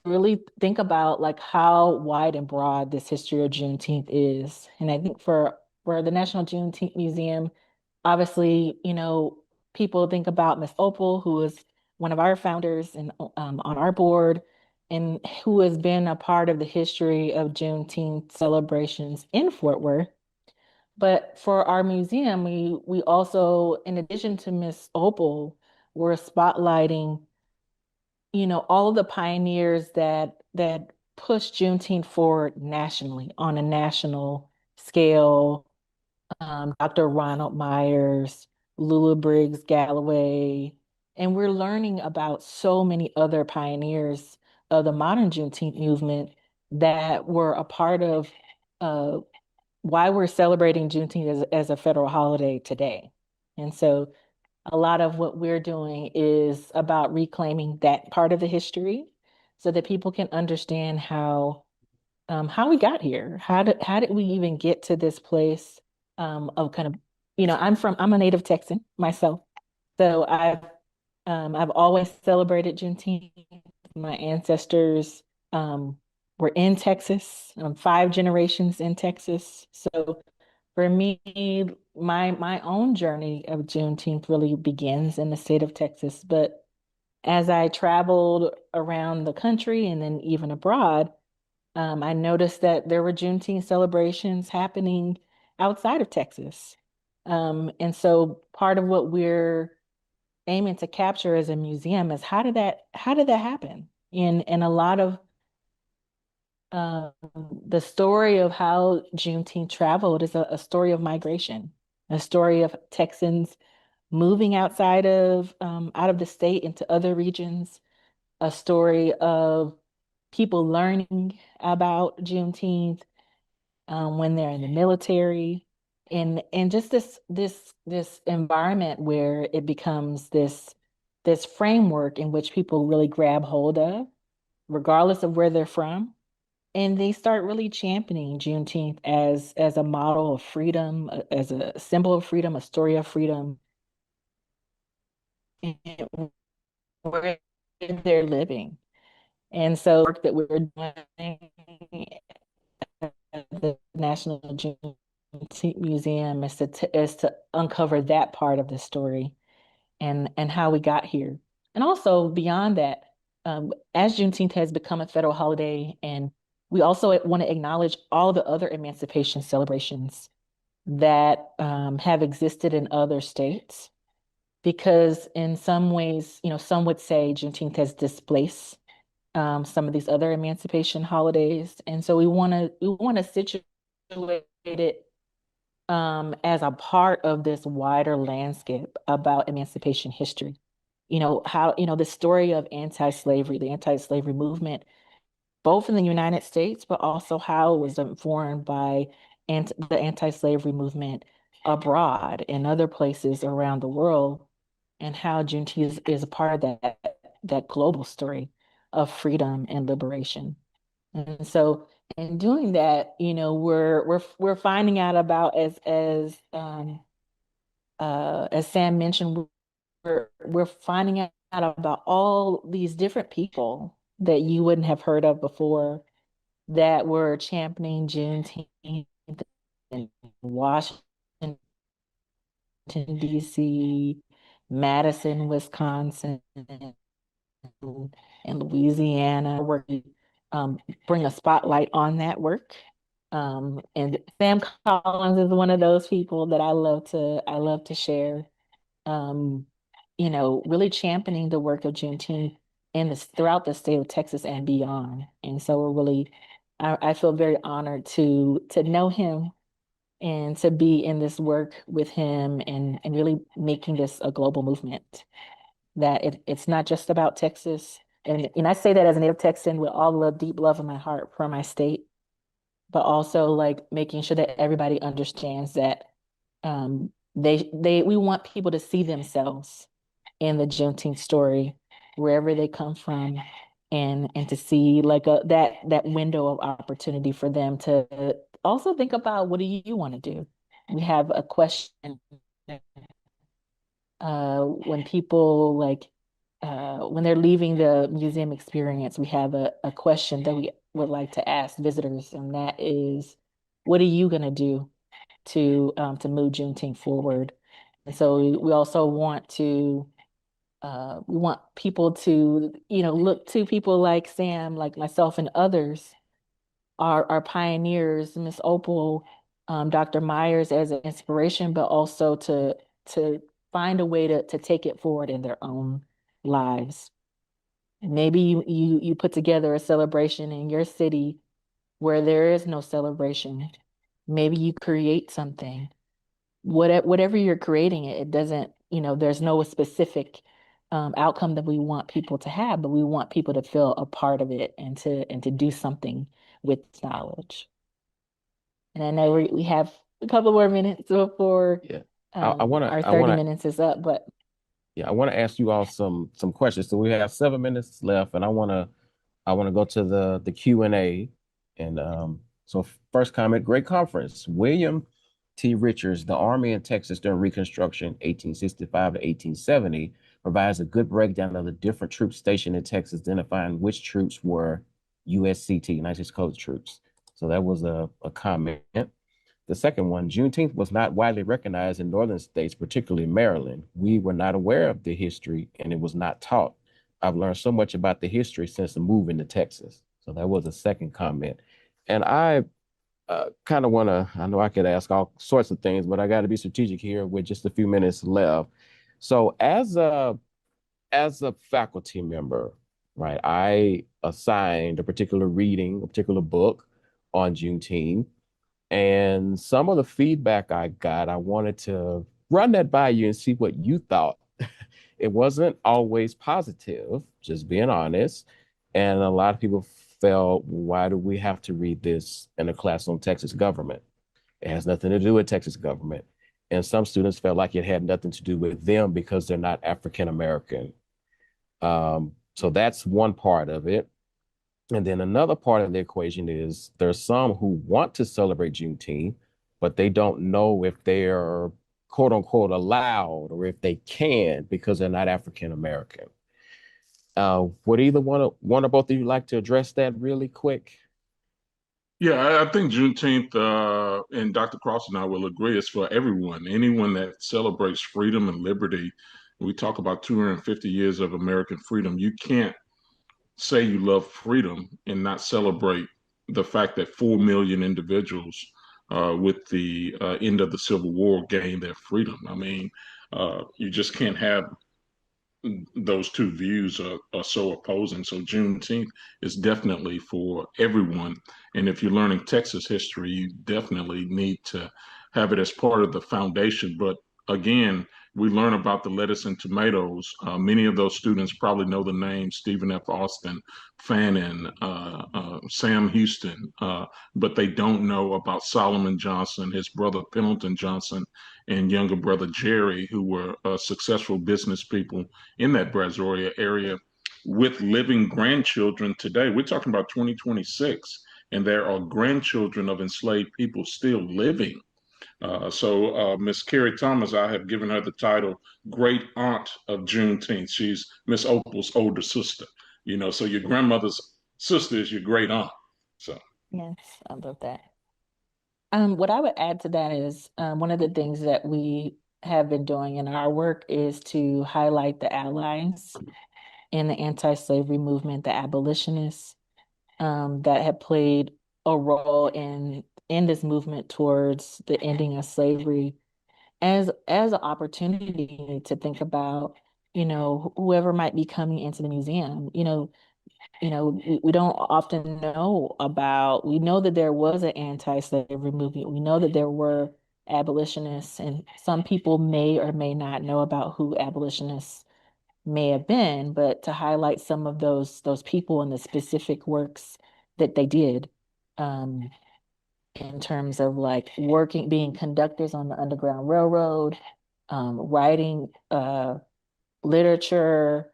really think about like how wide and broad this history of Juneteenth is. And I think for the National Juneteenth Museum, obviously, people think about Miss Opal, who is one of our founders and on our board, and who has been a part of the history of Juneteenth celebrations in Fort Worth. But for our museum, we also, in addition to Miss Opal, we're spotlighting all of the pioneers that pushed Juneteenth forward nationally on a national scale. Dr. Ronald Myers, Lula Briggs Galloway, and we're learning about so many other pioneers of the modern Juneteenth movement that were a part of why we're celebrating Juneteenth as a federal holiday today. And so a lot of what we're doing is about reclaiming that part of the history so that people can understand how we got here. How did we even get to this place of kind of, I'm a native Texan myself. So I've always celebrated Juneteenth. My ancestors were in Texas, 5 generations in Texas. So for me, my own journey of Juneteenth really begins in the state of Texas. But as I traveled around the country and then even abroad, I noticed that there were Juneteenth celebrations happening outside of Texas. And so part of what we're aiming to capture as a museum is how did that happen? And a lot of the story of how Juneteenth traveled is a story of migration, a story of Texans moving out of the state into other regions, a story of people learning about Juneteenth when they're in the military, and just this environment where it becomes this framework in which people really grab hold of, regardless of where they're from. And they start really championing Juneteenth as a model of freedom, as a symbol of freedom, a story of freedom, and where they're living. And so work that we're doing at the National Juneteenth Museum is to uncover that part of the story and how we got here. And also beyond that, as Juneteenth has become a federal holiday, and we also want to acknowledge all the other emancipation celebrations that have existed in other states, because in some ways, some would say Juneteenth has displaced some of these other emancipation holidays, and so we want to situate it as a part of this wider landscape about emancipation history. How, the story of anti-slavery, the anti-slavery movement, both in the United States, but also how it was informed by the anti-slavery movement abroad in other places around the world, and how Juneteenth is a part of that global story of freedom and liberation. And so in doing that, we're finding out about, as Sam mentioned, we're finding out about all these different people that you wouldn't have heard of before that were championing Juneteenth in Washington, D.C., Madison, Wisconsin, and Louisiana, where we bring a spotlight on that work. And Sam Collins is one of those people that I love to share. Um, really championing the work of Juneteenth throughout the state of Texas and beyond. And so I feel very honored to know him and to be in this work with him, and really making this a global movement. That it's not just about Texas. And I say that as a native Texan with all the deep love in my heart for my state, but also like making sure that everybody understands that we want people to see themselves in the Juneteenth story, wherever they come from, and to see like that window of opportunity for them to also think about, what do you want to do? We have a question when people when they're leaving the museum experience, we have a question that we would like to ask visitors, and that is, what are you going to do to move Juneteenth forward? And so we also we want people to, look to people like Sam, like myself, and others, our pioneers, Miss Opal, Dr. Myers, as an inspiration, but also to find a way to take it forward in their own lives. Maybe you put together a celebration in your city where there is no celebration. Maybe you create something. Whatever you're creating, it doesn't, there's no specific outcome that we want people to have, but we want people to feel a part of it, and to do something with knowledge. And I know we have a couple more minutes before Yeah. I want to our I 30 want to minutes is up, but yeah, I want to ask you all some questions. So we have 7 minutes left, and I want to go to the Q&A. And so first comment, great conference. William T. Richards, The Army in Texas During Reconstruction, 1865 to 1870, provides a good breakdown of the different troops stationed in Texas, identifying which troops were USCT, United States Colored Troops. So that was a comment. The second one, Juneteenth was not widely recognized in northern states, particularly Maryland. We were not aware of the history and it was not taught. I've learned so much about the history since the move into Texas. So that was a second comment. And I kind of want to, I know I could ask all sorts of things, but I got to be strategic here with just a few minutes left. So as a faculty member, right, I assigned a particular reading, a particular book on Juneteenth. And some of the feedback I got, I wanted to run that by you and see what you thought. It wasn't always positive, just being honest. And a lot of people felt, why do we have to read this in a class on Texas government? It has nothing to do with Texas government. And some students felt like it had nothing to do with them because they're not African American. So that's one part of it. And then another part of the equation is there's some who want to celebrate Juneteenth, but they don't know if they're quote unquote allowed or if they can because they're not African American. Would either one or both of you like to address that really quick? Yeah, I think Juneteenth, and Dr. Cross and I will agree, is for everyone. Anyone that celebrates freedom and liberty. We talk about 250 years of American freedom. You can't say you love freedom and not celebrate the fact that 4 million individuals with the end of the Civil War gained their freedom. I mean, you just can't have those two views are so opposing. So Juneteenth is definitely for everyone. And if you're learning Texas history, you definitely need to have it as part of the foundation. But again, we learn about the lettuce and tomatoes. Many of those students probably know the names Stephen F. Austin, Fannin, Sam Houston, but they don't know about Solomon Johnson, his brother Pendleton Johnson, and younger brother Jerry, who were successful business people in that Brazoria area with living grandchildren today. We're talking about 2026, and there are grandchildren of enslaved people still living. So Miss Carrie Thomas, I have given her the title Great Aunt of Juneteenth. She's Miss Opal's older sister. So your grandmother's sister is your great aunt. So yes, I love that. What I would add to that is one of the things that we have been doing in our work is to highlight the allies in the anti-slavery movement, the abolitionists that have played a role in this movement towards the ending of slavery as an opportunity to think about, whoever might be coming into the museum. We don't often know about, we know that there was an anti-slavery movement. We know that there were abolitionists, and some people may or may not know about who abolitionists may have been, but to highlight some of those people and the specific works that they did, in terms of like working, being conductors on the Underground Railroad, writing literature,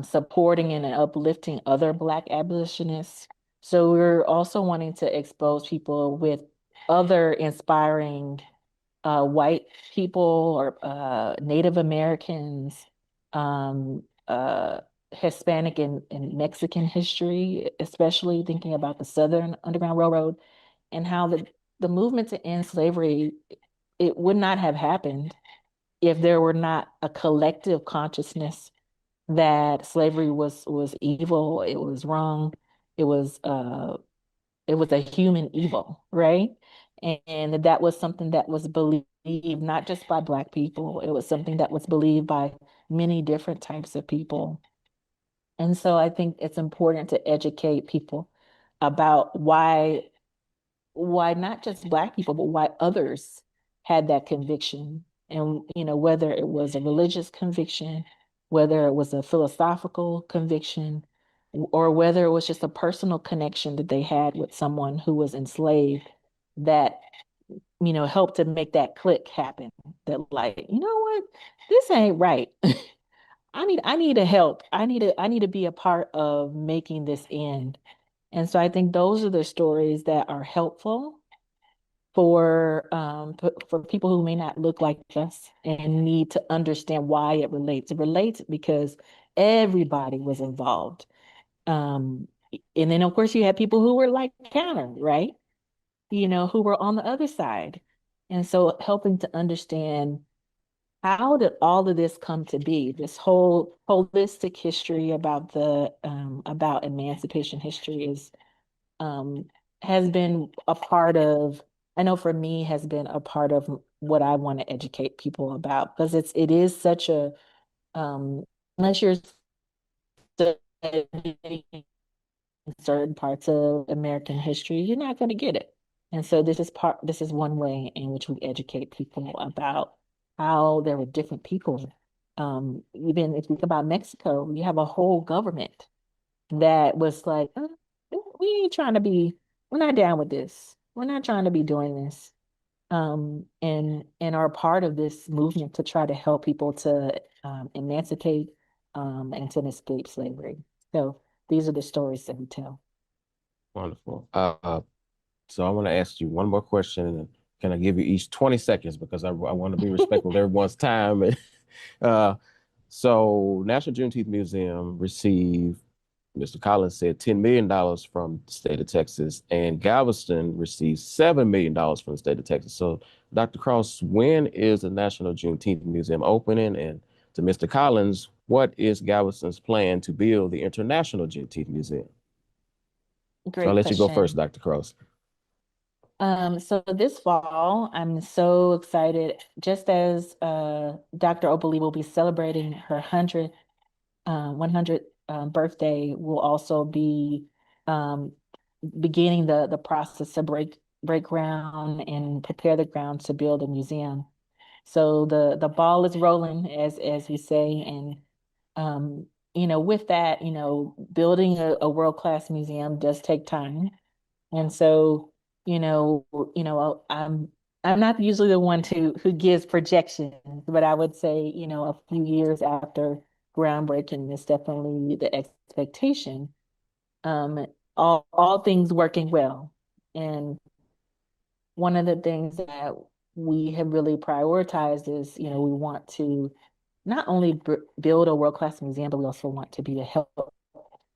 supporting and uplifting other Black abolitionists. So we're also wanting to expose people with other inspiring white people or Native Americans, Hispanic and Mexican history, especially thinking about the Southern Underground Railroad and how the movement to end slavery, it would not have happened if there were not a collective consciousness that slavery was evil, it was wrong, it was a human evil, right? And that was something that was believed not just by Black people, it was something that was believed by many different types of people. And so I think it's important to educate people about why not just Black people, but why others had that conviction. And, whether it was a religious conviction, whether it was a philosophical conviction, or whether it was just a personal connection that they had with someone who was enslaved, that, helped to make that click happen. That like, you know what, this ain't right. I need to help. I need to be a part of making this end. And so I think those are the stories that are helpful for people who may not look like us and need to understand why it relates. It relates because everybody was involved. Um, and then of course you had people who were like counter, right? Who were on the other side. And so helping to understand how did all of this come to be? This whole holistic history about emancipation history um, has been a part of, I know for me, has been a part of what I want to educate people about because it is such a unless you're studying certain parts of American history, you're not going to get it. And so this is one way in which we educate people about how there were different people. Even if you think about Mexico, you have a whole government that was like, we ain't trying to be, we're not down with this. We're not trying to be doing this. And are part of this movement to try to help people to emancipate and to escape slavery. So these are the stories that we tell. Wonderful. So I want to ask you one more question, and can I give you each 20 seconds because I want to be respectful of everyone's time. uh, so National Juneteenth Museum received, Mr. Collins said, $10 million from the state of Texas, and Galveston received $7 million from the state of Texas. So, Dr. Cross, when is the National Juneteenth Museum opening? And to Mr. Collins, what is Galveston's plan to build the International Juneteenth Museum? So I'll Great let you go first, question. Dr. Cross. So this fall, I'm so excited. Just as Dr. Opali will be celebrating her 100th birthday, we'll also be um, beginning the process to break ground and prepare the ground to build a museum. So the ball is rolling, as we say, and with that, building a world-class museum does take time. And so, I'm not usually the one who gives projections, but I would say, a few years after groundbreaking is definitely the expectation. Um, all things working well. And one of the things that we have really prioritized is, we want to not only build a world-class museum, but we also want to be a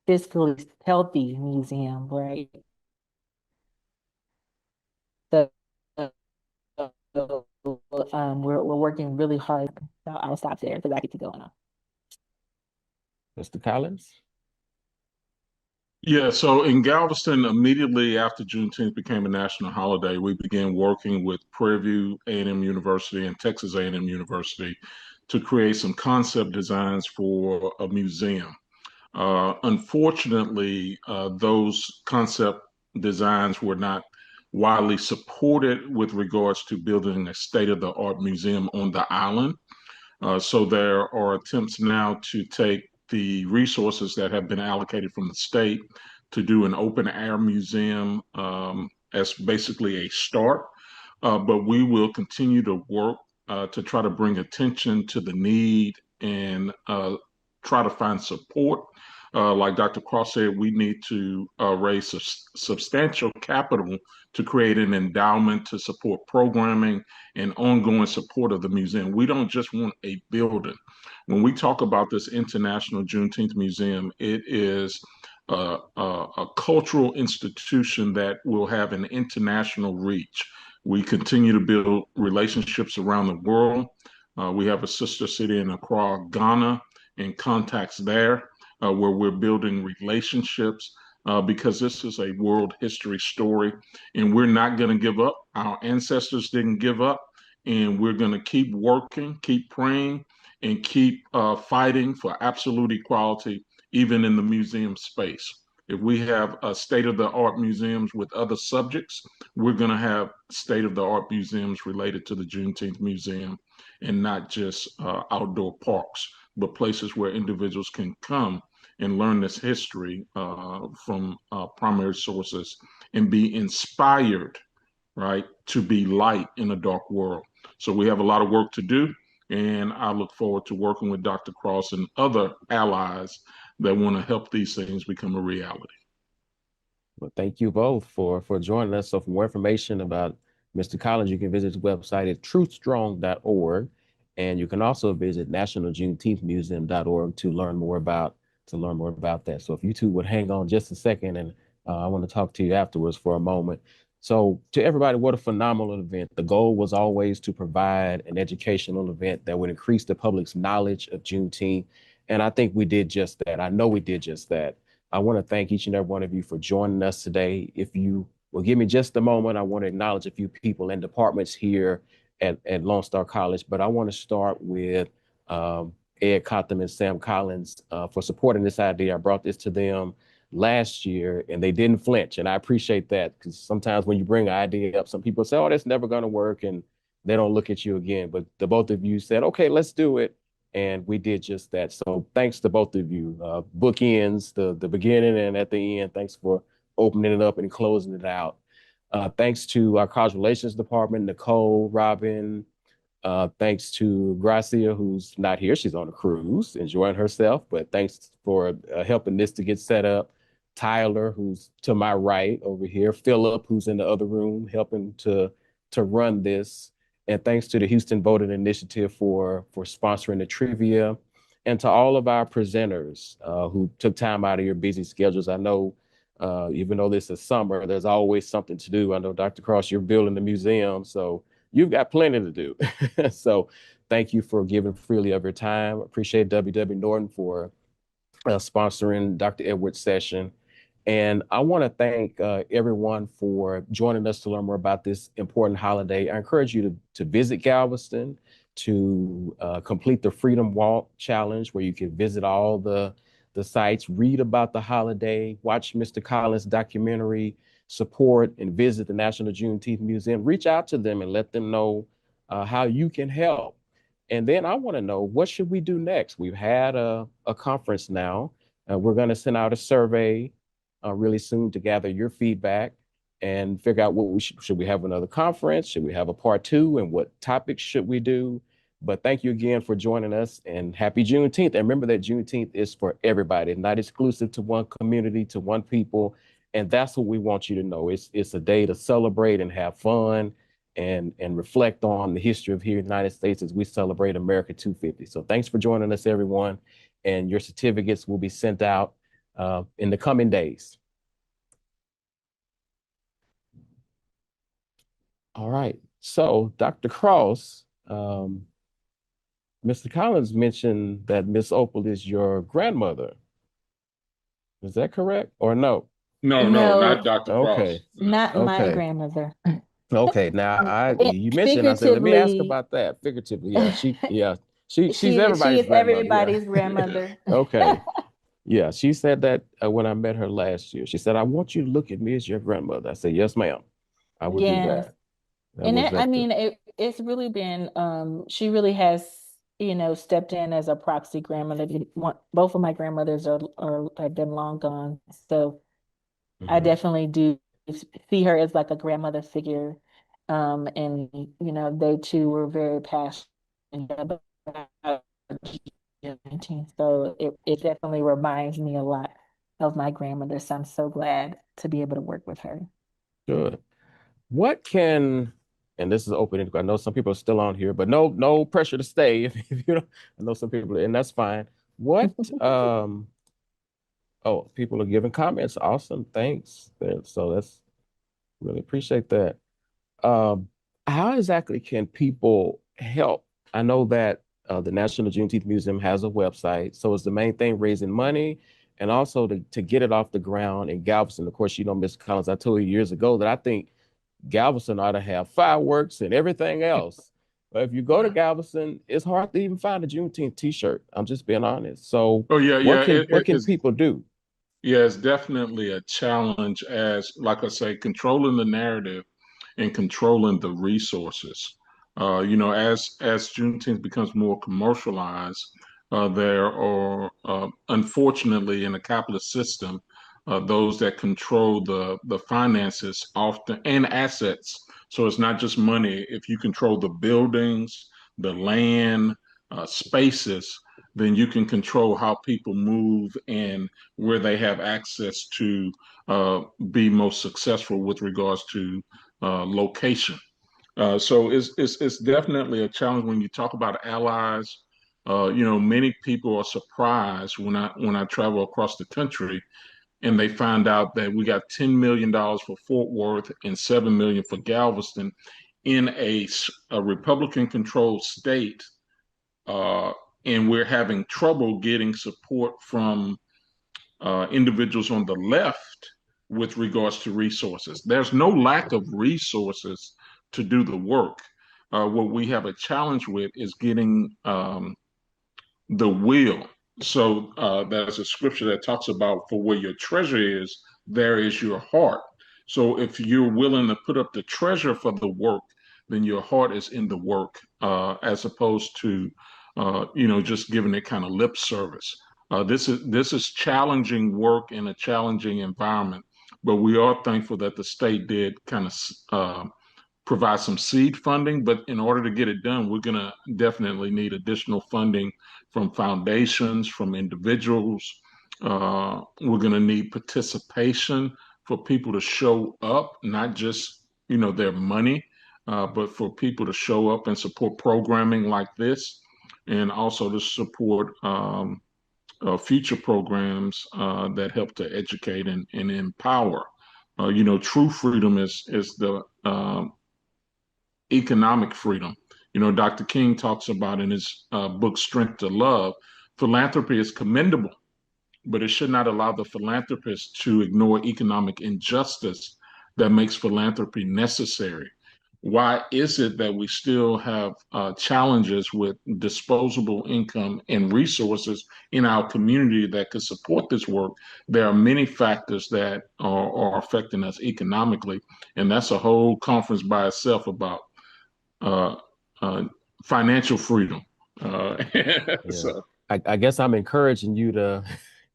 fiscally healthy museum, right? So, we're working really hard. So I'll stop there because I get to go on. Mr. Collins? Yeah, so in Galveston, immediately after Juneteenth became a national holiday, we began working with Prairie View A&M University and Texas A&M University to create some concept designs for a museum. Unfortunately, those concept designs were not widely supported with regards to building a state-of-the-art museum on the island. So there are attempts now to take the resources that have been allocated from the state to do an open air museum as basically a start. But we will continue to work to try to bring attention to the need and try to find support. Like Dr. Cross said, we need to raise substantial capital to create an endowment to support programming and ongoing support of the museum. We don't just want a building. When we talk about this International Juneteenth Museum, it is a cultural institution that will have an international reach. We continue to build relationships around the world. We have a sister city in Accra, Ghana, and contacts there where we're building relationships because this is a world history story and we're not going to give up. Our ancestors didn't give up, and we're going to keep working, keep praying, and keep fighting for absolute equality, even in the museum space. If we have state of the art museums with other subjects, we're going to have state of the art museums related to the Juneteenth Museum and not just outdoor parks, but places where individuals can come and learn this history from primary sources and be inspired right, to be light in a dark world. So we have a lot of work to do, and I look forward to working with Dr. Cross and other allies that want to help these things become a reality. Well, thank you both for joining us. So for more information about Mr. Collins, you can visit his website at truthstrong.org. And you can also visit nationaljuneteenthmuseum.org to learn more about that. So if you two would hang on just a second, and I want to talk to you afterwards for a moment. So to everybody, what a phenomenal event. The goal was always to provide an educational event that would increase the public's knowledge of Juneteenth. And I think we did just that. I know we did just that. I want to thank each and every one of you for joining us today. If you will give me just a moment, I want to acknowledge a few people and departments here at Lone Star College, but I want to start with Ed Cotham and Sam Collins for supporting this idea. I brought this to them last year and they didn't flinch. And I appreciate that, because sometimes when you bring an idea up, some people say, oh, that's never going to work. And they don't look at you again. But the both of you said, okay, let's do it. And we did just that. So thanks to both of you. Bookends, the beginning and at the end. Thanks for opening it up and closing it out. Thanks to our college relations department, Nicole, Robin. Thanks to Gracia, who's not here. She's on a cruise, enjoying herself. But thanks for helping this to get set up. Tyler, who's to my right over here. Philip, who's in the other room, helping to run this. And thanks to the Houston Voting Initiative for sponsoring the trivia, and to all of our presenters who took time out of your busy schedules. I know even though this is summer, there's always something to do. I know, Dr. Cross, you're building the museum, so you've got plenty to do. So thank you for giving freely of your time. Appreciate W.W. Norton for sponsoring Dr. Edwards' session. And I want to thank everyone for joining us to learn more about this important holiday. I encourage you to visit Galveston, to complete the Freedom Walk Challenge, where you can visit all the sites, read about the holiday, watch Mr. Collins' documentary, support and visit the National Juneteenth Museum. Reach out to them and let them know how you can help. And then I want to know, what should we do next? We've had a conference now. We're going to send out a survey really soon to gather your feedback and figure out what should we have another conference? Should we have a part 2? And what topics should we do? But thank you again for joining us, and happy Juneteenth. And remember that Juneteenth is for everybody, not exclusive to one community, to one people. And that's what we want you to know. It's a day to celebrate and have fun and reflect on the history of here in the United States as we celebrate America 250. So thanks for joining us, everyone. And your certificates will be sent out in the coming days. All right. So Dr. Cross, Mr. Collins mentioned that Miss Opal is your grandmother. Is that correct or no? No, not Dr. Cross. Okay. Not my grandmother. Okay. Now you mentioned, I said, let me ask about that. Figuratively, she's everybody's She is grandmother. everybody's grandmother. Okay. Yeah, she said that when I met her last year. She said, I want you to look at me as your grandmother. I said, yes, ma'am. I will do Yes. that. And I mean, it's really been, she really has, stepped in as a proxy grandmother. Both of my grandmothers have been long gone. So I definitely do see her as like a grandmother figure. And, they too were very passionate about Juneteenth. So it definitely reminds me a lot of my grandmother. So I'm so glad to be able to work with her. Good. And this is open, I know some people are still on here, but no pressure to stay if you don't. I know some people, and that's fine. What people are giving comments. Awesome, thanks. So that's really appreciate that. How exactly can people help? I know that the National Juneteenth Museum has a website, so it's the main thing raising money and also to get it off the ground in Galveston. Of course, Ms. Collins, I told you years ago that I think Galveston ought to have fireworks and everything else. But if you go to Galveston, it's hard to even find a Juneteenth T-shirt. I'm just being honest. So what can people do? Yeah, it's definitely a challenge, as, like I say, controlling the narrative and controlling the resources. As Juneteenth becomes more commercialized, there are, unfortunately, in a capitalist system, those that control the finances often and assets. So it's not just money. If you control the buildings, the land, spaces, then you can control how people move and where they have access to be most successful with regards to location. So it's definitely a challenge when you talk about allies. Many people are surprised when I travel across the country and they find out that we got $10 million for Fort Worth and $7 million for Galveston in a Republican-controlled state, uh, and we're having trouble getting support from individuals on the left with regards to resources. There's no lack of resources to do the work. What we have a challenge with is getting the will. So there's a scripture that talks about for where your treasure is, there is your heart. So if you're willing to put up the treasure for the work, then your heart is in the work, as opposed to just giving it kind of lip service. This is challenging work in a challenging environment, but we are thankful that the state did kind of provide some seed funding. But in order to get it done, we're going to definitely need additional funding from foundations, from individuals. We're going to need participation for people to show up, not just their money, but for people to show up and support programming like this, and also to support future programs that help to educate and empower. True freedom is the economic freedom. Dr. King talks about in his book, Strength to Love, philanthropy is commendable, but it should not allow the philanthropist to ignore economic injustice that makes philanthropy necessary. Why is it that we still have challenges with disposable income and resources in our community that could support this work? There are many factors that are affecting us economically, and that's a whole conference by itself about uh, financial freedom. Yeah. So I guess I'm encouraging you to,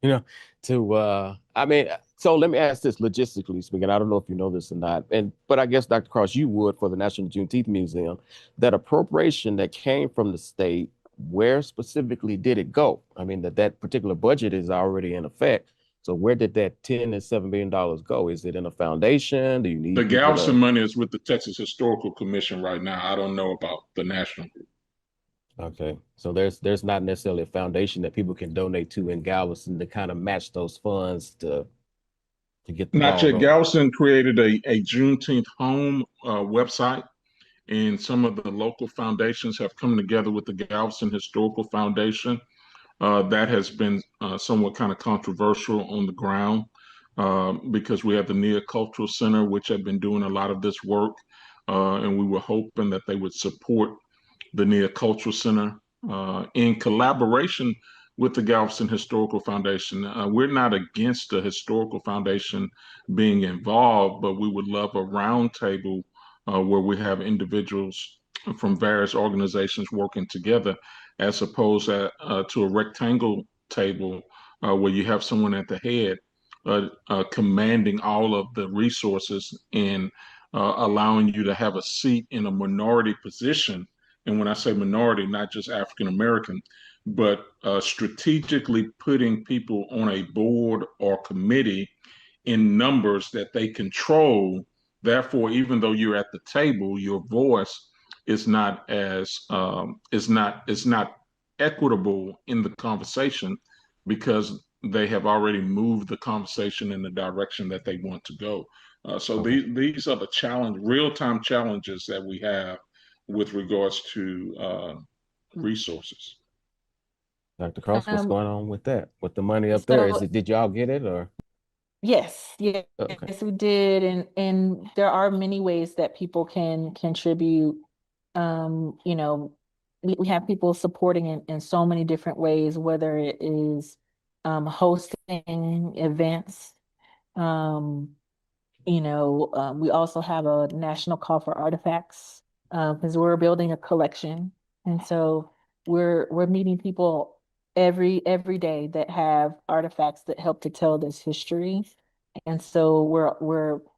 you know, I mean, so let me ask this logistically speaking. I don't know if you know this or not, but I guess Dr. Cross, you would for the National Juneteenth Museum, that appropriation that came from the state, where specifically did it go? I mean, that particular budget is already in effect. So where did that 10 and $7 billion go? Is it in a foundation? Do you the need people Galveston to? money is with the Texas Historical Commission right now. I don't know about the national group. Okay, so there's not necessarily a foundation that people can donate to in Galveston to kind of match those funds to get the Not ball yet. rolling. Galveston created a Juneteenth home website, and some of the local foundations have come together with the Galveston Historical Foundation. That has been somewhat kind of controversial on the ground, because we have the Nia Cultural Center, which have been doing a lot of this work, and we were hoping that they would support the Nia Cultural Center in collaboration with the Galveston Historical Foundation. We're not against the Historical Foundation being involved, but we would love a roundtable where we have individuals from various organizations working together, as opposed to a rectangle table where you have someone at the head commanding all of the resources and allowing you to have a seat in a minority position. And when I say minority, not just African American, but strategically putting people on a board or committee in numbers that they control. Therefore, even though you're at the table, your voice is not equitable in the conversation, because they have already moved the conversation in the direction that they want to go. So Okay, these are the real time challenges that we have with regards to resources. Dr. Cross, what's Um, going on with that? With the money up there? so Did y'all get it or? yes, yes, Okay, we did, and there are many ways that people can contribute. You know, we have people supporting in so many different ways, whether it is hosting events. Um, we also have a national call for artifacts because we're building a collection, and so we're meeting people every day that have artifacts that help to tell this history. And so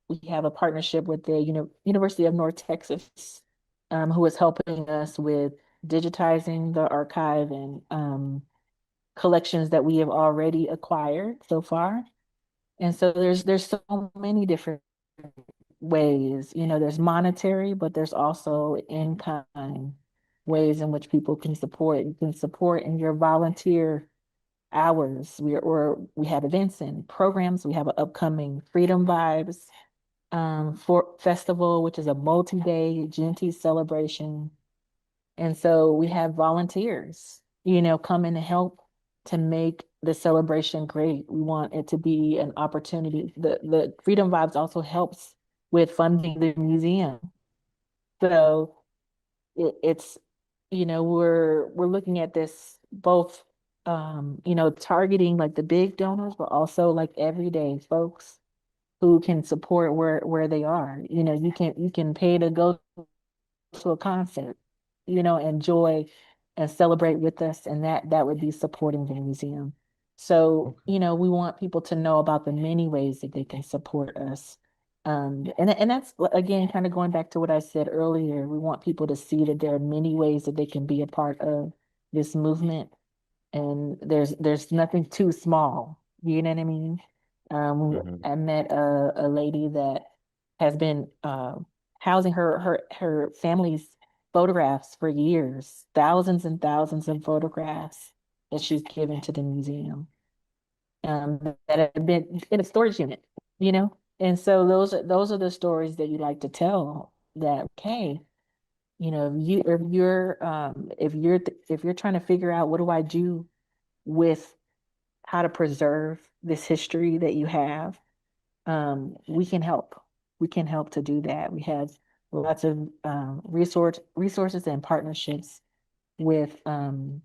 we have a partnership with the University of North Texas, who is helping us with digitizing the archive and collections that we have already acquired so far. And so there's so many different ways. There's monetary, but there's also in-kind ways in which people can support. You can support in your volunteer hours. We have events and programs. We have an upcoming Freedom Vibes for festival, which is a multi-day Juneteenth celebration. And so we have volunteers, come in to help to make the celebration great. We want it to be an opportunity. The Freedom Vibes also helps with funding the museum. So it's, we're looking at this both, targeting like the big donors, but also like everyday folks who can support where they are. You can pay to go to a concert, enjoy and celebrate with us, and that would be supporting the museum. So, we want people to know about the many ways that they can support us. And that's again kind of going back to what I said earlier. We want people to see that there are many ways that they can be a part of this movement, and there's nothing too small. You know what I mean? I met a lady that has been housing her family's photographs for years, thousands and thousands of photographs that she's given to the museum, that have been in a storage unit, you know? And so those are the stories that you like to tell, that, okay, if you're trying to figure out what do I do with how to preserve this history that you have, we can help. We can help to do that. We have lots of resources and partnerships with UNT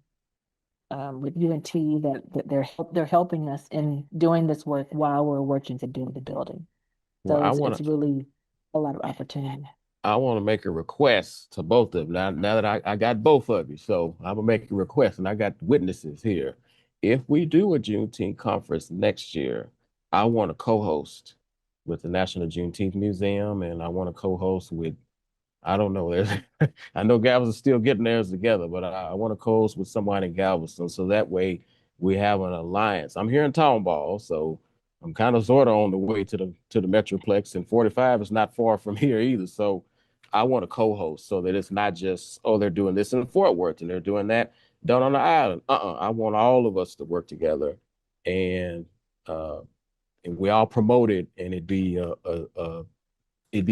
that they're helping us in doing this work while we're working to build the building. Well, So it's really a lot of opportunity. I want to make a request to both of them. Now that I got both of you, so I'm gonna make a request, and I got witnesses here. If we do a Juneteenth conference next year, I want to co-host with the National Juneteenth Museum, and I want to co-host with, I don't know. There's, I know Galveston's still getting theirs together, but I want to co-host with someone in Galveston, so that way we have an alliance. I'm here in Tomball, so I'm kind of sort of on the way to the Metroplex, and 45 is not far from here either. So I want to co-host so that it's not just, oh, they're doing this in Fort Worth and they're doing that down on the island. I want all of us to work together, and uh, and we all promote it, and it'd be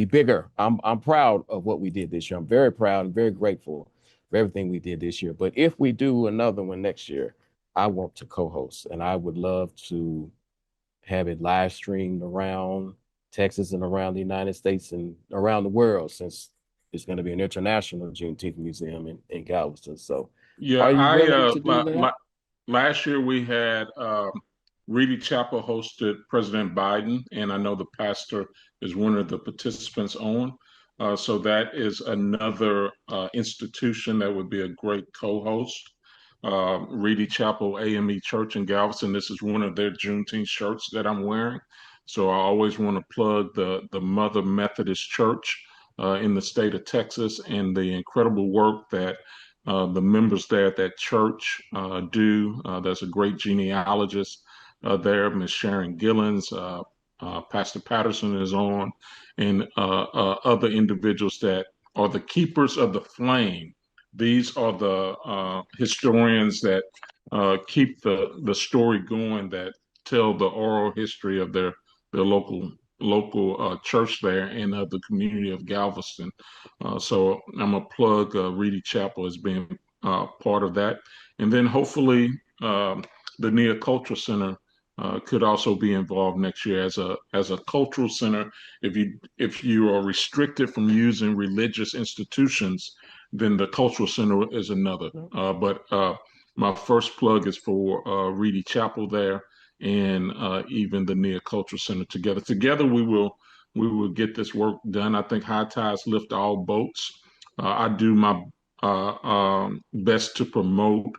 bigger. I'm proud of what we did this year. I'm very proud and very grateful for everything we did this year. But if we do another one next year, I want to co-host, and I would love to have it live streamed around Texas and around the United States and around the world, since it's going to be an international Juneteenth museum in Galveston. So, Yeah, are you willing to do that? last year we had Reedy Chapel hosted President Biden, and I know the pastor is one of the participants on. So that is another institution that would be a great co-host. Reedy Chapel AME Church in Galveston. This is one of their Juneteenth shirts that I'm wearing. So I always want to plug the Mother Methodist Church in the state of Texas, and the incredible work that the members there at that church do. There's a great genealogist there, Miss Sharon Gillens. Pastor Patterson is on, and other individuals that are the keepers of the flame. These are the historians that keep the story going, that tell the oral history of their local church there, and of the community of Galveston. So I'm gonna plug Reedy Chapel as being part of that, and then hopefully the Nia Cultural Center could also be involved next year as a cultural center. If you are restricted from using religious institutions, then the cultural center is another. But my first plug is for Reedy Chapel there, and even the Nia Cultural Center. Together we will get this work done. I think high tides lift all boats. I do my best to promote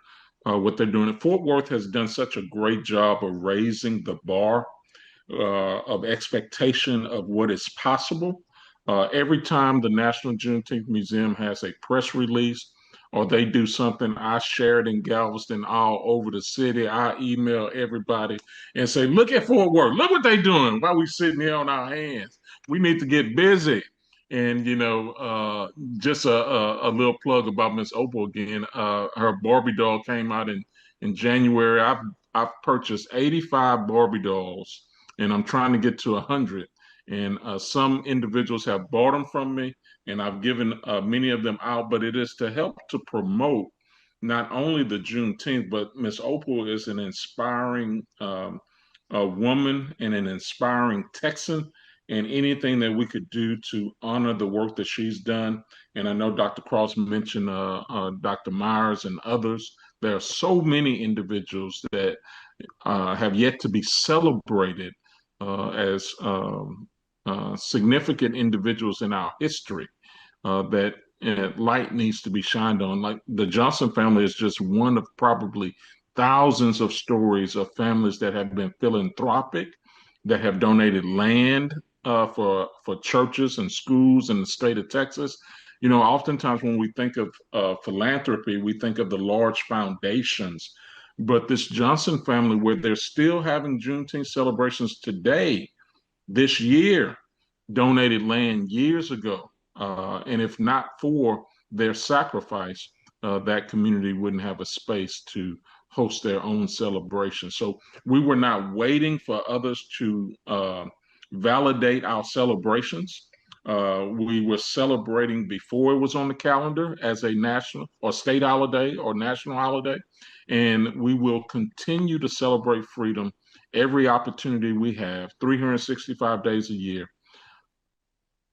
what they're doing. Fort Worth has done such a great job of raising the bar of expectation of what is possible. Every time the National Juneteenth Museum has a press release or they do something, I share it in Galveston all over the city. I email everybody and say, look at Fort Worth. Look what they're doing while we sitting here on our hands. We need to get busy. And, just a little plug about Miss Opal again. Her Barbie doll came out in January. I've purchased 85 Barbie dolls, and I'm trying to get to 100. And some individuals have bought them from me, and I've given many of them out. But it is to help to promote not only the Juneteenth, but Miss Opal is an inspiring a woman and an inspiring Texan, and anything that we could do to honor the work that she's done. And I know Dr. Cross mentioned Dr. Myers and others. There are so many individuals that have yet to be celebrated as significant individuals in our history that light needs to be shined on. Like the Johnson family is just one of probably thousands of stories of families that have been philanthropic, that have donated land for churches and schools in the state of Texas. Oftentimes when we think of philanthropy, we think of the large foundations. But this Johnson family, where they're still having Juneteenth celebrations today, this year, donated land years ago. And if not for their sacrifice, that community wouldn't have a space to host their own celebration. So we were not waiting for others to validate our celebrations. We were celebrating before it was on the calendar as a national or state holiday or national holiday. And we will continue to celebrate freedom every opportunity we have, 365 days a year,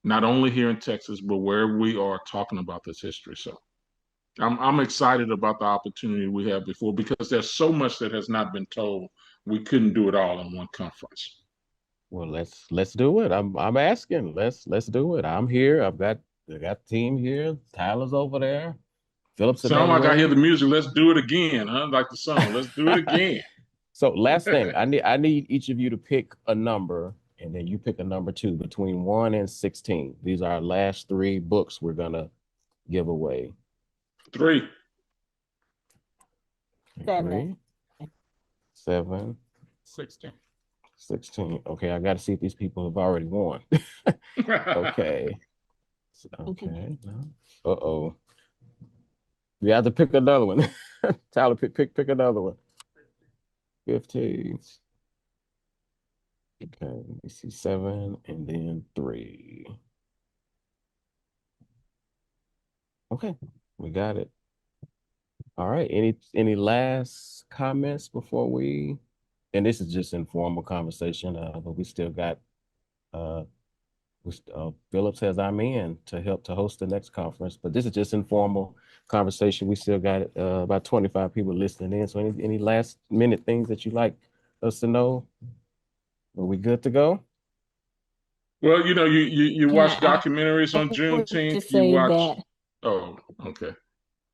not only here in Texas, but wherever we are talking about this history. So I'm excited about the opportunity we have before, because there's so much that has not been told. We couldn't do it all in one conference. Well, let's do it. I'm asking. Let's do it. I'm here. I got the team here. Tyler's over there. Phillips in Sound that like I hear the room. music. Let's do it again, huh? Like the song. Let's do it again. So last thing, I need each of you to pick a number, and then you pick a number two between 1 and 16. These are our last 3 books we're gonna give away. 3. 7. 3, 7, 16. 16. Okay, I got to see if these people have already won. Okay. Okay. Uh-oh. We have to pick another one. Tyler, pick another one. 15. Okay, let me see. 7 and then 3. Okay, we got it. All right. Any last comments before we? And this is just informal conversation, but we still got Phillips says I'm in to help to host the next conference, but this is just informal conversation. We still got about 25 people listening in. So any last minute things that you'd like us to know? Are we good to go? Well, you Can watch I documentaries on would Juneteenth. just You say watch. that Oh, okay.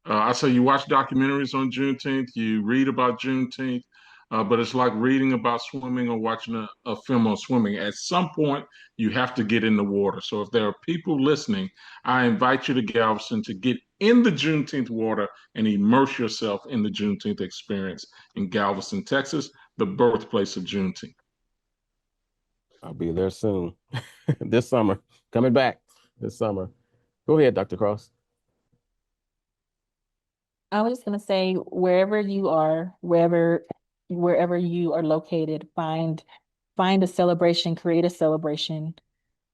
I say you watch documentaries on Juneteenth, you read about Juneteenth, but it's like reading about swimming or watching a film on swimming. At some point, you have to get in the water. So if there are people listening, I invite you to Galveston to get in the Juneteenth water and immerse yourself in the Juneteenth experience in Galveston, Texas, the birthplace of Juneteenth. I'll be there soon. This summer. Coming back this summer. Go ahead, Dr. Cross. I was just gonna say, wherever you are, wherever you are located, find a celebration, create a celebration,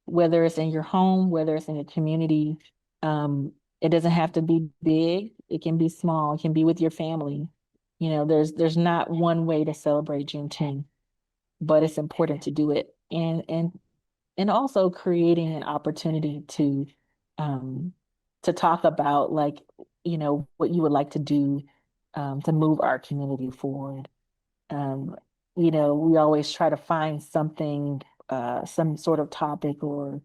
whether it's in your home, whether it's in your community. It doesn't have to be big. It can be small. It can be with your family. There's not one way to celebrate Juneteenth, but it's important to do it. And also creating an opportunity to talk about, like, what you would like to do to move our community forward. We always try to find something, some sort of topic or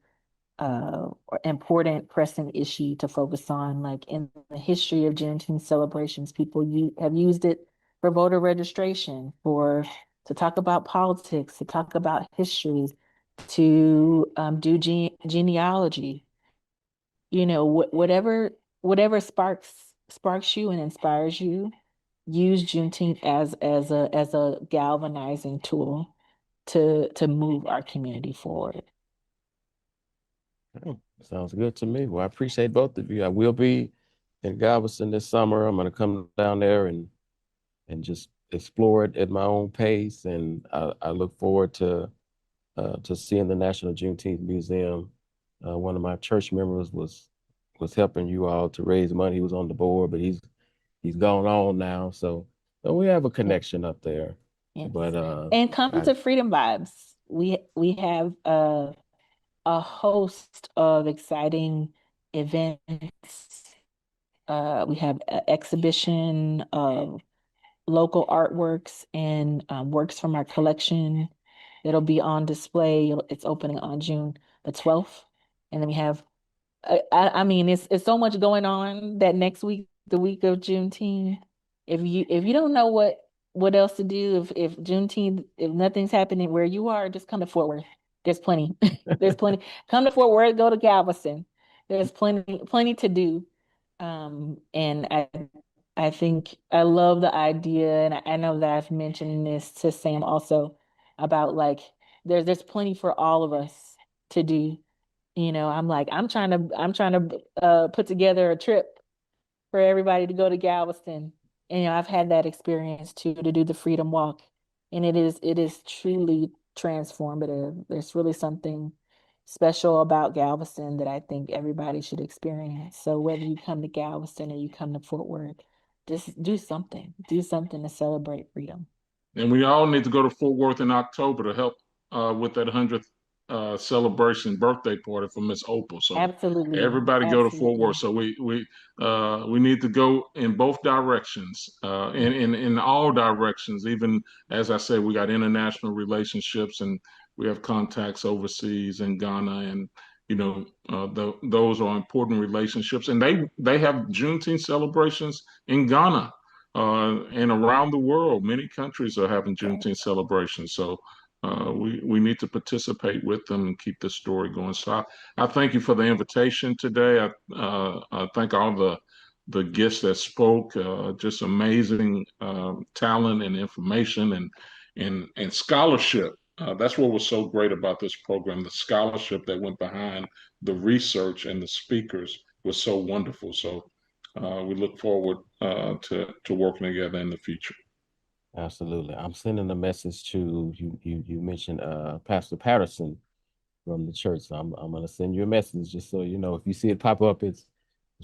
important pressing issue to focus on. Like in the history of Juneteenth celebrations, people have used it for voter registration, for to talk about politics, to talk about history, to do genealogy. Whatever sparks you and inspires you, use Juneteenth as a galvanizing tool to move our community forward. Oh, sounds good to me. Well, I appreciate both of you. I will be in Galveston this summer. I'm going to come down there and just explore it at my own pace. And I look forward to seeing the National Juneteenth Museum. One of my church members was helping you all to raise money. He was on the board, but he's gone on now. So we have a connection up there. Yes. But and come to Freedom Vibes. We have a host of exciting events. We have an exhibition of local artworks and works from our collection that'll be on display. It's opening on June the 12th. And then we have, I mean, it's so much going on that next week, the week of Juneteenth. If you don't know what else to do, if Juneteenth, if nothing's happening where you are, just come to Fort Worth. There's plenty. There's plenty. Come to Fort Worth, go to Galveston. There's plenty to do. And I think I love the idea, and I know that I've mentioned this to Sam also about like there's plenty for all of us to do. I'm trying to put together a trip for everybody to go to Galveston. And I've had that experience too, to do the Freedom Walk, and it is truly transformative. There's really something special about Galveston that I think everybody should experience. So whether you come to Galveston or you come to Fort Worth, just do something. Do something to celebrate freedom. And we all need to go to Fort Worth in October to help with that 100th celebration birthday party for Miss Opal. So Absolutely. everybody go to Fort Absolutely. Worth. So we need to go in both directions, in all directions. Even as I said, we got international relationships and we have contacts overseas in Ghana, and those are important relationships. And they have Juneteenth celebrations in Ghana and around the world. Many countries are having Juneteenth celebrations. So we need to participate with them and keep this story going. So I thank you for the invitation today. I thank all the guests that spoke. Just amazing talent and information and scholarship. That's what was so great about this program. The scholarship that went behind the research and the speakers was so wonderful. So we look forward to working together in the future. absolutely. I'm sending a message to you. You mentioned Pastor Patterson from the church. So I'm gonna send you a message just so you know. If you see it pop up, it's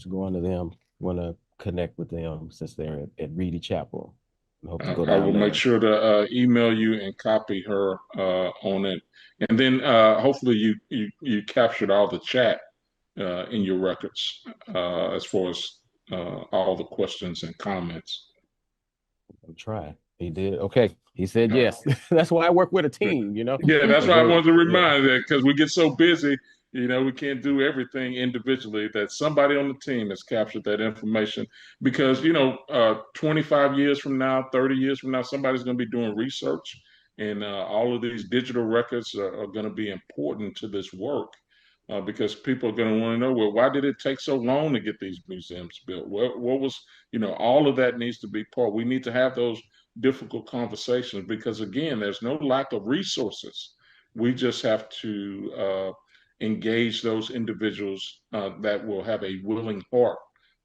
going to them. Want to connect with them since they're at Reedy Chapel. I hope to go I down will there. make sure to email you and copy her on it, and then hopefully you captured all the chat in your records as far as all the questions and comments. I'm trying. He did. Okay. He said yes. That's why I work with a team, Yeah, that's why I wanted to Yeah. remind that, because we get so busy, we can't do everything individually, that somebody on the team has captured that information. Because, 25 years from now, 30 years from now, somebody's going to be doing research, and all of these digital records are going to be important to this work. Because people are going to want to know, well, why did it take so long to get these museums built? What was, all of that needs to be part. We need to have those difficult conversations, because again, there's no lack of resources. We just have to engage those individuals that will have a willing heart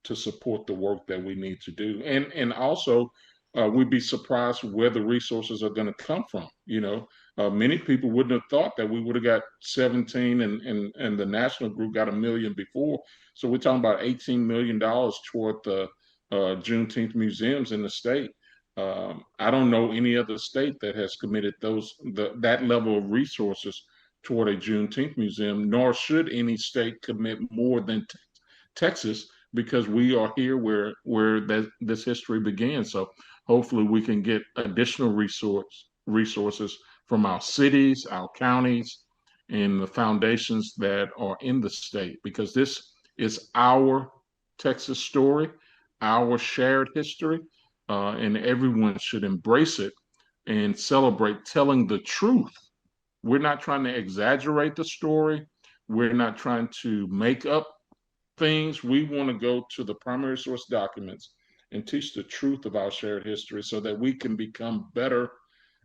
to support the work that we need to do. And also, we'd be surprised where the resources are going to come from. Many people wouldn't have thought that we would have got 17 and the national group got $1 million before. So we're talking about $18 million toward the Juneteenth museums in the state. I don't know any other state that has committed that level of resources toward a Juneteenth museum, nor should any state commit more than Texas, because we are here where this history began. So hopefully we can get additional resources from our cities, our counties, and the foundations that are in the state, because this is our Texas story, our shared history, and everyone should embrace it and celebrate telling the truth. We're not trying to exaggerate the story. We're not trying to make up things. We want to go to the primary source documents and teach the truth of our shared history so that we can become better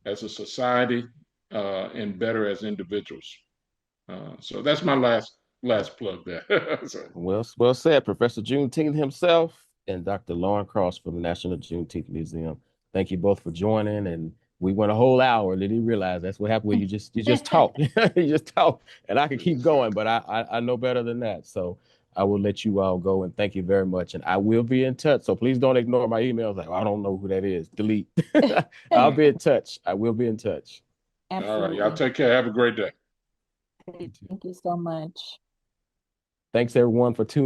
as a society and better as individuals. So that's my last plug there. So. Well said, Professor Juneteenth himself and Dr. Lauren Cross from the National Juneteenth Museum. Thank you both for joining. And we went a whole hour. Did you realize that's what happened when you just talk. You just talk. And I could keep going, but I know better than that. So I will let you all go, and thank you very much. And I will be in touch. So please don't ignore my emails. Like, I don't know who that is. Delete. I'll be in touch. I will be in touch. All right. Y'all take care. Have a great day. Thank you so much. Thanks everyone for tuning